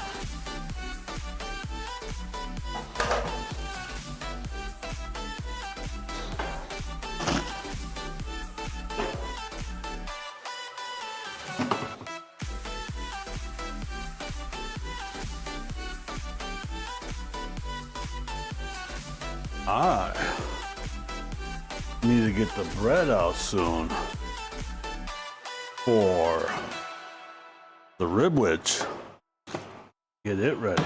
I need to get the bread out soon for the ribwich. Get it ready.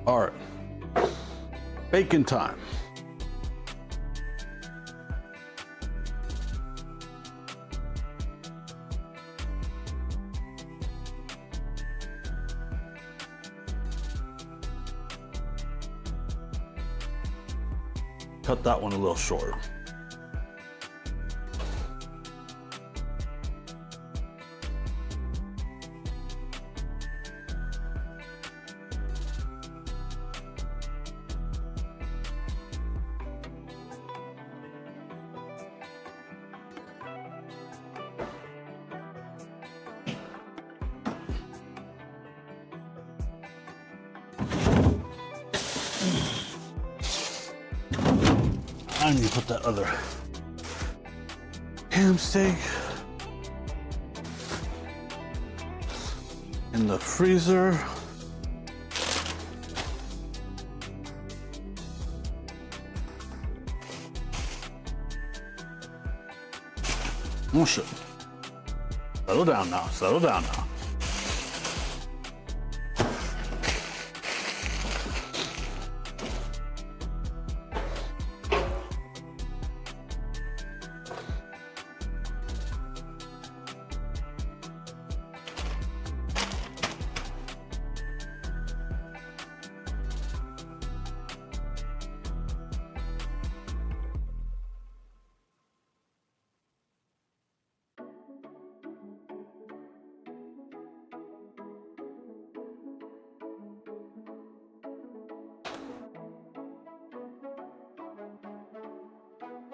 All right, bacon time. Cut that one a little short. I need to put that other ham steak in the freezer. Oh shit. Settle down now, settle down now.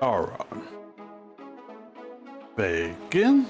All right. Bacon.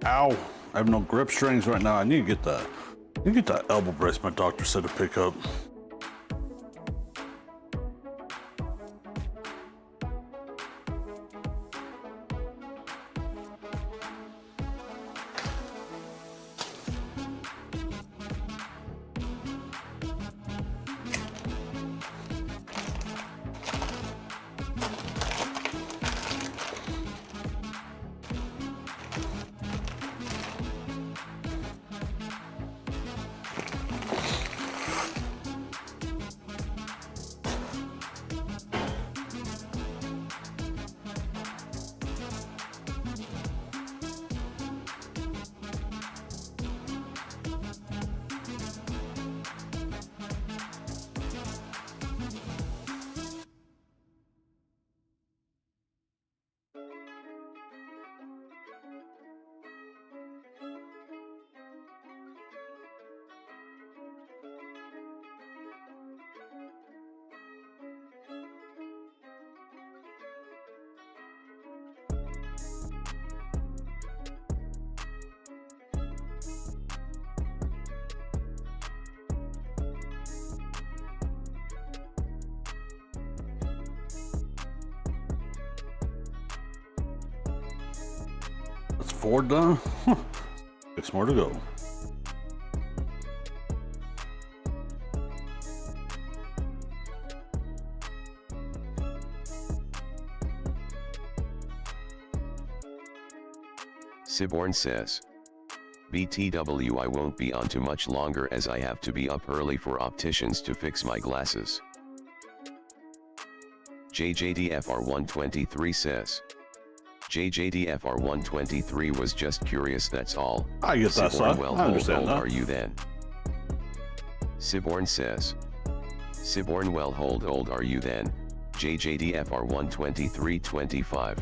Ow, I have no grip strings right now. I need to get that. I need to get that elbow brace my doctor said to pick up. That's 4 done. 6 more to go. Siborn says, BTW, I won't be on too much longer as I have to be up early for opticians to fix my glasses. JJDFR123 says, JJDFR123 was just curious, that's all. I get that, Siborn, son. well, I understand old that. are you then? Siborn says, Siborn, well, old are you then? JJDFR12325.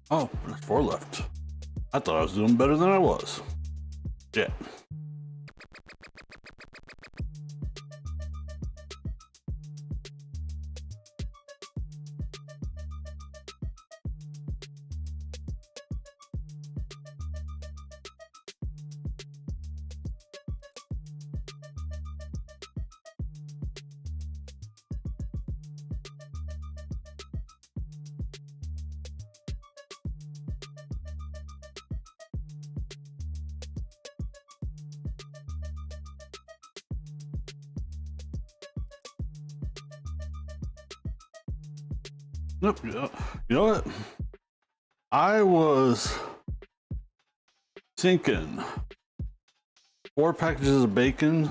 Oh, there's 4 left. I thought I was doing better than I was. Yeah. Nope. You know what? I was thinking 4 packages of bacon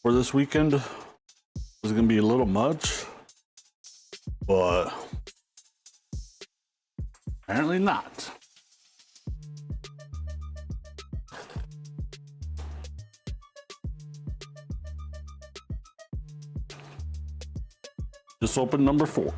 for this weekend was going to be a little much, but apparently not. Just open number 4.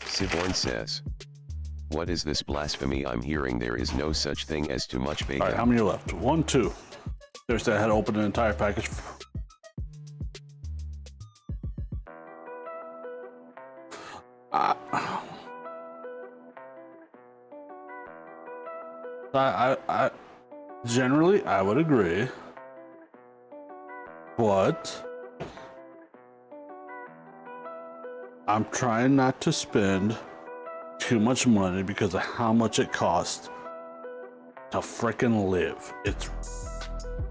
Siborn says, "What is this blasphemy I'm hearing? There is no such thing as too much bacon." All right, how many are left? 1, 2. Seriously, I had to open an entire package. I generally I would agree, but I'm trying not to spend too much money because of how much it costs to frickin' live. It's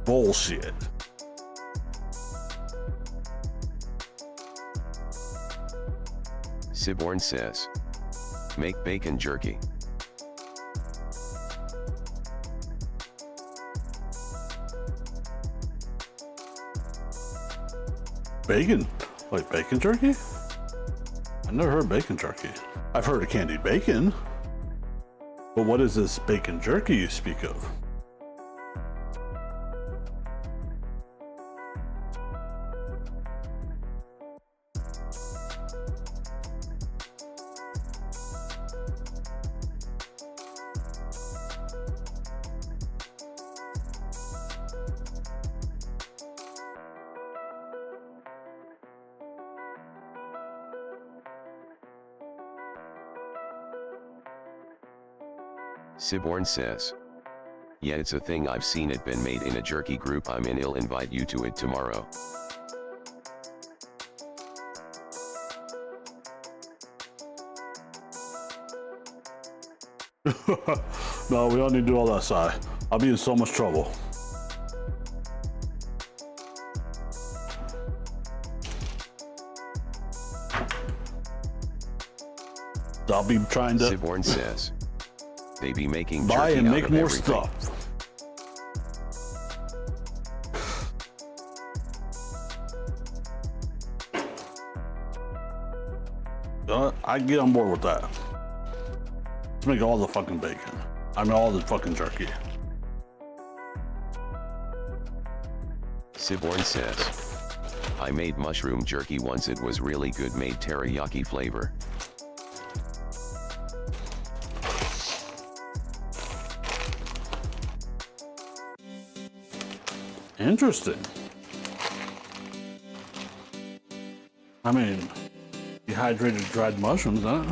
bullshit. Siborn says, "Make bacon jerky." Bacon? Like bacon jerky? I never heard bacon jerky. I've heard of candied bacon. But what is this bacon jerky you speak of? Siborn says, "Yeah, it's a thing. I've seen it been made in a jerky group I'm in. I'll invite you to it tomorrow." No, we don't need to do all that, Si. I'll be in so much trouble. I'll be trying to Siborn says, "They be making buy jerky and out make of more everything." stuff. I get on board with that. Let's make all the fucking bacon. I mean, all the fucking jerky. Siborn says, "I made mushroom jerky once. It was really good. Made teriyaki flavor." Interesting. I mean, dehydrated dried mushrooms, huh?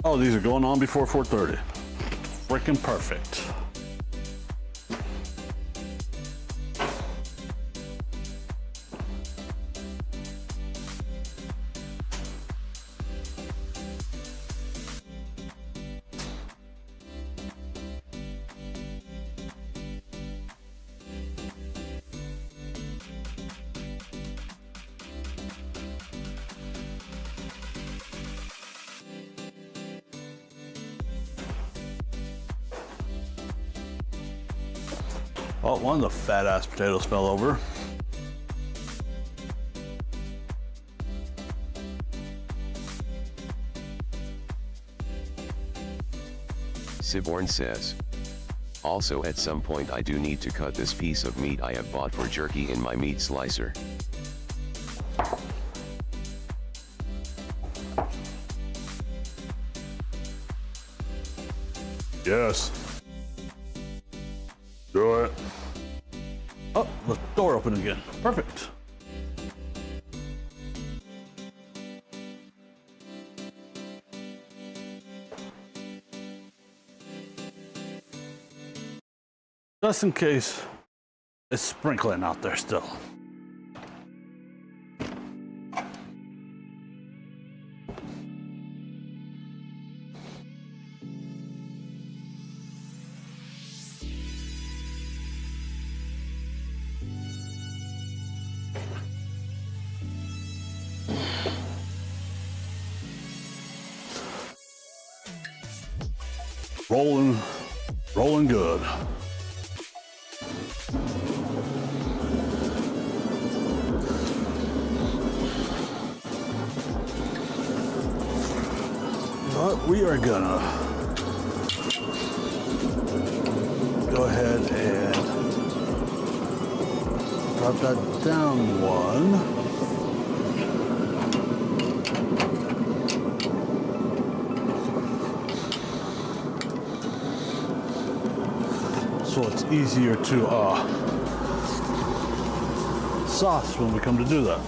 Oh, these are going on before 4:30. Freaking perfect. Oh, one of the fat ass potatoes fell over. Siborn says, also at some point I do need to cut this piece of meat I have bought for jerky in my meat slicer. Yes. Do it. Oh, the door opened again. Perfect. Just in case it's sprinkling out there still. Rolling good. But we are gonna go ahead and drop that down one. So it's easier to sauce when we come to do that.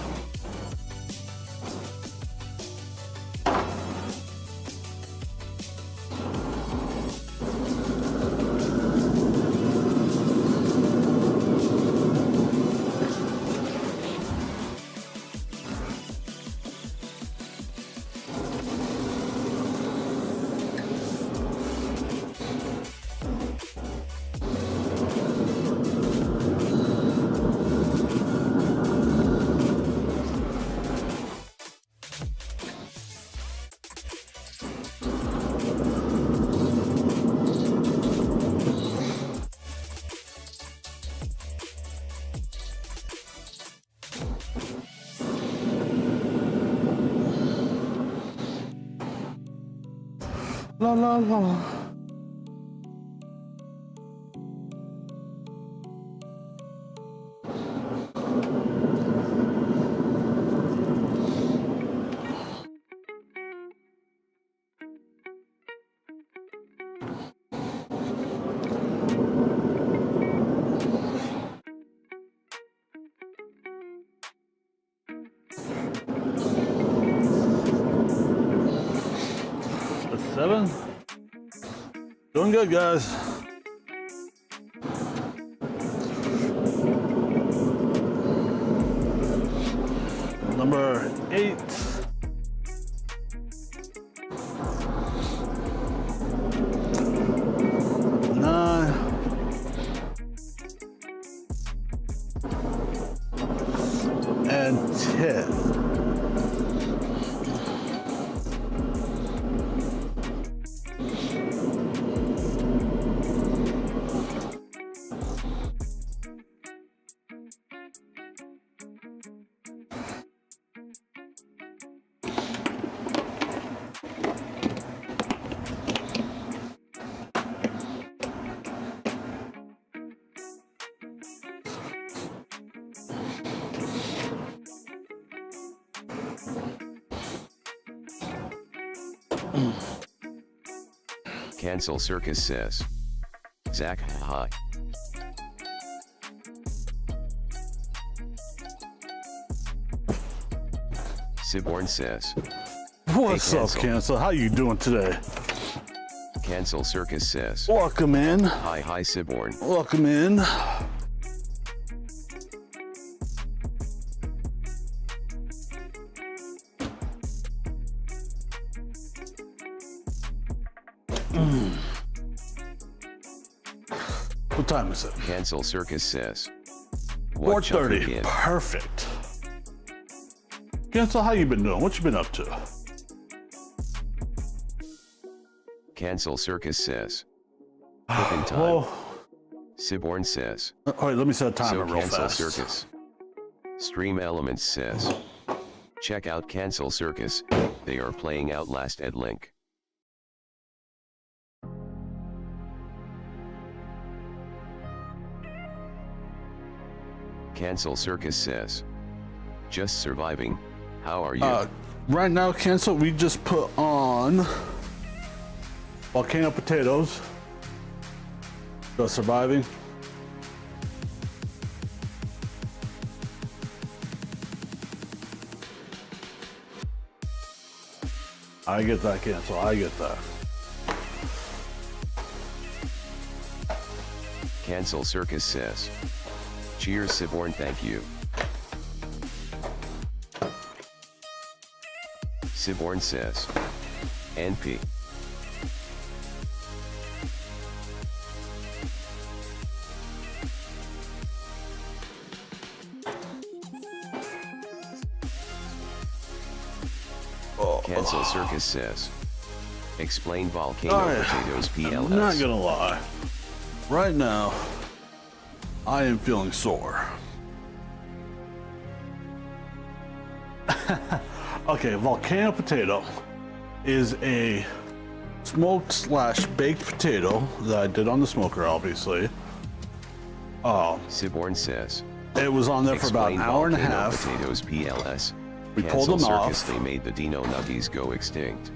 La la la. That's 7. Doing good, guys. Number 8. And 10. Cancel Circus says, Zach, hi. Siborn says, What's hey, up, Cancel? How you doing today? Cancel Circus says, Welcome in. Hi Siborn. Welcome in. What time is it? Cancel Circus says, what 4:30. Perfect. Cancel, how you been doing? What you been up to? Cancel Circus says, cooking time. Well, Siborn says. All right, let me set a timer So real Cancel fast. Circus. Stream Elements says. Check out Cancel Circus, they are playing Outlast at Link. Cancel Circus says. Just surviving, how are you? Right now, Cancel, we just put on volcano potatoes. Just surviving. I get that, Cancel. I get that. Cancel Circus says. Cheers Siborn, thank you. Siborn says. NP. Cancel Circus says. Explain volcano Alright, potatoes PLS. I'm not gonna lie. Right now, I am feeling sore. Okay, volcano potato is a smoked slash baked potato that I did on the smoker, obviously. Siborn says. It was on there for about Explain an hour and a volcano half. Potatoes PLS. We Cancel pulled them Circus, off. They made the Dino Nuggies go extinct.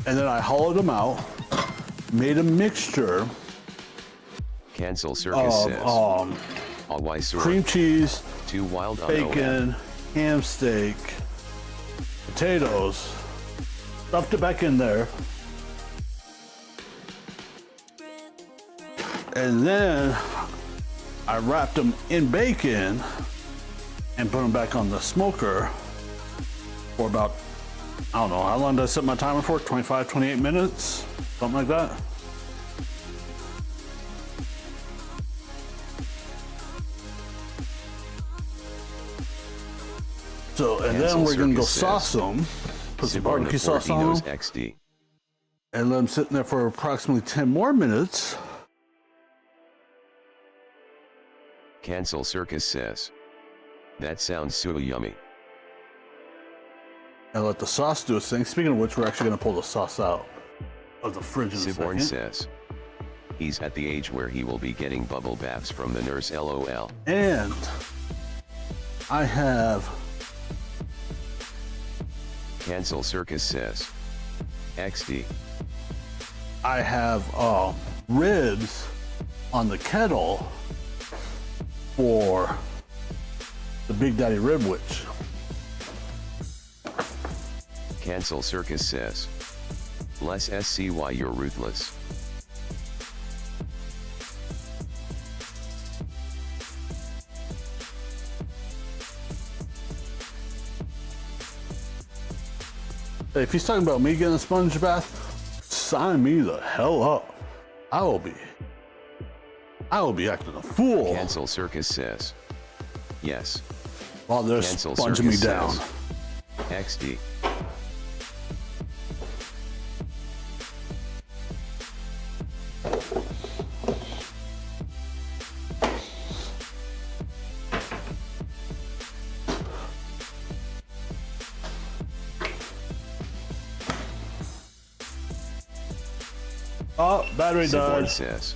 And then I hollowed them out, made a mixture Cancel Circus of says. Always sore. cream cheese, Too wild on OM. bacon, ham steak, potatoes, stuffed it back in there. And then I wrapped them in bacon and put them back on the smoker for about, I don't know, how long did I set my timer for? 25, 28 minutes? Something like that. So, and Cancel then we're gonna go Circus sauce says. them, put some Siborn barbecue the sauce on Dinos them, XD. and let them sit in there for approximately 10 more minutes. Cancel Circus says. That sounds so yummy. And let the sauce do its thing. Speaking of which, we're actually gonna pull the sauce out of the fridge in a Siborn second. says. He's at the age where he will be getting bubble baths from the nurse LOL. And I have Cancel Circus says. XD. I have ribs on the kettle for the Big Daddy Rib Witch. Cancel Circus says. Bless SCY, you're ruthless. Hey, if he's talking about me getting a sponge bath, sign me the hell up. I will be acting a fool Cancel Circus says. Yes. while they're Cancel sponging me Circus down. says. XD. Oh, battery Siborn died. says.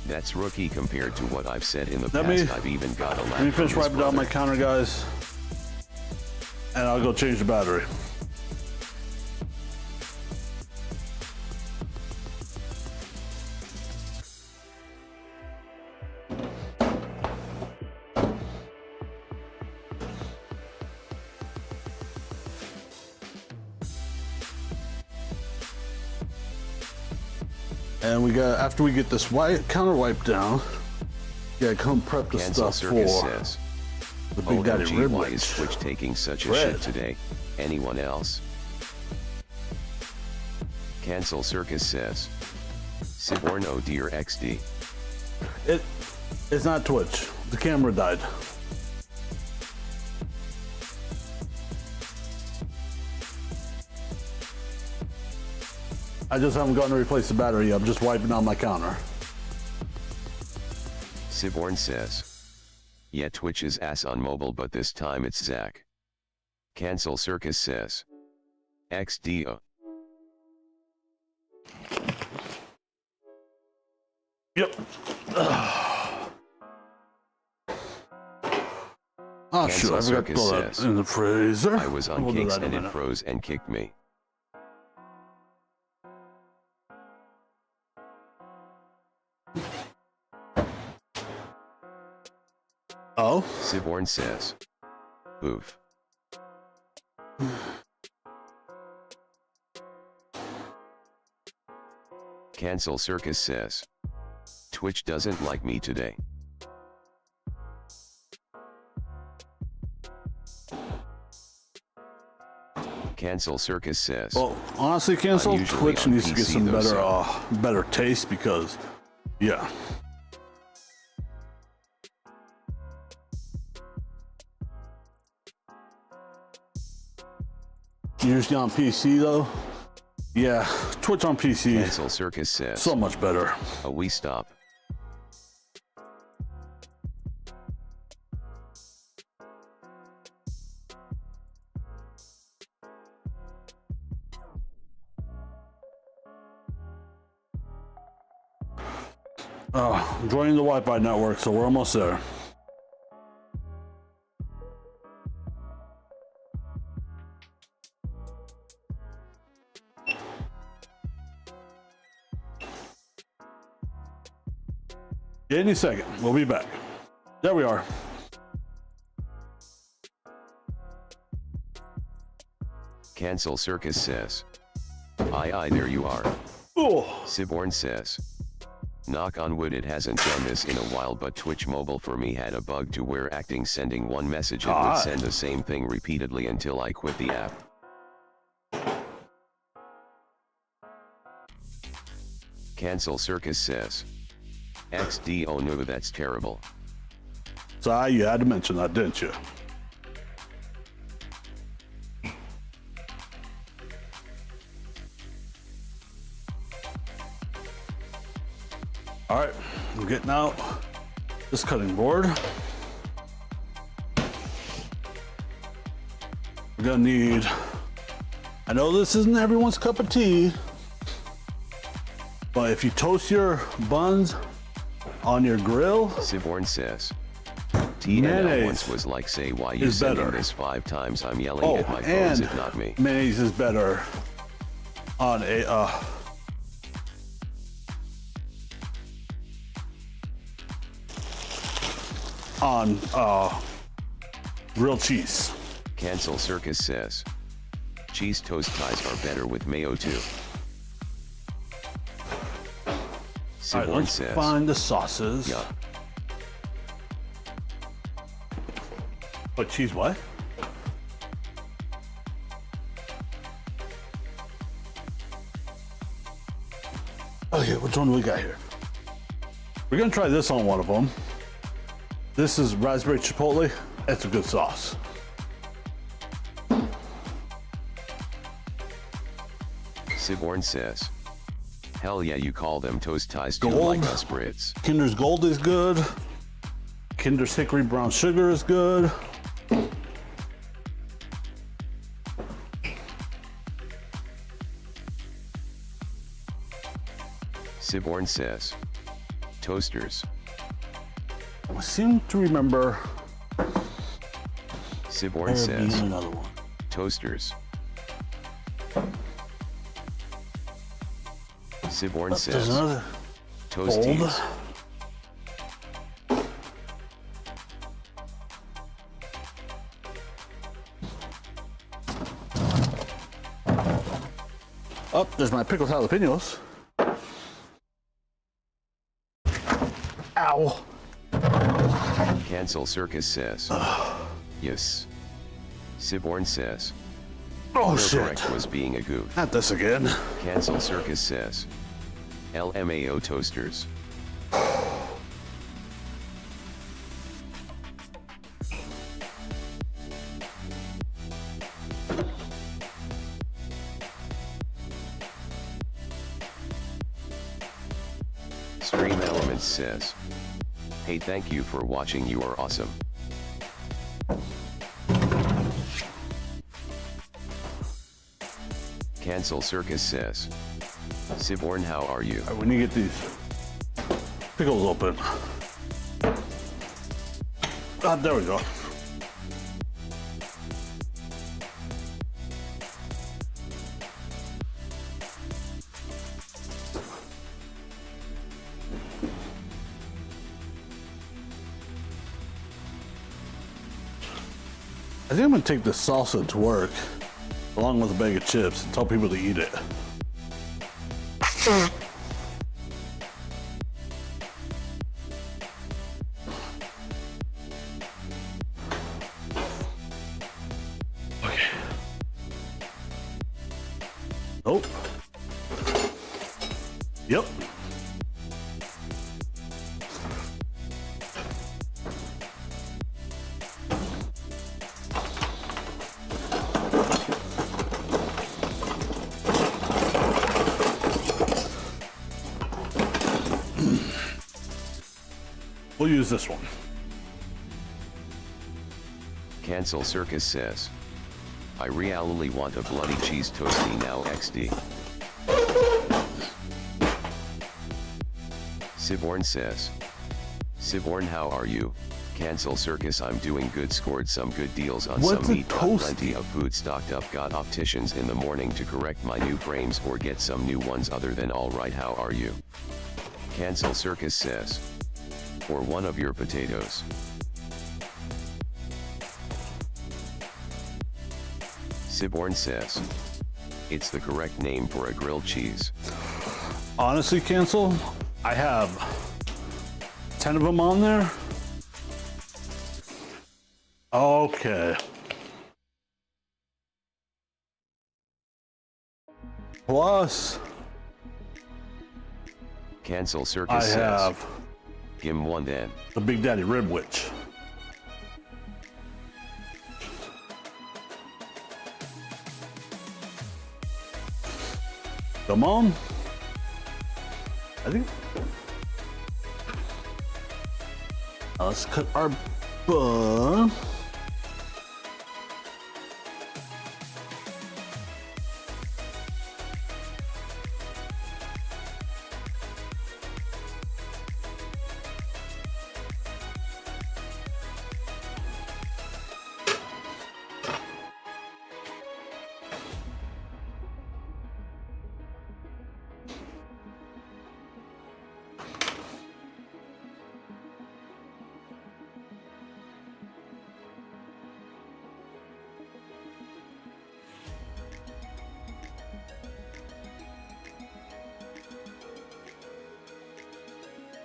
That's rookie compared to what I've said in the Let past. me- I've even got a Let me laugh finish from his wiping down my brother. counter, guys. And I'll go change the battery. And we got, after we get this counter wiped down, yeah, come prep the Cancel stuff Circus for says. the Big Daddy OMG, Rib why is Witch. Twitch taking such a Bread. shit today? Anyone else? Cancel Circus says. Siborn, oh dear XD. It's not Twitch. The camera died. I just haven't gotten to replace the battery. I'm just wiping on my counter. Siborn says. Yeah, Twitch is ass on mobile, but this time it's Zach. Cancel Circus says. XDO. Yep. Oh shoot, I forgot to throw that in the freezer. I was on cakes and it froze and kicked me. Oh? Siborn says. Oof. Cancel Circus says. Twitch doesn't like me today. Cancel Circus says. Well, honestly, Cancel, Twitch needs to get some though, better taste because, yeah. Usually on PC though, yeah, Twitch on PC. Cancel Circus says. So much better. A we stop. Joining the Wi-Fi network, so we're almost there. Any second, we'll be back. There we are. Cancel Circus says. Aye, there you are. Oh. Siborn says. Knock on wood, it hasn't done this in a while, but Twitch Mobile for me had a bug to where acting sending one message it would send the same thing repeatedly until I quit the app. Cancel Circus says. XD, oh no, that's terrible. So you had to mention that, didn't you? All right, I'm getting out this cutting board. We're gonna need, I know this isn't everyone's cup of tea, but if you toast your buns on your grill, Siborn says. TNL once was like, say why you sending this 5 times, I'm yelling at my phone, is it not me? Mayonnaise is better on a grilled cheese. Cancel Circus says. Cheese toast ties are better with mayo too. All right, let's find the sauces. Yeah. What cheese? What? Okay, which one do we got here? We're gonna try this on one of them. This is raspberry chipotle. It's a good sauce. Siborn says. Hell yeah, you call them toast ties too, like us Brits. Kinder's Gold is good. Kinder's Hickory Brown Sugar is good. Siborn says. Toasters. I seem to remember. Siborn says. Another one. Toasters. Siborn There's says. another. Toasties. Oh, there's my pickled jalapenos. Ow. Cancel Circus says. Yes. Siborn says. Oh shit. Correct was being a goof. Not this again. Cancel Circus says. LMAO toasters. Lawrence says, hey, thank you for watching, you are awesome. Cancel Circus says, Siborn, how are you? All right, when you get these pickles open. Ah, there we go. I think I'm gonna take this salsa to work, along with a bag of chips, and tell people to eat it. Okay. Nope. Yep. We'll use this one. Cancel Circus says, I really want a bloody cheese toasty now XD. Siborn says, Siborn, how are you? Cancel Circus, I'm doing good, scored some good deals on What's some a meat, got toasty? plenty of food stocked up, got opticians in the morning to correct my new frames or get some new ones other than alright, how are you? Cancel Circus says, or one of your potatoes. Siborn says, it's the correct name for a grilled cheese. Honestly, Cancel, I have 10 of them on there. Okay. Plus, Cancel Circus I says, have give him one then. the Big Daddy Rib Witch. Come on. I think. Now let's cut our bun.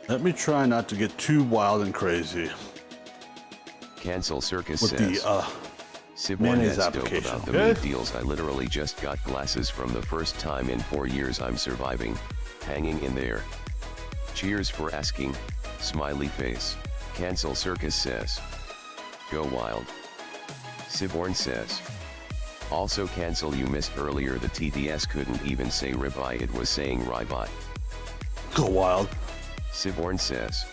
Let me try not to get too wild and crazy Cancel Circus with says, the Siborn, mayonnaise that's dope application, about the okay? meat deals. I literally just got glasses from the first time in 4 years. I'm surviving, hanging in there. Cheers for asking, smiley face. Cancel Circus says, go wild. Siborn says, also Cancel, you missed earlier, the TTS couldn't even say ribeye, it was saying ribeye. go wild. Siborn says,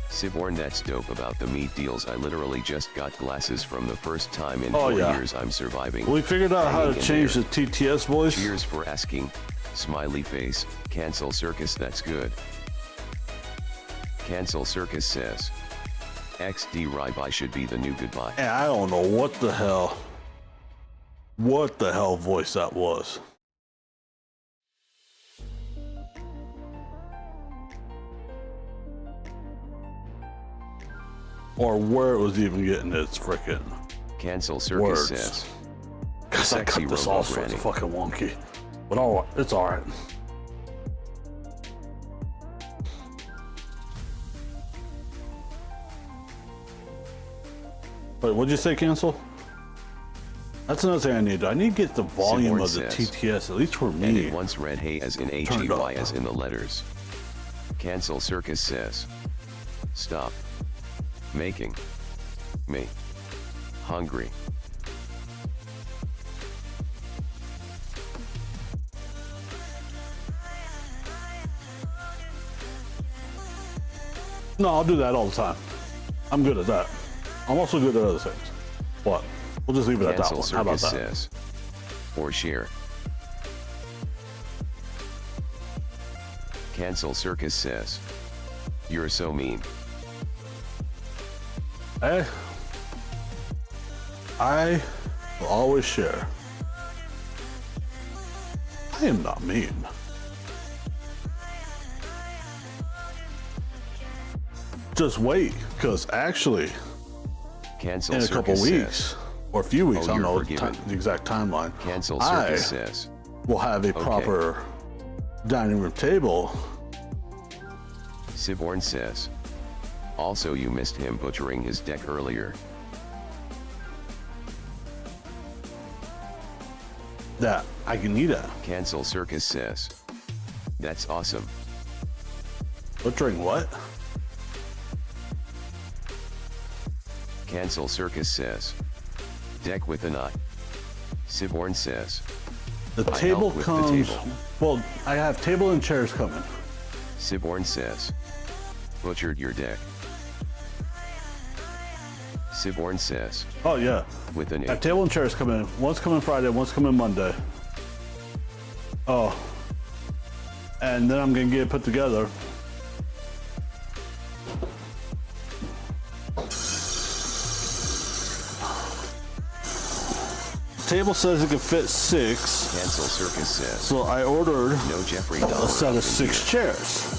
Siborn, that's dope about the meat deals. I literally just got glasses from the first time in 4 years. I'm surviving. We figured out how hanging to in change there. the TTS voice. Cheers for asking, smiley face. Cancel Circus, that's good. Cancel Circus says, XD ribeye should be the new goodbye. And I don't know what the hell voice that was. Or where it was even getting its frickin' Cancel Circus words. says, Cause I Sexy cut this robot all sorts Granny. of fucking wonky. But all it's alright. Wait, what'd you say, Cancel? That's another thing I need. I need to get the volume Siborn of the says, TTS, at least for and me. it once read hey as in Turn it up. HEY as in the letters. Cancel Circus says, stop making me hungry. No, I'll do that all the time. I'm good at that. I'm also good at other things. What? We'll just leave it at that Cancel one. How about Circus that? says. Or share. Cancel Circus says. You're so mean. Hey, I will always share. I am not mean. Just wait, because actually, Cancel in a couple Circus weeks, says. or a few weeks, Oh, I don't you're know forgiven. the exact timeline, Cancel I Circus says. will have a proper dining room table. Siborn says. Also, you missed him butchering his deck earlier. That I can eat at. Cancel Circus says. That's awesome. Butchering what? Cancel Circus says. Deck with a knot. Siborn says. The I table help with the comes. table. Well, I have table and chairs coming. Siborn says. Butchered your deck. Siborn says. Oh yeah, With an I have A. table and chairs coming. One's coming Friday, one's coming Monday. Oh, and then I'm gonna get it put together. Table says it can fit 6, Cancel Circus says. so I ordered No Jeffrey a Dahmer set up of in 6 here. chairs.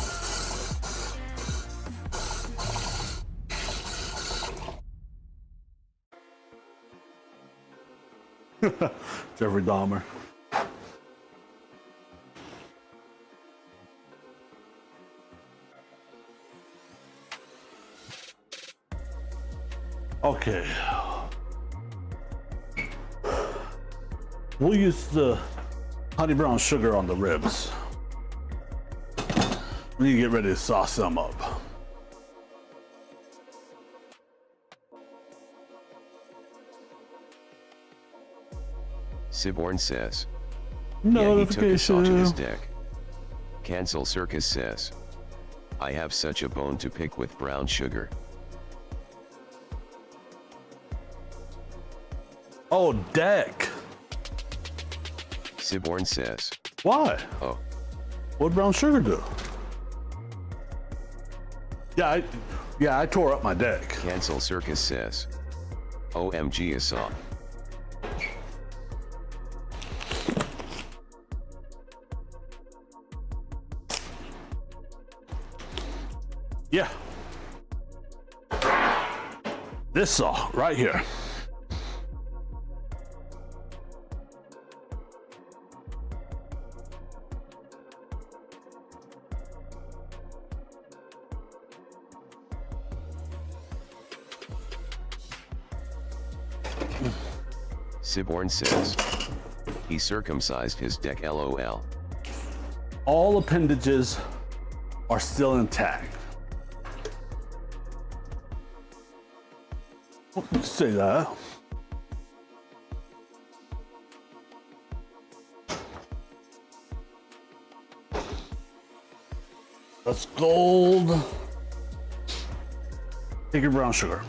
Jeffrey Dahmer. Okay. We'll use the honey brown sugar on the ribs. We need to get ready to sauce them up. Siborn says. Yeah, he took a saw to his Notification. deck. Cancel Circus says. I have such a bone to pick with brown sugar. Oh, deck. Siborn says. Why? Oh, What'd brown sugar do? Yeah, I tore up my deck. Cancel Circus says. OMG, a saw. Yeah. This saw right here. Siborn says. He circumcised his deck, LOL. All appendages are still intact. Well, you can say that. That's gold. Take your brown sugar.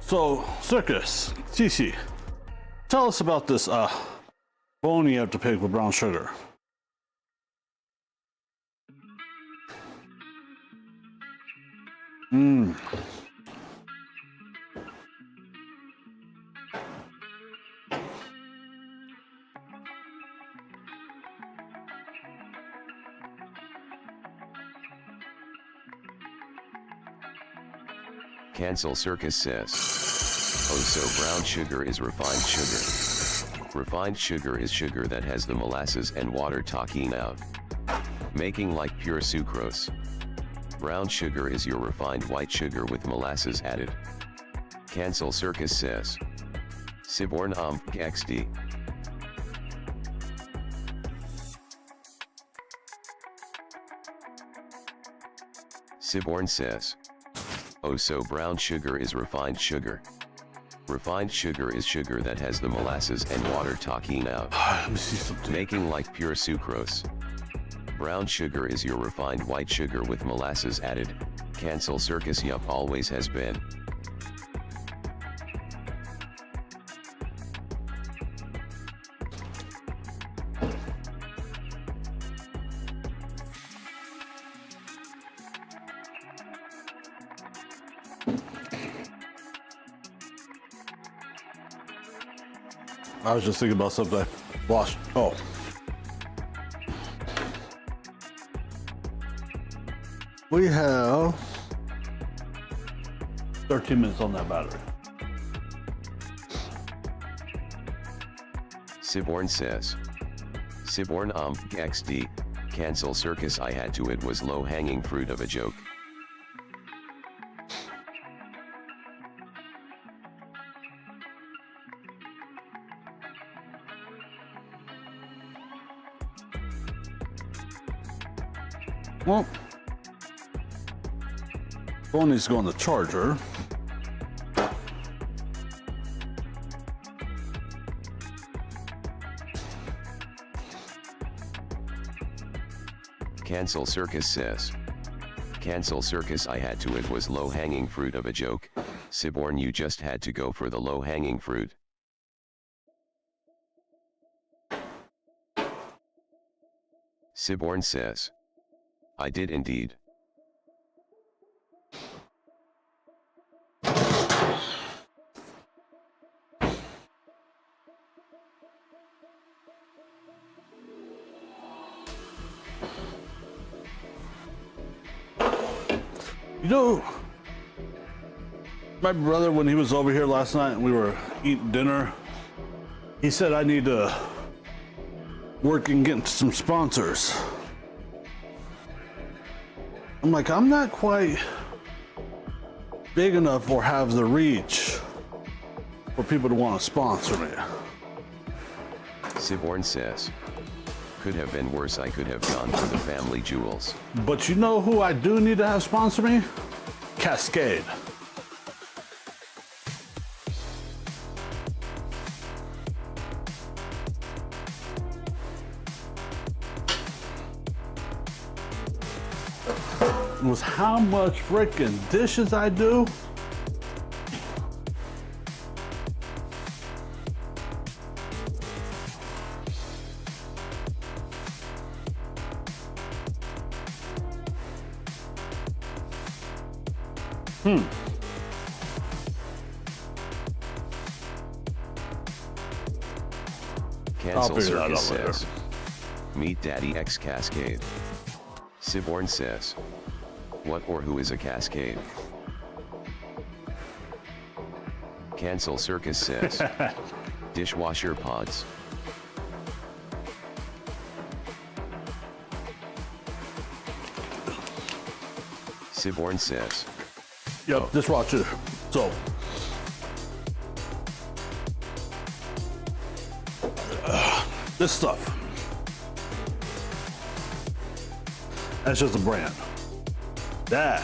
So, Circus, TC, tell us about this bone you have to pick with brown sugar. Cancel Circus says. Oh, so brown sugar is refined sugar. Refined sugar is sugar that has the molasses and water taken out, making like pure sucrose. Brown sugar is your refined white sugar with molasses added. Cancel Circus says. Siborn XD. Siborn says. Oh, so brown sugar is refined sugar. Refined sugar is sugar that has the molasses and water taken out, Let me see something. making like pure sucrose. Brown sugar is your refined white sugar with molasses added. Cancel circus. Yup, always has been. I was just thinking about something I lost. Oh. We have 13 minutes on that battery. Siborn says. Siborn XD. Cancel circus. I had to. It was low hanging fruit of a joke. Well, phone needs to go on the charger. Cancel circus says. Cancel circus. I had to. It was low hanging fruit of a joke. Siborn, you just had to go for the low hanging fruit. Siborn says. I did indeed. You know, my brother, when he was over here last night and we were eating dinner, he said I need to work and get some sponsors. I'm like, I'm not quite big enough or have the reach for people to want to sponsor me. Siborn says. Could have been worse. I could have gone for the family jewels. But you know who I do need to have sponsor me? Cascade. With how much freaking dishes I do, Cancel figure that circus out later. says. Meet Daddy X Cascade. Siborn says. What or who is a cascade? Cancel circus says. Dishwasher pods. Siborn says. yep, dishwasher. So, this stuff. That's just a brand. That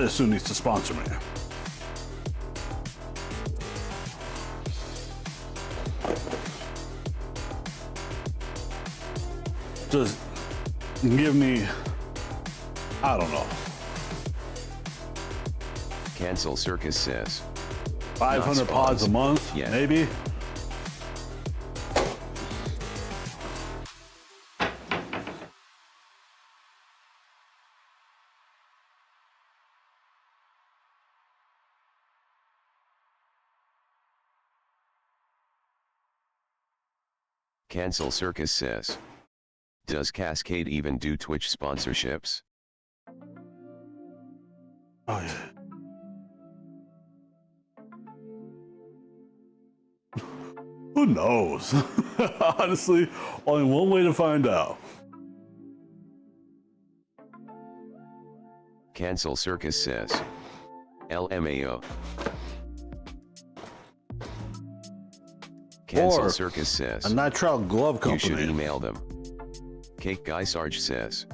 is who needs to sponsor me. Just give me, I don't know, Cancel circus says. 500 pods a month, Yeah. maybe. Cancel circus says. Does Cascade even do Twitch sponsorships? Oh yeah. Who knows? Honestly, only one way to find out. Cancel circus says. LMAO. Cancel Or circus says. A nitrile glove You should company. email them. Cake Guy Sarge says.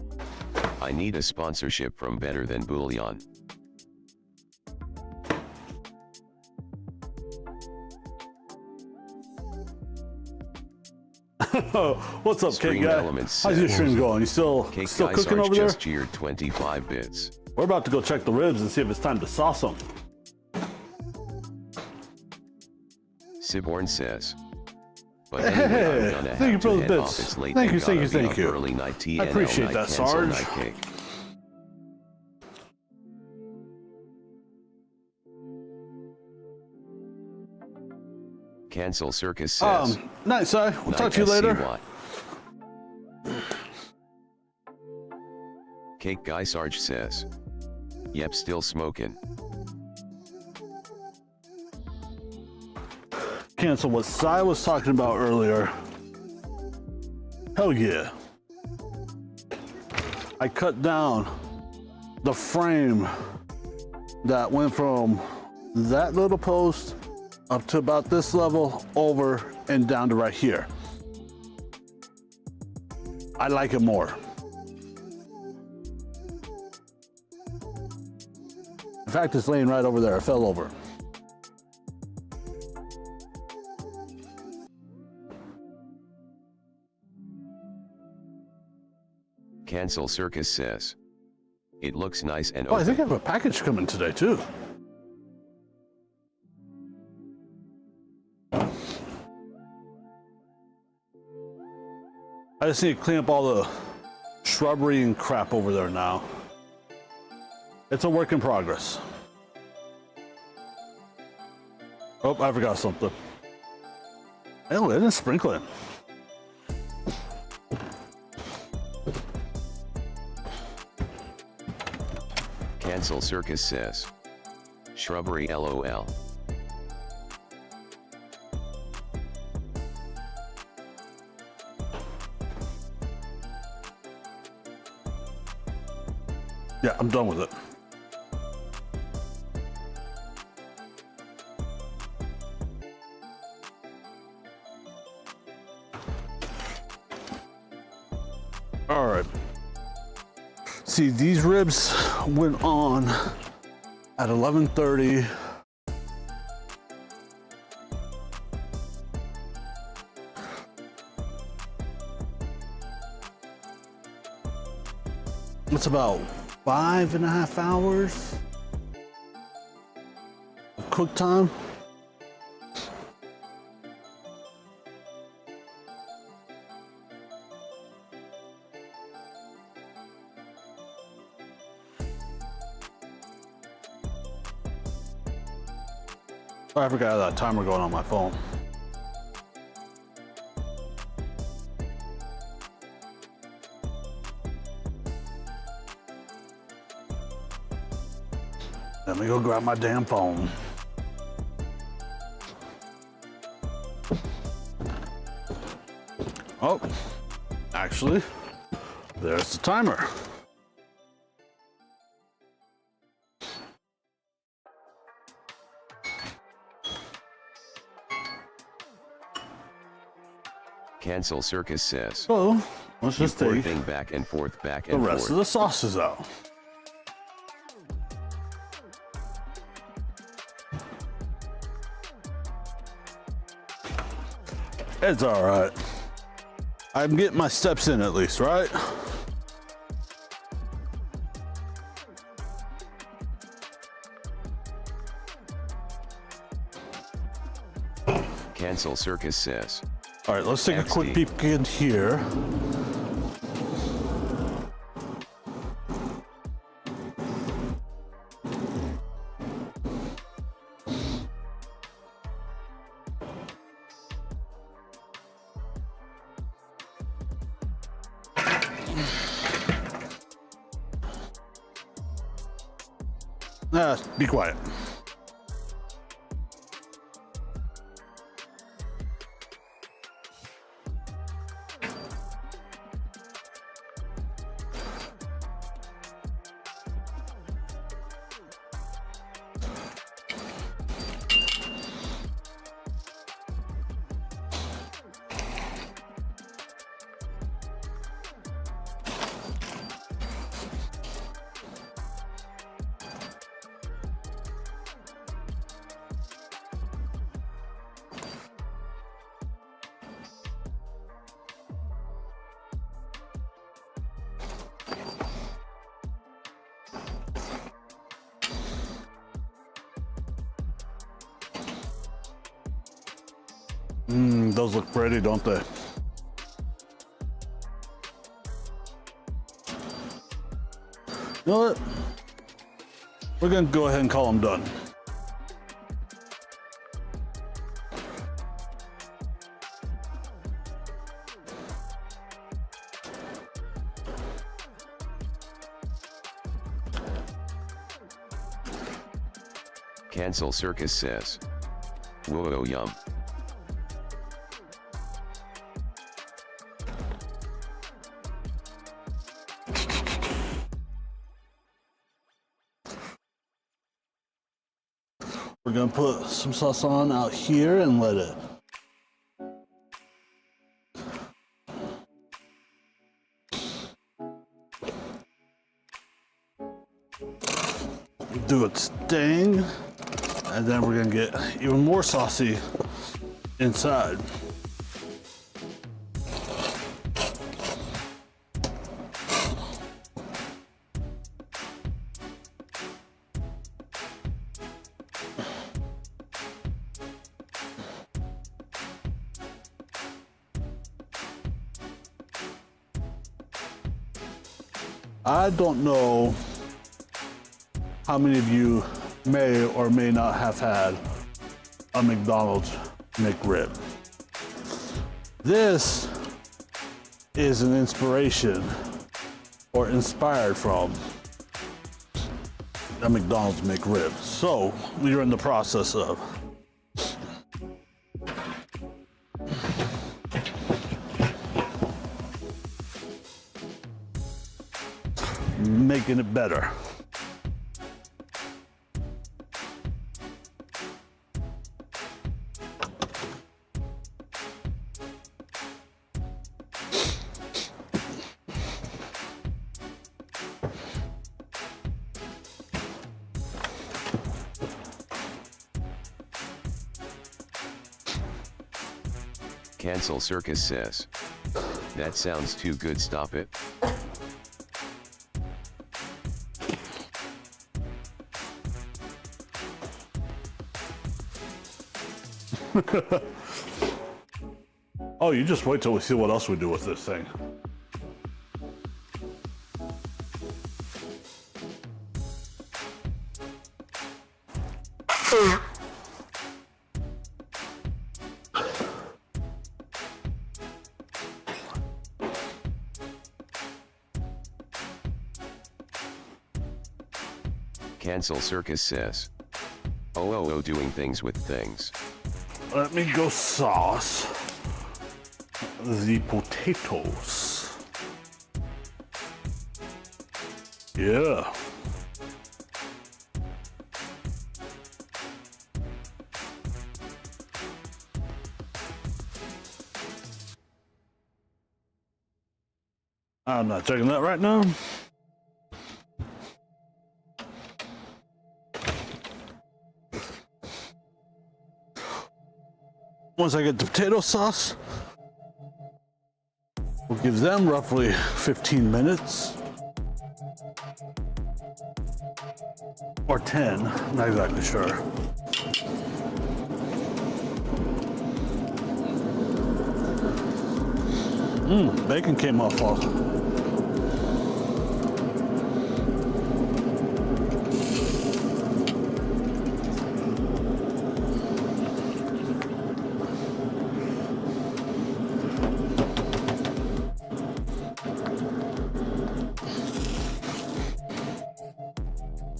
I need a sponsorship from Better Than Bouillon. What's up, Cake Stream Guy? Elements How's your says- stream going? You still Cake still Guy cooking Sarge over there? just cheered 25 bits. We're about to go check the ribs and see if it's time to sauce them. Siborn says. But Hey, anyway, I'm gonna thank you have for to the head bits. off. It's late Thank and you, thank gotta you, be thank up you. Early night TNL I appreciate night, that, cancel Sarge. night cake. Cancel Circus says. Night, Si. We'll Night talk to you later. SCY. Cake Guy Sarge says. Yep, still smoking. Cancel what Si was talking about earlier. Hell yeah. I cut down the frame that went from that little post up to about this level, over and down to right here. I like it more. In fact, it's laying right over there. I fell over. Cancel Circus says. It looks nice and Oh, I open. think I have a package coming today too. I just need to clean up all the shrubbery and crap over there now. It's a work in progress. Oh, I forgot something. Oh, it is sprinkling. Cancel Circus says. Shrubbery LOL. Yeah, I'm done with it. All right. See, these ribs went on at 11:30. It's about 5.5 hours of cook time. Oh, I forgot that timer going on my phone. Let me go grab my damn phone. Oh, actually, there's the timer. Cancel Circus says. So, let's just Poor take thing back and forth, back the and rest forth. of the sauces out. It's all right. I'm getting my steps in at least, right? Cancel Circus says. All right, let's take a quick XD. peek in here. Be quiet. Those look pretty, don't they? You know what? We're gonna go ahead and call them done. Cancel Circus says. Whoa, yum. We're gonna put some sauce on out here and let it do its thing, and then we're gonna get even more saucy inside. I don't know how many of you may or may not have had a McDonald's McRib. This is an inspiration or inspired from a McDonald's McRib. So we are in the process of making it better. Cancel Circus says. That sounds too good, stop it. Oh, you just wait till we see what else we do with this thing. Cancel Circus says. Oh, doing things with things. Let me go sauce the potatoes. Yeah. I'm not checking that right now. Once I get the potato sauce, we'll give them roughly 15 minutes. Or 10, not exactly sure. Bacon came off all.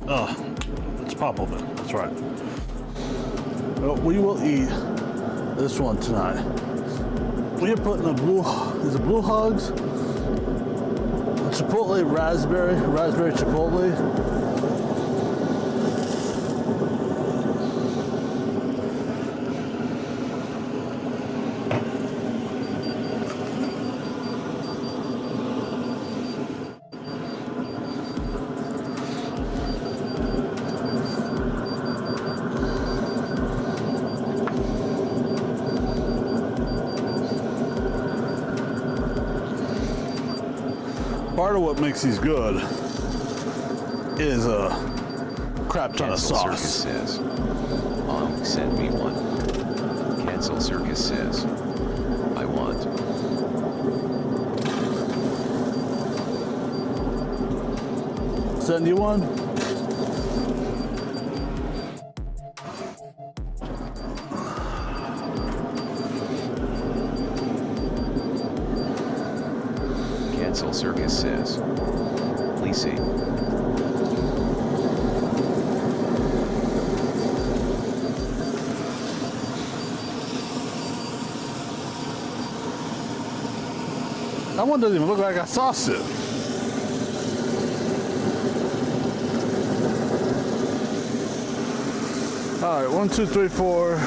Oh, it's Popovin, that's right. Well, we will eat this one tonight. We are putting a blue hogs? Chipotle raspberry chipotle. Part of what makes these good is a crap ton of sauce. Circus says. Send me one. Cancel Circus says, I want. Send you one? Cancel Circus says, please see. That one doesn't even look like I sauced it. All right, 1, 2, 3, 4.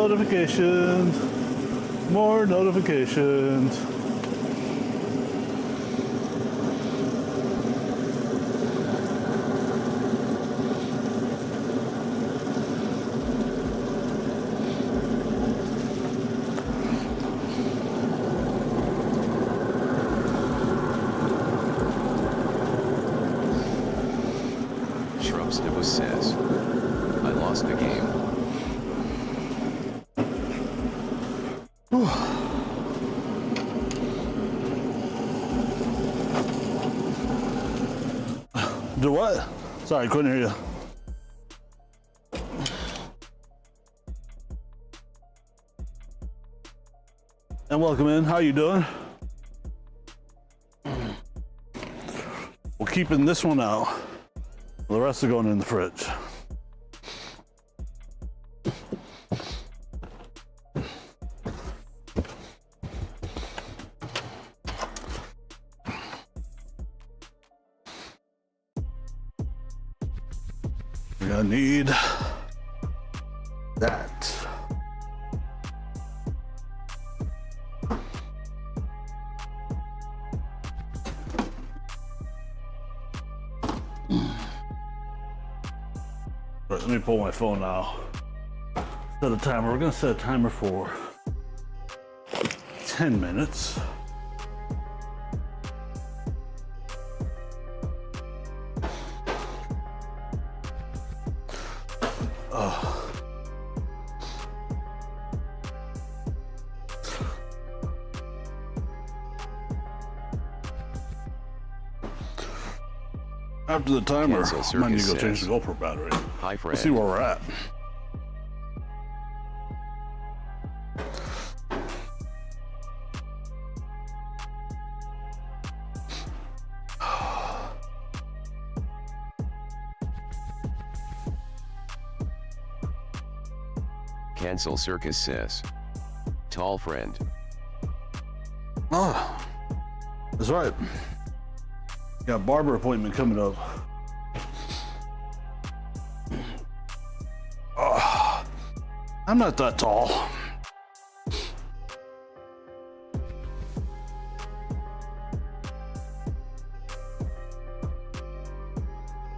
Notifications, more notifications. Shrubsnibus says, I lost the game. Do what? Sorry, couldn't hear you. And welcome in. How you doing? We're keeping this one out. The rest are going in the fridge. We're gonna need that. Right, let me pull my phone now. Set a timer. We're gonna set a timer for 10 minutes. After the timer, Cancel I need to go Circus change the says, GoPro battery. Hi friend. Let's see where we're at. Cancel Circus says, tall friend. Oh, that's right. Got a barber appointment coming up. Oh, I'm not that tall.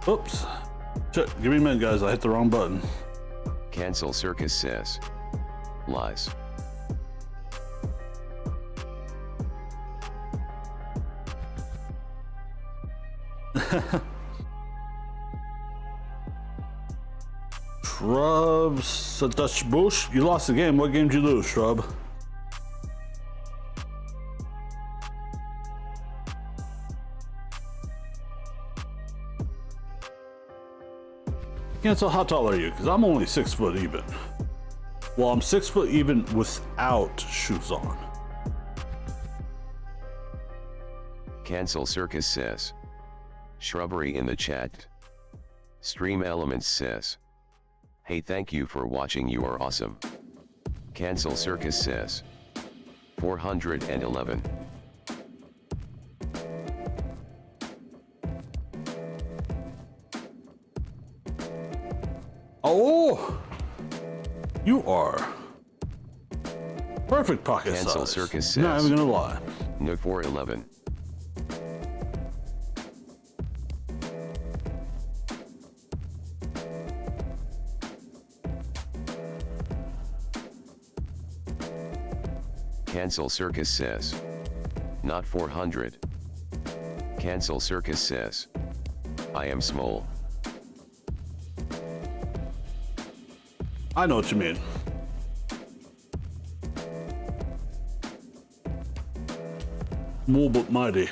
Oops. Check. Give me a minute, guys. I hit the wrong button. Cancel Circus says, lies. Shrub, Satosh Bush. You lost the game. What game did you lose, Shrub? Cancel, how tall are you? Because I'm only 6 foot even. Well, I'm 6 foot even without shoes on. Cancel Circus says, shrubbery in the chat. Stream Elements says, hey, thank you for watching, you are awesome. Cancel Circus says, 411. Oh, you are perfect pocket Cancel size. Circus Not says. even gonna lie. No 411. Cancel Circus says. Not 400. Cancel Circus says. I am small. I know what you mean. Small but mighty.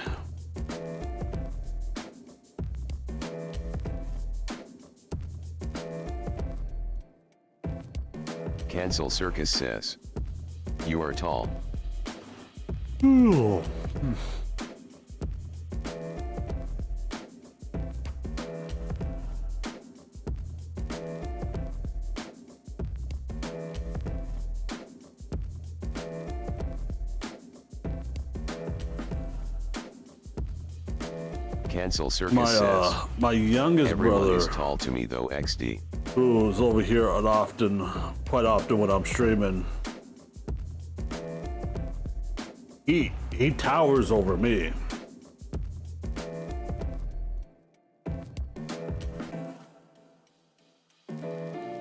Cancel Circus says. You are tall. Ooh. Cancel Circus says. My youngest Everyone brother, is tall to me though XD. who's over here quite often when I'm streaming, he towers over me.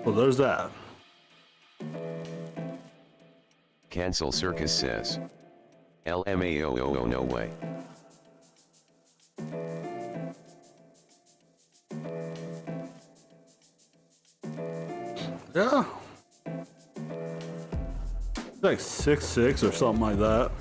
Well, there's that. Cancel Circus says. LMAO no way. Yeah. It's like 6'6" or something like that.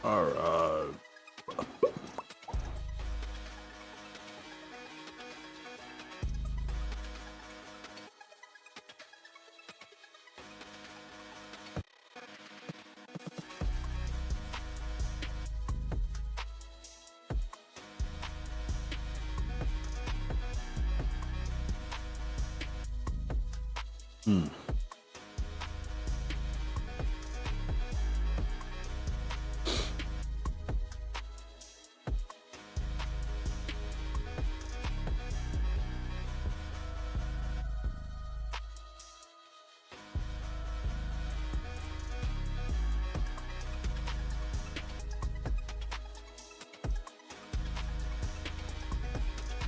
All right.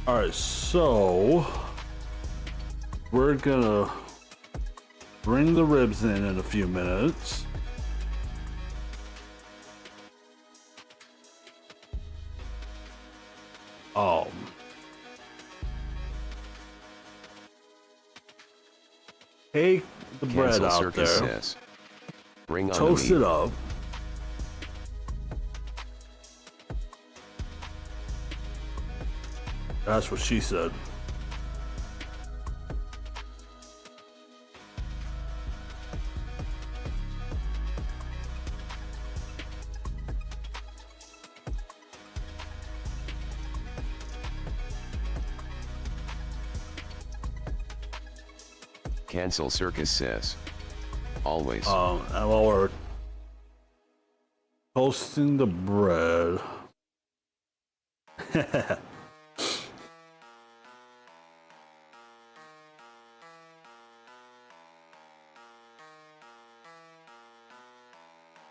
All right, so we're gonna bring the ribs in a few minutes. Take the bread Cancel out Circus there, says. Bring on toast the it meat. up. That's what she said. Cancel Circus says. Always. And while we're toasting the bread,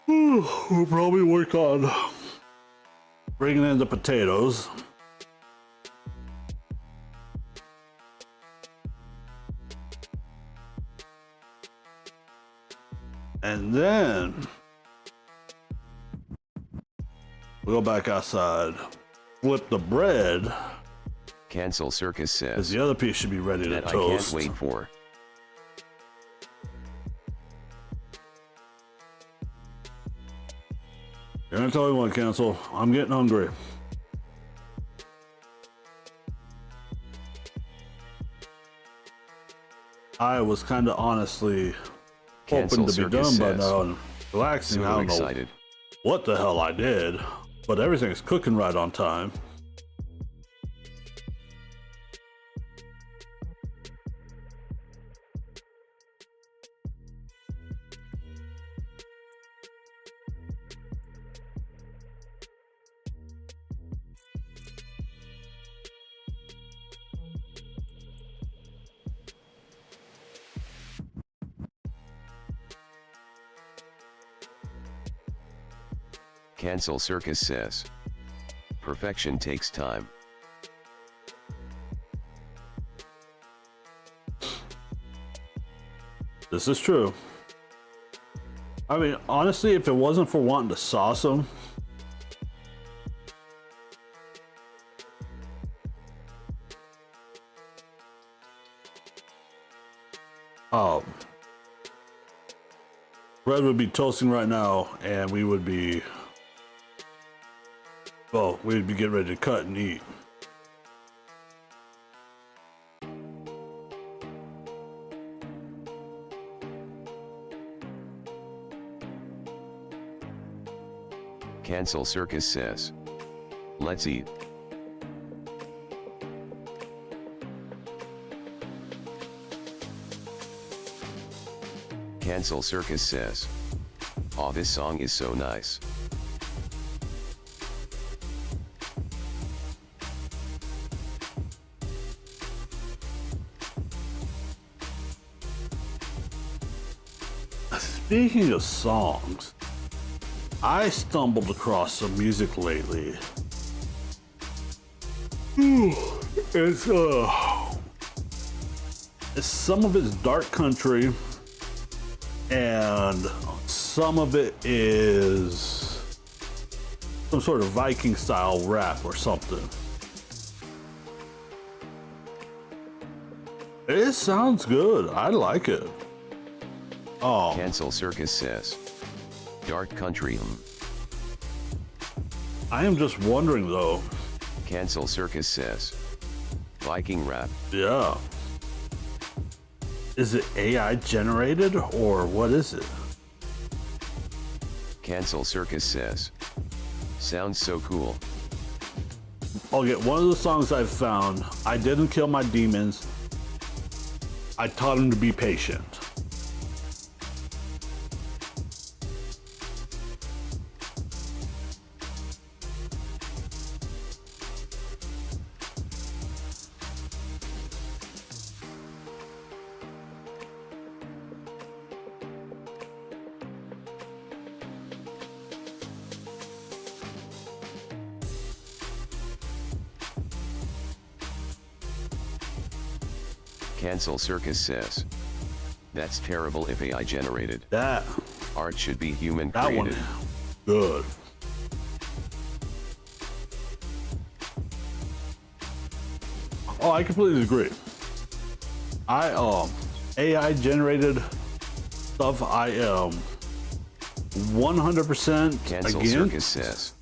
we'll probably work on bringing in the potatoes. And then we'll go back outside, flip the bread, Cancel Circus because says. the other piece should be ready to That I toast. can't wait for. You're gonna tell me what, Cancel. I'm getting hungry. I was kind of honestly Cancel hoping to be Circus done by says. now and relaxing. I Super don't know excited. what the hell I did, but everything's cooking right on time. Cancel Circus says. Perfection takes time. This is true. I mean, honestly, if it wasn't for wanting to sauce them, bread would be toasting right now, and we would be, well, we'd be getting ready to cut and eat. Cancel Circus says. Let's eat. Cancel Circus says. Aw, this song is so nice. Speaking of songs, I stumbled across some music lately. It's some of it's dark country, and some of it is some sort of Viking style rap or something. It sounds good. I like it. Oh, Cancel Circus says. Dark country. I am just wondering though. Cancel Circus says. Viking rap. Yeah. Is it AI generated or what is it? Cancel Circus says. Sounds so cool. Okay, one of the songs I've found, I didn't kill my demons. I taught them to be patient. Cancel Circus says. That's terrible if AI generated. That Art should be human one, created. good. Oh, I completely agree. AI generated stuff I am 100% Cancel against. Circus says.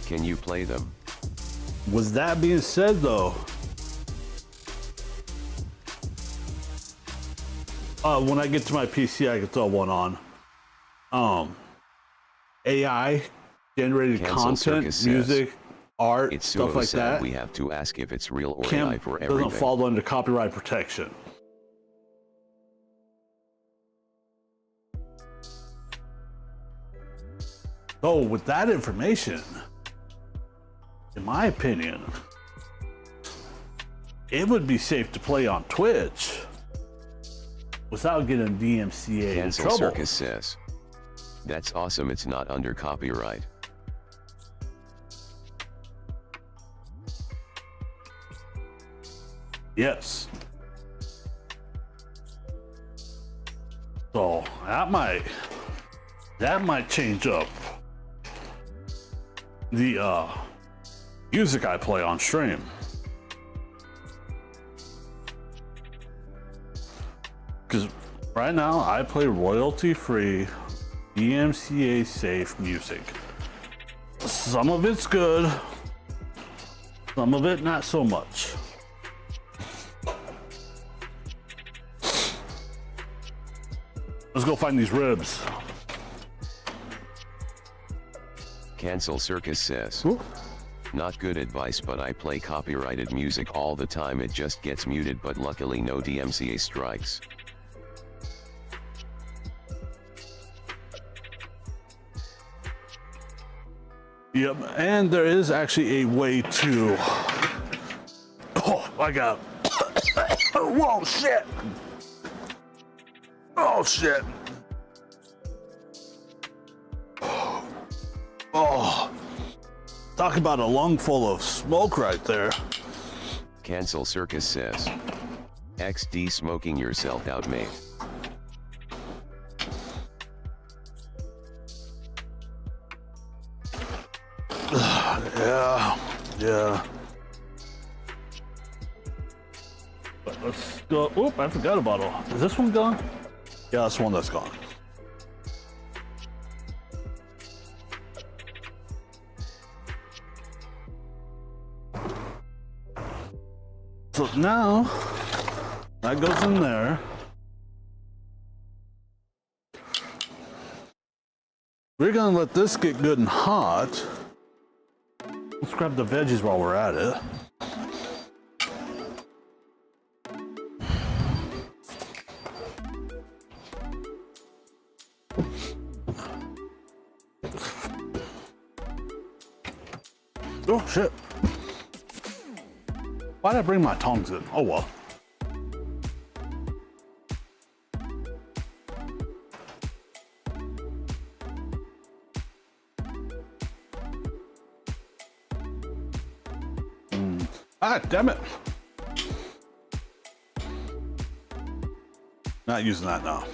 Can you play them? With that being said though, when I get to my PC, I can throw one on. AI generated Cancel content, Circus says. music, art, It's stuff so like sad that. we have to ask if it's real or AI for Doesn't everything. fall under copyright protection. So with that information, in my opinion, it would be safe to play on Twitch without getting DMCA in Cancel trouble. Circus says. That's awesome, it's not under copyright. Yes. So that might change up the music I play on stream. Because right now I play royalty-free, DMCA safe music. Some of it's good, some of it not so much. Let's go find these ribs. Cancel Circus says, not good advice, but I play copyrighted music all the time. It just gets muted, but luckily no DMCA strikes. Yep, and there is actually a way to. Oh, I got. Whoa, shit! Oh, shit! Oh, talk about a lung full of smoke right there. Cancel Circus says, XD smoking yourself out, mate. Yeah. But let's go. Oop, I forgot a bottle. Is this one gone? Yeah, that's one that's gone. So now, that goes in there. We're gonna let this get good and hot. Let's grab the veggies while we're at it. Oh shit. Why did I bring my tongs in? Oh well. Ah, damn it. Not using that now.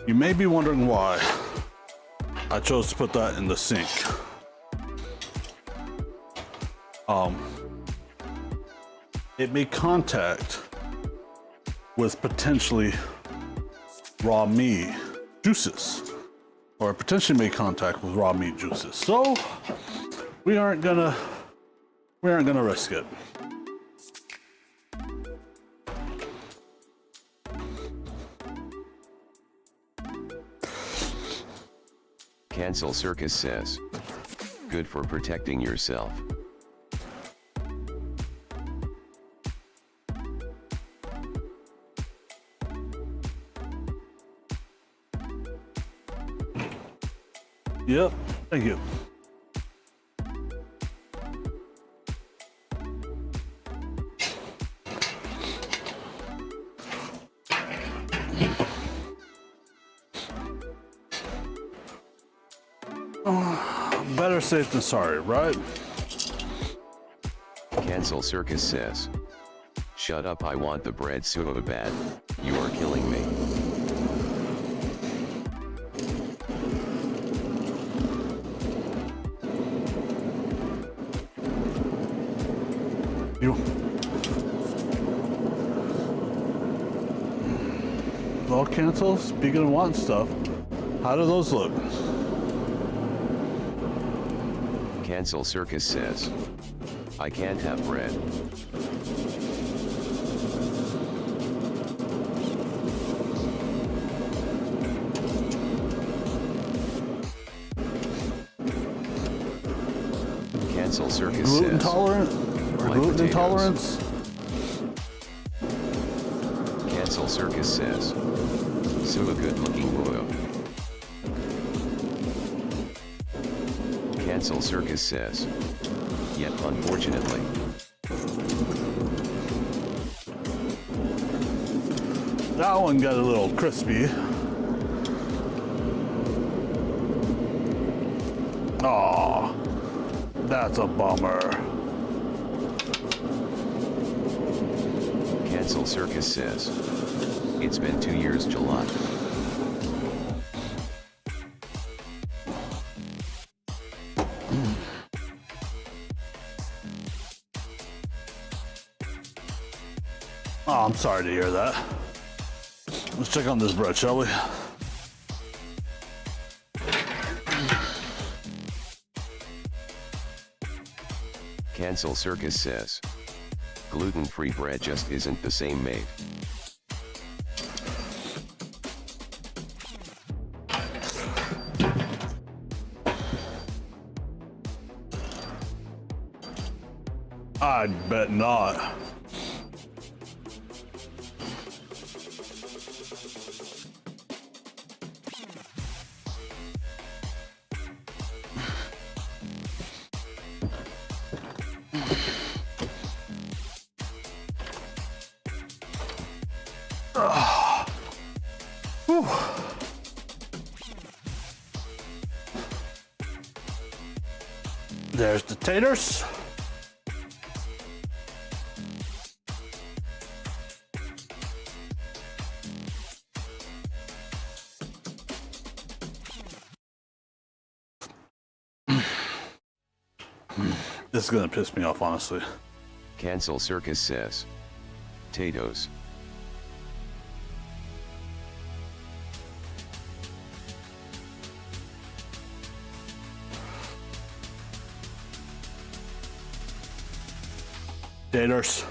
You may be wondering why I chose to put that in the sink. It made contact with potentially raw meat juices, or potentially made contact with raw meat juices. So we aren't gonna risk it. Cancel Circus says, good for protecting yourself. Yep, thank you. Better safe than sorry, right? Cancel Circus says, shut up, I want the bread so bad, you are killing me. Well, Cancel, speaking of wanting stuff, how do those look? Cancel Circus says, I can't have bread. Cancel Circus Gluten says, tolerant or like gluten potatoes. intolerance? Cancel Circus says, so a good looking boy. Cancel Circus says, yet unfortunately. That one got a little crispy. Aw, that's a bummer. Cancel Circus says, it's been 2 years, July. Oh, I'm sorry to hear that. Let's check on this bread, shall we? Cancel Circus says. Gluten-free bread just isn't the same, mate. I bet not. Whew. There's the taters. This is gonna piss me off, honestly. Cancel Circus says. Tatoes. Taters.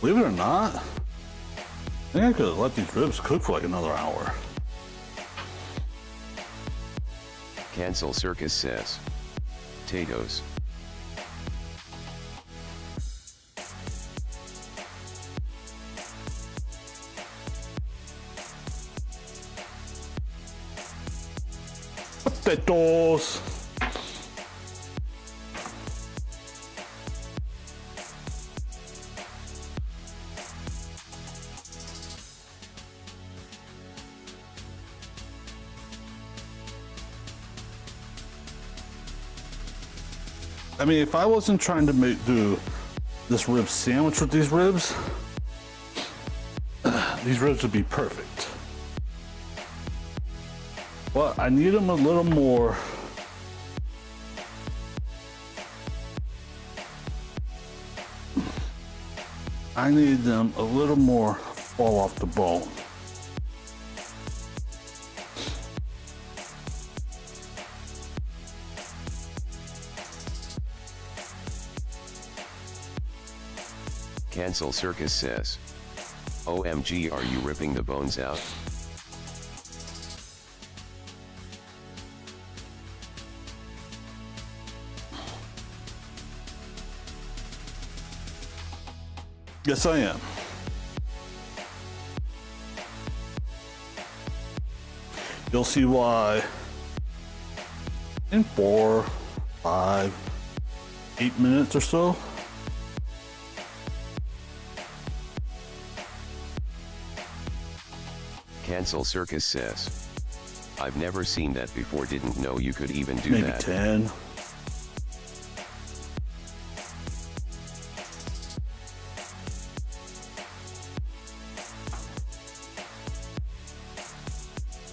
Believe it or not, I think I could have let these ribs cook for like another hour. Cancel Circus says. Tatoes. Potatoes. I mean, if I wasn't trying to do this rib sandwich with these ribs would be perfect. But I need them a little more. I need them a little more fall off the bone. Cancel Circus says. OMG, are you ripping the bones out? Yes, I am. You'll see why in 4, 5, 8 minutes or so. Cancel Circus says. I've never seen that before, didn't know you could even do Maybe that. 10.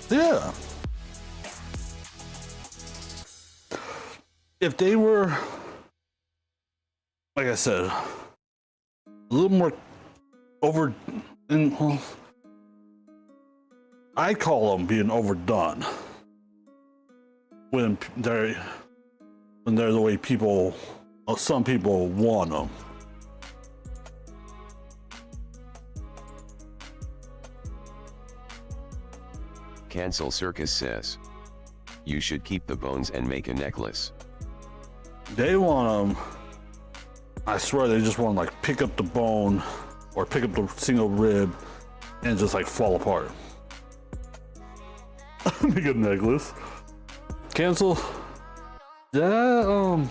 Yeah. If they were, like I said, a little more over, and well, I call them being overdone when they're the way people, some people want them. Cancel Circus says. You should keep the bones and make a necklace. They want them. I swear they just want to like pick up the bone or pick up the single rib and just like fall apart. Make a necklace. Cancel. Yeah,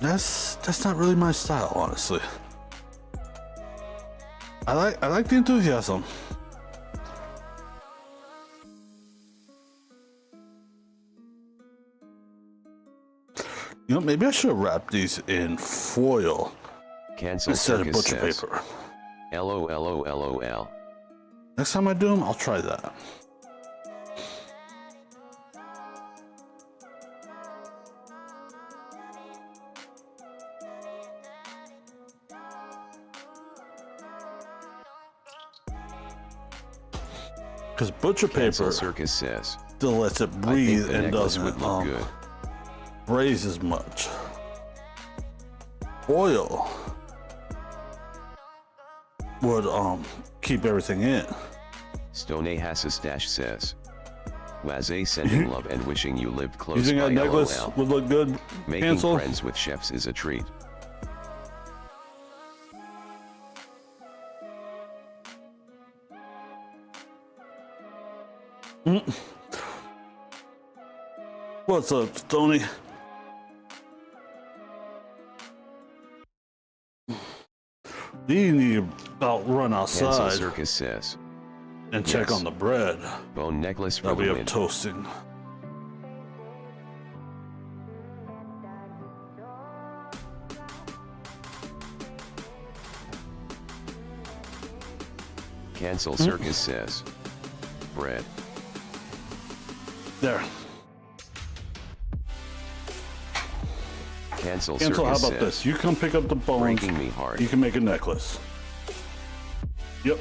that's not really my style, honestly. I like the enthusiasm. You know, maybe I should have wrapped these in foil Cancel instead of Circus butcher says. paper. LOL. Next time I do them, I'll try that. Because butcher Cancel paper Circus says. still lets it I think breathe the and necklace doesn't would look good. raise as much. Oil would keep everything in. Stone Hassastash says. Waze sending love and wishing you lived close You think by that necklace LOL. would look good? Making Cancel. friends with chefs is a treat. What's up, Stoney? These need to about run Cancel outside Circus says. and check Yes. on the bread Bone necklace for that the we have win. toasting. Cancel Circus says. Bread. There. Cancel Cancel, Circus how about says. this? You come pick up the bones. Breaking me hard. You can make a necklace. Yep.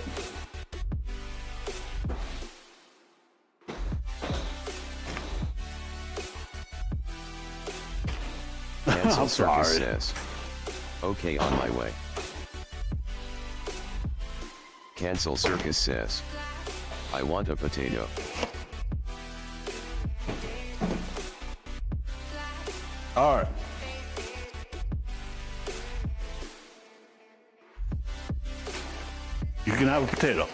Cancel I'm Circus sorry. says. Okay, on my way. Cancel Circus says. I want a potato. All right. You can have a potato.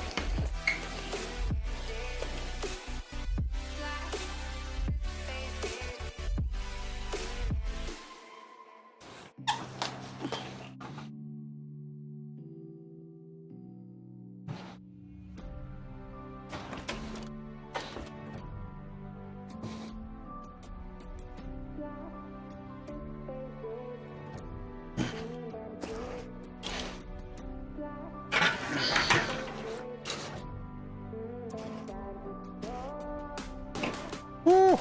Woo.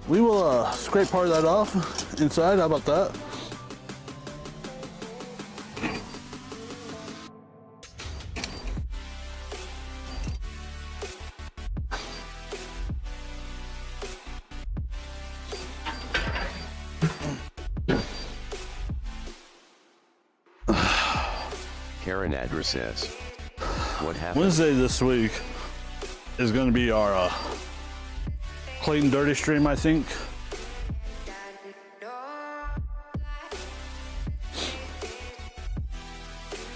We will scrape part of that off inside. How about that? Karen Adra says. What happened? Wednesday this week is going to be our Clayton Dirty stream, I think.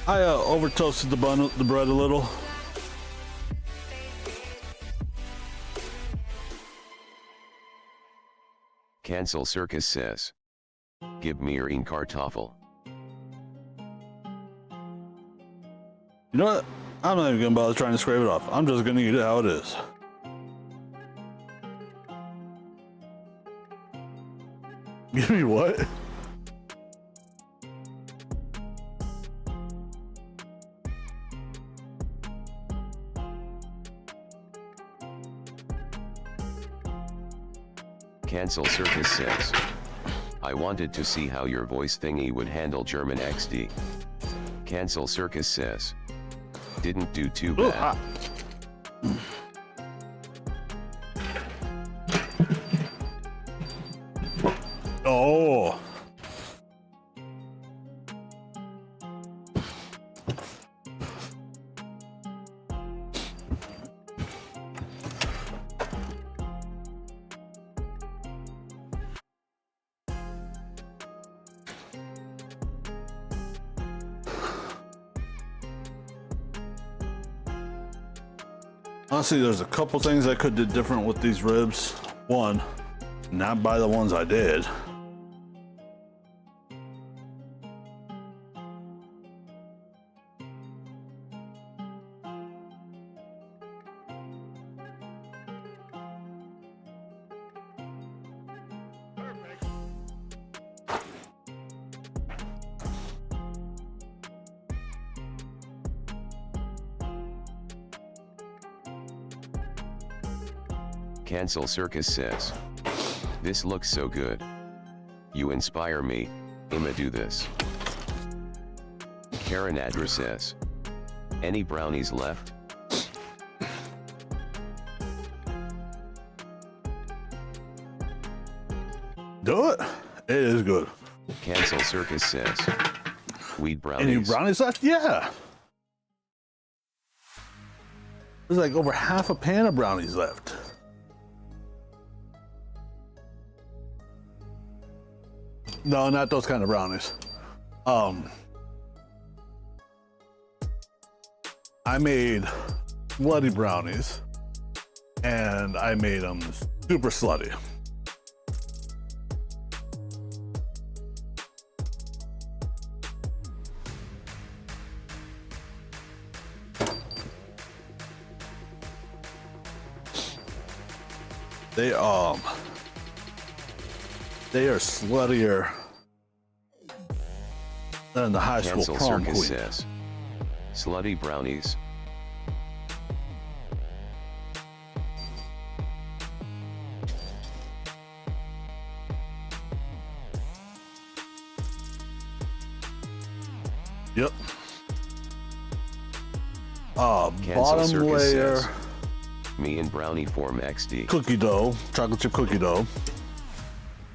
I over toasted the bread a little. Cancel Circus says. Gib mir ein Kartoffel. You know what? I'm not even gonna bother trying to scrape it off. I'm just gonna eat it how it is. Give me what? Cancel Circus says. I wanted to see how your voice thingy would handle German XD. Cancel Circus says. Didn't do too Ooh, bad. hot. Oh. Honestly, there's a couple things I could do different with these ribs. One, not buy the ones I did. Cancel Circus says. This looks so good. You inspire me, I'ma do this. Karen Adra says. Any brownies left? Do it. It is good. Cancel Circus says. Weed Any brownies. brownies left? Yeah. There's like over half a pan of brownies left. No, not those kind of brownies. I made slutty brownies, and I made them super slutty. They are sluttier than the high school Cancel prom Circus queen. says. Slutty brownies. Yep. Cancel Bottom Circus layer says. Me and brownie form XD. cookie dough, chocolate chip cookie dough.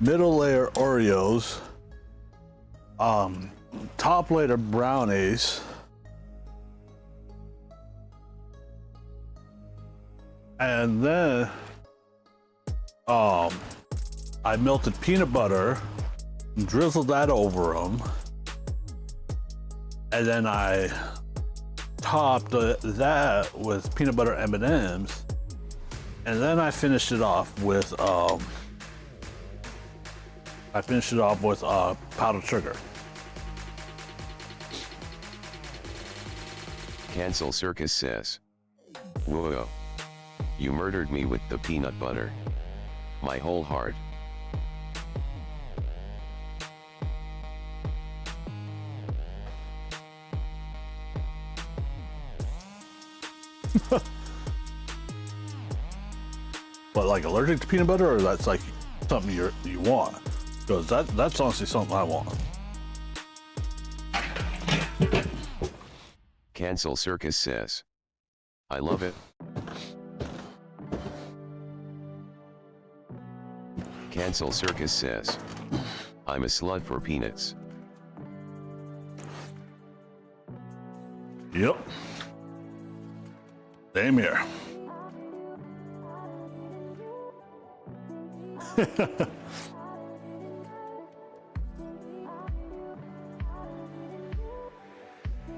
Middle layer Oreos. Top layer brownies. And then I melted peanut butter, drizzled that over them, and then I topped that with peanut butter M&Ms, and then I finished it off with powdered sugar. Cancel Circus says. Whoa. You murdered me with the peanut butter. My whole heart. But like allergic to peanut butter, or that's like something you want? Because that's honestly something I want. Cancel Circus says. I love it. Cancel Circus says. I'm a slut for peanuts. Yep. Same here.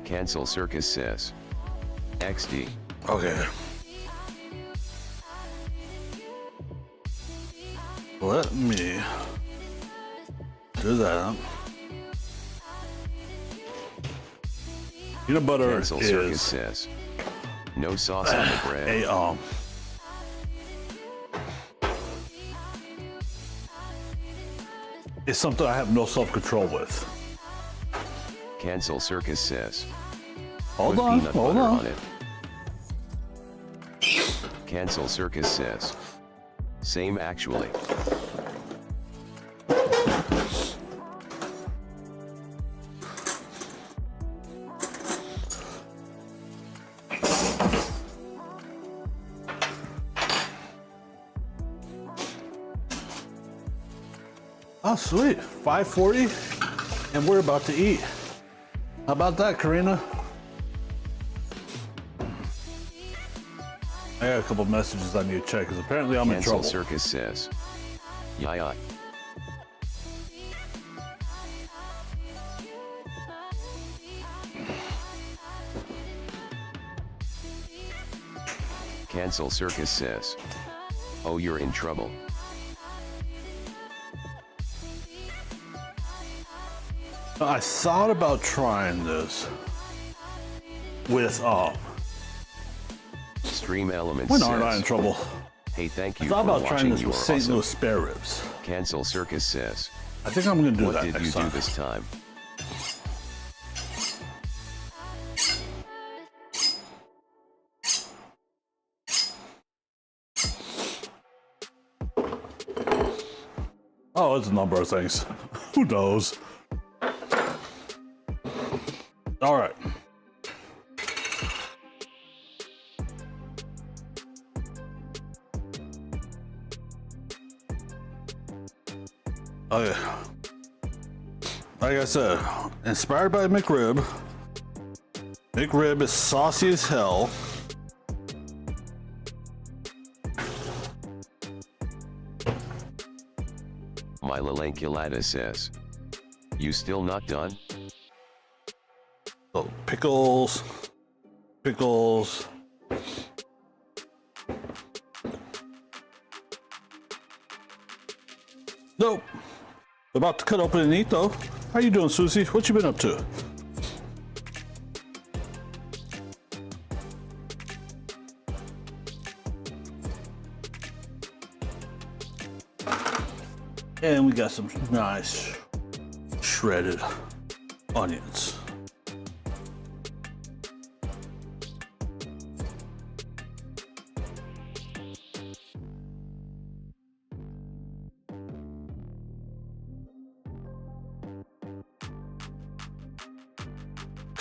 Cancel Circus says. XD. Okay. Let me do that. Peanut butter Cancel Circus is says. No sauce on the bread. it's something I have no self-control with. Cancel Circus says. Hold Put on, peanut hold butter on. on it. Cancel Circus says. Same actually. Oh, sweet. 5:40, and we're about to eat. How about that, Karina? I got a couple messages I need to check, because apparently I'm in Cancel trouble. Circus says. Yeah. Cancel Circus says. Oh, you're in trouble. I thought about trying this with Stream Elements when aren't I in says. trouble? Hey, thank you I thought for about trying watching. this You with are St. awesome. Louis spare ribs. Cancel Circus says. I think I'm gonna do What that did next you time. do this time? Oh, it's a number of things. Who knows? All right. Okay. Like I said, inspired by McRib. McRib is saucy as hell. Mylalanculata says, "You still not done?" So pickles. Nope. About to cut open and eat though. How you doing, Susie? What you been up to? And we got some nice shredded onions.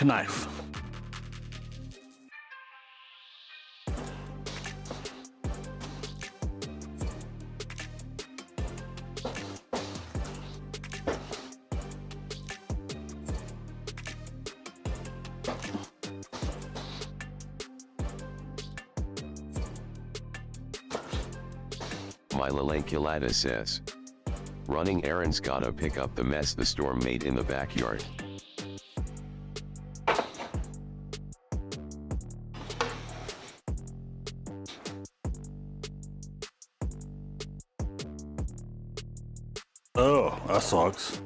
Knife. Mylalanculata says, "Running errands gotta pick up the mess the storm made in the backyard." Oh, that sucks.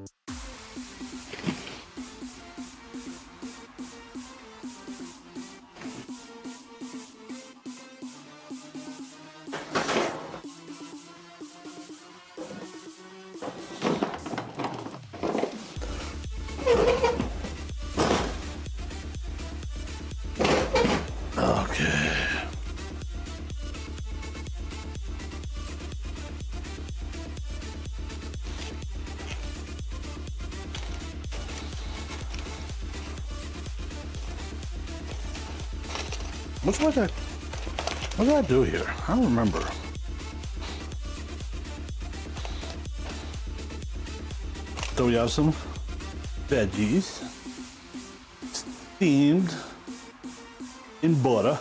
Okay. What did I do here? I don't remember. So we have some veggies steamed in butter.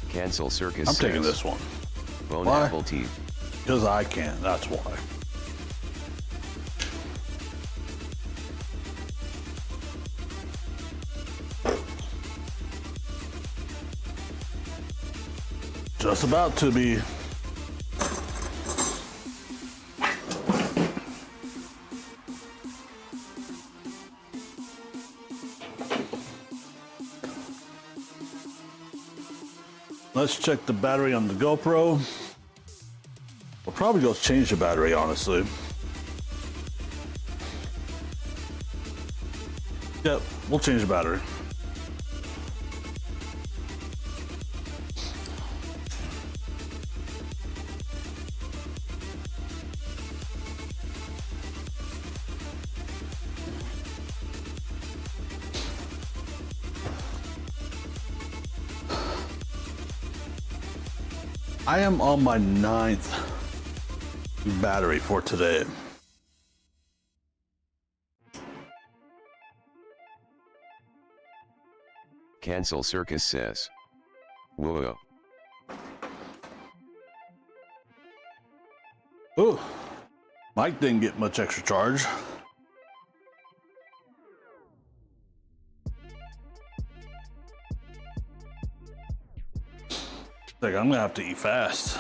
Cancel Circus I'm says, taking this one. "Bone Why? apple teeth." Because I can, that's why. Just about to be. Let's check the battery on the GoPro. We'll probably go change the battery, honestly. Yep, we'll change the battery. I am on my 9th battery for today. Cancel Circus says, "Whoa." Ooh, Mike didn't get much extra charge. Like, I'm gonna have to eat fast.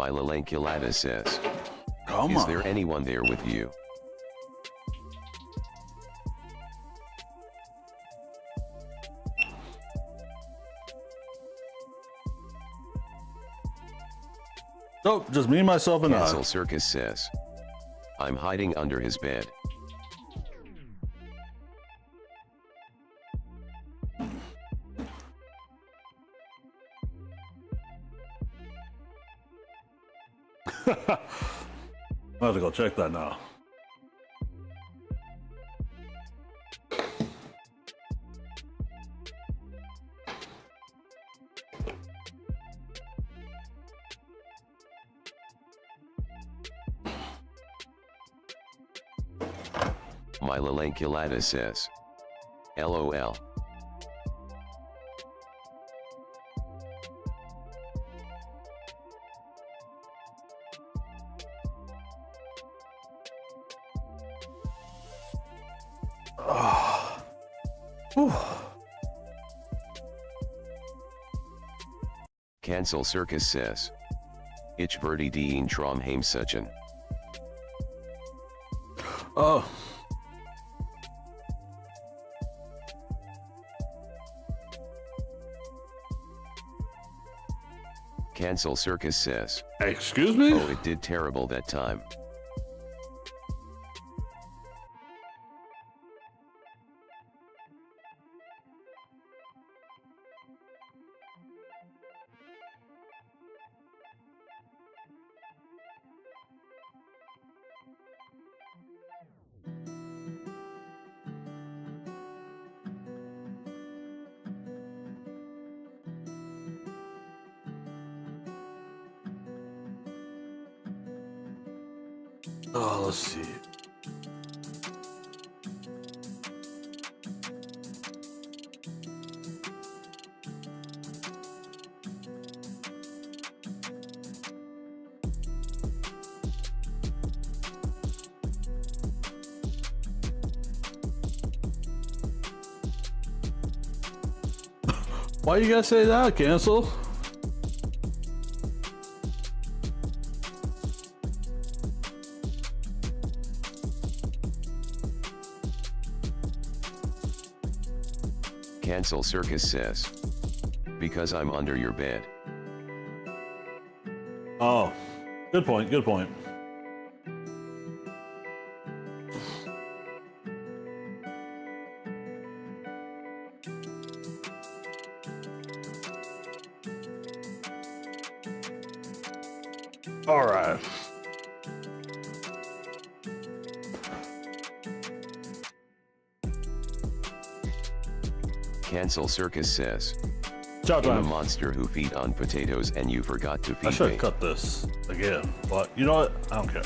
Mylalanculata says, Come is on. there anyone there with you? Nope, just me, myself, and Cancel I. Circus says, I'm hiding under his bed. I have to go check that now. Mylalanculata says, LOL. Cancel Circus says, Ich werde den Traum heimsuchen. Oh. Cancel Circus says, Excuse me? oh, it did terrible that time. Oh, let's see. Why you gotta say that, Cancel? Cancel Circus says, because I'm under your bed. Oh, good point, good point. All right. Cancel Circus says, Ciao, I'm a time. monster who feed on potatoes and you forgot to I feed should me. cut this again, but you know what? I don't care.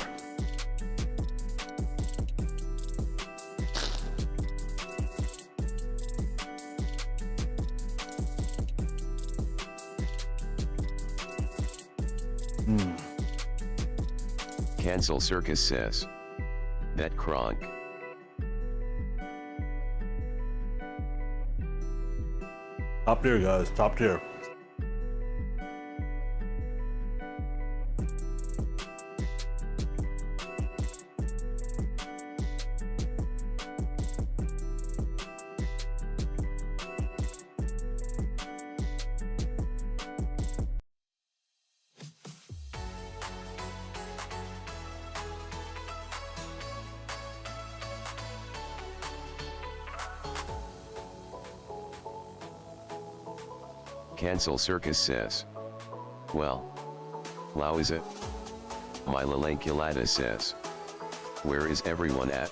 Cancel Circus says, that Kronk. Top tier, guys. Top tier. Cancel Circus says, well, how is it? Mylalanculata says, where is everyone at?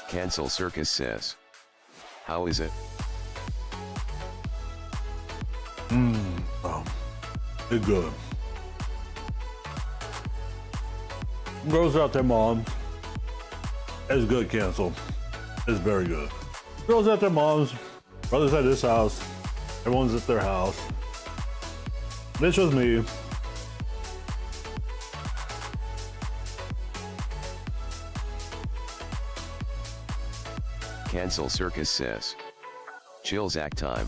Cancel Circus says, how is it? Oh, it's good. Girls out there, mom. It's good, Cancel. It's very good. Girls at their moms, brothers at this house, everyone's at their house. It's just me. Cancel Circus says, chill Zach time.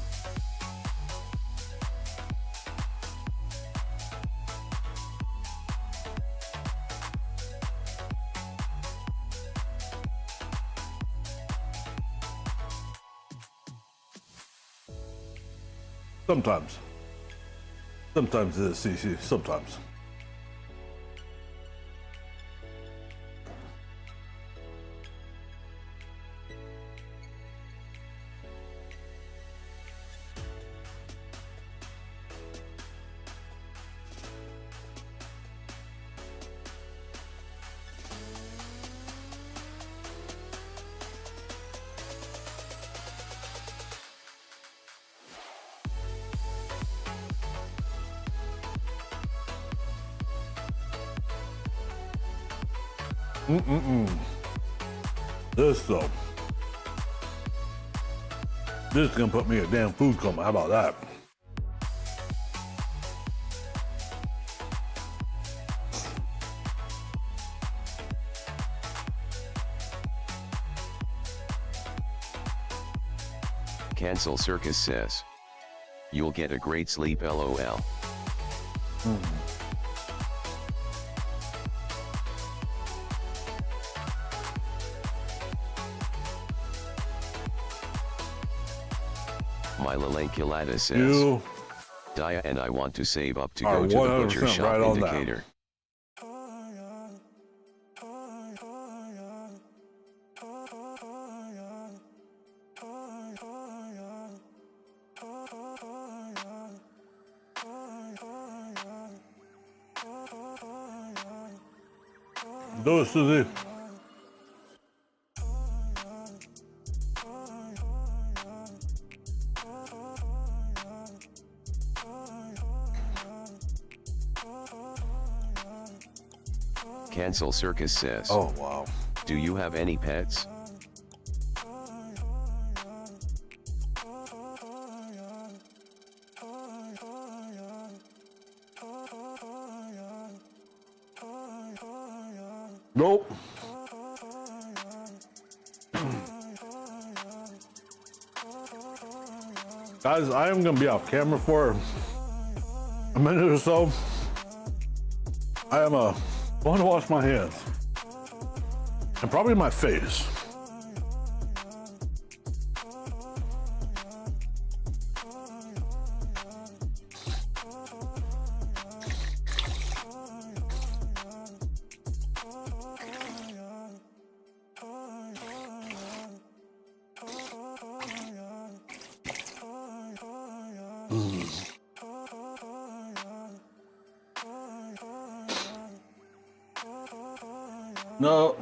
Sometimes. Sometimes it is, CC. Sometimes. This though. This is gonna put me in a damn food coma. How about that? Cancel Circus says. You'll get a great sleep, LOL. Mylalanculata says. You Dia and I want to save up to are go to the butcher 100% shop right on that. indicator. do it, Susie. Cancel Circus says. Oh, wow. Do you have any pets? Nope. Guys, I am gonna be off camera for a minute or so. I am going to wash my hands and probably my face.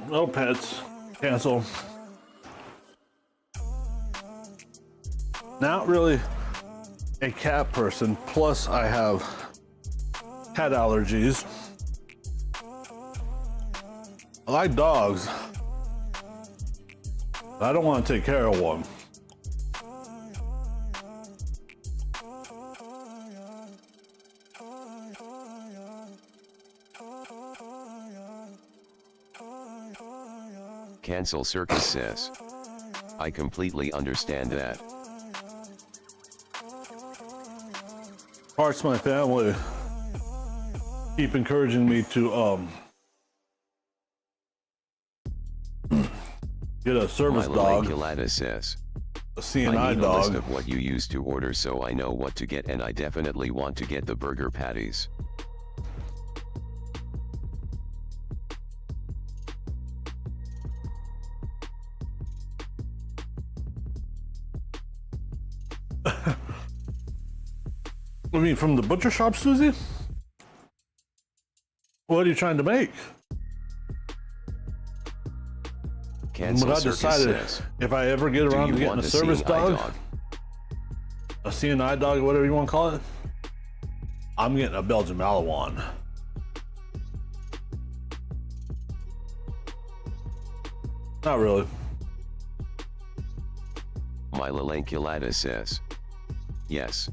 No pets. Cancel. Not really a cat person. Plus, I have cat allergies. I like dogs. But I don't want to take care of one. Cancel Circus says. I completely understand that. Parts of my family keep encouraging me to get a service dog, Mylalanculata says. a CNI I need a list dog. of what you used to order so I know what to get, and I definitely want to get the burger patties. I mean, from the butcher shop, Susie? What are you trying to make? Cancel But I Circus decided says. if I ever get Do around you to getting want a a service CNI dog, a CNI dog, whatever you want to call it, I'm getting a Belgian Malinois. Not really. Mylalanculata says. Yes.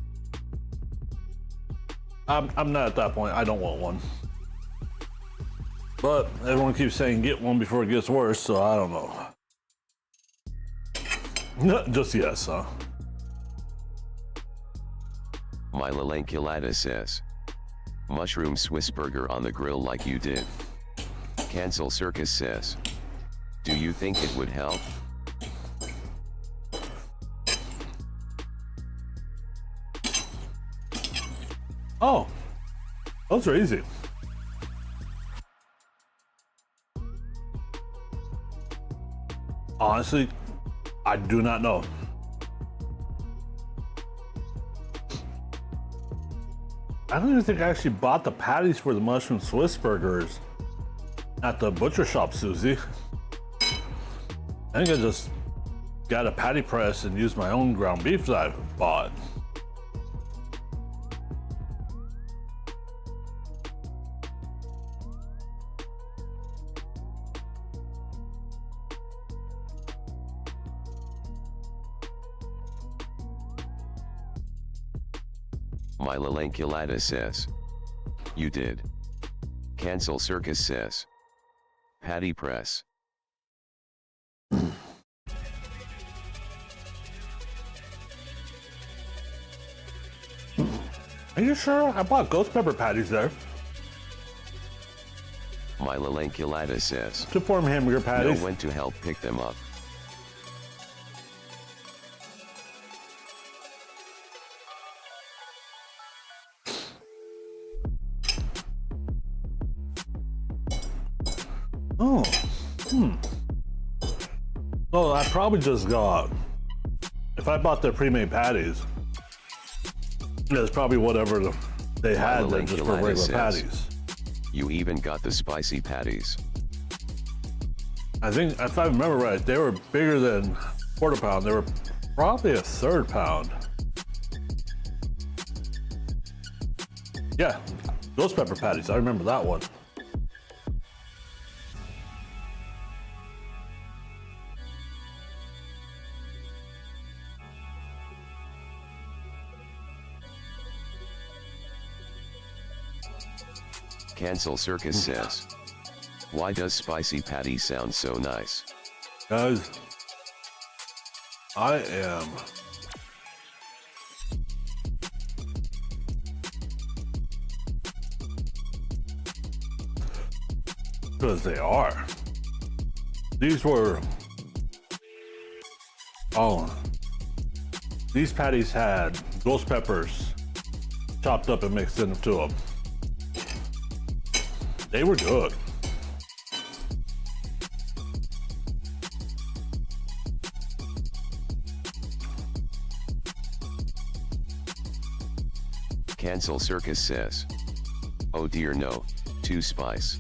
I'm not at that point. I don't want one. But everyone keeps saying get one before it gets worse, so I don't know. No, just yes, huh? Mylalanculata says. Mushroom Swiss burger on the grill like you did. Cancel Circus says. Do you think it would help? Oh, those are easy. Honestly, I do not know. I don't even think I actually bought the patties for the mushroom Swiss burgers at the butcher shop, Susie. I think I just got a patty press and used my own ground beef that I bought. Mylalanculata says, you did. Cancel Circus says, patty press. Are you sure? I bought ghost pepper patties there. Mylalanculata says, To form hamburger patties. know when to help pick them up. Oh, So I probably just got, if I bought their pre-made patties, it's probably whatever they had there just for regular patties. You even got the spicy patties. I think, if I remember right, they were bigger than quarter pound. They were probably a third pound. Yeah, ghost pepper patties. I remember that one. Cancel Circus says, why does spicy patty sound so nice? Guys, I am because they are. These were, these patties had ghost peppers chopped up and mixed into them. They were good. Cancel Circus says, oh dear no, too spice.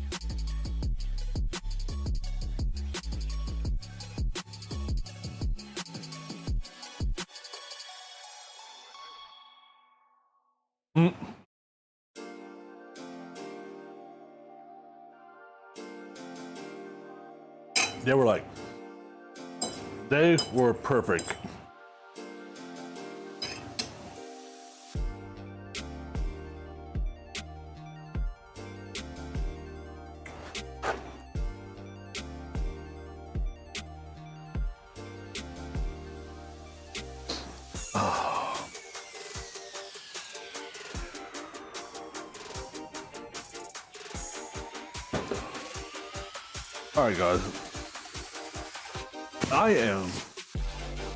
They were perfect. All right, guys. I am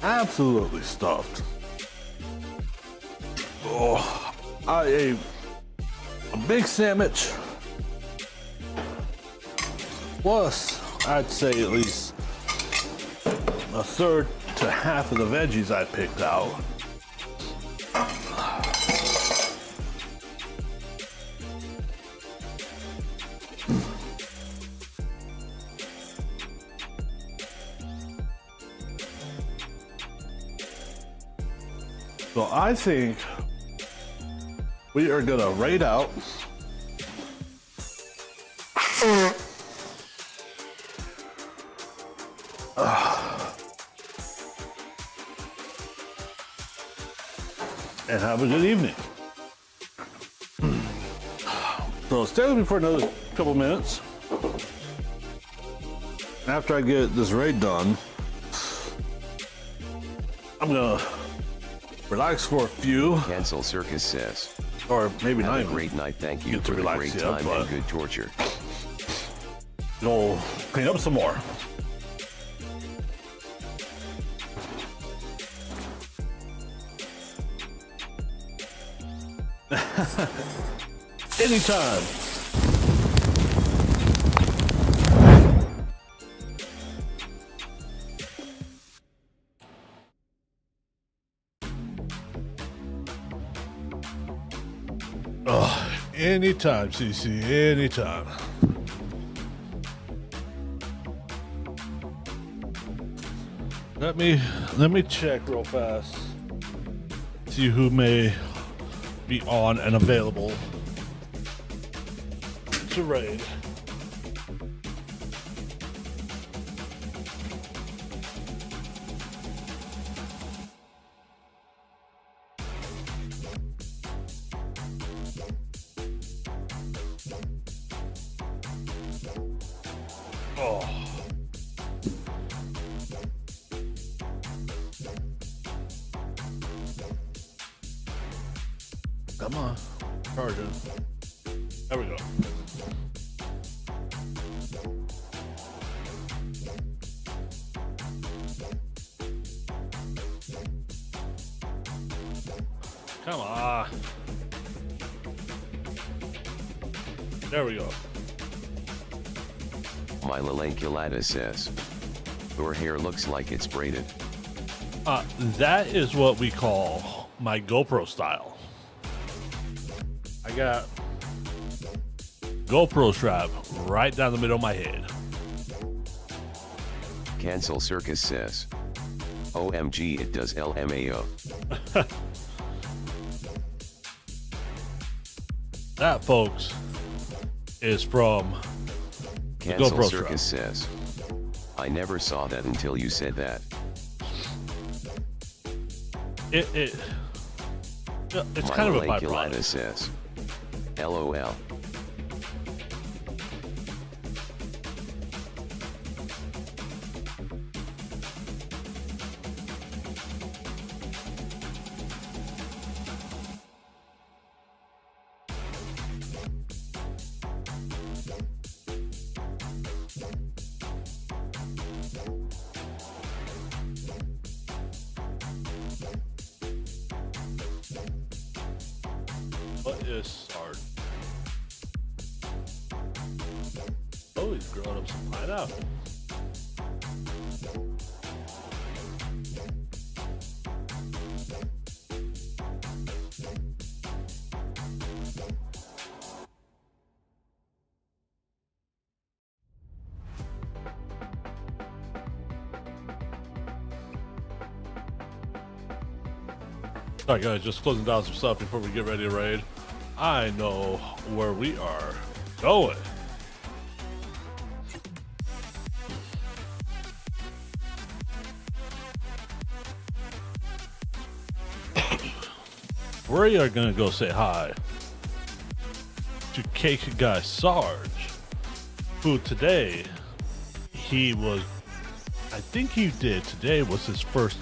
absolutely stuffed. Oh, I ate a big sandwich. Plus, I'd say at least a third to half of the veggies I picked out. So I think we are gonna raid out and have a good evening. So stay with me for another couple minutes. After I get this raid done, I'm gonna relax for a few. Cancel Circus says, Or maybe not have a even great night, thank you get to for the relax great yet, time but and good torture. Go clean up some more. Anytime. Oh, anytime, CC, anytime. Let me check real fast. See who may be on and available to raid. Oh. Come on. Charge it. There we go. Come on. There we go. My Lalanculata says, your hair looks like it's braided. That is what we call my GoPro style. I got GoPro strap right down the middle of my head. Cancel Circus says, OMG, it does LMAO. That, folks, is from Cancel GoPro Circus says, I never saw that until you said that. It's kind of a byproduct. Lalanculata says, LOL. What is Sard? Oh, he's growing up some pineapple. Alright guys, just closing down some stuff before we get ready to raid. I know where we are going. We are gonna go say hi to Cake Guy Sarge, who today today was his first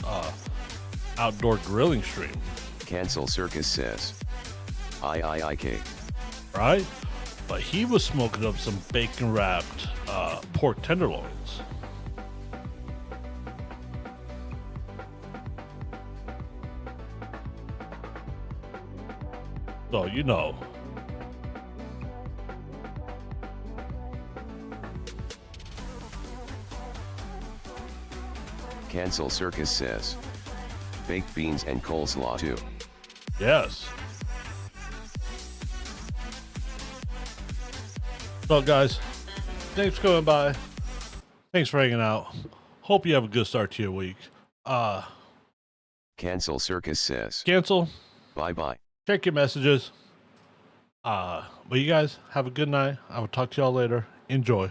outdoor grilling stream. Cancel Circus says, I. Right? But he was smoking up some bacon wrapped pork tenderloins. So, you know. Cancel Circus says, baked beans and coleslaw too. Yes. So guys, thanks for coming by. Thanks for hanging out. Hope you have a good start to your week. Cancel Circus says, Cancel. bye. Check your messages. But you guys have a good night. I will talk to y'all later. Enjoy.